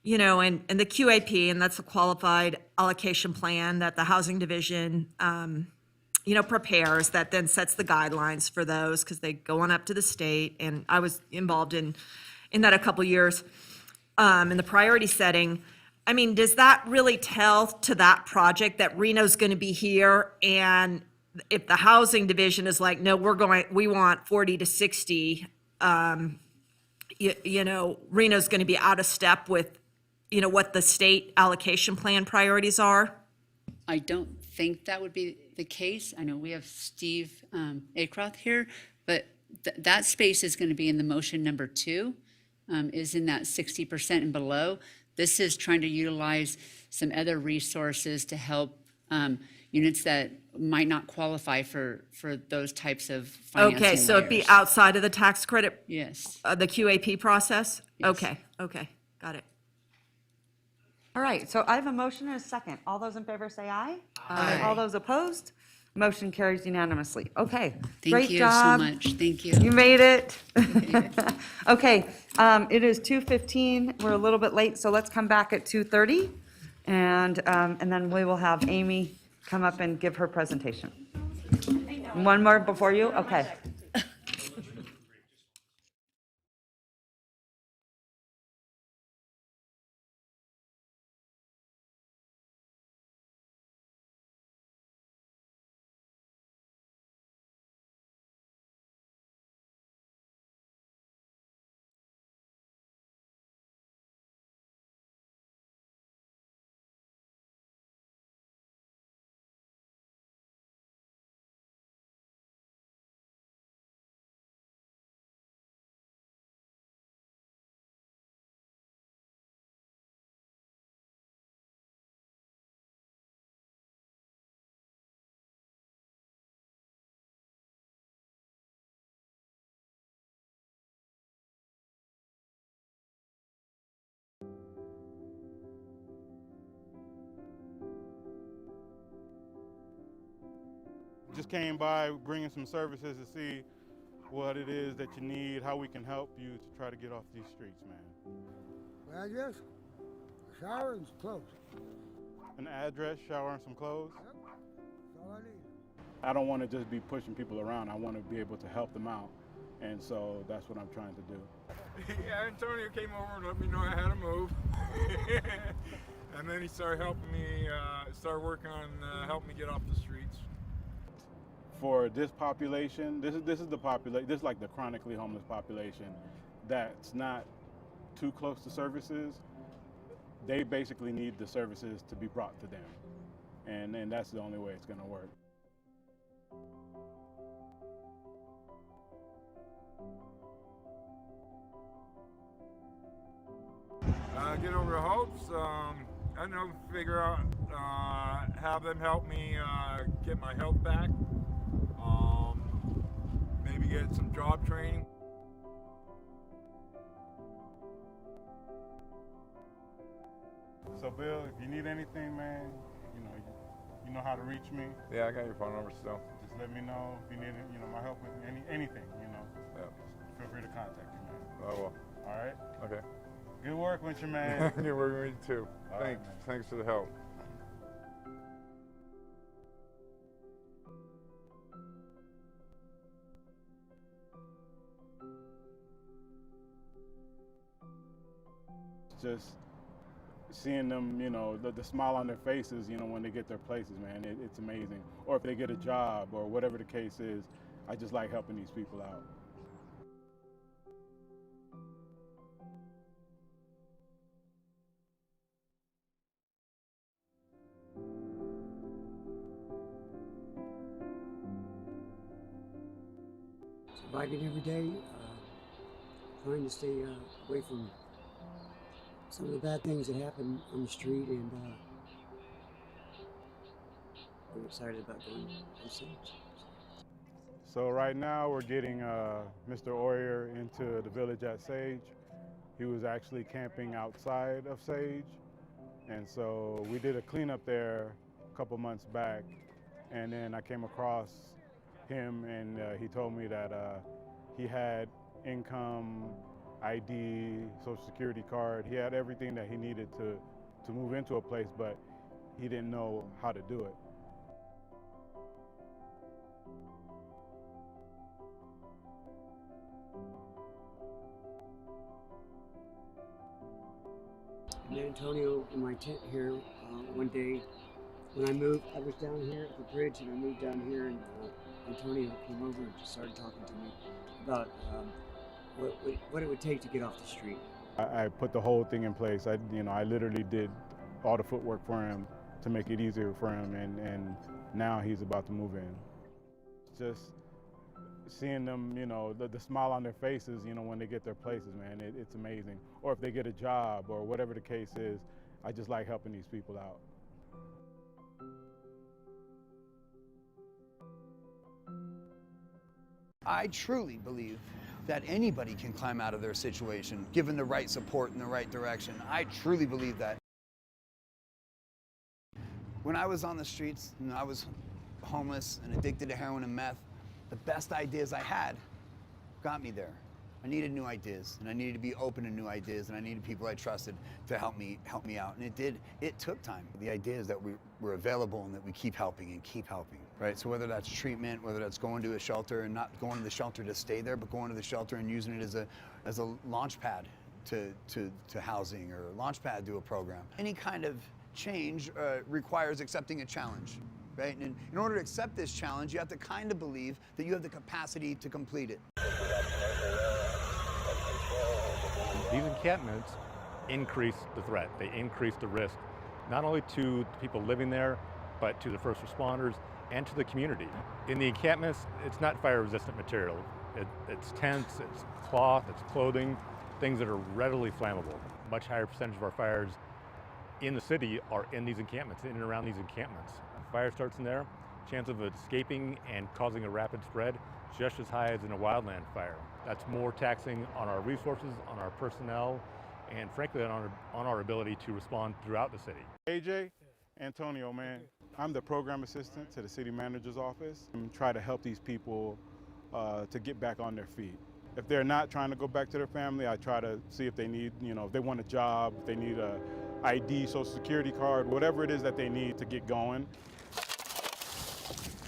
and the QAP, and that's a qualified allocation plan that the Housing Division, prepares, that then sets the guidelines for those, because they go on up to the state, and I was involved in that a couple years, in the priority setting. I mean, does that really tell to that project that Reno's going to be here? And if the Housing Division is like, no, we want 40 to 60, Reno's going to be out of step with, what the state allocation plan priorities are? I don't think that would be the case. I know we have Steve Acroth here, but that space is going to be in the motion number 2, is in that 60% and below. This is trying to utilize some other resources to help units that might not qualify for those types of financing. Okay, so it'd be outside of the tax credit? Yes. The QAP process? Yes. Okay, got it. All right, so I have a motion and a second. All those in favor say aye. Aye. All those opposed? Motion carries unanimously. Okay, Thank great you job. so much. Thank you. You made it. Okay, it is 2:15. We're a little bit late, so let's come back at 2:30. And then we will have Amy come up and give her presentation. One more before you? Okay. Just came by bringing some services to see what it is that you need, how we can help you to try to get off these streets, man. Well, just a shower and some clothes. An address, shower, and some clothes. Yep, that's all I need. I don't want to just be pushing people around. I want to be able to help them out. And so that's what I'm trying to do. Yeah, Antonio came over and let me know I had to move. And then he started helping me, started working on helping me get off the streets. For this population, this is the population. This is like the chronically homeless population that's not too close to services. They basically need the services to be brought to them, and that's the only way it's going to work. Get over the hopes. I don't know, figure out, have them help me get my health back. Maybe get some job training. So Bill, if you need anything, man, you know how to reach me. Yeah, I got your phone number still. Just let me know if you need my help with anything. Yeah. Feel free to contact me, man. I will. All right. Okay. Good work with you, man. Good work with you too. All right, man. Thanks for the help. Just seeing them, the smile on their faces, when they get their places, man, it's amazing. Or if they get a job or whatever the case is, I just like helping these people out. Surviving every day, trying to stay away from some of the bad things that happen on the street, and I'm excited about going to Sage. So right now we're getting Mr. Oyer into the village at Sage. He was actually camping outside of Sage, and so we did a cleanup there a couple months back, and then I came across him, and he told me that he had income ID, social security card. He had everything that he needed to move into a place, but he didn't know how to do it. I met Antonio in my tent here one day. When I moved, I was down here at the bridge and I moved down here, and Antonio came over and just started talking to me about what it would take to get off the street. I put the whole thing in place. I literally did all the footwork for him to make it easier for him, and now he's about to move in. Just seeing them, the smile on their faces, when they get their places, man, it's amazing. Or if they get a job or whatever the case is, I just like helping these people out. I truly believe that anybody can climb out of their situation, given the right support in the right direction. I truly believe that. When I was on the streets and I was homeless and addicted to heroin and meth, the best ideas I had got me there. I needed new ideas, and I needed to be open to new ideas, and I needed people I trusted to help me out, and it took time. The idea is that we're available and that we keep helping, right? So whether that's treatment, whether that's going to a shelter and not going to the shelter to stay there, but going to the shelter and using it as a launch pad to housing, or a launch pad to a program. Any kind of change requires accepting a challenge, right? And in order to accept this challenge, you have to kind of believe that you have the capacity to complete it. These encampments increase the threat. They increase the risk, not only to the people living there, but to the first responders and to the community. In the encampments, it's not fire-resistant material. It's tents, it's cloth, it's clothing, things that are readily flammable. Much higher percentage of our fires in the city are in these encampments, in and around these encampments. If fire starts in there, chance of it escaping and causing a rapid spread, just as high as in a wildland fire. That's more taxing on our resources, on our personnel, and frankly on our ability to respond throughout the city. AJ, Antonio, man, I'm the program assistant to the city manager's office and try to help these people to get back on their feet. If they're not trying to go back to their family, I try to see if they need, if they want a job, if they need a ID, social security card, whatever it is that they need to get going.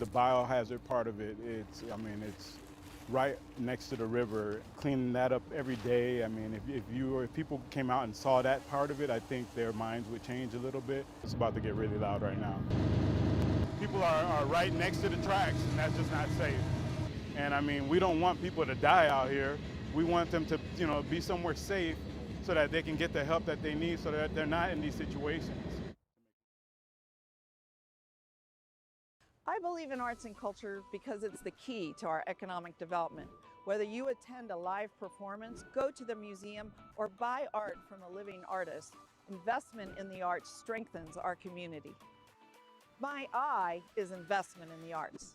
The biohazard part of it, it's right next to the river. Cleaning that up every day. I mean, if people came out and saw that part of it, I think their minds would change a little bit. It's about to get really loud right now. People are right next to the tracks, and that's just not safe. And I mean, we don't want people to die out here. We want them to, be somewhere safe so that they can get the help that they need so that they're not in these situations. I believe in arts and culture because it's the key to our economic development. Whether you attend a live performance, go to the museum, or buy art from a living artist, investment in the arts strengthens our community. My I is investment in the arts.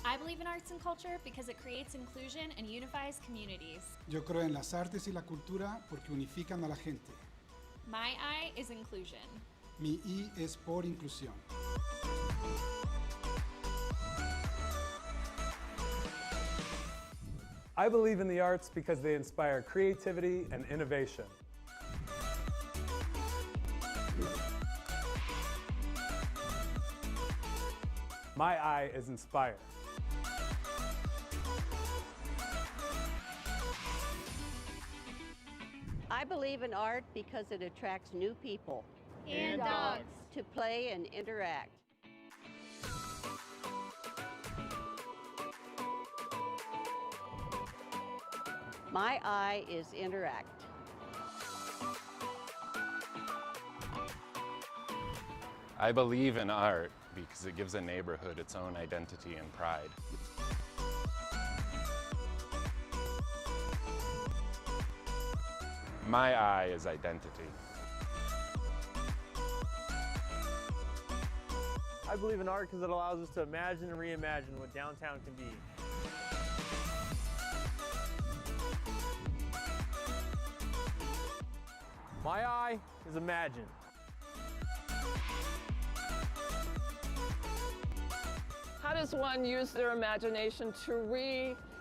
I believe in arts and culture because it creates inclusion and unifies communities. Yo creo en las artes y la cultura porque unifican a la gente. My I is inclusion. Mi I es por inclusión. I believe in the arts because they inspire creativity and innovation. My I is inspire. I believe in art because it attracts new people. And dogs. To play and interact. My I is interact. I believe in art because it gives a neighborhood its own identity and pride. My I is identity. I believe in art because it allows us to imagine and reimagine what downtown can be. My I is imagine. How how does one use their imagination to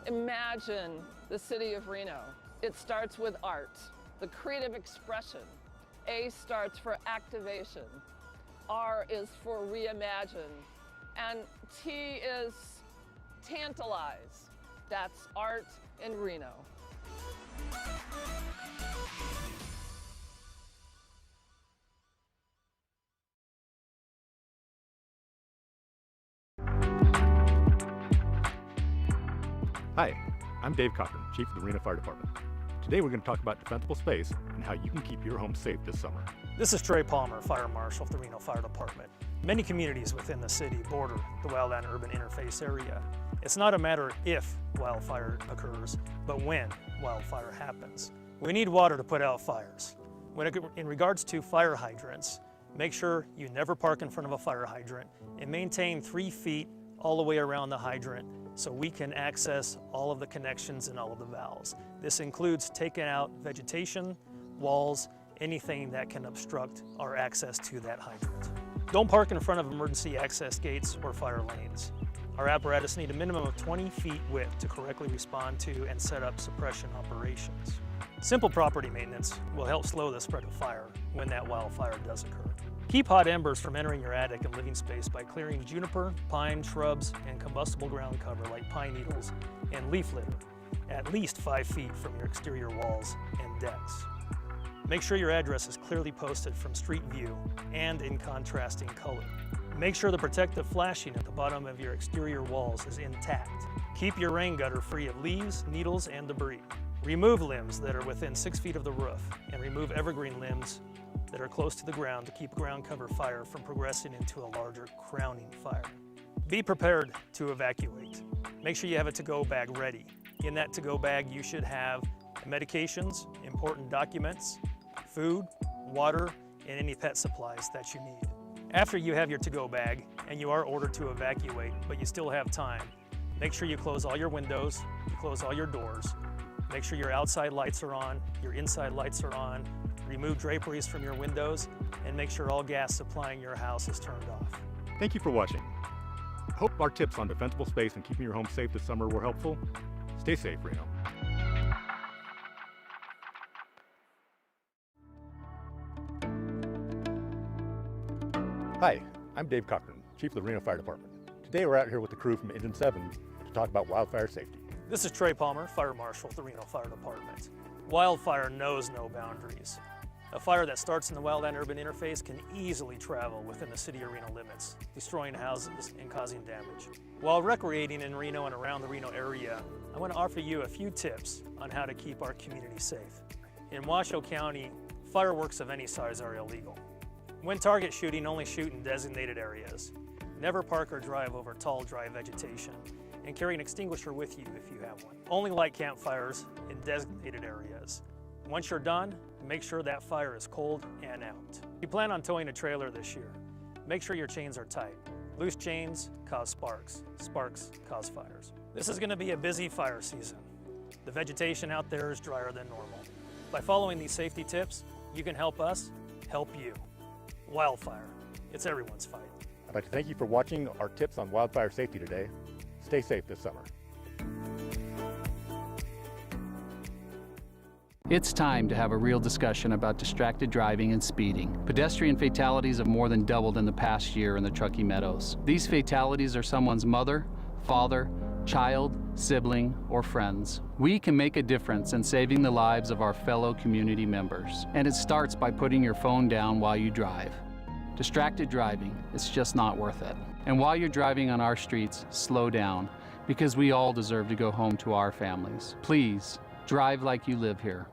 reimagine the city of Reno? It starts with art, the creative expression. A starts for activation. R is for reimagine. And T is tantalize. That's art in Reno. Hi, I'm Dave Cochran, Chief of the Reno Fire Department. Today we're going to talk about defensible space and how you can keep your home safe this summer. This is Trey Palmer, Fire Marshal of the Reno Fire Department. Many communities within the city border the wildland-urban interface area. It's not a matter if wildfire occurs, but when wildfire happens. We need water to put out fires. In regards to fire hydrants, make sure you never park in front of a fire hydrant and maintain 3 feet all the way around the hydrant so we can access all of the connections and all of the valves. This includes taking out vegetation, walls, anything that can obstruct our access to that hydrant. Don't park in front of emergency access gates or fire lanes. Our apparatus need a minimum of 20 feet width to correctly respond to and set up suppression operations. Simple property maintenance will help slow the spread of fire when that wildfire does occur. Keep hot embers from entering your attic and living space by clearing juniper, pine, shrubs, and combustible ground cover like pine needles and leaf litter at least 5 feet from your exterior walls and decks. Make sure your address is clearly posted from street view and in contrasting color. Make sure the protective flashing at the bottom of your exterior walls is intact. Keep your rain gutter free of leaves, needles, and debris. Remove limbs that are within 6 feet of the roof and remove evergreen limbs that are close to the ground to keep ground cover fire from progressing into a larger crowning fire. Be prepared to evacuate. Make sure you have a to-go bag ready. In that to-go bag, you should have medications, important documents, food, water, and any pet supplies that you need. After you have your to-go bag and you are ordered to evacuate, but you still have time, make sure you close all your windows, you close all your doors, make sure your outside lights are on, your inside lights are on, remove draperies from your windows, and make sure all gas supplying your house is turned off. Thank you for watching. I hope our tips on defensible space and keeping your home safe this summer were helpful. Stay safe, Reno. Hi, I'm Dave Cochran, Chief of the Reno Fire Department. Today we're out here with the crew from Engine 7 to talk about wildfire safety. This is Trey Palmer, Fire Marshal of the Reno Fire Department. Wildfire knows no boundaries. A fire that starts in the wildland-urban interface can easily travel within the city of Reno limits, destroying houses and causing damage. While recreating in Reno and around the Reno area, I want to offer you a few tips on how to keep our community safe. In Washoe County, fireworks of any size are illegal. When target shooting, only shoot in designated areas. Never park or drive over tall, dry vegetation, and carry an extinguisher with you if you have one. Only light campfires in designated areas. Once you're done, make sure that fire is cold and out. If you plan on towing a trailer this year, make sure your chains are tight. Loose chains cause sparks. Sparks cause fires. This is going to be a busy fire season. The vegetation out there is drier than normal. By following these safety tips, you can help us help you. Wildfire, it's everyone's fight. I'd like to thank you for watching our tips on wildfire safety today. Stay safe this summer. It's time to have a real discussion about distracted driving and speeding. Pedestrian fatalities have more than doubled in the past year in the Truckee Meadows. These fatalities are someone's mother, father, child, sibling, or friends. We can make a difference in saving the lives of our fellow community members. And it starts by putting your phone down while you drive. Distracted driving, it's just not worth it. And while you're driving on our streets, slow down, because we all deserve to go home to our families. Please, drive like you live here.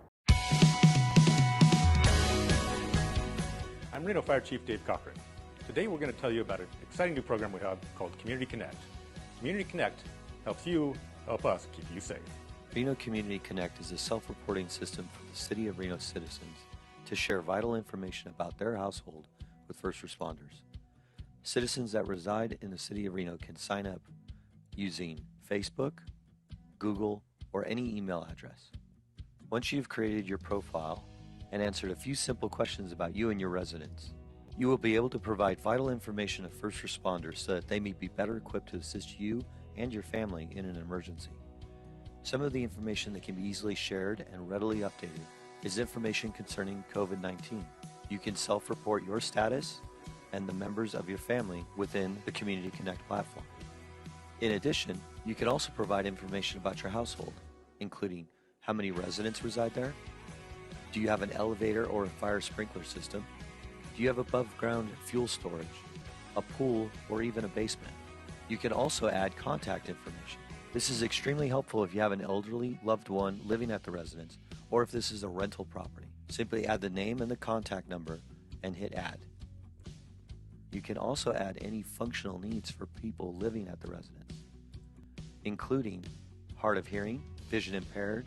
I'm Reno Fire Chief Dave Cochran. Today we're going to tell you about an exciting new program we have called Community Connect. Community Connect helps you help us keep you safe. Reno Community Connect is a self-reporting system for the City of Reno citizens to share vital information about their household with first responders. Citizens that reside in the City of Reno can sign up using Facebook, Google, or any email address. Once you've created your profile and answered a few simple questions about you and your residence, You will be able to provide vital information to first responders so that they may be better equipped to assist you and your family in an emergency. Some of the information that can be easily shared and readily updated is information concerning COVID-19. You can self-report your status and the members of your family within the Community Connect platform. In addition, you can also provide information about your household, including how many residents reside there, do you have an elevator or a fire sprinkler system, do you have above-ground fuel storage, a pool, or even a basement. You can also add contact information. This is extremely helpful if you have an elderly loved one living at the residence, or if this is a rental property. Simply add the name and the contact number and hit add. You can also add any functional needs for people living at the residence, including hard of hearing, vision impaired,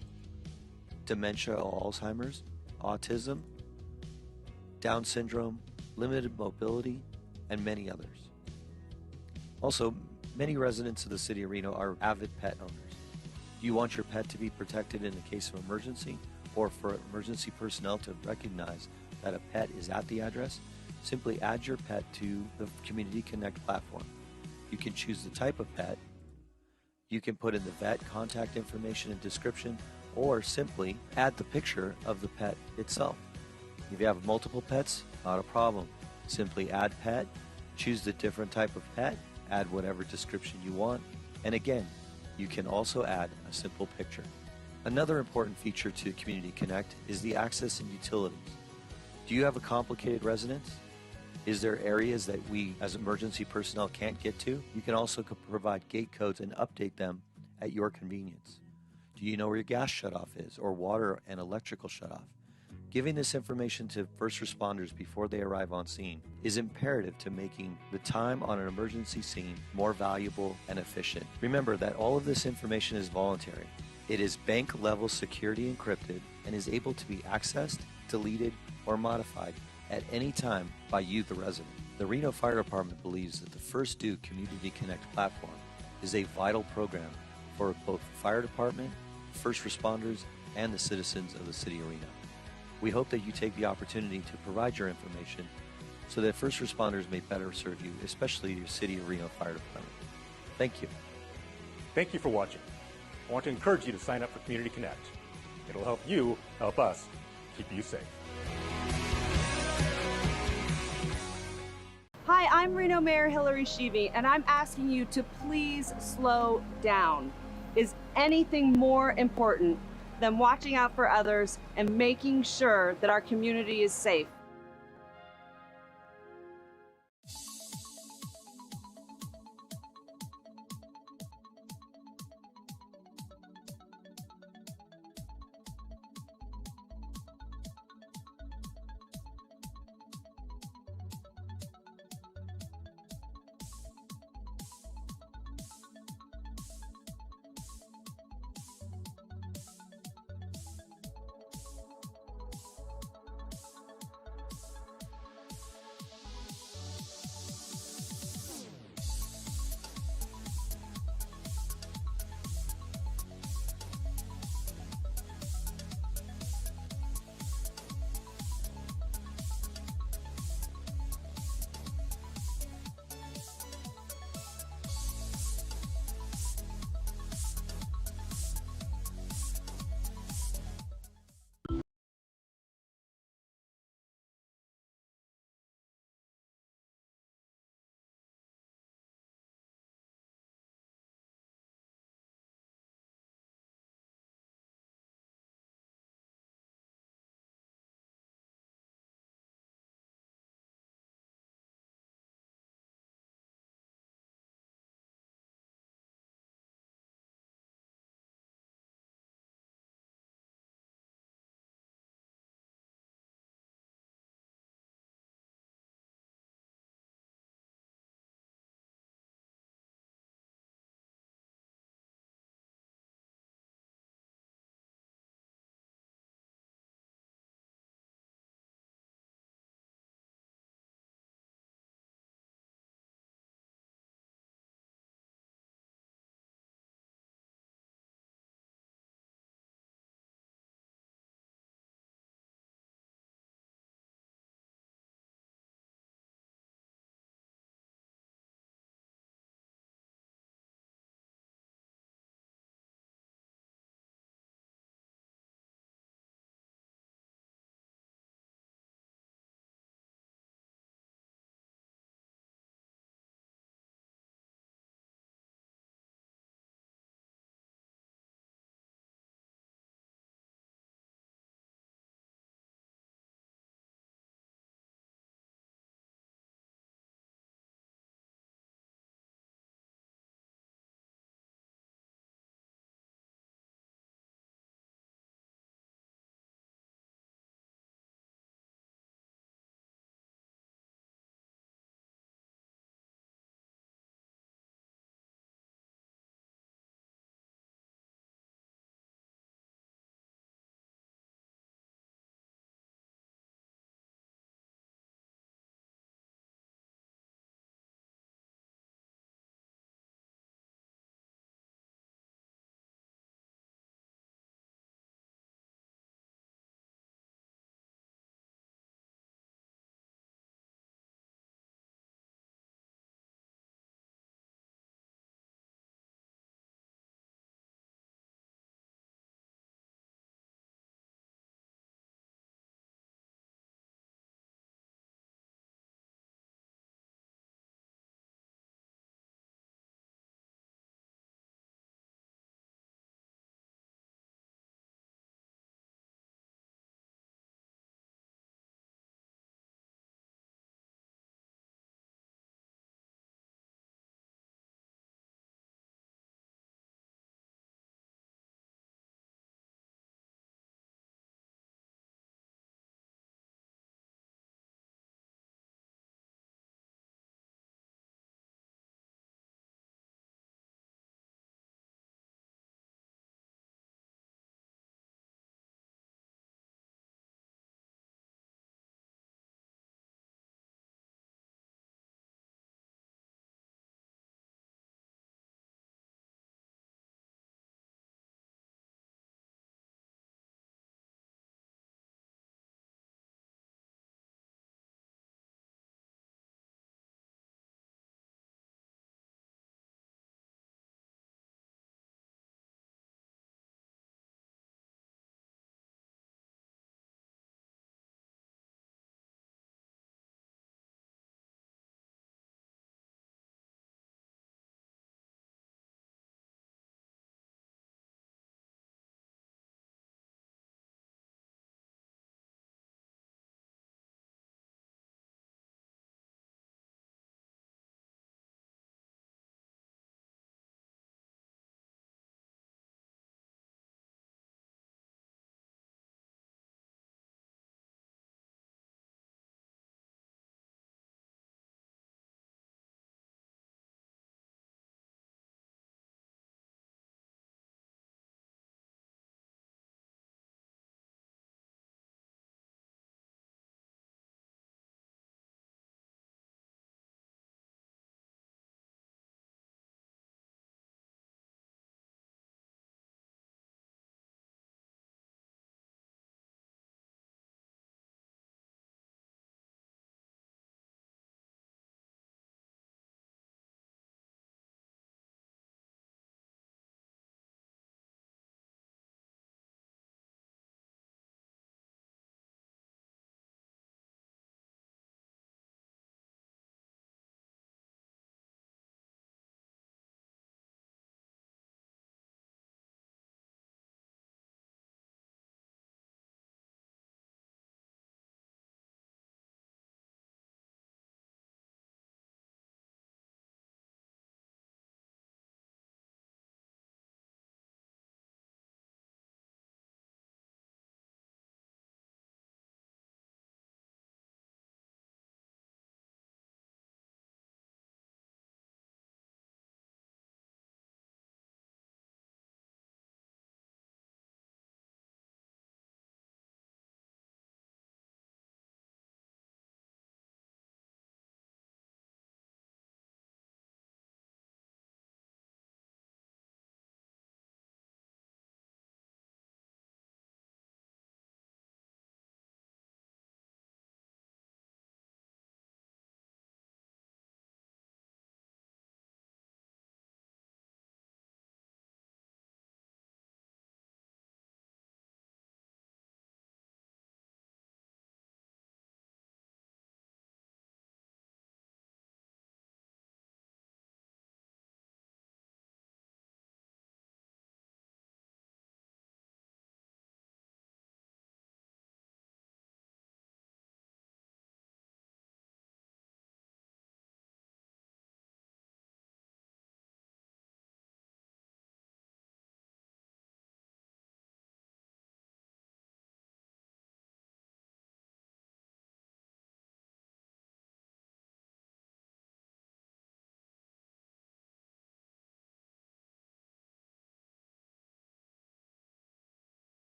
dementia or Alzheimer's, autism, Down syndrome, limited mobility, and many others. Also, many residents of the city of Reno are avid pet owners. Do you want your pet to be protected in the case of emergency, or for emergency personnel to recognize that a pet is at the address? Simply add your pet to the Community Connect platform. You can choose the type of pet. You can put in the vet contact information and description, or simply add the picture of the pet itself. If you have multiple pets, not a problem. Simply add pet, choose the different type of pet, add whatever description you want, and again, you can also add a simple picture. Another important feature to Community Connect is the access and utilities. Do you have a complicated residence? Is there areas that we as emergency personnel can't get to? You can also provide gate codes and update them at your convenience. Do you know where your gas shutoff is, or water and electrical shutoff? Giving this information to first responders before they arrive on scene is imperative to making the time on an emergency scene more valuable and efficient. Remember that all of this information is voluntary. It is bank-level security encrypted and is able to be accessed, deleted, or modified at any time by you, the resident. The Reno Fire Department believes that the First Due Community Connect platform is a vital program for both the fire department, first responders, and the citizens of the city of Reno. We hope that you take the opportunity to provide your information so that first responders may better serve you, especially your City of Reno Fire Department. Thank you. Thank you for watching. I want to encourage you to sign up for Community Connect. It'll help you help us keep you safe. Hi, I'm Reno Mayor Hillary Sheevey, and I'm asking you to please slow down. Is anything more important than watching out for others and making sure that our community is safe?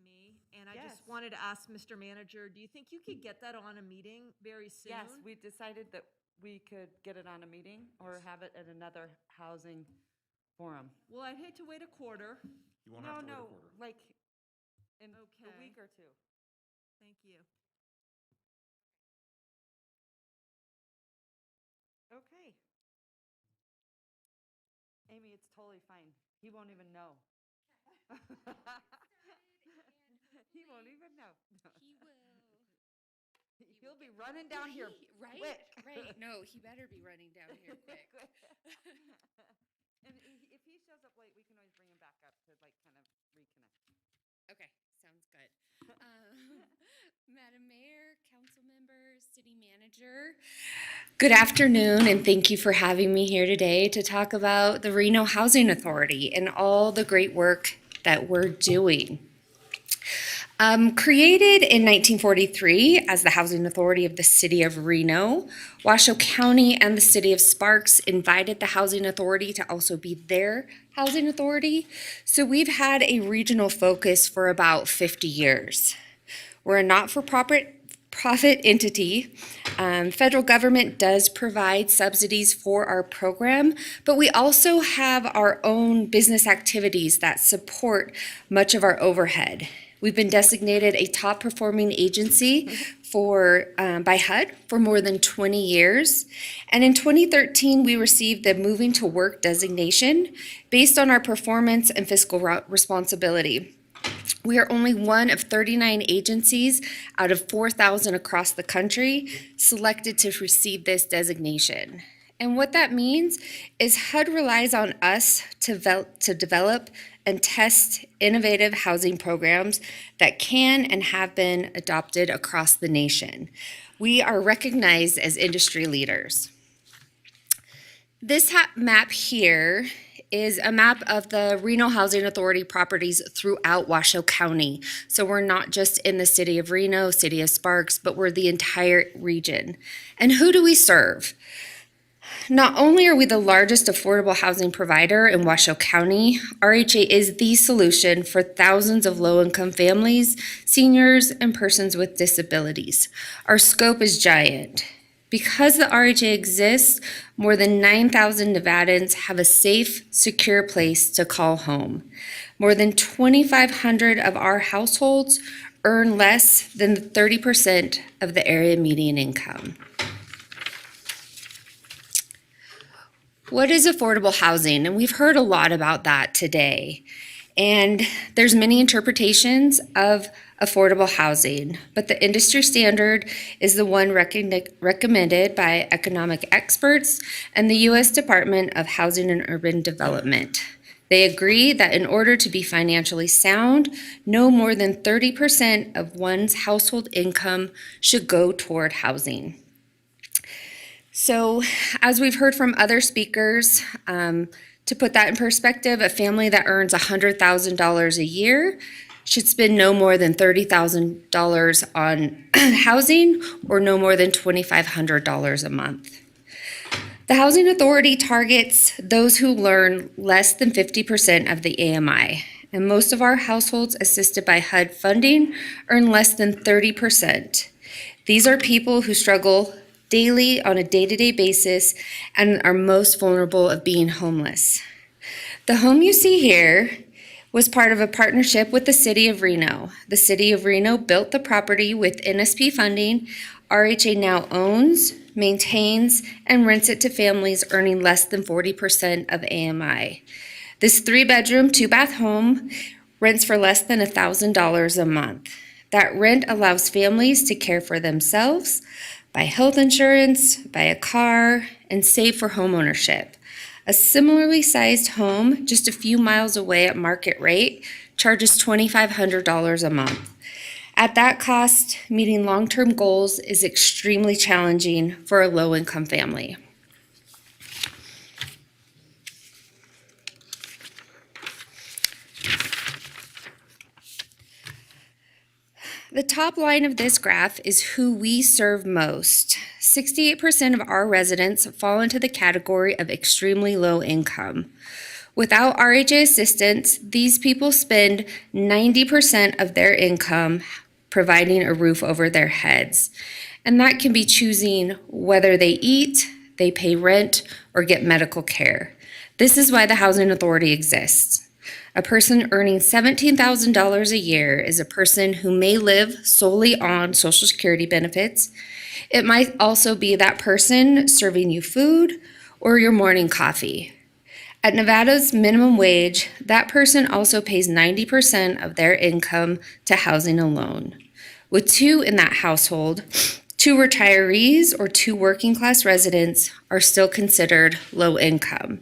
me, and I just wanted to ask Mr. Manager, do you think you could get that on a meeting very soon? Yes, we decided that we could get it on a meeting or have it at another housing forum. Well, I'd hate to wait a quarter. You won't No, have to wait a no, quarter. like in a Okay. week or two. Thank you. Okay. Amy, it's totally fine. He won't even know. He won't even know. He will. He'll be running down here Right? quick. Right. No, he better be running down here quick. And if he shows up late, we can always bring him back up to like kind of reconnect. Okay, sounds good. Madam Mayor, council members, city manager, good afternoon, and thank you for having me here today to talk about the Reno Housing Authority and all the great work that we're doing. Created in 1943 as the Housing Authority of the City of Reno, Washoe County and the City of Sparks invited the Housing Authority to also be their housing authority. So we've had a regional focus for about 50 years. We're a not-for-profit entity. Federal government does provide subsidies for our program, but we also have our own business activities that support much of our overhead. We've been designated a top performing agency by HUD for more than 20 years. And in 2013, we received the Moving to Work designation based on our performance and fiscal responsibility. We are only one of 39 agencies out of 4,000 across the country selected to receive this designation. And what that means is HUD relies on us to develop and test innovative housing programs that can and have been adopted across the nation. We are recognized as industry leaders. This map here is a map of the Reno Housing Authority properties throughout Washoe County. So we're not just in the city of Reno, city of Sparks, but we're the entire region. And who do we serve? Not only are we the largest affordable housing provider in Washoe County, RHA is the solution for thousands of low-income families, seniors, and persons with disabilities. Our scope is giant. Because the RHA exists, more than 9,000 Nevadans have a safe, secure place to call home. More than 2,500 of our households earn less than 30% of the area median income. What is affordable housing? And we've heard a lot about that today. And there's many interpretations of affordable housing, but the industry standard is the one recommended by economic experts and the U.S. Department of Housing and Urban Development. They agree that in order to be financially sound, no more than 30% of one's household income should go toward housing. So, as we've heard from other speakers, to put that in perspective, a family that earns $100,000 a year should spend no more than $30,000 on housing or no more than $2,500 a month. The Housing Authority targets those who earn less than 50% of the AMI, and most of our households assisted by HUD funding earn less than 30%. These are people who struggle daily on a day-to-day basis and are most vulnerable of being homeless. The home you see here was part of a partnership with the City of Reno. The City of Reno built the property with NSP funding. RHA now owns, maintains, and rents it to families earning less than 40% of AMI. This 3-bedroom, 2-bath home rents for less than $1,000 a month. That rent allows families to care for themselves, buy health insurance, buy a car, and save for homeownership. A similarly sized home just a few miles away at market rate charges $2,500 a month. At that cost, meeting long-term goals is extremely challenging for a low-income family. The top line of this graph is who we serve most. 68% of our residents fall into the category of extremely low income. Without RHA assistance, these people spend 90% of their income providing a roof over their heads. And that can be choosing whether they eat, they pay rent, or get medical care. This is why the Housing Authority exists. A person earning $17,000 a year is a person who may live solely on Social Security benefits. It might also be that person serving you food or your morning coffee. At Nevada's minimum wage, that person also pays 90% of their income to housing alone. With 2 in that household, 2 retirees or 2 working class residents are still considered low income.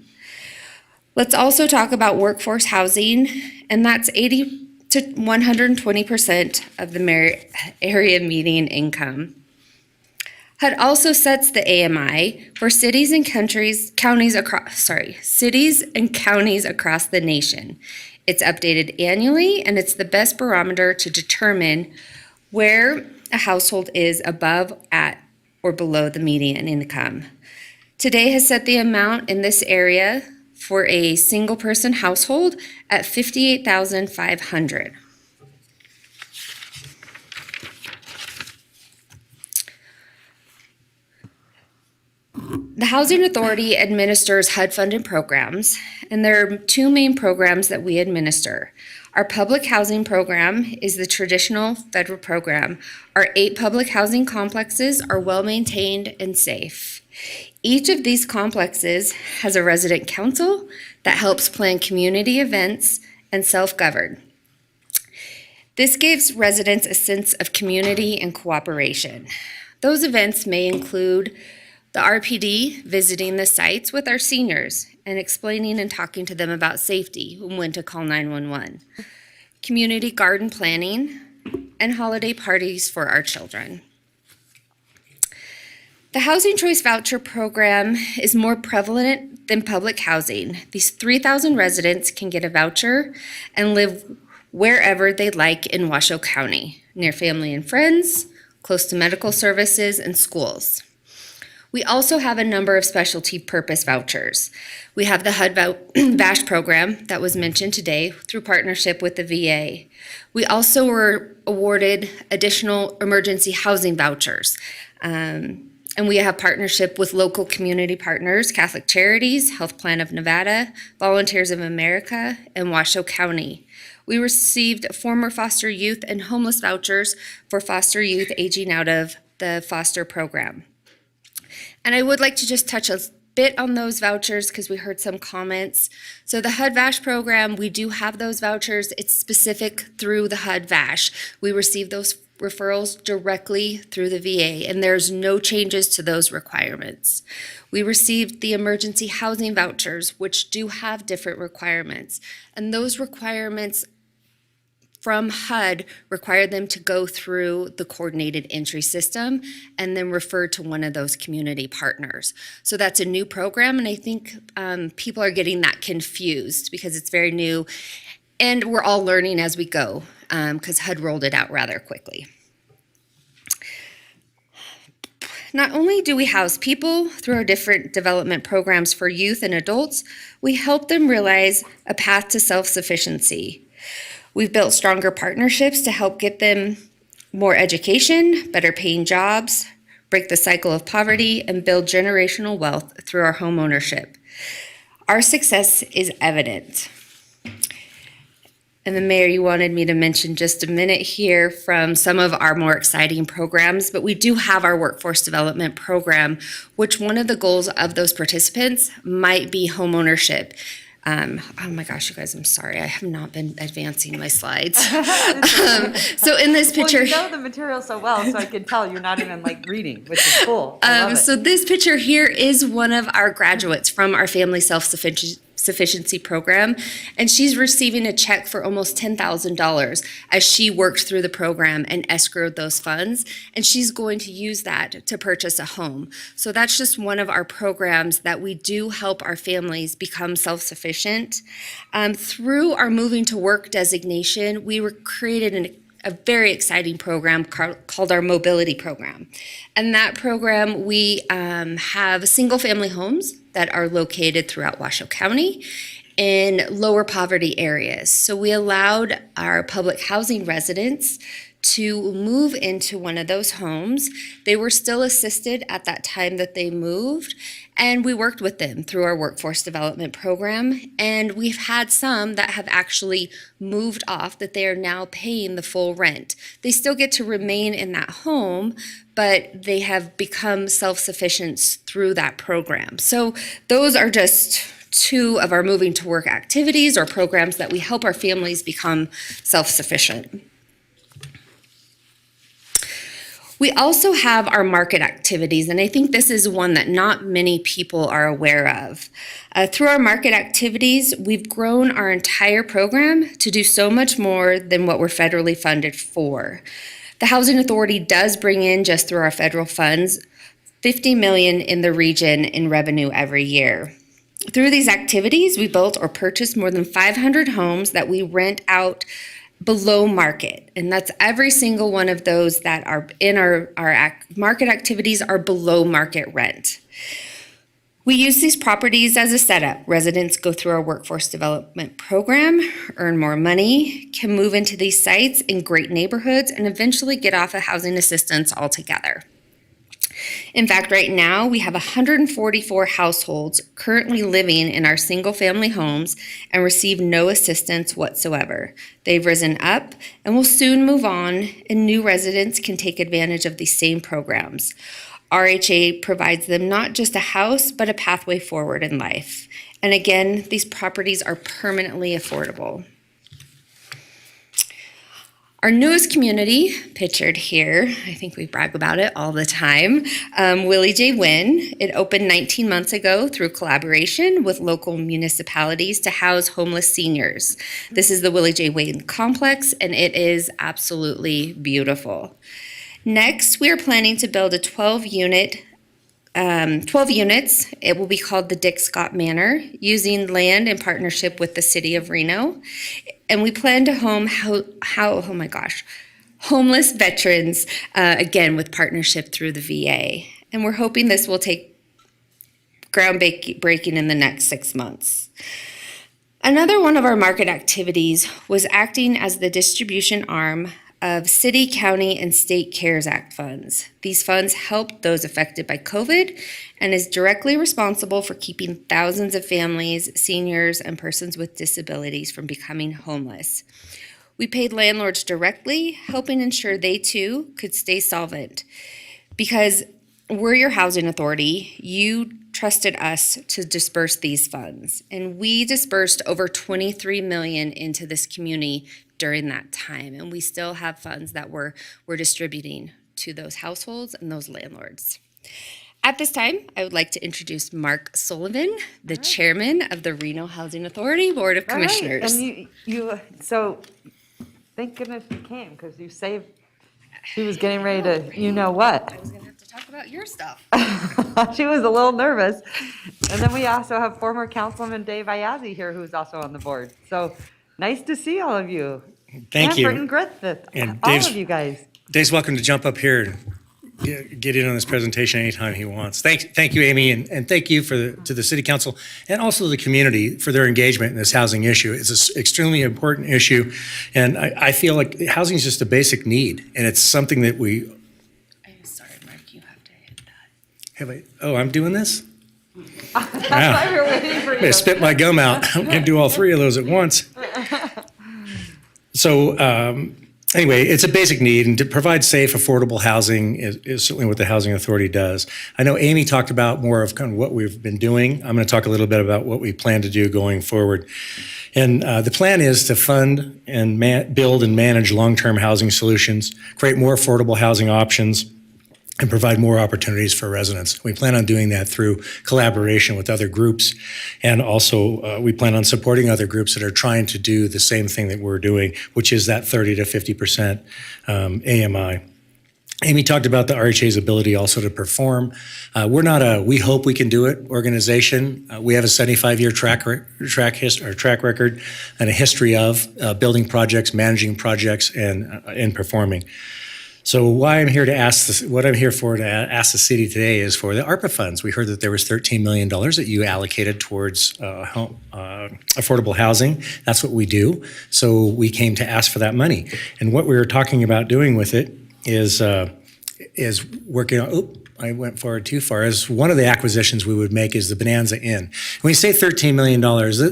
Let's also talk about workforce housing, and that's 80 to 120% of the area median income. HUD also sets the AMI for cities and counties across the nation. It's updated annually, and it's the best barometer to determine where a household is above, at, or below the median income. Today has set the amount in this area for a single-person household at $58,500. The Housing Authority administers HUD-funded programs, and there are 2 main programs that we administer. Our public housing program is the traditional federal program. Our 8 public housing complexes are well-maintained and safe. Each of these complexes has a resident council that helps plan community events and self-govern. This gives residents a sense of community and cooperation. Those events may include the RPD visiting the sites with our seniors and explaining and talking to them about safety and when to call 911, community garden planning, and holiday parties for our children. The Housing Choice Voucher Program is more prevalent than public housing. These 3,000 residents can get a voucher and live wherever they'd like in Washoe County, near family and friends, close to medical services and schools. We also have a number of specialty purpose vouchers. We have the HUD VASH program that was mentioned today through partnership with the VA. We also were awarded additional emergency housing vouchers. And we have partnership with local community partners, Catholic Charities, Health Plan of Nevada, Volunteers of America, and Washoe County. We received former foster youth and homeless vouchers for foster youth aging out of the foster program. And I would like to just touch a bit on those vouchers because we heard some comments. So the HUD VASH program, we do have those vouchers. It's specific through the HUD VASH. We receive those referrals directly through the VA, and there's no changes to those requirements. We received the emergency housing vouchers, which do have different requirements. And those requirements from HUD require them to go through the coordinated entry system and then refer to one of those community partners. So that's a new program, and I think people are getting that confused because it's very new, and we're all learning as we go because HUD rolled it out rather quickly. Not only do we house people through our different development programs for youth and adults, we help them realize a path to self-sufficiency. We've built stronger partnerships to help get them more education, better paying jobs, break the cycle of poverty, and build generational wealth through our home ownership. Our success is evident. And the Mayor, you wanted me to mention just a minute here from some of our more exciting programs, but we do have our workforce development program, which one of the goals of those participants might be home ownership. Oh my gosh, you guys, I'm sorry. I have not been advancing my slides. So in this picture. Well, you know the material so well, so I can tell you're not even like reading, which is cool. I love it. So this picture here is one of our graduates from our Family Self-Sufficiency Program, and she's receiving a check for almost $10,000 as she worked through the program and escrowed those funds, and she's going to use that to purchase a home. So that's just one of our programs that we do help our families become self-sufficient. Through our Moving to Work designation, we created a very exciting program called our Mobility Program. And that program, we have single-family homes that are located throughout Washoe County, in lower poverty areas. So we allowed our public housing residents to move into one of those homes. They were still assisted at that time that they moved, and we worked with them through our workforce development program. And we've had some that have actually moved off, that they are now paying the full rent. They still get to remain in that home, but they have become self-sufficient through that program. So those are just two of our moving to work activities or programs that we help our families become self-sufficient. We also have our market activities, and I think this is one that not many people are aware of. Through our market activities, we've grown our entire program to do so much more than what we're federally funded for. The Housing Authority does bring in, just through our federal funds, $50 million in the region in revenue every year. Through these activities, we built or purchased more than 500 homes that we rent out below market, and that's every single one of those that are in our market activities are below market rent. We use these properties as a setup. Residents go through our workforce development program, earn more money, can move into these sites in great neighborhoods, and eventually get off of housing assistance altogether. In fact, right now, we have 144 households currently living in our single-family homes and receive no assistance whatsoever. They've risen up and will soon move on, and new residents can take advantage of these same programs. RHA provides them not just a house, but a pathway forward in life. And again, these properties are permanently affordable. Our newest community, pictured here, I think we brag about it all the time, Willie J. Wynn. It opened 19 months ago through collaboration with local municipalities to house homeless seniors. This is the Willie J. Wynn complex, and it is absolutely beautiful. Next, we are planning to build a 12 units. It will be called the Dick Scott Manor, using land in partnership with the city of Reno. And we plan to homeless veterans, again, with partnership through the VA. And we're hoping this will take groundbreaking in the next 6 months. Another one of our market activities was acting as the distribution arm of city, county, and state CARES Act funds. These funds help those affected by COVID and is directly responsible for keeping thousands of families, seniors, and persons with disabilities from becoming homeless. We paid landlords directly, helping ensure they too could stay solvent. Because we're your housing authority, you trusted us to disperse these funds. And we dispersed over $23 million into this community during that time, and we still have funds that we're distributing to those households and those landlords. At this time, I would like to introduce Mark Sullivan, the chairman of the Reno Housing Authority Board of Commissioners. And so thank goodness you came, because you saved, she was getting ready to, you know what. I was gonna have to talk about your stuff. She was a little nervous. And then we also have former Councilman Dave Ayazi here, who's also on the board. So nice to see all of you. Thank you. And Griffith, And all of you guys. Dave's welcome to jump up here and get in on this presentation anytime he wants. Thank you, Amy, and thank you to the City Council and also the community for their engagement in this housing issue. It's an extremely important issue, and I feel like housing is just a basic need, and it's something that we... I'm sorry, Mark, you have to hit that. Oh, I'm doing this? I thought we were waiting for you. I spit my gum out. I'm going to do all three of those at once. So anyway, it's a basic need, and to provide safe, affordable housing is certainly what the Housing Authority does. I know Amy talked about more of kind of what we've been doing. I'm going to talk a little bit about what we plan to do going forward. And the plan is to fund and build and manage long-term housing solutions, create more affordable housing options, and provide more opportunities for residents. We plan on doing that through collaboration with other groups, and also we plan on supporting other groups that are trying to do the same thing that we're doing, which is that 30 to 50% AMI. Amy talked about the RHA's ability also to perform. We're not a "we hope we can do it" organization. We have a 75-year track record and a history of building projects, managing projects, and performing. So why I'm here to ask this, what I'm here for to ask the city today is for the ARPA funds. We heard that there was $13 million that you allocated towards affordable housing. That's what we do. So we came to ask for that money. And what we were talking about doing with it is working on, I went forward too far, is one of the acquisitions we would make is the Bonanza Inn. When we say $13 million,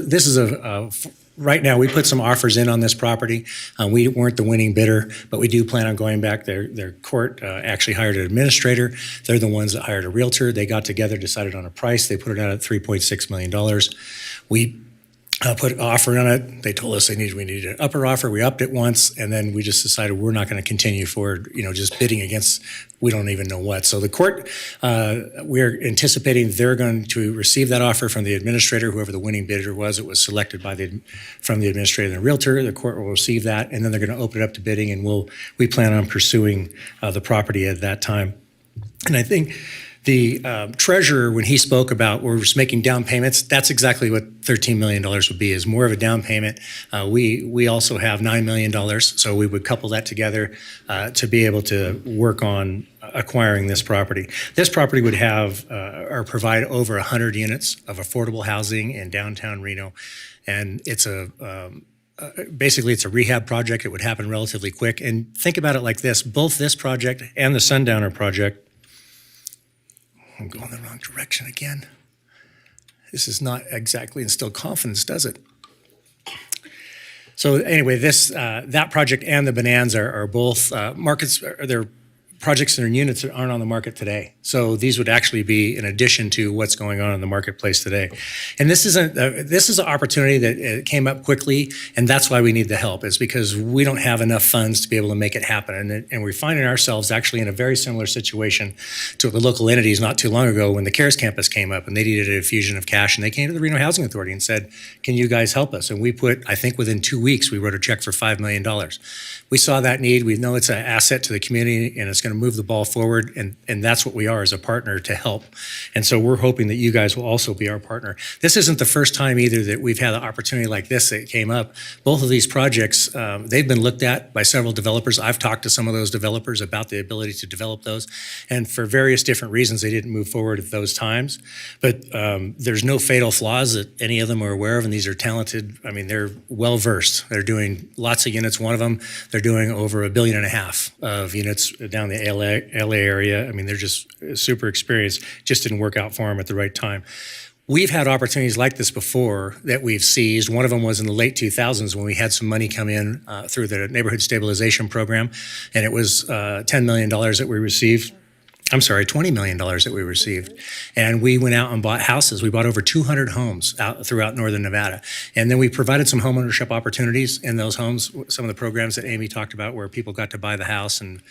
this is right now, we put some offers in on this property. We weren't the winning bidder, but we do plan on going back. Their court actually hired an administrator. They're the ones that hired a realtor. They got together, decided on a price. They put it out at $3.6 million. We put an offer on it. They told us we needed an upper offer. We upped it once, and then we just decided we're not going to continue forward, just bidding against we don't even know what. So the court, we're anticipating they're going to receive that offer from the administrator, whoever the winning bidder was. It was selected from the administrator and the realtor. The court will receive that, and then they're going to open it up to bidding, and we plan on pursuing the property at that time. And I think the treasurer, when he spoke about we're just making down payments, that's exactly what $13 million would be, is more of a down payment. We also have $9 million, so we would couple that together to be able to work on acquiring this property. This property would have or provide over 100 units of affordable housing in downtown Reno, and it's basically it's a rehab project. It would happen relatively quick. And think about it like this, both this project and the Sundowner project, I'm going the wrong direction again. This is not exactly instill confidence, does it? So anyway, that project and the Bonanza are both markets. They're projects and units that aren't on the market today. So these would actually be in addition to what's going on in the marketplace today. And this is an opportunity that came up quickly, and that's why we need the help, is because we don't have enough funds to be able to make it happen. And we're finding ourselves actually in a very similar situation to the local entities not too long ago when the CARES campus came up and they needed a infusion of cash, and they came to the Reno Housing Authority and said, can you guys help us? And we I think within 2 weeks, we wrote a check for $5 million. We saw that need. We know it's an asset to the community, and it's going to move the ball forward, and that's what we are, as a partner to help. And so we're hoping that you guys will also be our partner. This isn't the first time either that we've had an opportunity like this that came up. Both of these projects, they've been looked at by several developers. I've talked to some of those developers about the ability to develop those, and for various different reasons, they didn't move forward at those times. But there's no fatal flaws that any of them are aware of, and these are talented. I mean, they're well-versed. They're doing lots of units. One of them, they're doing over $1.5 billion of units down the LA area. I mean, they're just super experienced. Just didn't work out for them at the right time. We've had opportunities like this before that we've seized. One of them was in the late 2000s when we had some money come in through the Neighborhood Stabilization Program, and it was $10 million that we received. I'm sorry, $20 million that we received. And we went out and bought houses. We bought over 200 homes out throughout northern Nevada. And then we provided some homeownership opportunities in those homes, some of the programs that Amy talked about where people got to buy the house. And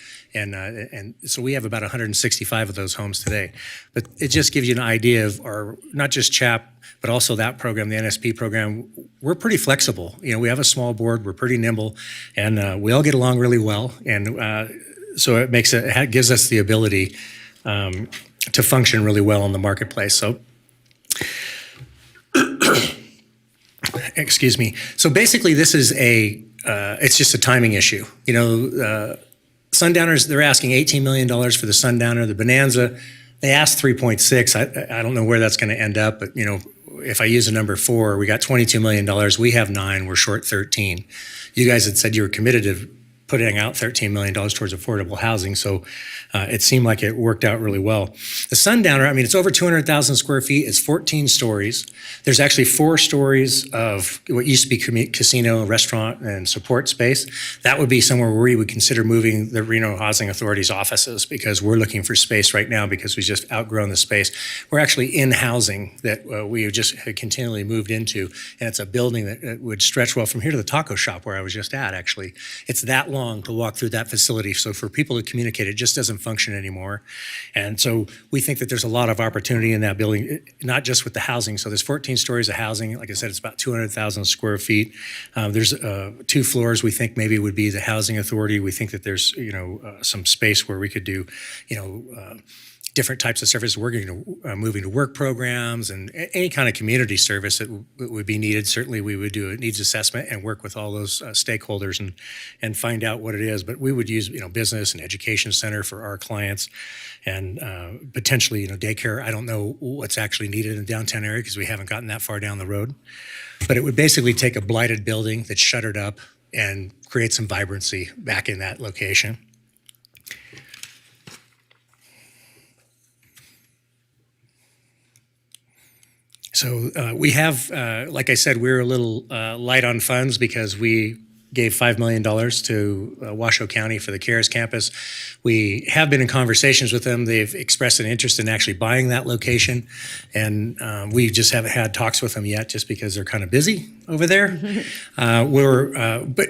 so we have about 165 of those homes today. But it just gives you an idea of our, not just CHAP, but also that program, the NSP program. We're pretty flexible. We have a small board, we're pretty nimble, and we all get along really well. And so it gives us the ability to function really well in the marketplace. So, excuse me. So basically, this is it's just a timing issue. Sundowners, they're asking $18 million for the Sundowner. The Bonanza, they asked 3.6. I don't know where that's going to end up, but if I use a number 4, we got $22 million. We have 9. We're short 13. You guys had said you were committed to putting out $13 million towards affordable housing. So it seemed like it worked out really well. The Sundowner, it's over 200,000 square feet. It's 14 stories. There's actually 4 stories of what used to be casino, restaurant, and support space. That would be somewhere where we would consider moving the Reno Housing Authority's offices, because we're looking for space right now because we've just outgrown the space. We're actually in housing that we just had continually moved into, and it's a building that would stretch well from here to the taco shop where I was just at, actually. It's that long to walk through that facility. So for people to communicate, it just doesn't function anymore. And so we think that there's a lot of opportunity in that building, not just with the housing. So there's 14 stories of housing. Like I said, it's about 200,000 square feet. There's 2 floors we think maybe would be the housing authority. We think that there's, some space where we could do, different types of services. We're going to moving to work programs and any kind of community service that would be needed. Certainly, we would do a needs assessment and work with all those stakeholders and find out what it is. But we would use business and education center for our clients, and potentially daycare. I don't know what's actually needed in the downtown area because we haven't gotten that far down the road. But it would basically take a blighted building that's shuttered up and create some vibrancy back in that location. So we have, like I said, we're a little light on funds because we gave $5 million to Washoe County for the CARES campus. We have been in conversations with them. They've expressed an interest in actually buying that location. And we just haven't had talks with them yet just because they're kind of busy over there. But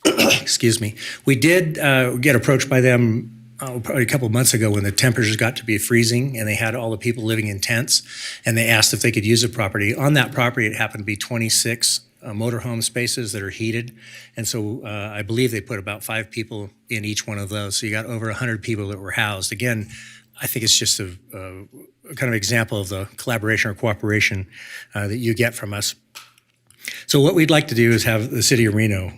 excuse me, we did get approached by them probably a couple of months ago when the temperatures got to be freezing and they had all the people living in tents, and they asked if they could use the property. On that property, it happened to be 26 motorhome spaces that are heated. And so I believe they put about 5 people in each one of those. So you got over 100 people that were housed. Again, I think it's just a kind of example of the collaboration or cooperation that you get from us. So what we'd like to do is have the city of Reno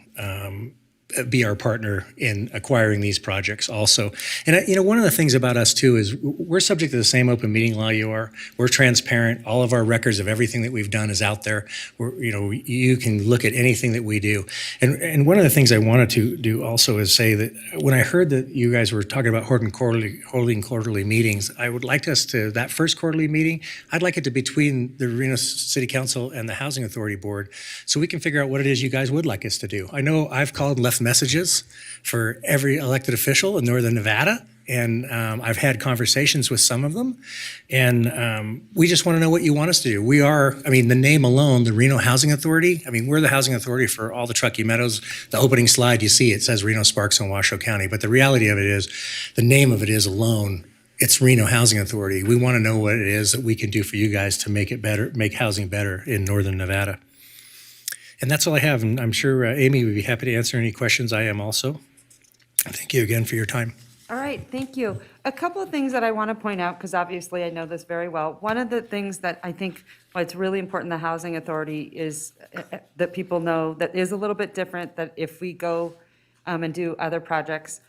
be our partner in acquiring these projects also. And one of the things about us too is we're subject to the same open meeting law you are. We're transparent. All of our records of everything that we've done is out there. You can look at anything that we do. And one of the things I wanted to do also is say that when I heard that you guys were talking about holding quarterly meetings, I would like us to, that first quarterly meeting, I'd like it to be between the Reno City Council and the Housing Authority Board so we can figure out what it is you guys would like us to do. I know I've called and left messages for every elected official in Northern Nevada, and I've had conversations with some of them, and we just want to know what you want us to do. We are, the name alone, the Reno Housing Authority, we're the housing authority for all the Truckee Meadows. The opening slide you see, it says Reno, Sparks, and Washoe County, but the reality of it is, the name of it is alone, it's Reno Housing Authority. We want to know what it is that we can do for you guys to make it better, make housing better in Northern Nevada. And that's all I have, and I'm sure Amy would be happy to answer any questions. I am also. Thank you again for your time. All right, thank you. A couple of things that I want to point out, because obviously I know this very well. One of the things that I think what's really important, the Housing Authority, is that people know that is a little bit different, that if we go and do other projects,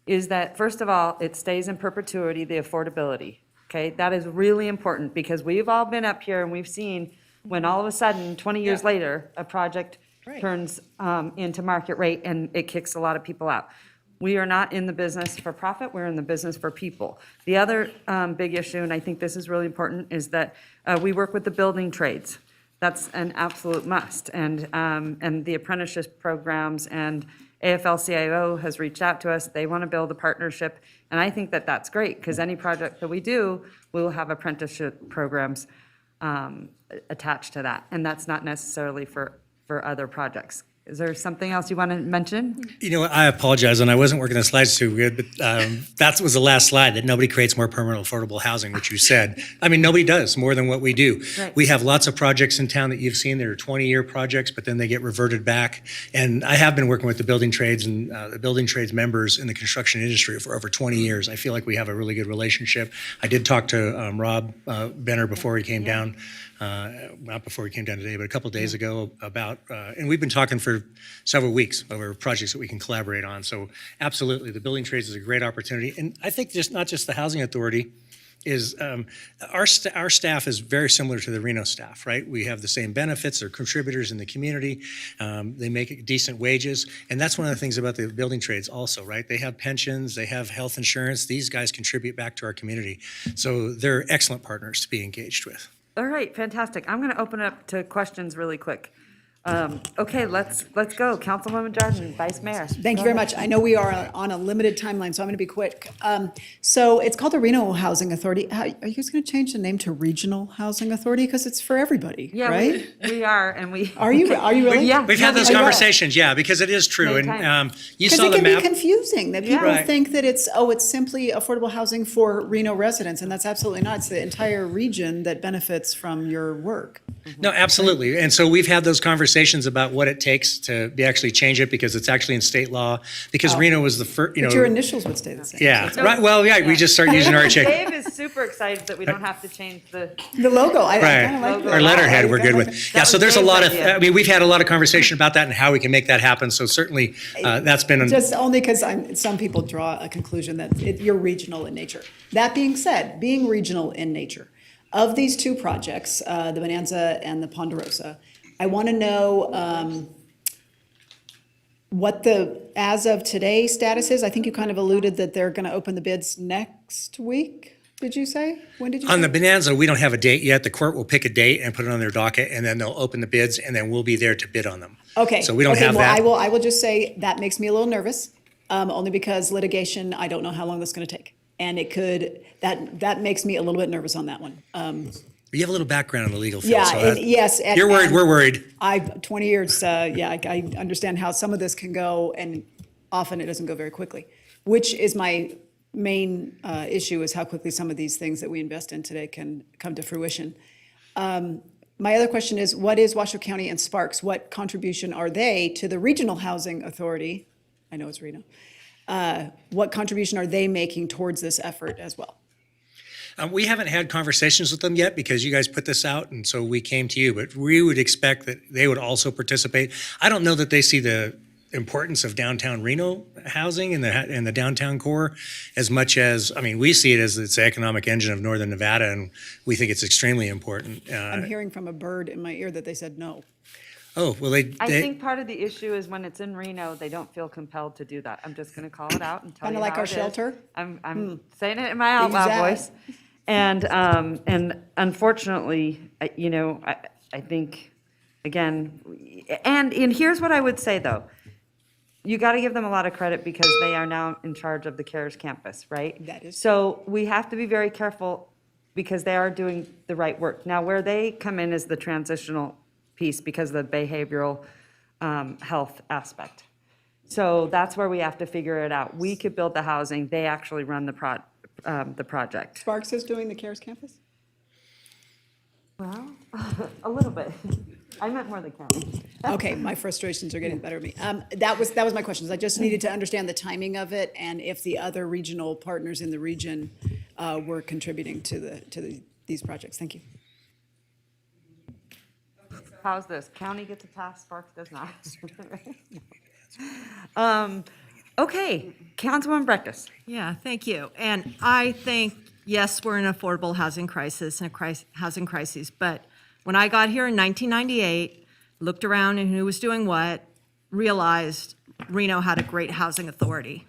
is that, first of all, it stays in perpetuity, the affordability, okay? That is really important, because we've all been up here and we've seen when all of a sudden, 20 years later, a project turns into market rate and it kicks a lot of people out. We are not in the business for profit, we're in the business for people. The other big issue, and I think this is really important, is that we work with the building trades. That's an absolute must. And the apprenticeship programs, and AFL-CIO has reached out to us. They want to build a partnership. And I think that that's great, because any project that we do, we will have apprenticeship programs attached to that. And that's not necessarily for other projects. Is there something else you want to mention? I apologize, and I wasn't working the slides too good, but that was the last slide, that nobody creates more permanent affordable housing, which you said. Nobody does more than what we do. Right. We have lots of projects in town that you've seen. They're 20-year projects, but then they get reverted back. And I have been working with the building trades and the building trades members in the construction industry for over 20 years. I feel like we have a really good relationship. I did talk to Rob Benner before he came down. Not before he came down today, but a couple of days ago about, and we've been talking for several weeks over projects that we can collaborate on. So absolutely, the building trades is a great opportunity. And I think not just the Housing Authority, is our staff is very similar to the Reno staff, right? We have the same benefits. They're contributors in the community. They make decent wages. And that's one of the things about the building trades also, right? They have pensions, they have health insurance. These guys contribute back to our community. So they're excellent partners to be engaged with. All right, fantastic. I'm going to open it up to questions really quick. Okay, let's go. Councilwoman Jordan, Vice Mayor. Thank you very much. I know we are on a limited timeline, so I'm going to be quick. So it's called the Reno Housing Authority. Are you guys going to change the name to Regional Housing Authority? Because it's for everybody, Yeah, right? we are, and we. Are you really? Yeah. We've had those conversations, yeah, because it is true. And you saw the Because it map. can be confusing, that people Right. think that it's simply affordable housing for Reno residents, and that's absolutely not. It's the entire region that benefits from your work. No, absolutely. And so we've had those conversations conversations about what it takes to be actually change it because it's actually in state law. Because Oh. Reno was the first, But your initials would stay the same. Yeah, So- right. Well, yeah, we just start using our check. Dave is super excited that we don't have to change the logo. I kind of Right. like Our letterhead we're good with. Yeah, so there's a lot of, idea. I mean, we've had a lot of conversation about that and how we can make that happen. So certainly that's been, Just only because some people draw a conclusion that you're regional in nature. That being said, being regional in nature, of these two projects, the Bonanza and the Ponderosa, I want to know what the, as of today, status is. I think you kind of alluded that they're going to open the bids next week, did you say? When did you on say? the Bonanza, we don't have a date yet. The court will pick a date and put it on their docket, and then they'll open the bids, and then we'll be there to bid on them. Okay. So we don't Okay, have well, that. I will just say that makes me a little nervous, only because litigation, I don't know how long that's going to take. And it could, that makes me a little bit nervous on that one. You have a little background in the legal field. Yeah, so and that- yes. and- You're worried, and we're worried. I've 20 years, I understand how some of this can go, and often it doesn't go very quickly, which is my main issue, is how quickly some of these things that we invest in today can come to fruition. My other question is, what is Washoe County and Sparks? What contribution are they to the Regional Housing Authority? I know it's Reno. What contribution are they making towards this effort as well? We haven't had conversations with them yet because you guys put this out, and so we came to you. But we would expect that they would also participate. I don't know that they see the importance of downtown Reno housing and the downtown core as much as, I mean, we see it as it's the economic engine of Northern Nevada, and we think it's extremely important. I'm hearing from a bird in my ear that they said no. Oh, well, I think part of the issue is when it's in Reno, they don't feel compelled to do that. I'm just going to call it out and tell you Kinda like how our it is. shelter? I'm saying it in my out loud voice. And unfortunately, I think, again, and here's what I would say, though. You got to give them a lot of credit because they are now in charge of the CARES campus, right? That is. So we have to be very careful because they are doing the right work. Now, where they come in is the transitional piece because of the behavioral health aspect. So that's where we have to figure it out. We could build the housing, they actually run the project. Sparks is doing the CARES campus? Well, a little bit. I meant more the county. Okay, my frustrations are getting the better of me. That was my questions. I just needed to understand the timing of it and if the other regional partners in the region were contributing to these projects. Thank you. How's this? County gets a pass, Sparks does not. Okay, Councilwoman Breckus. Yeah, thank you. And I think, yes, we're in an affordable housing crisis and housing crisis, but when I got here in 1998, looked around and who was doing what, realized Reno had a great housing authority,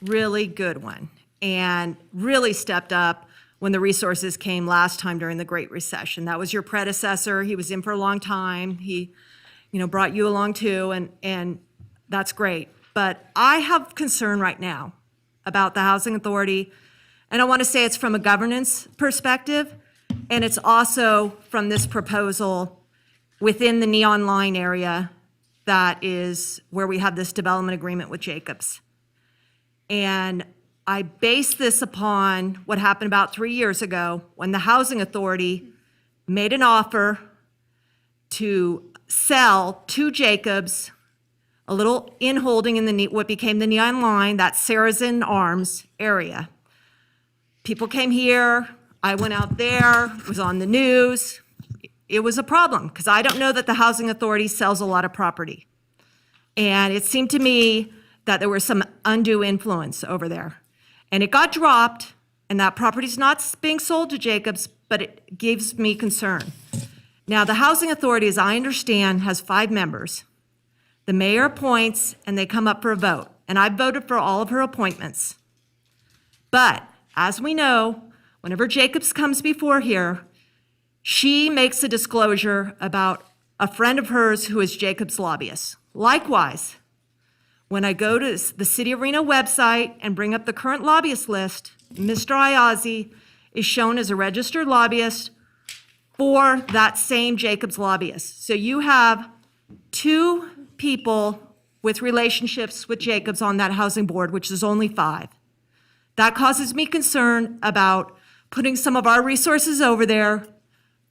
really good one, and really stepped up when the resources came last time during the Great Recession. That was your predecessor. He was in for a long time. He, brought you along too, and that's great. But I have concern right now about the housing authority, and I want to say it's from a governance perspective, and it's also from this proposal within the Neon Line area that is where we have this development agreement with Jacobs. And I base this upon what happened about 3 years ago when the housing authority made an offer to sell to Jacobs a little in-holding in what became the Neon Line, that Saracen Arms area. People came here, I went out there, it was on the news. It was a problem, because I don't know that the housing authority sells a lot of property. And it seemed to me that there was some undue influence over there. And it got dropped, and that property's not being sold to Jacobs, but it gives me concern. Now, the housing authority, as I understand, has 5 members. The mayor appoints, and they come up for a vote. And I voted for all of her appointments. But, as we know, whenever Jacobs comes before here, she makes a disclosure about a friend of hers who is Jacobs' lobbyist. Likewise, when I go to the City of Reno website and bring up the current lobbyist list, Mr. Ayazi is shown as a registered lobbyist for that same Jacobs lobbyist. So you have 2 people with relationships with Jacobs on that housing board, which is only 5. That causes me concern about putting some of our resources over there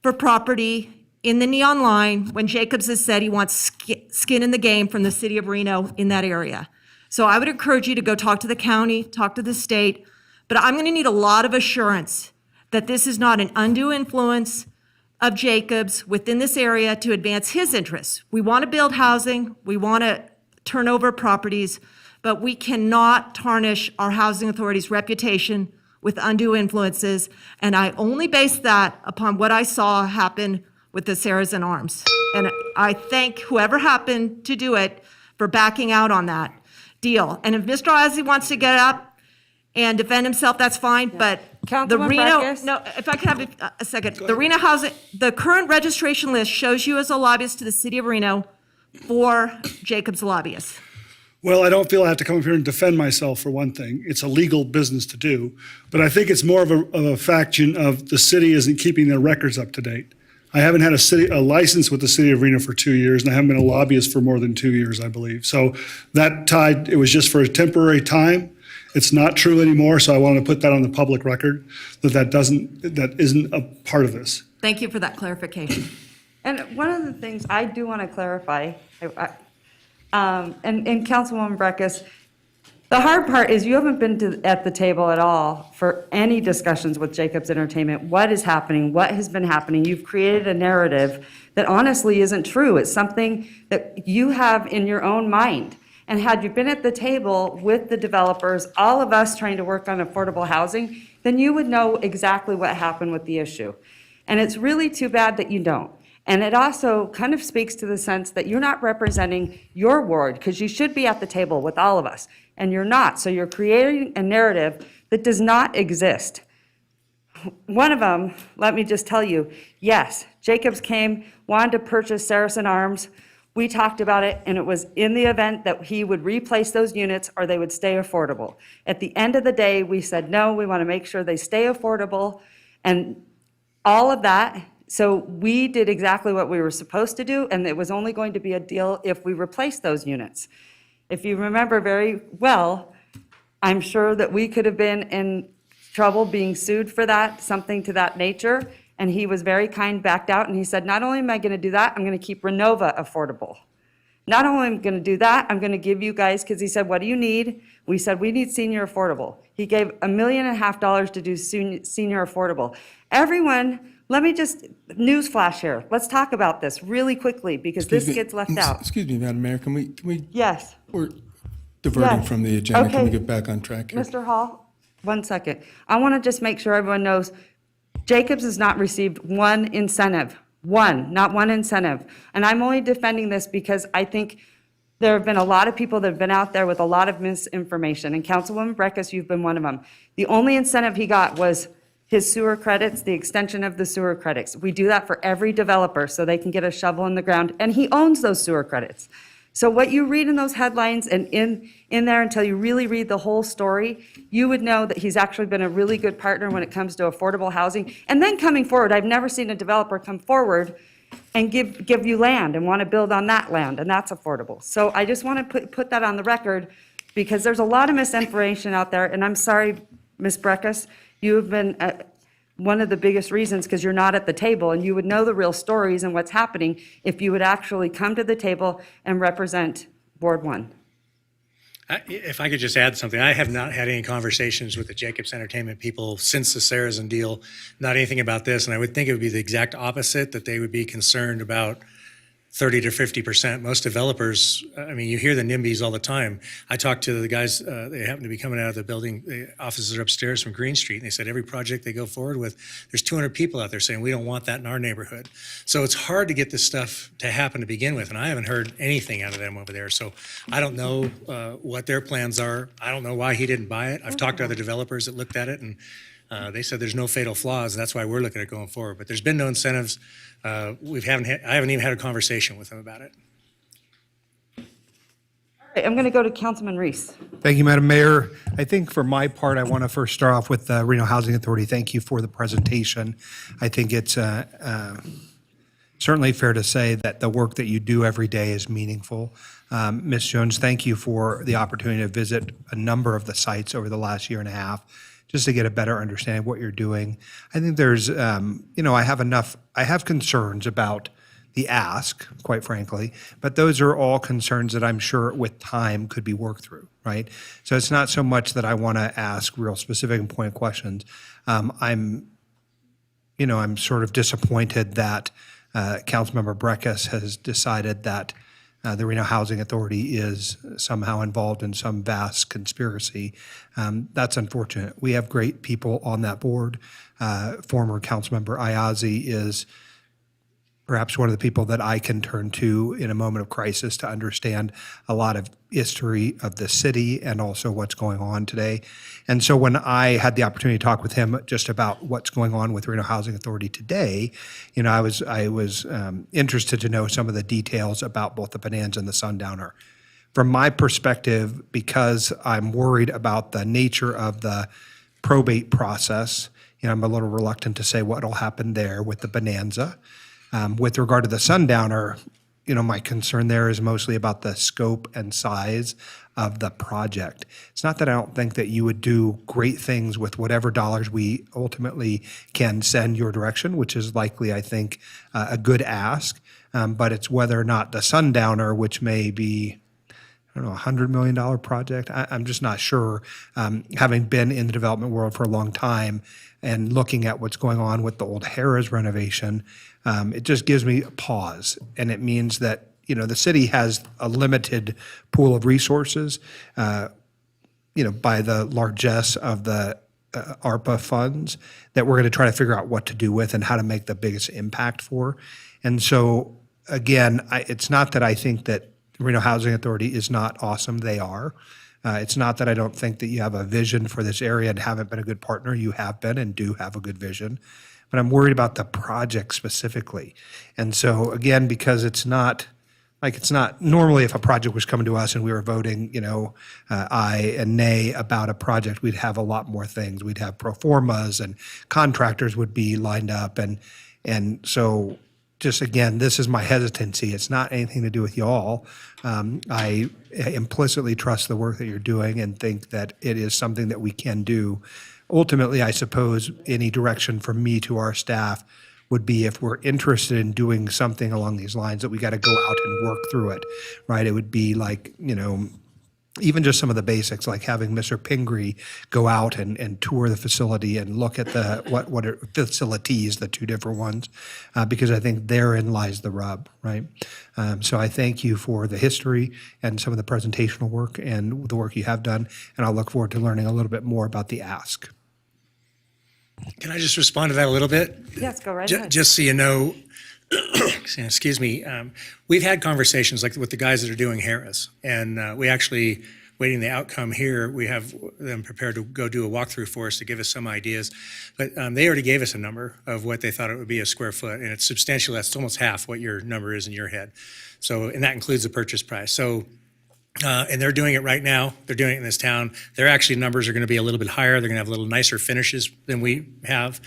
for property in the neon line when Jacobs has said he wants skin in the game from the city of Reno in that area. So I would encourage you to go talk to the county, talk to the state, but I'm going to need a lot of assurance that this is not an undue influence of Jacobs within this area to advance his interests. We want to build housing, we want to turn over properties, but we cannot tarnish our housing authority's reputation with undue influences, and I only base that upon what I saw happen with the Saracen Arms. And I thank whoever happened to do it for backing out on that deal. And if Mr. Ozzie wants to get up and defend himself, that's fine, but the Councilman Reno, Breckus? no, if I could have a second. The Reno housing, the current registration list shows you as a lobbyist to the city of Reno for Jacobs lobbyists. Well, I don't feel I have to come up here and defend myself for one thing. It's a legal business to do. But I think it's more of a faction of the city isn't keeping their records up to date. I haven't had a license with the city of Reno for 2 years, and I haven't been a lobbyist for more than 2 years, I believe. So that tied, it was just for a temporary time. It's not true anymore, so I wanted to put that on the public record, that isn't a part of this. Thank you for that clarification. And one of the things I do want to clarify, and Councilwoman Breckus, the hard part is you haven't been at the table at all for any discussions with Jacobs Entertainment. What is happening? What has been happening? You've created a narrative that honestly isn't true. It's something that you have in your own mind. And had you been at the table with the developers, all of us trying to work on affordable housing, then you would know exactly what happened with the issue. And it's really too bad that you don't. And it also kind of speaks to the sense that you're not representing your ward, because you should be at the table with all of us, and you're not. So you're creating a narrative that does not exist. One of them, let me just tell you, yes, Jacobs came, wanted to purchase Saracen Arms. We talked about it, and it was in the event that he would replace those units or they would stay affordable. At the end of the day, we said, no, we want to make sure they stay affordable, and all of that. So we did exactly what we were supposed to do, and it was only going to be a deal if we replaced those units. If you remember very well, I'm sure that we could have been in trouble being sued for that, something to that nature, and he was very kind, backed out, and he said, not only am I going to do that, I'm going to keep Renova affordable. Not only am I going to do that, I'm going to give you guys, because he said, what do you need? We said, we need senior affordable. He gave $1.5 million to do senior affordable. Everyone, let me just, newsflash here. Let's talk about this really quickly, because this gets left out. Excuse me, Madam Mayor, can we? Yes. We're diverting Yes. from the agenda. Can we Okay. get back on track here? Mr. Hall, 1 second. I want to just make sure everyone knows, Jacobs has not received one incentive. Not one incentive. And I'm only defending this because I think there have been a lot of people that have been out there with a lot of misinformation. And Councilwoman Breckus, you've been one of them. The only incentive he got was his sewer credits, the extension of the sewer credits. We do that for every developer so they can get a shovel in the ground, and he owns those sewer credits. So what you read in those headlines and in there until you really read the whole story, you would know that he's actually been a really good partner when it comes to affordable housing. And then coming forward, I've never seen a developer come forward and give you land and want to build on that land, and that's affordable. So I just want to put that on the record, because there's a lot of misinformation out there, and I'm sorry, Ms. Breckus, you have been one of the biggest reasons, because you're not at the table, and you would know the real stories and what's happening if you would actually come to the table and represent Ward 1. If I could just add something, I have not had any conversations with the Jacobs Entertainment people since the Saracen deal, not anything about this, and I would think it would be the exact opposite, that they would be concerned about 30 to 50%. Most developers, I mean, you hear the NIMBYs all the time. I talked to the guys, they happen to be coming out of the building, the offices are upstairs from Green Street, and they said every project they go forward with, there's 200 people out there saying, we don't want that in our neighborhood. So it's hard to get this stuff to happen to begin with, and I haven't heard anything out of them over there. So I don't know what their plans are. I don't know why he didn't buy it. I've talked to other developers that looked at it, and they said there's no fatal flaws, and that's why we're looking at going forward. But there's been no incentives. I haven't even had a conversation with them about it. All right, I'm going to go to Councilman Reese. Thank you, Madam Mayor. I think for my part, I want to first start off with the Reno Housing Authority. Thank you for the presentation. I think it's certainly fair to say that the work that you do every day is meaningful. Ms. Jones, thank you for the opportunity to visit a number of the sites over the last year and a half, just to get a better understanding of what you're doing. I think there's, I have concerns about the ask, quite frankly. But those are all concerns that I'm sure with time could be worked through, right? So it's not so much that I want to ask real specific and pointed questions. I'm sort of disappointed that Councilmember Breckus has decided that the Reno Housing Authority is somehow involved in some vast conspiracy. That's unfortunate. We have great people on that board. Former Councilmember Ayazi is perhaps one of the people that I can turn to in a moment of crisis to understand a lot of history of the city and also what's going on today. And so when I had the opportunity to talk with him just about what's going on with Reno Housing Authority today, I was interested to know some of the details about both the Bonanza and the Sundowner. From my perspective, because I'm worried about the nature of the probate process, I'm a little reluctant to say what will happen there with the Bonanza. With regard to the Sundowner, my concern there is mostly about the scope and size of the project. It's not that I don't think that you would do great things with whatever dollars we ultimately can send your direction, which is likely, I think, a good ask. But it's whether or not the Sundowner, which may be, I don't know, $100 million project. I'm just not sure. Having been in the development world for a long time and looking at what's going on with the old Harrah's renovation, it just gives me a pause. And it means that, the city has a limited pool of resources, by the largesse of the ARPA funds that we're going to try to figure out what to do with and how to make the biggest impact for. And so, again, it's not that I think that Reno Housing Authority is not awesome. They are. It's not that I don't think that you have a vision for this area and haven't been a good partner. You have been and do have a good vision. But I'm worried about the project specifically. And so, again, because it's not normally if a project was coming to us and we were voting, aye and nay about a project, we'd have a lot more things. We'd have pro formas and contractors would be lined up. And so just again, this is my hesitancy. It's not anything to do with y'all. I implicitly trust the work that you're doing and think that it is something that we can do. Ultimately, I suppose any direction from me to our staff would be if we're interested in doing something along these lines that we got to go out and work through it, right? It would be like, even just some of the basics, like having Mr. Pingree go out and tour the facility and look at the what are facilities, the two different ones, because I think therein lies the rub, right? So I thank you for the history and some of the presentational work and the work you have done, and I'll look forward to learning a little bit more about the ask. Can I just respond to that a little bit? Yes, go right ahead. Just so you know, excuse me, we've had conversations like with the guys that are doing Harrah's, and we actually, waiting the outcome here, we have them prepared to go do a walkthrough for us to give us some ideas. But they already gave us a number of what they thought it would be a square foot, and it's substantial. That's almost half what your number is in your head. So, and that includes the purchase price. So, and they're doing it right now. They're doing it in this town. Their actually numbers are going to be a little bit higher. They're going to have a little nicer finishes than we have.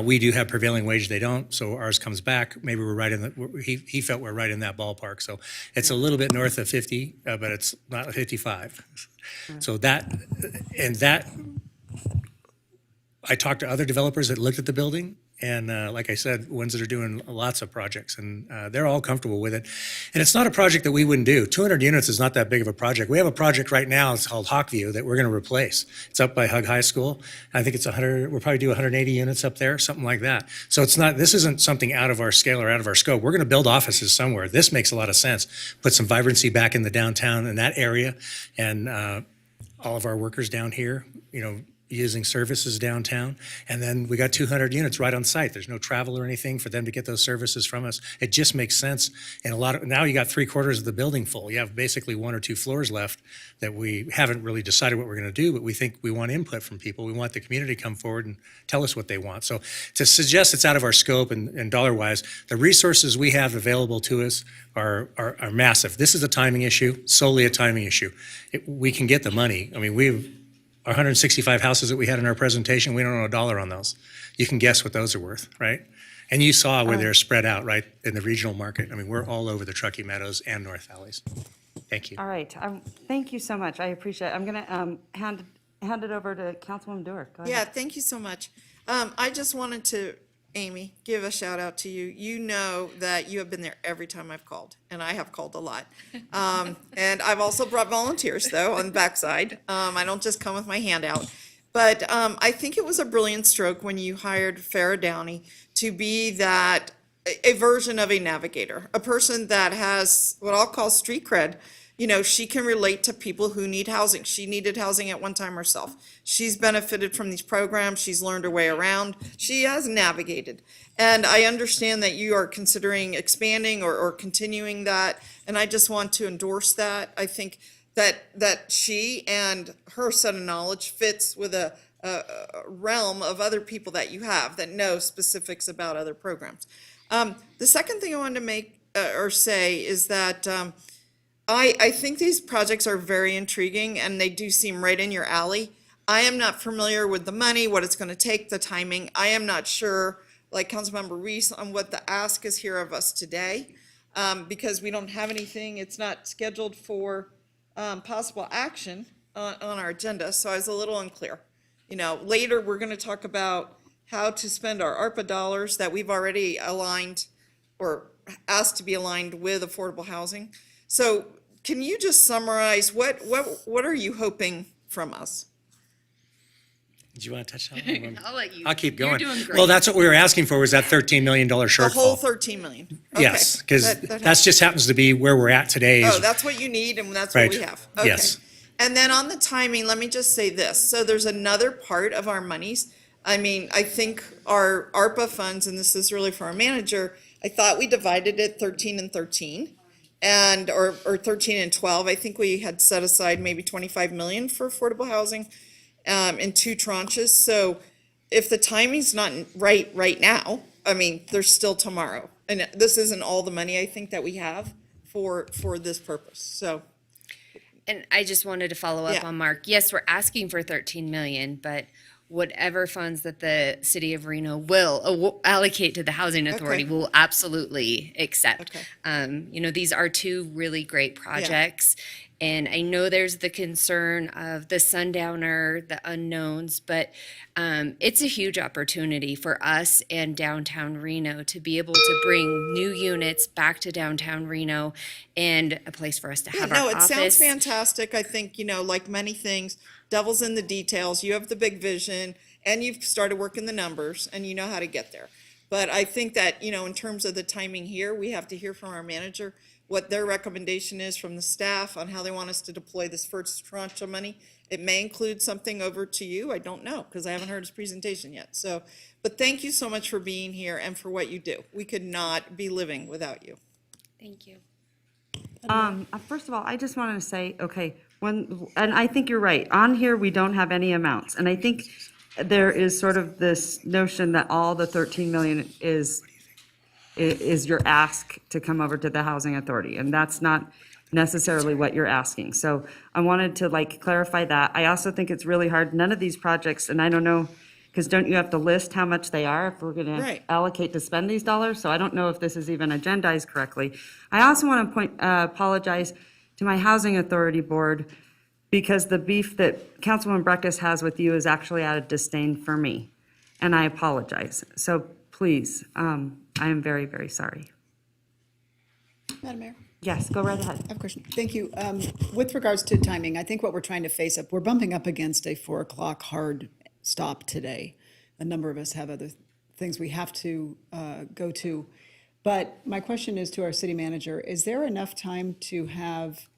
We do have prevailing wage. They don't. So ours comes back. Maybe we're right in the, he felt we're right in that ballpark. So it's a little bit north of 50, but it's not 55. So that, I talked to other developers that looked at the building. And like I said, ones that are doing lots of projects, and they're all comfortable with it. And it's not a project that we wouldn't do. 200 units is not that big of a project. We have a project right now, it's called Hawkview, that we're going to replace. It's up by Hug High School. I think it's 100, we'll probably do 180 units up there, something like that. So it's not, this isn't something out of our scale or out of our scope. We're going to build offices somewhere. This makes a lot of sense. Put some vibrancy back in the downtown in that area, and all of our workers down here, using services downtown. And then we got 200 units right on site. There's no travel or anything for them to get those services from us. It just makes sense. And now you got 3/4 of the building full. You have basically 1 or 2 floors left that we haven't really decided what we're going to do, but we think we want input from people. We want the community to come forward and tell us what they want. So to suggest it's out of our scope and dollar-wise, the resources we have available to us are massive. This is a timing issue, solely a timing issue. We can get the money. I mean, our 165 houses that we had in our presentation, we don't owe $1 on those. You can guess what those are worth, right? And you saw where they're spread out, right, in the regional market. I mean, we're all over the Truckee Meadows and North Valleys. Thank you. All right. Thank you so much. I appreciate it. I'm going to hand it over to Councilwoman Dewar. Go ahead. Yeah, thank you so much. I just wanted to Amy, give a shout out to you. You know that you have been there every time I've called, and I have called a lot. And I've also brought volunteers, though, on the backside. I don't just come with my hand out. But I think it was a brilliant stroke when you hired Farah Downey to be that, a version of a navigator, a person that has what I'll call street cred. You know, she can relate to people who need housing. She needed housing at one time herself. She's benefited from these programs. She's learned her way around. She has navigated. And I understand that you are considering expanding or continuing that. And I just want to endorse that. I think that she and her set of knowledge fits with a realm of other people that you have that know specifics about other programs. The second thing I wanted to make or say is that I think these projects are very intriguing and they do seem right in your alley. I am not familiar with the money, what it's going to take, the timing. I am not sure, like Councilmember Reese, on what the ask is here of us today, because we don't have anything. It's not scheduled for possible action on our agenda, so I was a little unclear. You know, later we're going to talk about how to spend our ARPA dollars that we've already aligned or asked to be aligned with affordable housing. So can you just summarize what are you hoping from us? Do you want to touch on that? I'll let you. I'll keep You're going. doing great. Well, that's what we were asking for, was that $13 million shortfall. The whole 13 million? Okay. Yes, because That that's just happens to be where we're at today. Oh, that's what you need and that's what Right. we have. Okay. Yes. And then on the timing, let me just say this. So there's another part of our monies. I mean, I think our ARPA funds, and this is really for our manager, I thought we divided it 13 and 13. Or 13 and 12. I think we had set aside maybe 25 million for affordable housing in 2 tranches. So if the timing's not right now, I mean, there's still tomorrow. And this isn't all the money I think that we have for this purpose. So. And I just wanted to follow up Yeah. on Mark. Yes, we're asking for 13 million, but whatever funds that the city of Reno will allocate to the housing authority, Okay. will absolutely accept. Okay. You know, these are 2 really great projects. And I know there's the concern of the sundowner, the unknowns, but it's a huge opportunity for us and downtown Reno to be able to bring new units back to downtown Reno and a place for us to have No, our it office. sounds fantastic. I think, you know, like many things, devil's in the details. You have the big vision and you've started working the numbers and you know how to get there. But I think that, you know, in terms of the timing here, we have to hear from our manager what their recommendation is from the staff on how they want us to deploy this first tranche of money. It may include something over to you. I don't know because I haven't heard his presentation yet. So, but thank you so much for being here and for what you do. We could not be living without you. Thank you. First of all, I just wanted to say, okay, and I think you're right. On here, we don't have any amounts. And I think there is sort of this notion that all the 13 million is your ask to come over to the housing authority. And that's not necessarily what you're asking. So I wanted to clarify that. I also think it's really hard. None of these projects, and I don't know, because don't you have to list how much they are if we're going to Right. allocate to spend these dollars? So I don't know if this is even agendized correctly. I also want to apologize to my housing authority board because the beef that Councilwoman Breckus has with you is actually out of disdain for me. And I apologize. So please, I am very, very sorry. Madam Mayor? Yes, go right ahead. I have a question. Thank you. With regards to timing, I think what we're trying to face up, we're bumping up against a 4 o'clock hard stop today. A number of us have other things we have to go to. But my question is to our city manager, is there enough time to have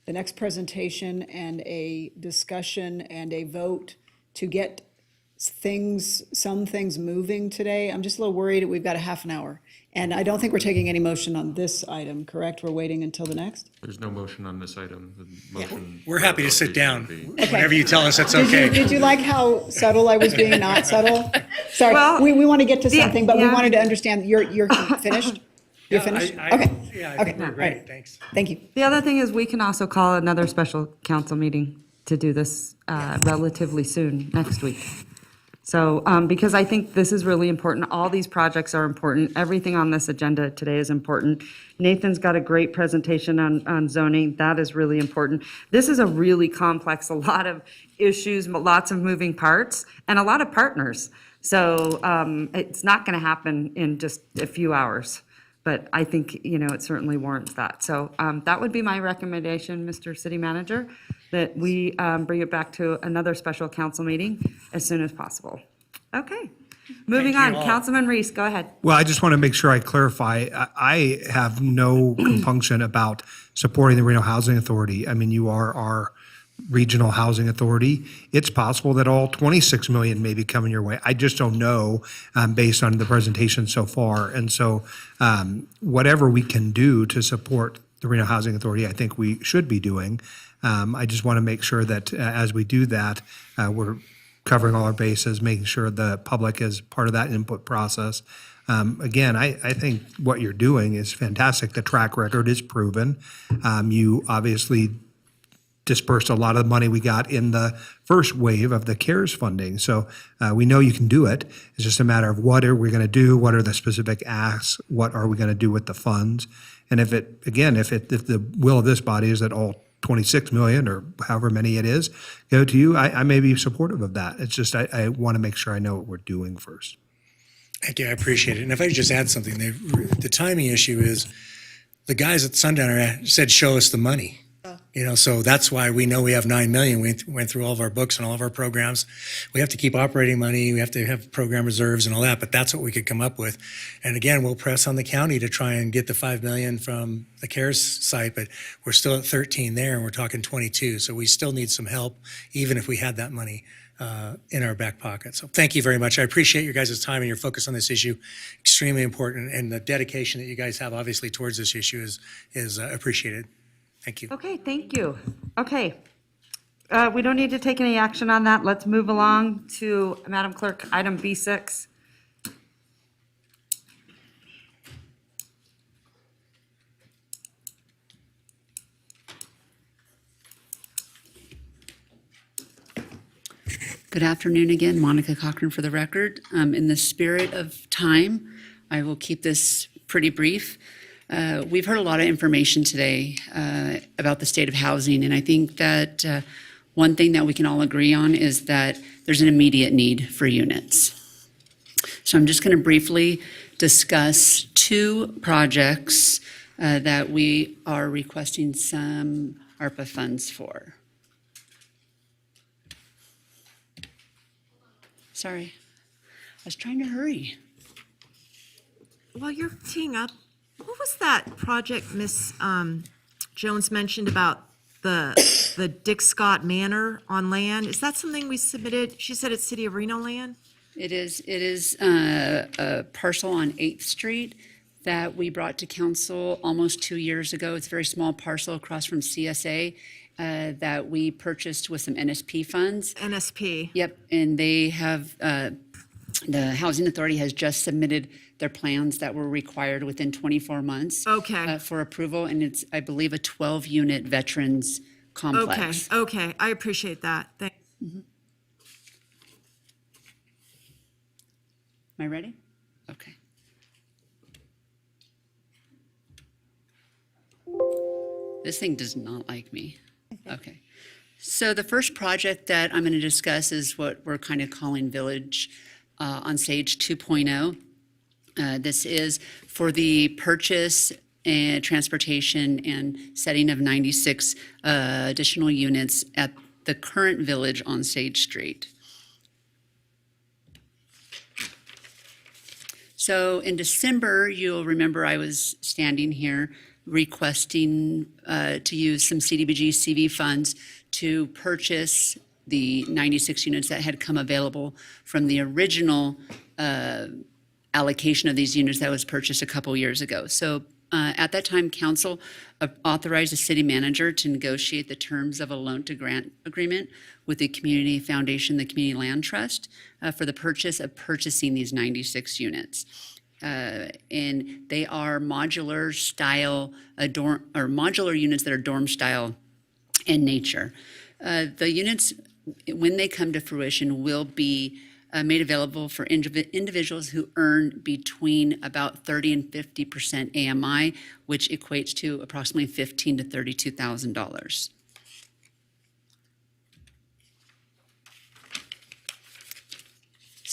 the next presentation and a discussion and a vote to get some things moving today? I'm just a little worried that we've got a half an hour. And I don't think we're taking any motion on this item, correct? We're waiting until the next? There's no motion on this item. The motion. We're happy to sit down Okay. whenever you tell us it's okay. Did you like how subtle I was being, not subtle? Sorry, Well, we want to get to something, but we yeah. wanted to understand, you're finished? You're finished? Okay. Yeah, I Okay. think we're All great, right. thanks. Thank you. The other thing is we can also call another special council meeting to do this relatively soon, next week. So, because I think this is really important. All these projects are important. Everything on this agenda today is important. Nathan's got a great presentation on zoning. That is really important. This is a really complex, a lot of issues, lots of moving parts, and a lot of partners. So it's not going to happen in just a few hours, but I think, it certainly warrants that. So that would be my recommendation, Mr. City Manager, that we bring it back to another special council meeting as soon as possible. Okay. Moving on, Councilman Reese, go ahead. Well, I just want to make sure I clarify. I have no compunction about supporting the Reno Housing Authority. I mean, you are our regional housing authority. It's possible that all 26 million may be coming your way. I just don't know based on the presentation so far. And so whatever we can do to support the Reno Housing Authority, I think we should be doing. I just want to make sure that as we do that, we're covering all our bases, making sure the public is part of that input process. Again, I think what you're doing is fantastic. The track record is proven. You obviously dispersed a lot of the money we got in the first wave of the CARES funding. So we know you can do it. It's just a matter of what are we going to do? What are the specific asks? What are we going to do with the funds? And if the will of this body is that all 26 million or however many it is go to you, I may be supportive of that. It's just I want to make sure I know what we're doing first. Thank you. I appreciate it. And if I could just add something, the timing issue is the guys at Sundowner said, show us the money. So that's why we know we have 9 million. We went through all of our books and all of our programs. We have to keep operating money. We have to have program reserves and all that, but that's what we could come up with. And again, we'll press on the county to try and get the 5 million from the CARES site, but we're still at 13 there and we're talking 22. So we still need some help, even if we had that money in our back pocket. So thank you very much. I appreciate your guys' time and your focus on this issue. Extremely important. And the dedication that you guys have obviously towards this issue is appreciated. Thank you. Okay, thank you. Okay. We don't need to take any action on that. Let's move along to, Madam Clerk, item B6. Good afternoon again, Monica Cochran for the record. In the spirit of time, I will keep this pretty brief. We've heard a lot of information today about the state of housing, and I think that one thing that we can all agree on is that there's an immediate need for units. So I'm just going to briefly discuss two projects that we are requesting some ARPA funds for. Sorry, I was trying to hurry. While you're teeing up, what was that project Miss Jones mentioned about the Dick Scott Manor on land? Is that something we submitted? She said it's City of Reno land? It is a parcel on 8th Street that we brought to council almost 2 years ago. It's a very small parcel across from CSA that we purchased with some NSP funds. NSP. Yep, and they have, the Housing Authority has just submitted their plans that were required within 24 months. Okay. For approval, and it's, I believe, a 12-unit veterans complex. Okay, I appreciate that. Thanks. Am I ready? Okay. This thing does not like me. Okay. So the first project that I'm going to discuss is what we're kind of calling Village on Sage 2.0. This is for the purchase and transportation and setting of 96 additional units at the current Village on Sage Street. So in December, you'll remember I was standing here requesting to use some CDBG CV funds to purchase the 96 units that had come available from the original allocation of these units that was purchased a couple years ago. So at that time, council authorized the city manager to negotiate the terms of a loan to grant agreement with the community foundation, the community land trust, for the purchase of purchasing these 96 units. And they are modular style, modular units that are dorm style in nature. The units, when they come to fruition, will be made available for individuals who earn between about 30 and 50% AMI, which equates to approximately $15,000 to $32,000.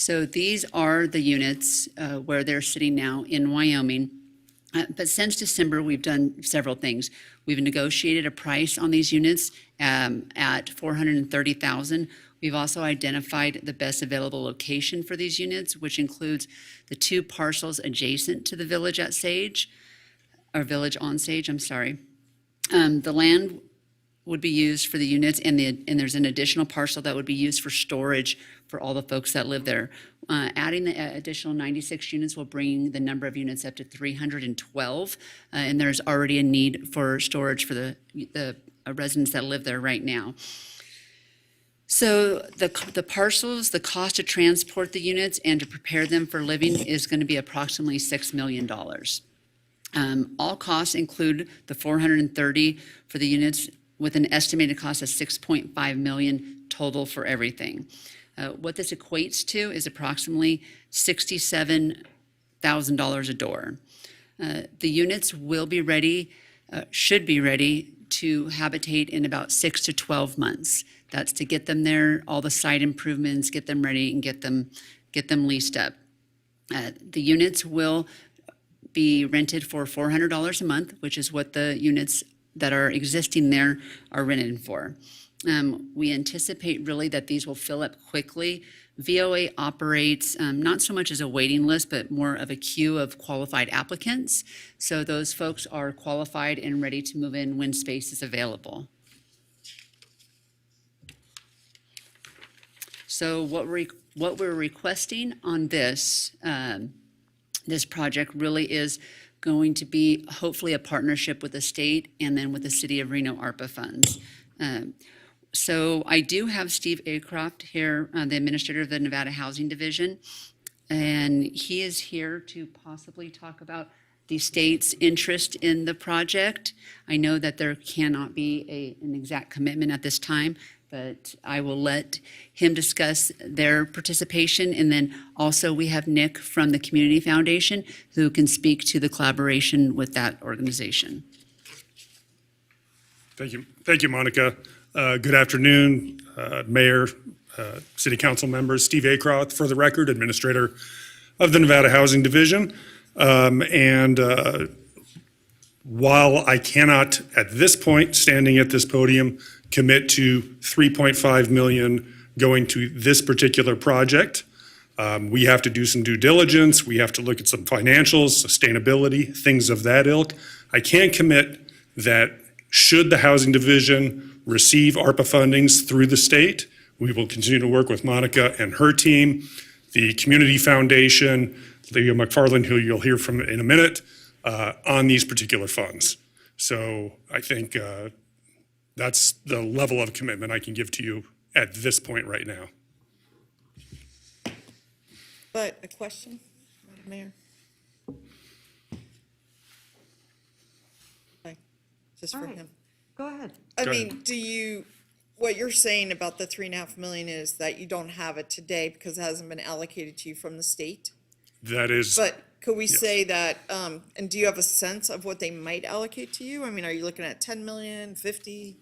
So these are the units where they're sitting now in Wyoming. But since December, we've done several things. We've negotiated a price on these units at $430,000. We've also identified the best available location for these units, which includes the 2 parcels adjacent to the village at Sage, or Village on Sage, I'm sorry. The land would be used for the units, and there's an additional parcel that would be used for storage for all the folks that live there. Adding the additional 96 units will bring the number of units up to 312, and there's already a need for storage for the residents that live there right now. So the parcels, the cost to transport the units and to prepare them for living is going to be approximately $6 million. All costs include the $430 for the units, with an estimated cost of $6.5 million total for everything. What this equates to is approximately $67,000 a door. The units will be ready, should be ready to habitate in about 6 to 12 months. That's to get them there, all the site improvements, get them ready, and get them leased up. The units will be rented for $400 a month, which is what the units that are existing there are rented for. We anticipate really that these will fill up quickly. VOA operates not so much as a waiting list, but more of a queue of qualified applicants. So those folks are qualified and ready to move in when space is available. So what we're requesting on this project really is going to be hopefully a partnership with the state and then with the City of Reno ARPA funds. So I do have Steve Acroft here, the administrator of the Nevada Housing Division, and he is here to possibly talk about the state's interest in the project. I know that there cannot be an exact commitment at this time, but I will let him discuss their participation. And then also we have Nick from the Community Foundation who can speak to the collaboration with that organization. Thank you. Thank you, Monica. Good afternoon, Mayor, City Council members. Steve Acroft, for the record, Administrator of the Nevada Housing Division. While I cannot, at this point, standing at this podium, commit to $3.5 million going to this particular project, we have to do some due diligence. We have to look at some financials, sustainability, things of that ilk. I can commit that should the Housing Division receive ARPA fundings through the state, we will continue to work with Monica and her team, the Community Foundation, Leo McFarland, who you'll hear from in a minute, on these particular funds. So I think that's the level of commitment I can give to you at this point right now. But a question, Madam Mayor? Hi, just for him. Go ahead. I mean, what you're saying about the $3.5 million is that you don't have it today because it hasn't been allocated to you from the state? That is. But could we yes. say that, and do you have a sense of what they might allocate to you? I mean, are you looking at 10 million, 50?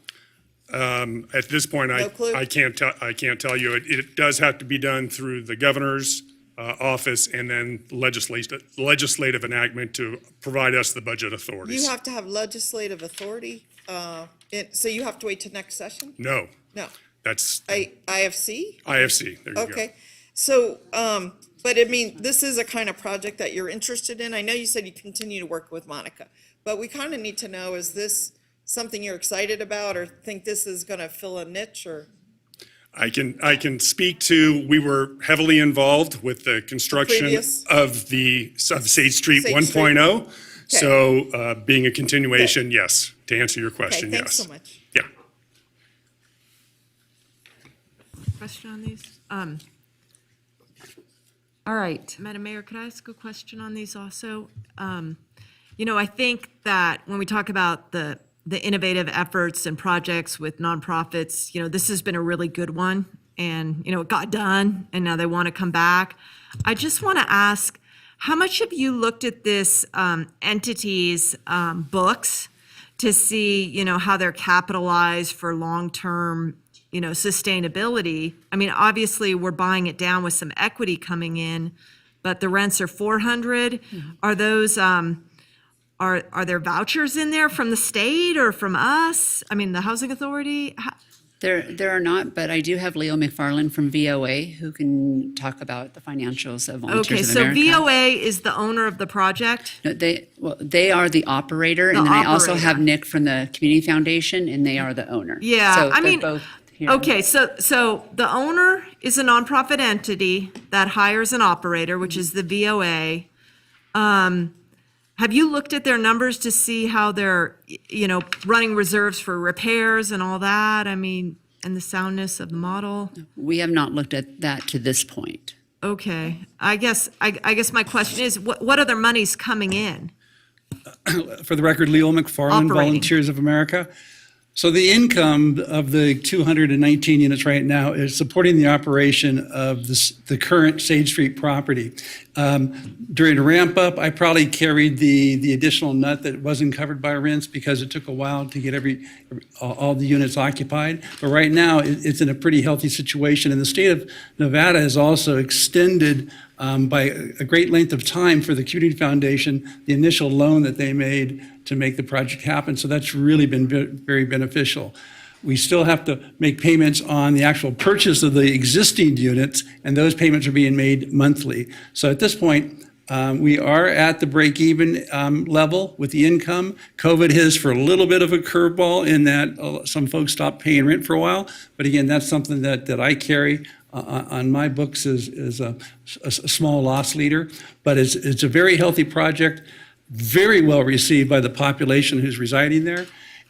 At this point, No clue? I can't tell you. It does have to be done through the governor's office and then legislative enactment to provide us the budget authorities. You have to have legislative authority, so you have to wait till next session? No, No. that's IFC? IFC. There you go. Okay, so, but I mean, this is a kind of project that you're interested in. I know you said you continue to work with Monica, but we kind of need to know, is this something you're excited about or think this is going to fill a niche or? I can speak to, we were heavily involved with the construction of Sage Street 1.0. Okay. So being a continuation, yes, to answer your question, Okay, yes. thanks so much. Yeah. Question on these? All right. Madam Mayor, could I ask a question on these also? I think that when we talk about the innovative efforts and projects with nonprofits, this has been a really good one. And, it got done and now they want to come back. I just want to ask, how much have you looked at this entities' books to see, how they're capitalized for long-term sustainability. I mean, obviously, we're buying it down with some equity coming in, but the rents are 400. Are those, are there vouchers in there from the state or from us? I mean, the housing authority? There are not, but I do have Leo McFarland from VOA who can talk about the financials of Volunteers Okay, of America. so VOA is the owner of the project? No, they are the operator, and then I also have Nick from the Community Foundation, and they are the owner. Yeah, So I they're mean, both here. okay, so the owner is a nonprofit entity that hires an operator, which is the VOA. Have you looked at their numbers to see how they're, running reserves for repairs and all that? I mean, and the soundness of the model? We have not looked at that to this point. Okay, I guess my question is, what other money's coming in? For the record, Leo McFarland, Operating. Volunteers of America. So the income of the 219 units right now is supporting the operation of the current Sage Street property. During a ramp up, I probably carried the additional nut that wasn't covered by rents because it took a while to get all the units occupied. But right now, it's in a pretty healthy situation. And the state of Nevada has also extended by a great length of time for the Community Foundation the initial loan that they made to make the project happen. So that's really been very beneficial. We still have to make payments on the actual purchase of the existing units, and those payments are being made monthly. So at this point, we are at the break-even level with the income. COVID hit us for a little bit of a curveball in that some folks stopped paying rent for a while. But again, that's something that I carry on my books as a small loss leader. But it's a very healthy project, very well received by the population who's residing there.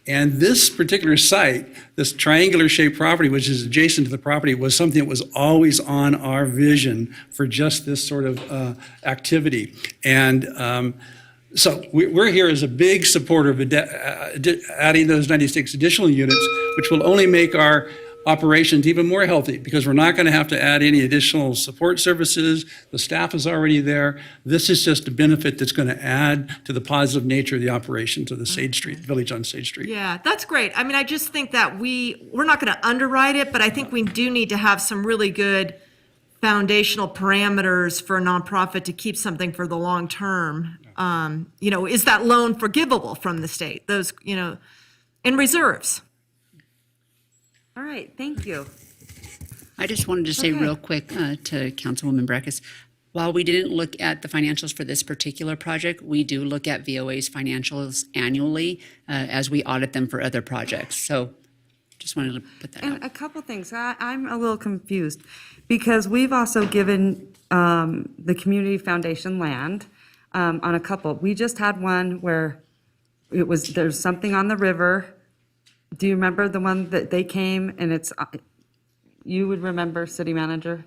And this particular site, this triangular shaped property, which is adjacent to the property, was something that was always on our vision for just this sort of activity. And so we're here as a big supporter of adding those 96 additional units, which will only make our operations even more healthy because we're not going to have to add any additional support services. The staff is already there. This is just a benefit that's going to add to the positive nature of the operations of the Sage Street, village on Sage Street. Yeah, that's great. I mean, I just think that we're not going to underwrite it, but I think we do need to have some really good foundational parameters for a nonprofit to keep something for the long term. Is that loan forgivable from the state? Those, in reserves. All right, thank you. I just wanted to say real quick to Councilwoman Breckus, while we didn't look at the financials for this particular project, we do look at VOA's financials annually as we audit them for other projects. So just wanted to put that out. And a couple things. I'm a little confused because we've also given the Community Foundation land on a couple. We just had one where there's something on the river. Do you remember the one that they came and it's, you would remember, city manager?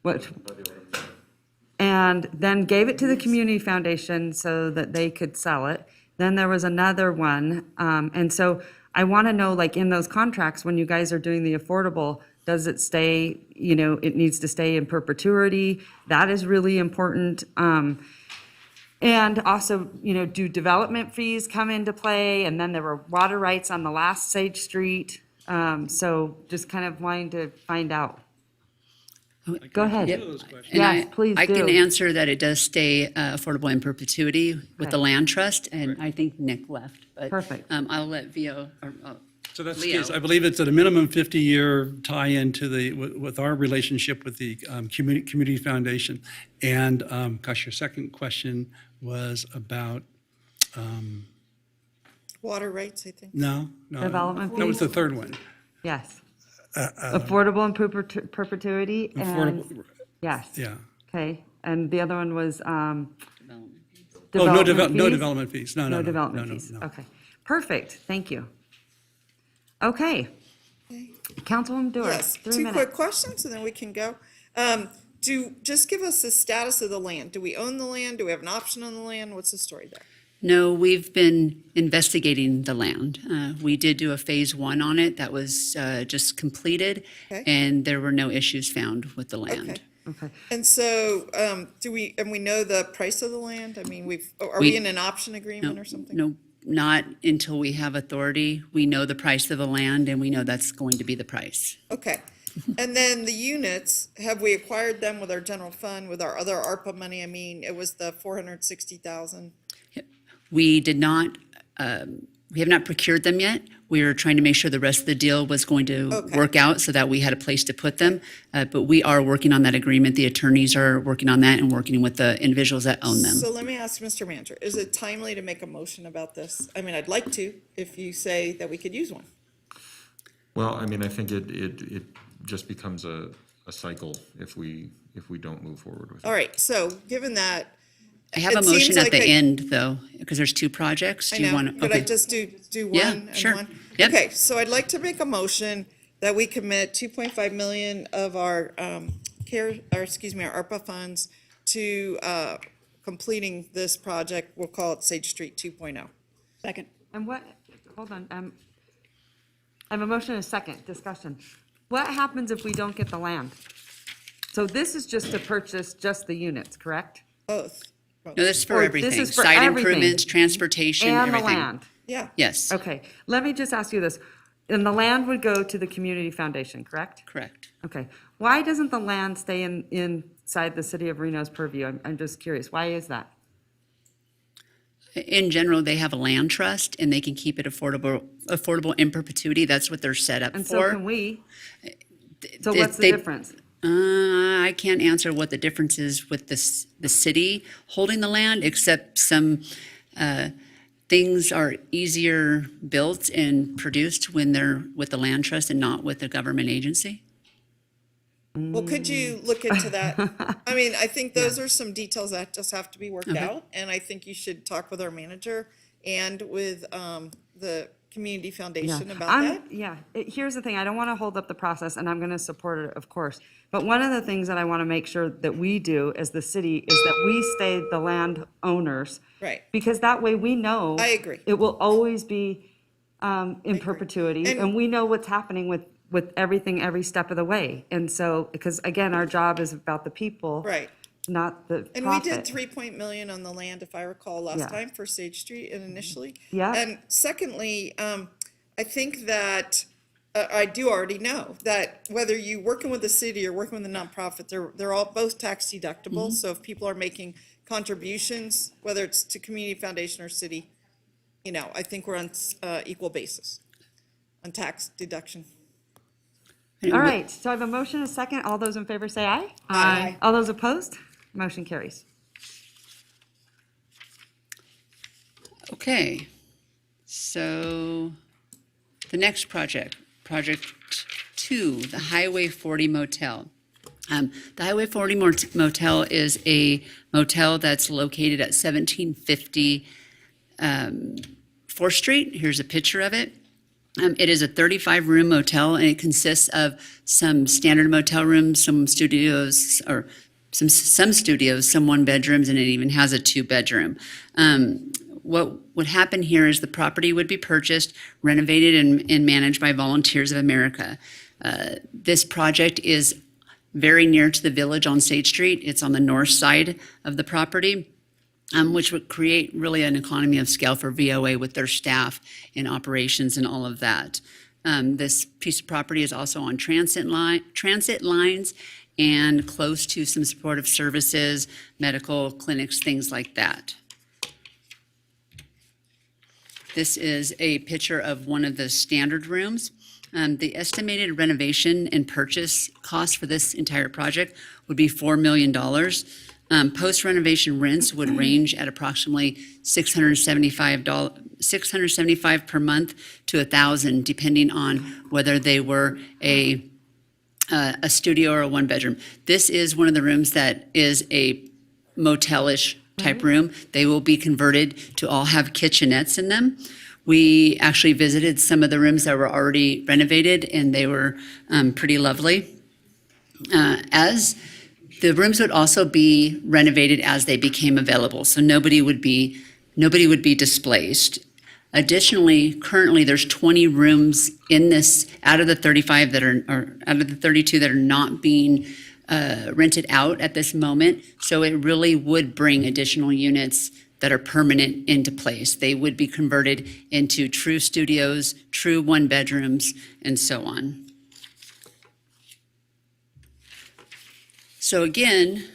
What? And then gave it to the Community Foundation so that they could sell it. Then there was another one. And so I want to know, like in those contracts, when you guys are doing the affordable, does it stay, it needs to stay in perpetuity? That is really important. And also, do development fees come into play? And then there were water rights on the last Sage Street. So just kind of wanting to find out. Go ahead. Yep. Yes, And please I can do. answer that it does stay affordable in perpetuity with the land trust, and I think Nick left. But, Perfect. I'll let VO, or So that's the Leo. case. I believe it's at a minimum 50-year tie-in to with our relationship with the Community Foundation. And your second question was about Water rights, I think. no. Development That was fees? the third one. Yes. Affordable in perpetuity and, Affordable. yes. Yeah. Okay, and the other one was No development development fees. No development fees. Okay, perfect, thank you. Okay. Councilwoman Dewar, Yes, 3 two minutes. quick questions and then we can go. Just give us the status of the land. Do we own the land? Do we have an option on the land? What's the story there? No, we've been investigating the land. We did do a phase 1 on it that was just completed, Okay. and there were no issues found with the land. Okay. And so, we know the price of the land? I mean, are we in an option agreement or something? No, not until we have authority. We know the price of the land and we know that's going to be the price. Okay. And then the units, have we acquired them with our general fund, with our other ARPA money? I mean, it was the 460,000. We did not, we have not procured them yet. We are trying to make sure the rest of the deal was going to work out so that we had a place to put them. But we are working on that agreement. The attorneys are working on that and working with the individuals that own them. So let me ask Mr. Manager, is it timely to make a motion about this? I mean, I'd like to, if you say that we could use one. Well, I mean, I think it just becomes a cycle if we don't move forward with it. All right, so given that. I have a motion at the end, though, because there's two projects. I Do you know, want could to? I just do one Yeah, and sure. one? Yep. Okay, so I'd like to make a motion that we commit 2.5 million of our our ARPA funds to completing this project. We'll call it Sage Street 2.0. Second. And what, hold on, I have a motion and a second, discussion. What happens if we don't get the land? So this is just to purchase just the units, correct? Both. No, this is for Or everything. this is for Site everything. improvements, transportation, And the everything. land? Yeah. Yes, Okay, let me just ask you this. And the land would go to the community foundation, correct? correct. Okay. Why doesn't the land stay inside the city of Reno's purview? I'm just curious. Why is that? In general, they have a land trust and they can keep it affordable in perpetuity. That's what they're set up for. And so can we. So They- what's the they- difference? I can't answer what the difference is with the city holding the land, except some things are easier built and produced when they're with the land trust and not with the government agency. Well, could you look into that? I mean, I think those are some details that just have to be worked Okay. out. And I think you should talk with our manager and with the community foundation about that. Yeah, here's the thing, I don't want to hold up the process, and I'm going to support it, of course. But one of the things that I want to make sure that we do as the city is that we stay the landowners. Right. Because that way we know. I agree. It will always be in perpetuity, and we know what's happening with everything, every step of the way. And so, because again, our job is about the people. Right. Not the And profit. we did 3 million on the land, if I recall, last Yeah. time for Sage Street and initially. Yeah. And secondly, I think that, I do already know that whether you working with the city or working with a nonprofit, they're all both tax deductible. So if people are making contributions, whether it's to community foundation or city, you know, I think we're on equal basis on tax deduction. All right, so I have a motion, and a second. All those in favor say aye. Aye. All those opposed? Motion carries. Okay, so the next project, Project 2, the Highway 40 Motel. The Highway 40 Motel is a motel that's located at 1750 4th Street. Here's a picture of it. It is a 35-room motel, and it consists of some standard motel rooms, some studios, or some studios, some one-bedrooms, and it even has a two-bedroom. What would happen here is the property would be purchased, renovated, and managed by Volunteers of America. This project is very near to the village on Sage Street. It's on the north side of the property, which would create really an economy of scale for VOA with their staff and operations and all of that. This piece of property is also on transit lines and close to some supportive services, medical clinics, things like that. This is a picture of one of the standard rooms. The estimated renovation and purchase cost for this entire project would be $4 million. Post-renovation rents would range at approximately $675 per month to $1,000, depending on whether they were a studio or a one-bedroom. This is one of the rooms that is a motel-ish type room. They will be converted to all have kitchenettes in them. We actually visited some of the rooms that were already renovated, and they were pretty lovely. As the rooms would also be renovated as they became available, so nobody would be displaced. Additionally, currently there's 20 rooms in this out of the 35 that are, or out of the 32 that are not being rented out at this moment. So it really would bring additional units that are permanent into place. They would be converted into true studios, true one-bedrooms, and so on. So again,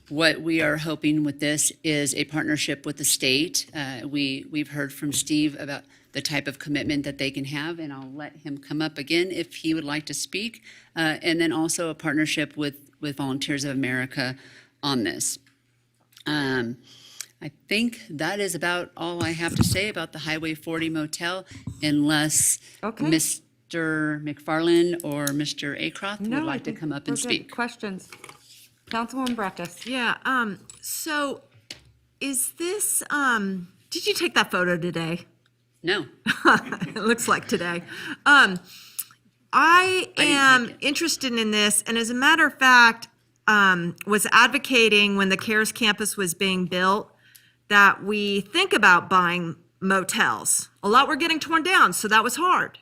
what we are hoping with this is a partnership with the state. We've heard from Steve about the type of commitment that they can have, and I'll let him come up again if he would like to speak. And then also a partnership with Volunteers of America on this. I think that is about all I have to say about the Highway 40 Motel, unless Mr. McFarland or Mr. Acroft would like to come up and speak. Questions? Councilwoman Breckus. Yeah, so is this, did you take that photo today? No. It looks like today. I am interested in this, and as a matter of fact, was advocating when the CARES campus was being built that we think about buying motels. A lot were getting torn down, so that was hard.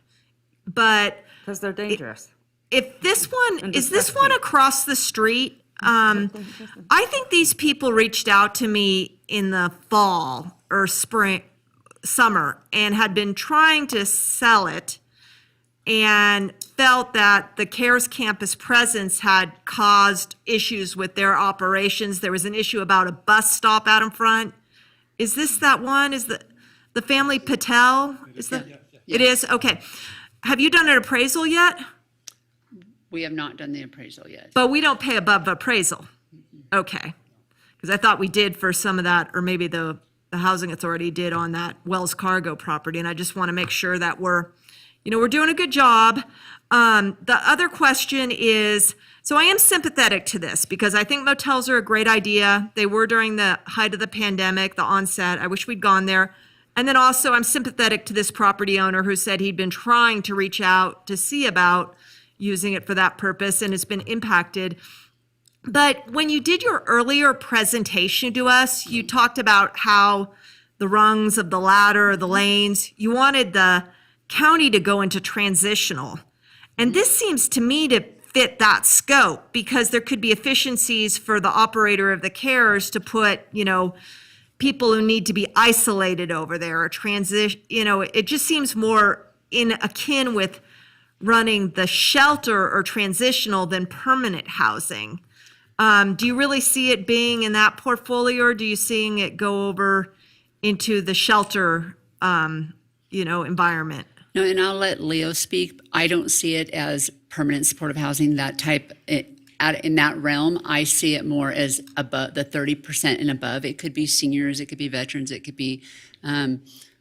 But because they're dangerous. If this one, is this one across the street? I think these people reached out to me in the fall or summer, and had been trying to sell it and felt that the CARES campus presence had caused issues with their operations. There was an issue about a bus stop out in front. Is this that one? Is the family Patel? It is? Okay. Have you done an appraisal yet? We have not done the appraisal yet. But we don't pay above appraisal. Okay. Because I thought we did for some of that, or maybe the Housing Authority did on that Wells Cargo property. And I just want to make sure that we're doing a good job. The other question is, so I am sympathetic to this because I think motels are a great idea. They were during the height of the pandemic, the onset. I wish we'd gone there. And then also I'm sympathetic to this property owner who said he'd been trying to reach out to see about using it for that purpose and has been impacted. But when you did your earlier presentation to us, you talked about how the rungs of the ladder, the lanes, you wanted the county to go into transitional. And this seems to me to fit that scope because there could be efficiencies for the operator of the cares to put, people who need to be isolated over there or transition, it just seems more akin with running the shelter or transitional than permanent housing. Do you really see it being in that portfolio, or do you seeing it go over into the shelter, environment? No, and I'll let Leo speak. I don't see it as permanent supportive housing, that type, in that realm. I see it more as above the 30% and above. It could be seniors, it could be veterans, it could be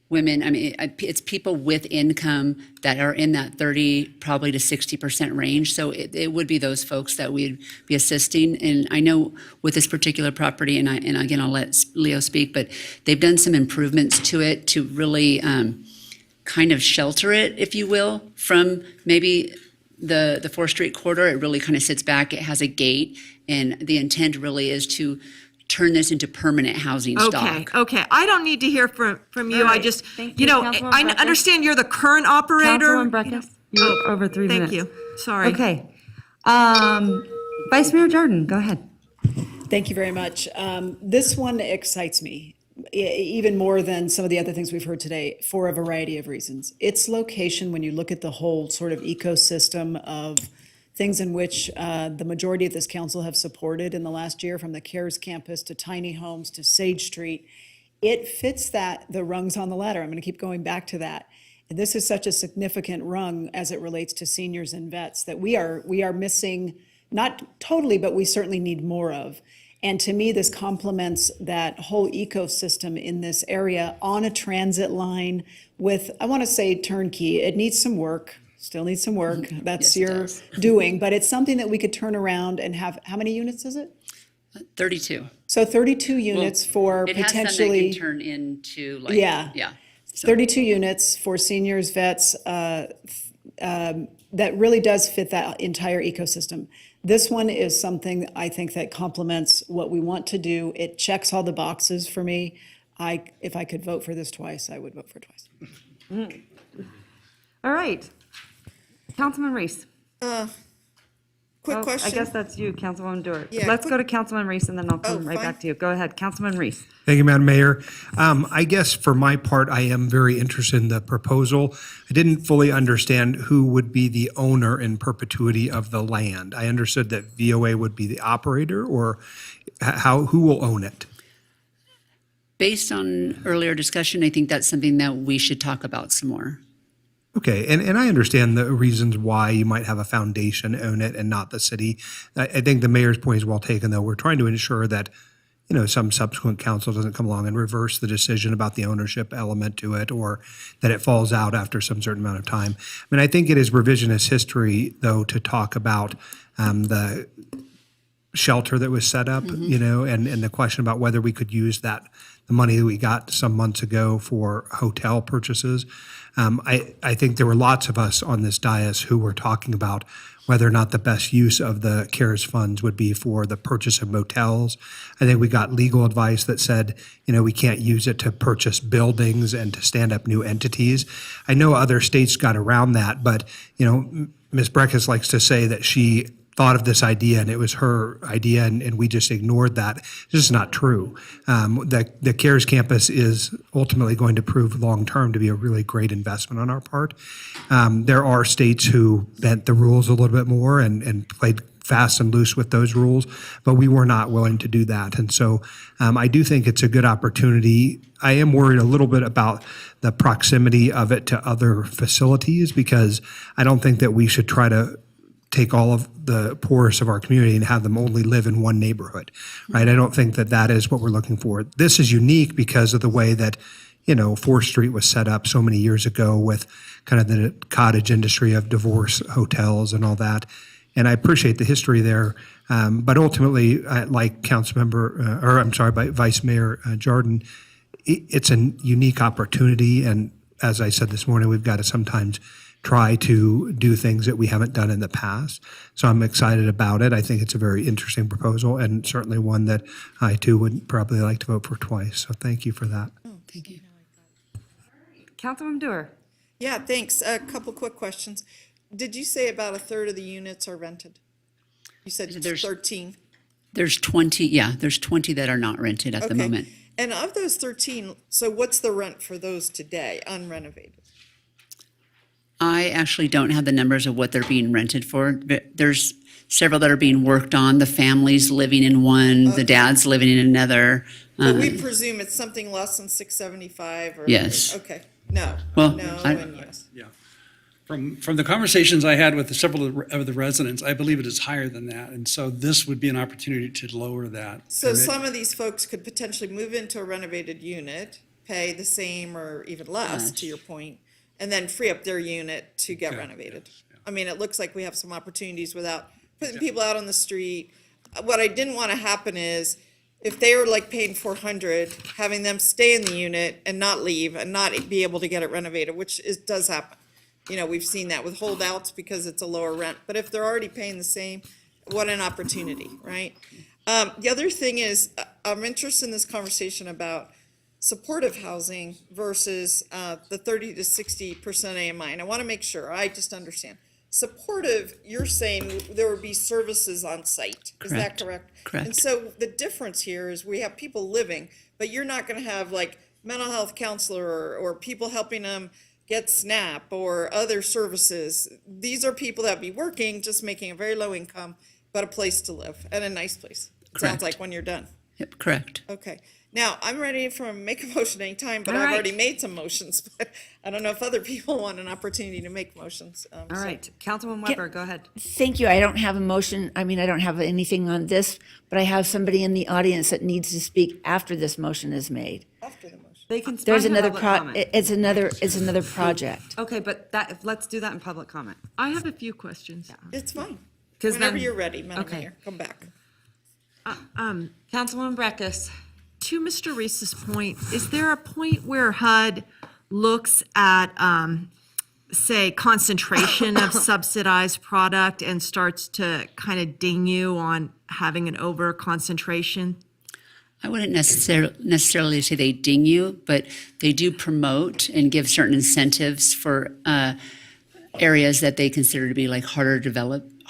women. I mean, it's people with income that are in that 30 probably to 60% range. So it would be those folks that we'd be assisting. And I know with this particular property, and again, I'll let Leo speak, but they've done some improvements to it to really kind of shelter it, if you will, from maybe the 4th Street corridor. It really kind of sits back. It has a gate, and the intent really is to turn this into permanent housing stock. Okay. I don't need to hear from you. All right. I just, Thank you, Councilwoman I Breckus. understand you're the current operator. Councilwoman Breckus, you're over 3 minutes. Thank you. Sorry. Okay. Vice Mayor Jordan, go ahead. Thank you very much. This one excites me even more than some of the other things we've heard today for a variety of reasons. Its location, when you look at the whole sort of ecosystem of things in which the majority of this council have supported in the last year, from the CARES campus to tiny homes to Sage Street, it fits the rungs on the ladder. I'm going to keep going back to that. And this is such a significant rung as it relates to seniors and vets that we are missing, not totally, but we certainly need more of. And to me, this complements that whole ecosystem in this area on a transit line with, I want to say, turnkey. It needs some work. Still needs some work. That's your doing, but it's something that we could turn around and have. How many units is it? 32. So 32 units for it has potentially. some that can turn into Yeah. So. 32 units for seniors, vets, that really does fit that entire ecosystem. This one is something I think that complements what we want to do. It checks all the boxes for me. If I could vote for this twice, I would vote for it twice. All right. Councilman Reese. Quick I question. guess that's you, Councilwoman Dewar. Yeah, Let's quick- go to Councilman Reese and then I'll come right fine. back to you. Go ahead, Councilman Reese. Thank you, Madam Mayor. I guess for my part, I am very interested in the proposal. I didn't fully understand who would be the owner in perpetuity of the land. I understood that VOA would be the operator, or who will own it? Based on earlier discussion, I think that's something that we should talk about some more. Okay, and I understand the reasons why you might have a foundation own it and not the city. I think the mayor's point is well taken, though. We're trying to ensure that, some subsequent council doesn't come along and reverse the decision about the ownership element to it, or that it falls out after some certain amount of time. I mean, I think it is revisionist history, though, to talk about the shelter that was set up, and the question about whether we could use the money that we got some months ago for hotel purchases. I think there were lots of us on this dais who were talking about whether or not the best use of the CARES funds would be for the purchase of motels. I think we got legal advice that said, we can't use it to purchase buildings and to stand up new entities. I know other states got around that, but, Ms. Breckus likes to say that she thought of this idea and it was her idea and we just ignored that. It's just not true. The CARES campus is ultimately going to prove long-term to be a really great investment on our part. There are states who bent the rules a little bit more and played fast and loose with those rules, but we were not willing to do that. And so I do think it's a good opportunity. I am worried a little bit about the proximity of it to other facilities, because I don't think that we should try to take all of the poorest of our community and have them only live in one neighborhood, right? I don't think that that is what we're looking for. This is unique because of the way that, 4th Street was set up so many years ago with kind of the cottage industry of divorce hotels and all that. And I appreciate the history there. But ultimately, like Vice Mayor Jordan, it's a unique opportunity. And as I said this morning, we've got to sometimes try to do things that we haven't done in the past. So I'm excited about it. I think it's a very interesting proposal and certainly one that I too would probably like to vote for twice. So thank you for that. Thank you. Councilwoman Dewar. Yeah, thanks. A couple quick questions. Did you say about a third of the units are rented? You said there's 13. There's 20, there's 20 that are not rented at the moment. And of those 13, so what's the rent for those today, unrenovated? I actually don't have the numbers of what they're being rented for. There's several that are being worked on. The family's living in one, the dad's living in another. But we presume it's something less than 675 or? Yes. Okay, no. Well, No I- and yes. Yeah. From the conversations I had with several of the residents, I believe it is higher than that. And so this would be an opportunity to lower that. So And it- some of these folks could potentially move into a renovated unit, pay the same or even less, to your point, and then free up their unit to get renovated. I mean, it looks like we have some opportunities without putting people out on the street. What I didn't want to happen is, if they were like paying 400, having them stay in the unit and not leave and not be able to get it renovated, which does happen. We've seen that with holdouts because it's a lower rent. But if they're already paying the same, what an opportunity, right? The other thing is, I'm interested in this conversation about supportive housing versus the 30 to 60% AMI. And I want to make sure I just understand. Supportive, you're saying there would be services on site. Is that correct? Correct. And so the difference here is we have people living, but you're not going to have like mental health counselor or people helping them get SNAP or other services. These are people that be working, just making a very low income, but a place to live and a nice place. It sounds Correct. like when you're done. Yep, correct. Okay. Now, I'm ready to make a motion anytime, but All I've right. already made some motions. But I don't know if other people want an opportunity to make motions. All right, Councilwoman Weber, go ahead. Thank you. I don't have a motion. I mean, I don't have anything on this, but I have somebody in the audience that needs to speak after this motion is made. After the motion. They can There's respond to another public comment. it's another project. Okay, but let's do that in public comment. I have a few questions. It's fine. 'Cause Whenever then- you're ready, Madam okay. Mayor, come back. Councilwoman Breckus. To Mr. Reese's point, is there a point where HUD looks at, say, concentration of subsidized product and starts to kind of ding you on having an over concentration? I wouldn't necessarily say they ding you, but they do promote and give certain incentives for areas that they consider to be like harder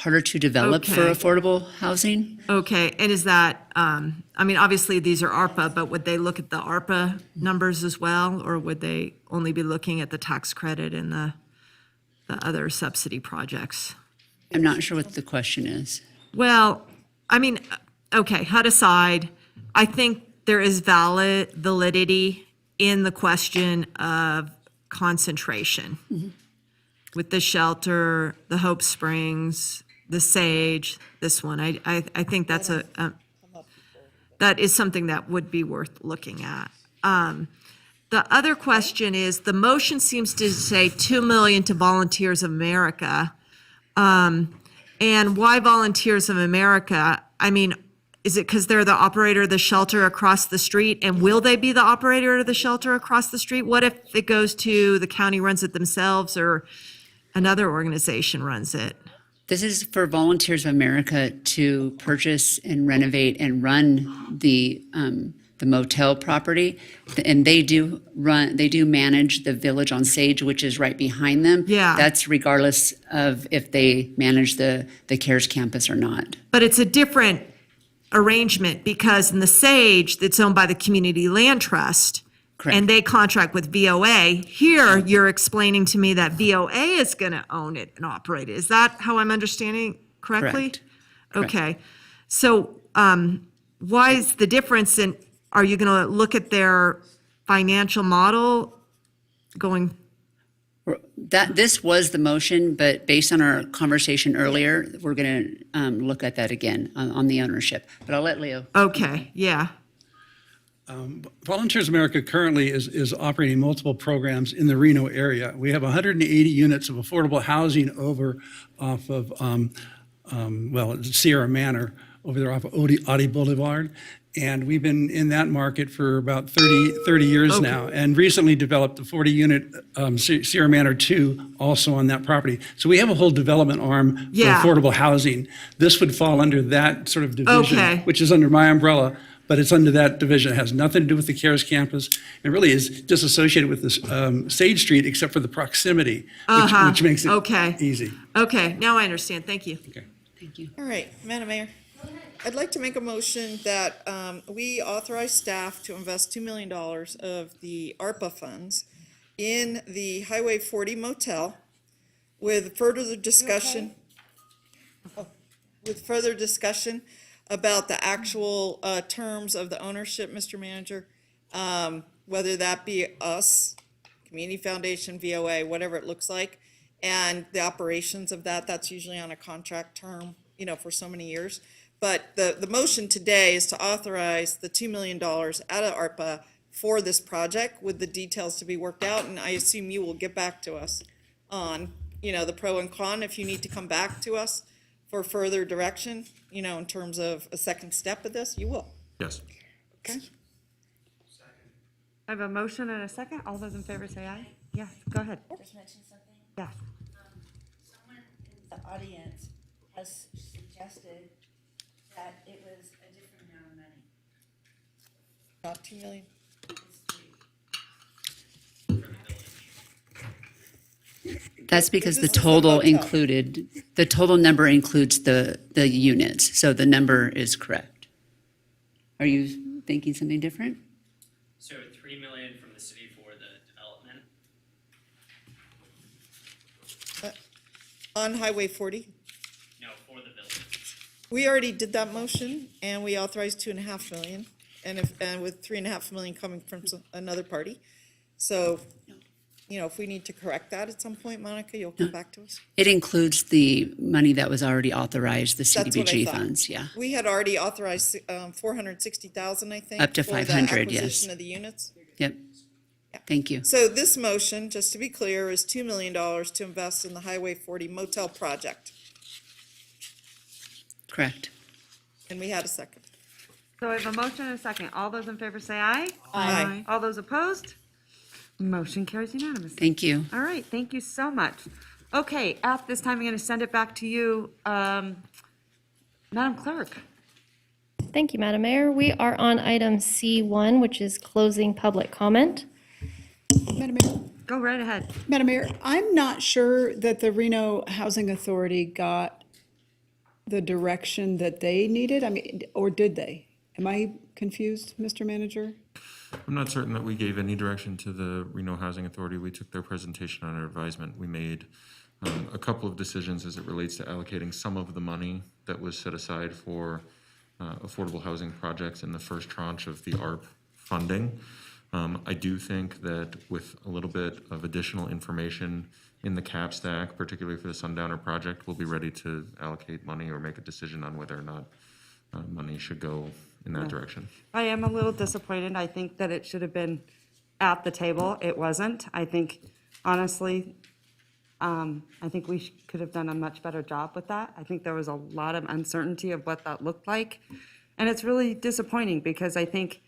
harder to develop for Okay. affordable housing. Okay, and is that, I mean, obviously, these are ARPA, but would they look at the ARPA numbers as well? Or would they only be looking at the tax credit and the other subsidy projects? I'm not sure what the question is. Well, I mean, okay, HUD aside, I think there is validity in the question of concentration. With the shelter, the Hope Springs, the Sage, this one, I think that's that is something that would be worth looking at. The other question is, the motion seems to say 2 million to Volunteers of America. And why Volunteers of America? I mean, is it because they're the operator of the shelter across the street? And will they be the operator of the shelter across the street? What if it goes to the county runs it themselves or another organization runs it? This is for Volunteers of America to purchase and renovate and run the motel property. And they do manage the Village on Sage, which is right behind them. Yeah. That's regardless of if they manage the CARES campus or not. But it's a different arrangement because in the Sage, it's owned by the Community Land Trust. Correct. And they contract with VOA. Here, you're explaining to me that VOA is going to own it and operate it. Is that how I'm understanding correctly? Correct. Okay. So why is the difference in, are you going to look at their financial model going? This was the motion, but based on our conversation earlier, we're going to look at that again on the ownership. But I'll let Leo. Okay, yeah. Volunteers America currently is operating multiple programs in the Reno area. We have 180 units of affordable housing over off of, Sierra Manor, over there off of Audi Boulevard. And we've been in that market for about 30 years now, and recently developed a 40-unit Sierra Manor 2 also on that property. So we have a whole development arm for affordable housing. This would fall under that sort of division, which is under my umbrella. But it's under that division. It has nothing to do with the CARES campus. It really is just associated with this Sage Street, except for the proximity, which makes it easy. Okay, now I understand. Thank you. Okay. Thank you. All right, Madam Mayor. I'd like to make a motion that we authorize staff to invest $2 million of the ARPA funds in the Highway 40 motel with further discussion. With further discussion about the actual terms of the ownership, Mr. Manager, whether that be us, Community Foundation, VOA, whatever it looks like, and the operations of that. That's usually on a contract term, for so many years. But the motion today is to authorize the $2 million out of ARPA for this project with the details to be worked out. And I assume you will get back to us on, the pro and con if you need to come back to us for further direction, in terms of a second step of this, you will. Yes. Okay. I have a motion and a second. All those in favor say aye. Yes, go ahead. Just mention something. Yes. Someone in the audience has suggested that it was a different amount of money. Not 2 million. That's because the total number includes the units, so the number is correct. Are you thinking something different? So 3 million from the city for the development? On Highway 40? No, for the village. We already did that motion, and we authorized 2.5 million, and with 3.5 million coming from another party. So, if we need to correct that at some point, Monica, you'll come back to us. It includes the money that was already authorized, the That's what I CDBG thought. funds, yeah. We had already authorized 460,000, I think. Up to for the 500, yes. acquisition of the units. Yep. Thank you. So this motion, just to be clear, is $2 million to invest in the Highway 40 motel project. Correct. And we had a second. So I have a motion and a second. All those in favor say aye. Aye. All those opposed? Motion carries unanimously. Thank you. All right, thank you so much. Okay, at this time, I'm going to send it back to you, Madam Clerk. Thank you, Madam Mayor. We are on item C1, which is closing public comment. Madam Mayor. Go right ahead. Madam Mayor, I'm not sure that the Reno Housing Authority got the direction that they needed? I mean, or did they? Am I confused, Mr. Manager? I'm not certain that we gave any direction to the Reno Housing Authority. We took their presentation on our advisement. We made a couple of decisions as it relates to allocating some of the money that was set aside for affordable housing projects in the first tranche of the ARP funding. I do think that with a little bit of additional information in the cap stack, particularly for the Sundowner project, we'll be ready to allocate money or make a decision on whether or not money should go in that direction. I am a little disappointed. I think that it should have been at the table. It wasn't. I think, honestly, I think we could have done a much better job with that. I think there was a lot of uncertainty of what that looked like. And it's really disappointing because I think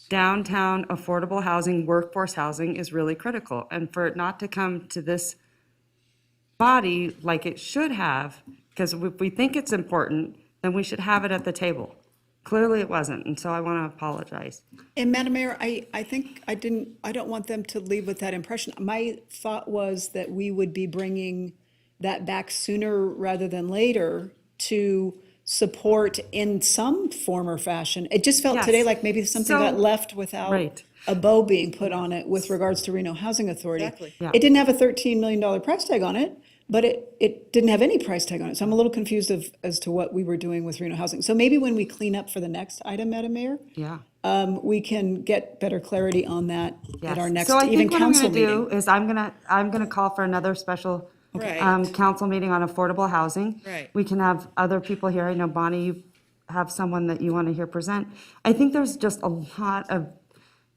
downtown affordable housing, workforce housing is really critical. And for it not to come to this body like it should have, because if we think it's important, then we should have it at the table. Clearly it wasn't, and so I want to apologize. And Madam Mayor, I think I don't want them to leave with that impression. My thought was that we would be bringing that back sooner rather than later to support in some form or fashion. It just felt today like maybe something got left without a bow being put on it with regards to Reno Housing Authority. Exactly. Yeah. It didn't have a $13 million price tag on it, but it didn't have any price tag on it. So I'm a little confused as to what we were doing with Reno Housing. So maybe when we clean up for the next item, Madam Mayor, Yeah. we can get better clarity on that at our Yes. next So I even think what I'm council going to meeting. do is I'm going to call for another special Right. council meeting on affordable housing. Right. We can have other people here. I know, Bonnie, you have someone that you want to hear present. I think there's just a lot of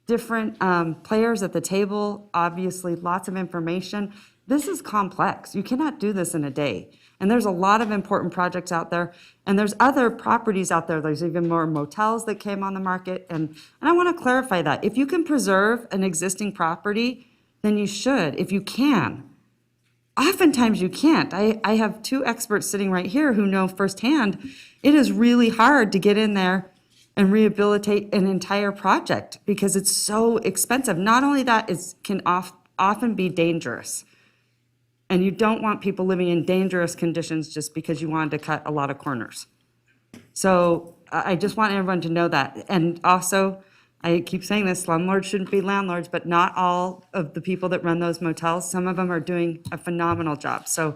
different players at the table, obviously lots of information. This is complex. You cannot do this in a day. And there's a lot of important projects out there. And there's other properties out there. There's even more motels that came on the market. And I want to clarify that. If you can preserve an existing property, then you should, if you can. Oftentimes you can't. I have two experts sitting right here who know firsthand, it is really hard to get in there and rehabilitate an entire project because it's so expensive. Not only that, it can often be dangerous. And you don't want people living in dangerous conditions just because you wanted to cut a lot of corners. So I just want everyone to know that. And also, I keep saying this, slumlords shouldn't be landlords, but not all of the people that run those motels, some of them are doing a phenomenal job. So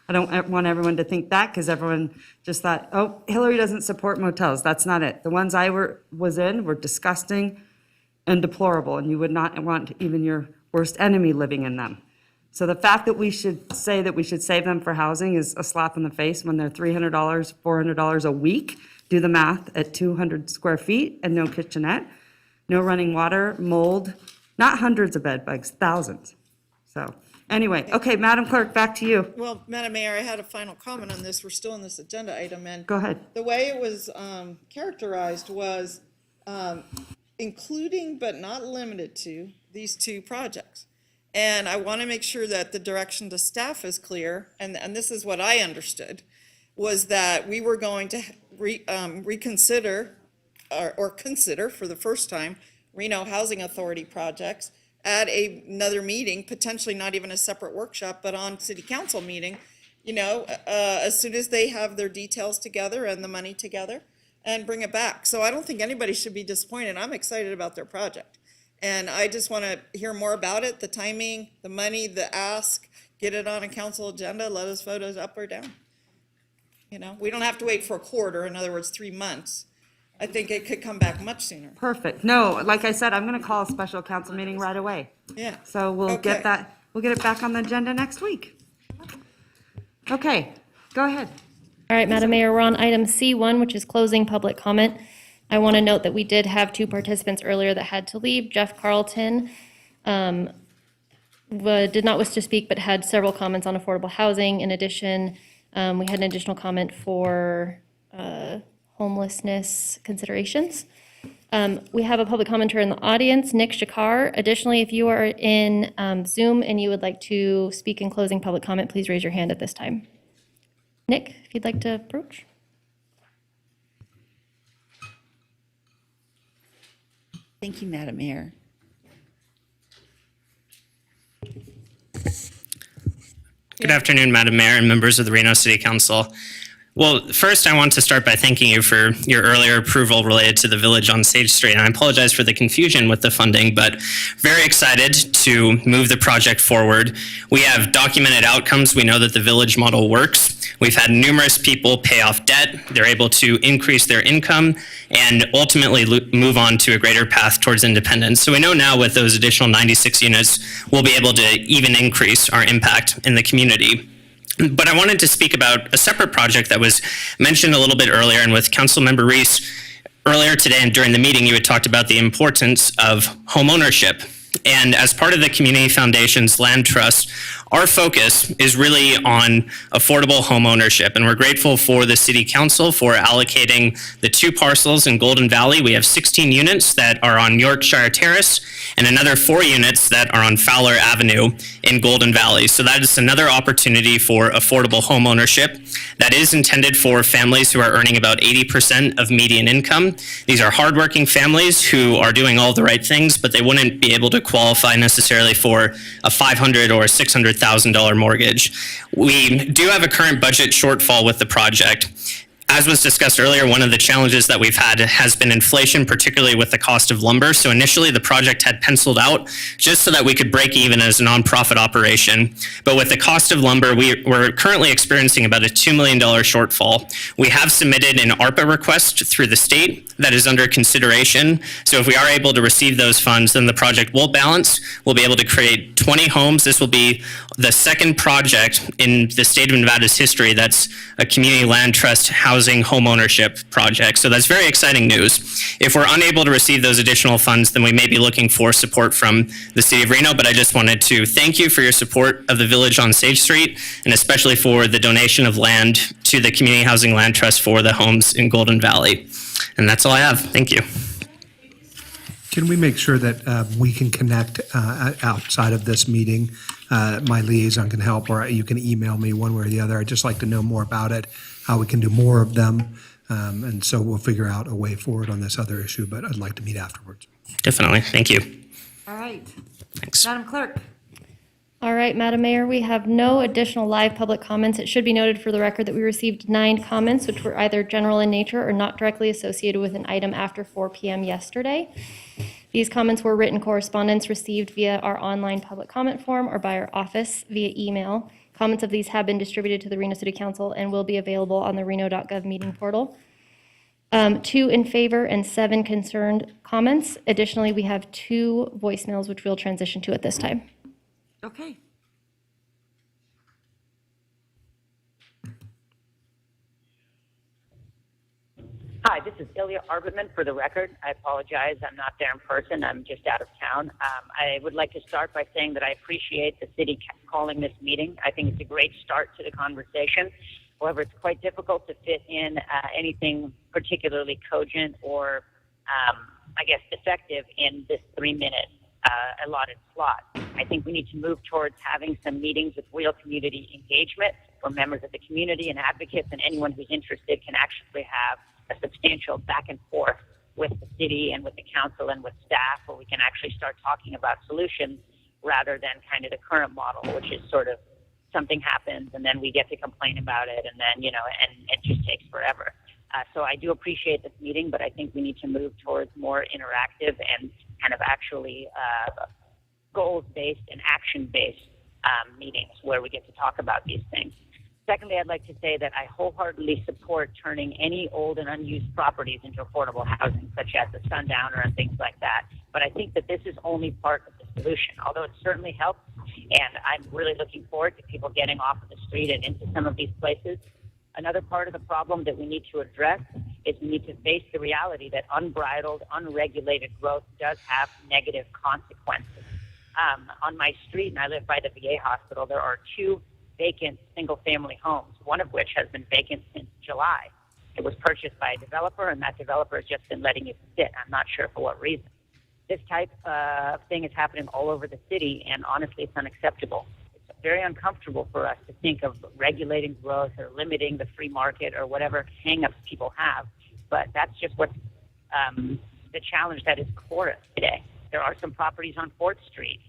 I don't want everyone to think that because everyone just thought, oh, Hillary doesn't support motels. That's not it. The ones I was in were disgusting and deplorable, and you would not want even your worst enemy living in them. So the fact that we should say that we should save them for housing is a slap in the face when they're $300, $400 a week. Do the math at 200 square feet and no kitchenette. No running water, mold, not hundreds of bed bugs, thousands. So anyway, okay, Madam Clerk, back to you. Well, Madam Mayor, I had a final comment on this. We're still in this agenda item, and Go ahead. the way it was characterized was including but not limited to these two projects. And I want to make sure that the direction to staff is clear, and this is what I understood, was that we were going to reconsider or consider for the first time Reno Housing Authority projects at another meeting, potentially not even a separate workshop, but on city council meeting, as soon as they have their details together and the money together, and bring it back. So I don't think anybody should be disappointed. I'm excited about their project. And I just want to hear more about it, the timing, the money, the ask, get it on a council agenda, let us vote it up or down. We don't have to wait for a quarter, in other words, 3 months. I think it could come back much sooner. Perfect. No, like I said, I'm going to call a special council meeting right away. Yeah. So we'll get it back on the agenda next week. Okay, go ahead. All right, Madam Mayor, we're on item C1, which is closing public comment. I want to note that we did have two participants earlier that had to leave. Jeff Carlton did not wish to speak, but had several comments on affordable housing. In addition, we had an additional comment for homelessness considerations. We have a public commenter in the audience, Nick Shakar. Additionally, if you are in Zoom and you would like to speak in closing public comment, please raise your hand at this time. Nick, if you'd like to approach. Thank you, Madam Mayor. Good afternoon, Madam Mayor and members of the Reno City Council. Well, first, I want to start by thanking you for your earlier approval related to the village on Sage Street. And I apologize for the confusion with the funding, but very excited to move the project forward. We have documented outcomes. We know that the village model works. We've had numerous people pay off debt. They're able to increase their income and ultimately move on to a greater path towards independence. So we know now with those additional 96 units, we'll be able to even increase our impact in the community. But I wanted to speak about a separate project that was mentioned a little bit earlier, and with Councilmember Reese earlier today and during the meeting, you had talked about the importance of home ownership. And as part of the Community Foundation's land trust, our focus is really on affordable home ownership. And we're grateful for the City Council for allocating the 2 parcels in Golden Valley. We have 16 units that are on Yorkshire Terrace and another 4 units that are on Fowler Avenue in Golden Valley. So that is another opportunity for affordable home ownership that is intended for families who are earning about 80% of median income. These are hardworking families who are doing all the right things, but they wouldn't be able to qualify necessarily for a $500,000 or $600,000 mortgage. We do have a current budget shortfall with the project. As was discussed earlier, one of the challenges that we've had has been inflation, particularly with the cost of lumber. So initially the project had penciled out just so that we could break even as a nonprofit operation. But with the cost of lumber, we're currently experiencing about a $2 million shortfall. We have submitted an ARPA request through the state that is under consideration. So if we are able to receive those funds, then the project will balance. We'll be able to create 20 homes. This will be the second project in the state of Nevada's history that's a community land trust housing home ownership project. So that's very exciting news. If we're unable to receive those additional funds, then we may be looking for support from the City of Reno, but I just wanted to thank you for your support of the village on Sage Street, and especially for the donation of land to the Community Housing Land Trust for the homes in Golden Valley. And that's all I have. Thank you. Can we make sure that we can connect outside of this meeting? My liaison can help, or you can email me one way or the other. I'd just like to know more about it, how we can do more of them. And so we'll figure out a way forward on this other issue, but I'd like to meet afterwards. Definitely. Thank you. All right. Thanks. Madam Clerk. All right, Madam Mayor, we have no additional live public comments. It should be noted for the record that we received 9 comments, which were either general in nature or not directly associated with an item after 4 p.m. yesterday. These comments were written correspondence received via our online public comment form or by our office via email. Comments of these have been distributed to the Reno City Council and will be available on the reno.gov meeting portal. 2 in favor and 7 concerned comments. Additionally, we have 2 voicemails, which we'll transition to at this time. Okay. Hi, this is Ilya Arbitman for the record. I apologize. I'm not there in person. I'm just out of town. I would like to start by saying that I appreciate the city calling this meeting. I think it's a great start to the conversation. However, it's quite difficult to fit in anything particularly cogent or, I guess, effective in this 3-minute allotted slot. I think we need to move towards having some meetings with real community engagement where members of the community and advocates and anyone who's interested can actually have a substantial back and forth with the city and with the council and with staff, where we can actually start talking about solutions rather than kind of the current model, which is sort of something happens and then we get to complain about it and then, and it just takes forever. So I do appreciate this meeting, but I think we need to move towards more interactive and kind of actually goals-based and action-based meetings where we get to talk about these things. Secondly, I'd like to say that I wholeheartedly support turning any old and unused properties into affordable housing, such as the Sundowner and things like that. But I think that this is only part of the solution, although it certainly helps. And I'm really looking forward to people getting off of the street and into some of these places. Another part of the problem that we need to address is we need to face the reality that unbridled, unregulated growth does have negative consequences. On my street, and I live by the VA hospital, there are 2 vacant single-family homes, one of which has been vacant since July. It was purchased by a developer, and that developer has just been letting it sit. I'm not sure for what reason. This type of thing is happening all over the city, and honestly, it's unacceptable. It's very uncomfortable for us to think of regulating growth or limiting the free market or whatever hang-ups people have, but that's just what the challenge that is before us today. There are some properties on 4th Street,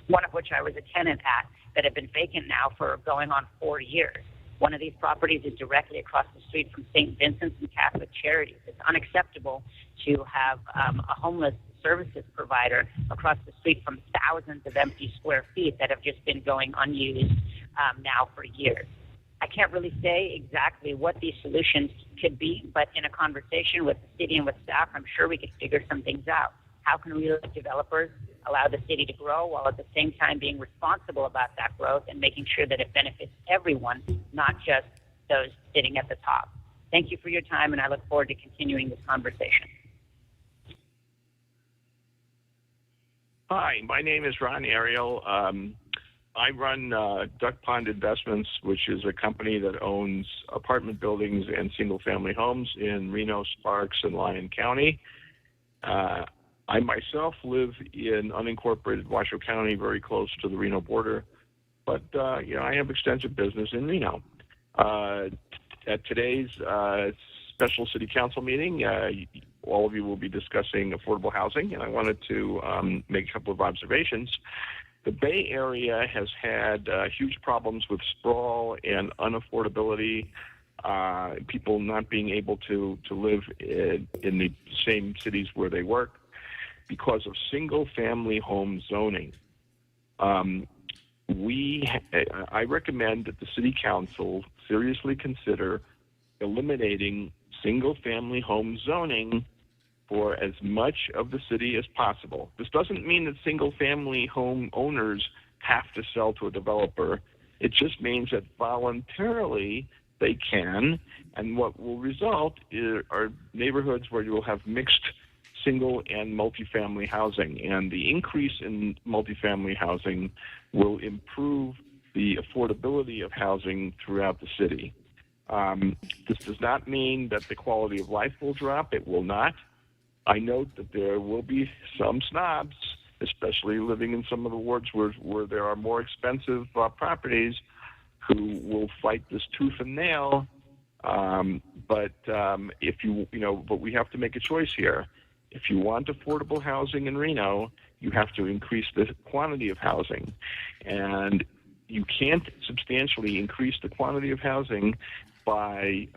one of which I was a tenant at, that have been vacant now for going on 4 years. One of these properties is directly across the street from St. Vincent's and Catholic Charities. It's unacceptable to have a homeless services provider across the street from thousands of empty square feet that have just been going unused now for years. I can't really say exactly what these solutions could be, but in a conversation with the city and with staff, I'm sure we could figure some things out. How can we, like developers, allow the city to grow while at the same time being responsible about that growth and making sure that it benefits everyone, not just those sitting at the top? Thank you for your time, and I look forward to continuing this conversation. Hi, my name is Ron Ariel. I run Duck Pond Investments, which is a company that owns apartment buildings and single-family homes in Reno, Sparks, and Lyon County. I myself live in unincorporated Washoe County, very close to the Reno border, but I have extensive business in Reno. At today's special city council meeting, all of you will be discussing affordable housing, and I wanted to make a couple of observations. The Bay Area has had huge problems with sprawl and unaffordability, people not being able to live in the same cities where they work because of single-family home zoning. I recommend that the City Council seriously consider eliminating single-family home zoning for as much of the city as possible. This doesn't mean that single-family home owners have to sell to a developer. It just means that voluntarily they can, and what will result are neighborhoods where you will have mixed single and multifamily housing, and the increase in multifamily housing will improve the affordability of housing throughout the city. This does not mean that the quality of life will drop. It will not. I note that there will be some snobs, especially living in some of the wards where there are more expensive properties, who will fight this tooth and nail. But we have to make a choice here. If you want affordable housing in Reno, you have to increase the quantity of housing, and you can't substantially increase the quantity of housing by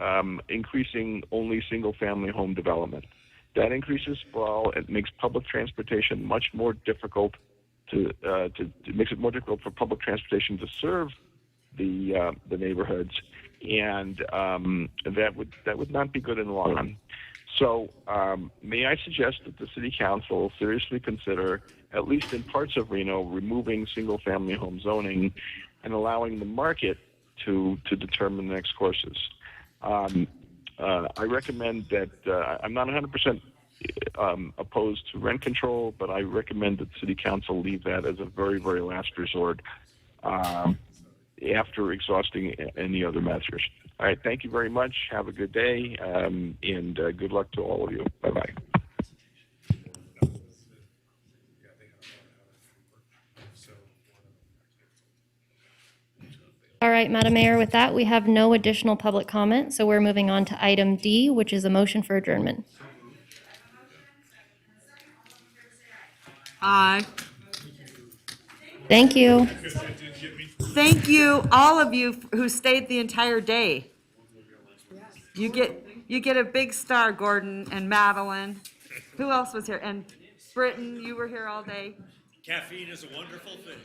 increasing only single-family home development. That increases sprawl. It makes public transportation much more difficult it makes it more difficult for public transportation to serve the neighborhoods, and that would not be good in the long run. So may I suggest that the City Council seriously consider, at least in parts of Reno, removing single-family home zoning and allowing the market to determine the next courses. I recommend that I'm not 100% opposed to rent control, but I recommend that the City Council leave that as a very, very last resort after exhausting any other measures. All right, thank you very much. Have a good day, and good luck to all of you. Bye-bye. All right, Madam Mayor, with that, we have no additional public comment, so we're moving on to item D, which is a motion for adjournment. Aye. Thank you. Thank you, all of you who stayed the entire day. You get a big star, Gordon and Madeline. Who else was here? And Britton, you were here all day. Caffeine is a wonderful thing.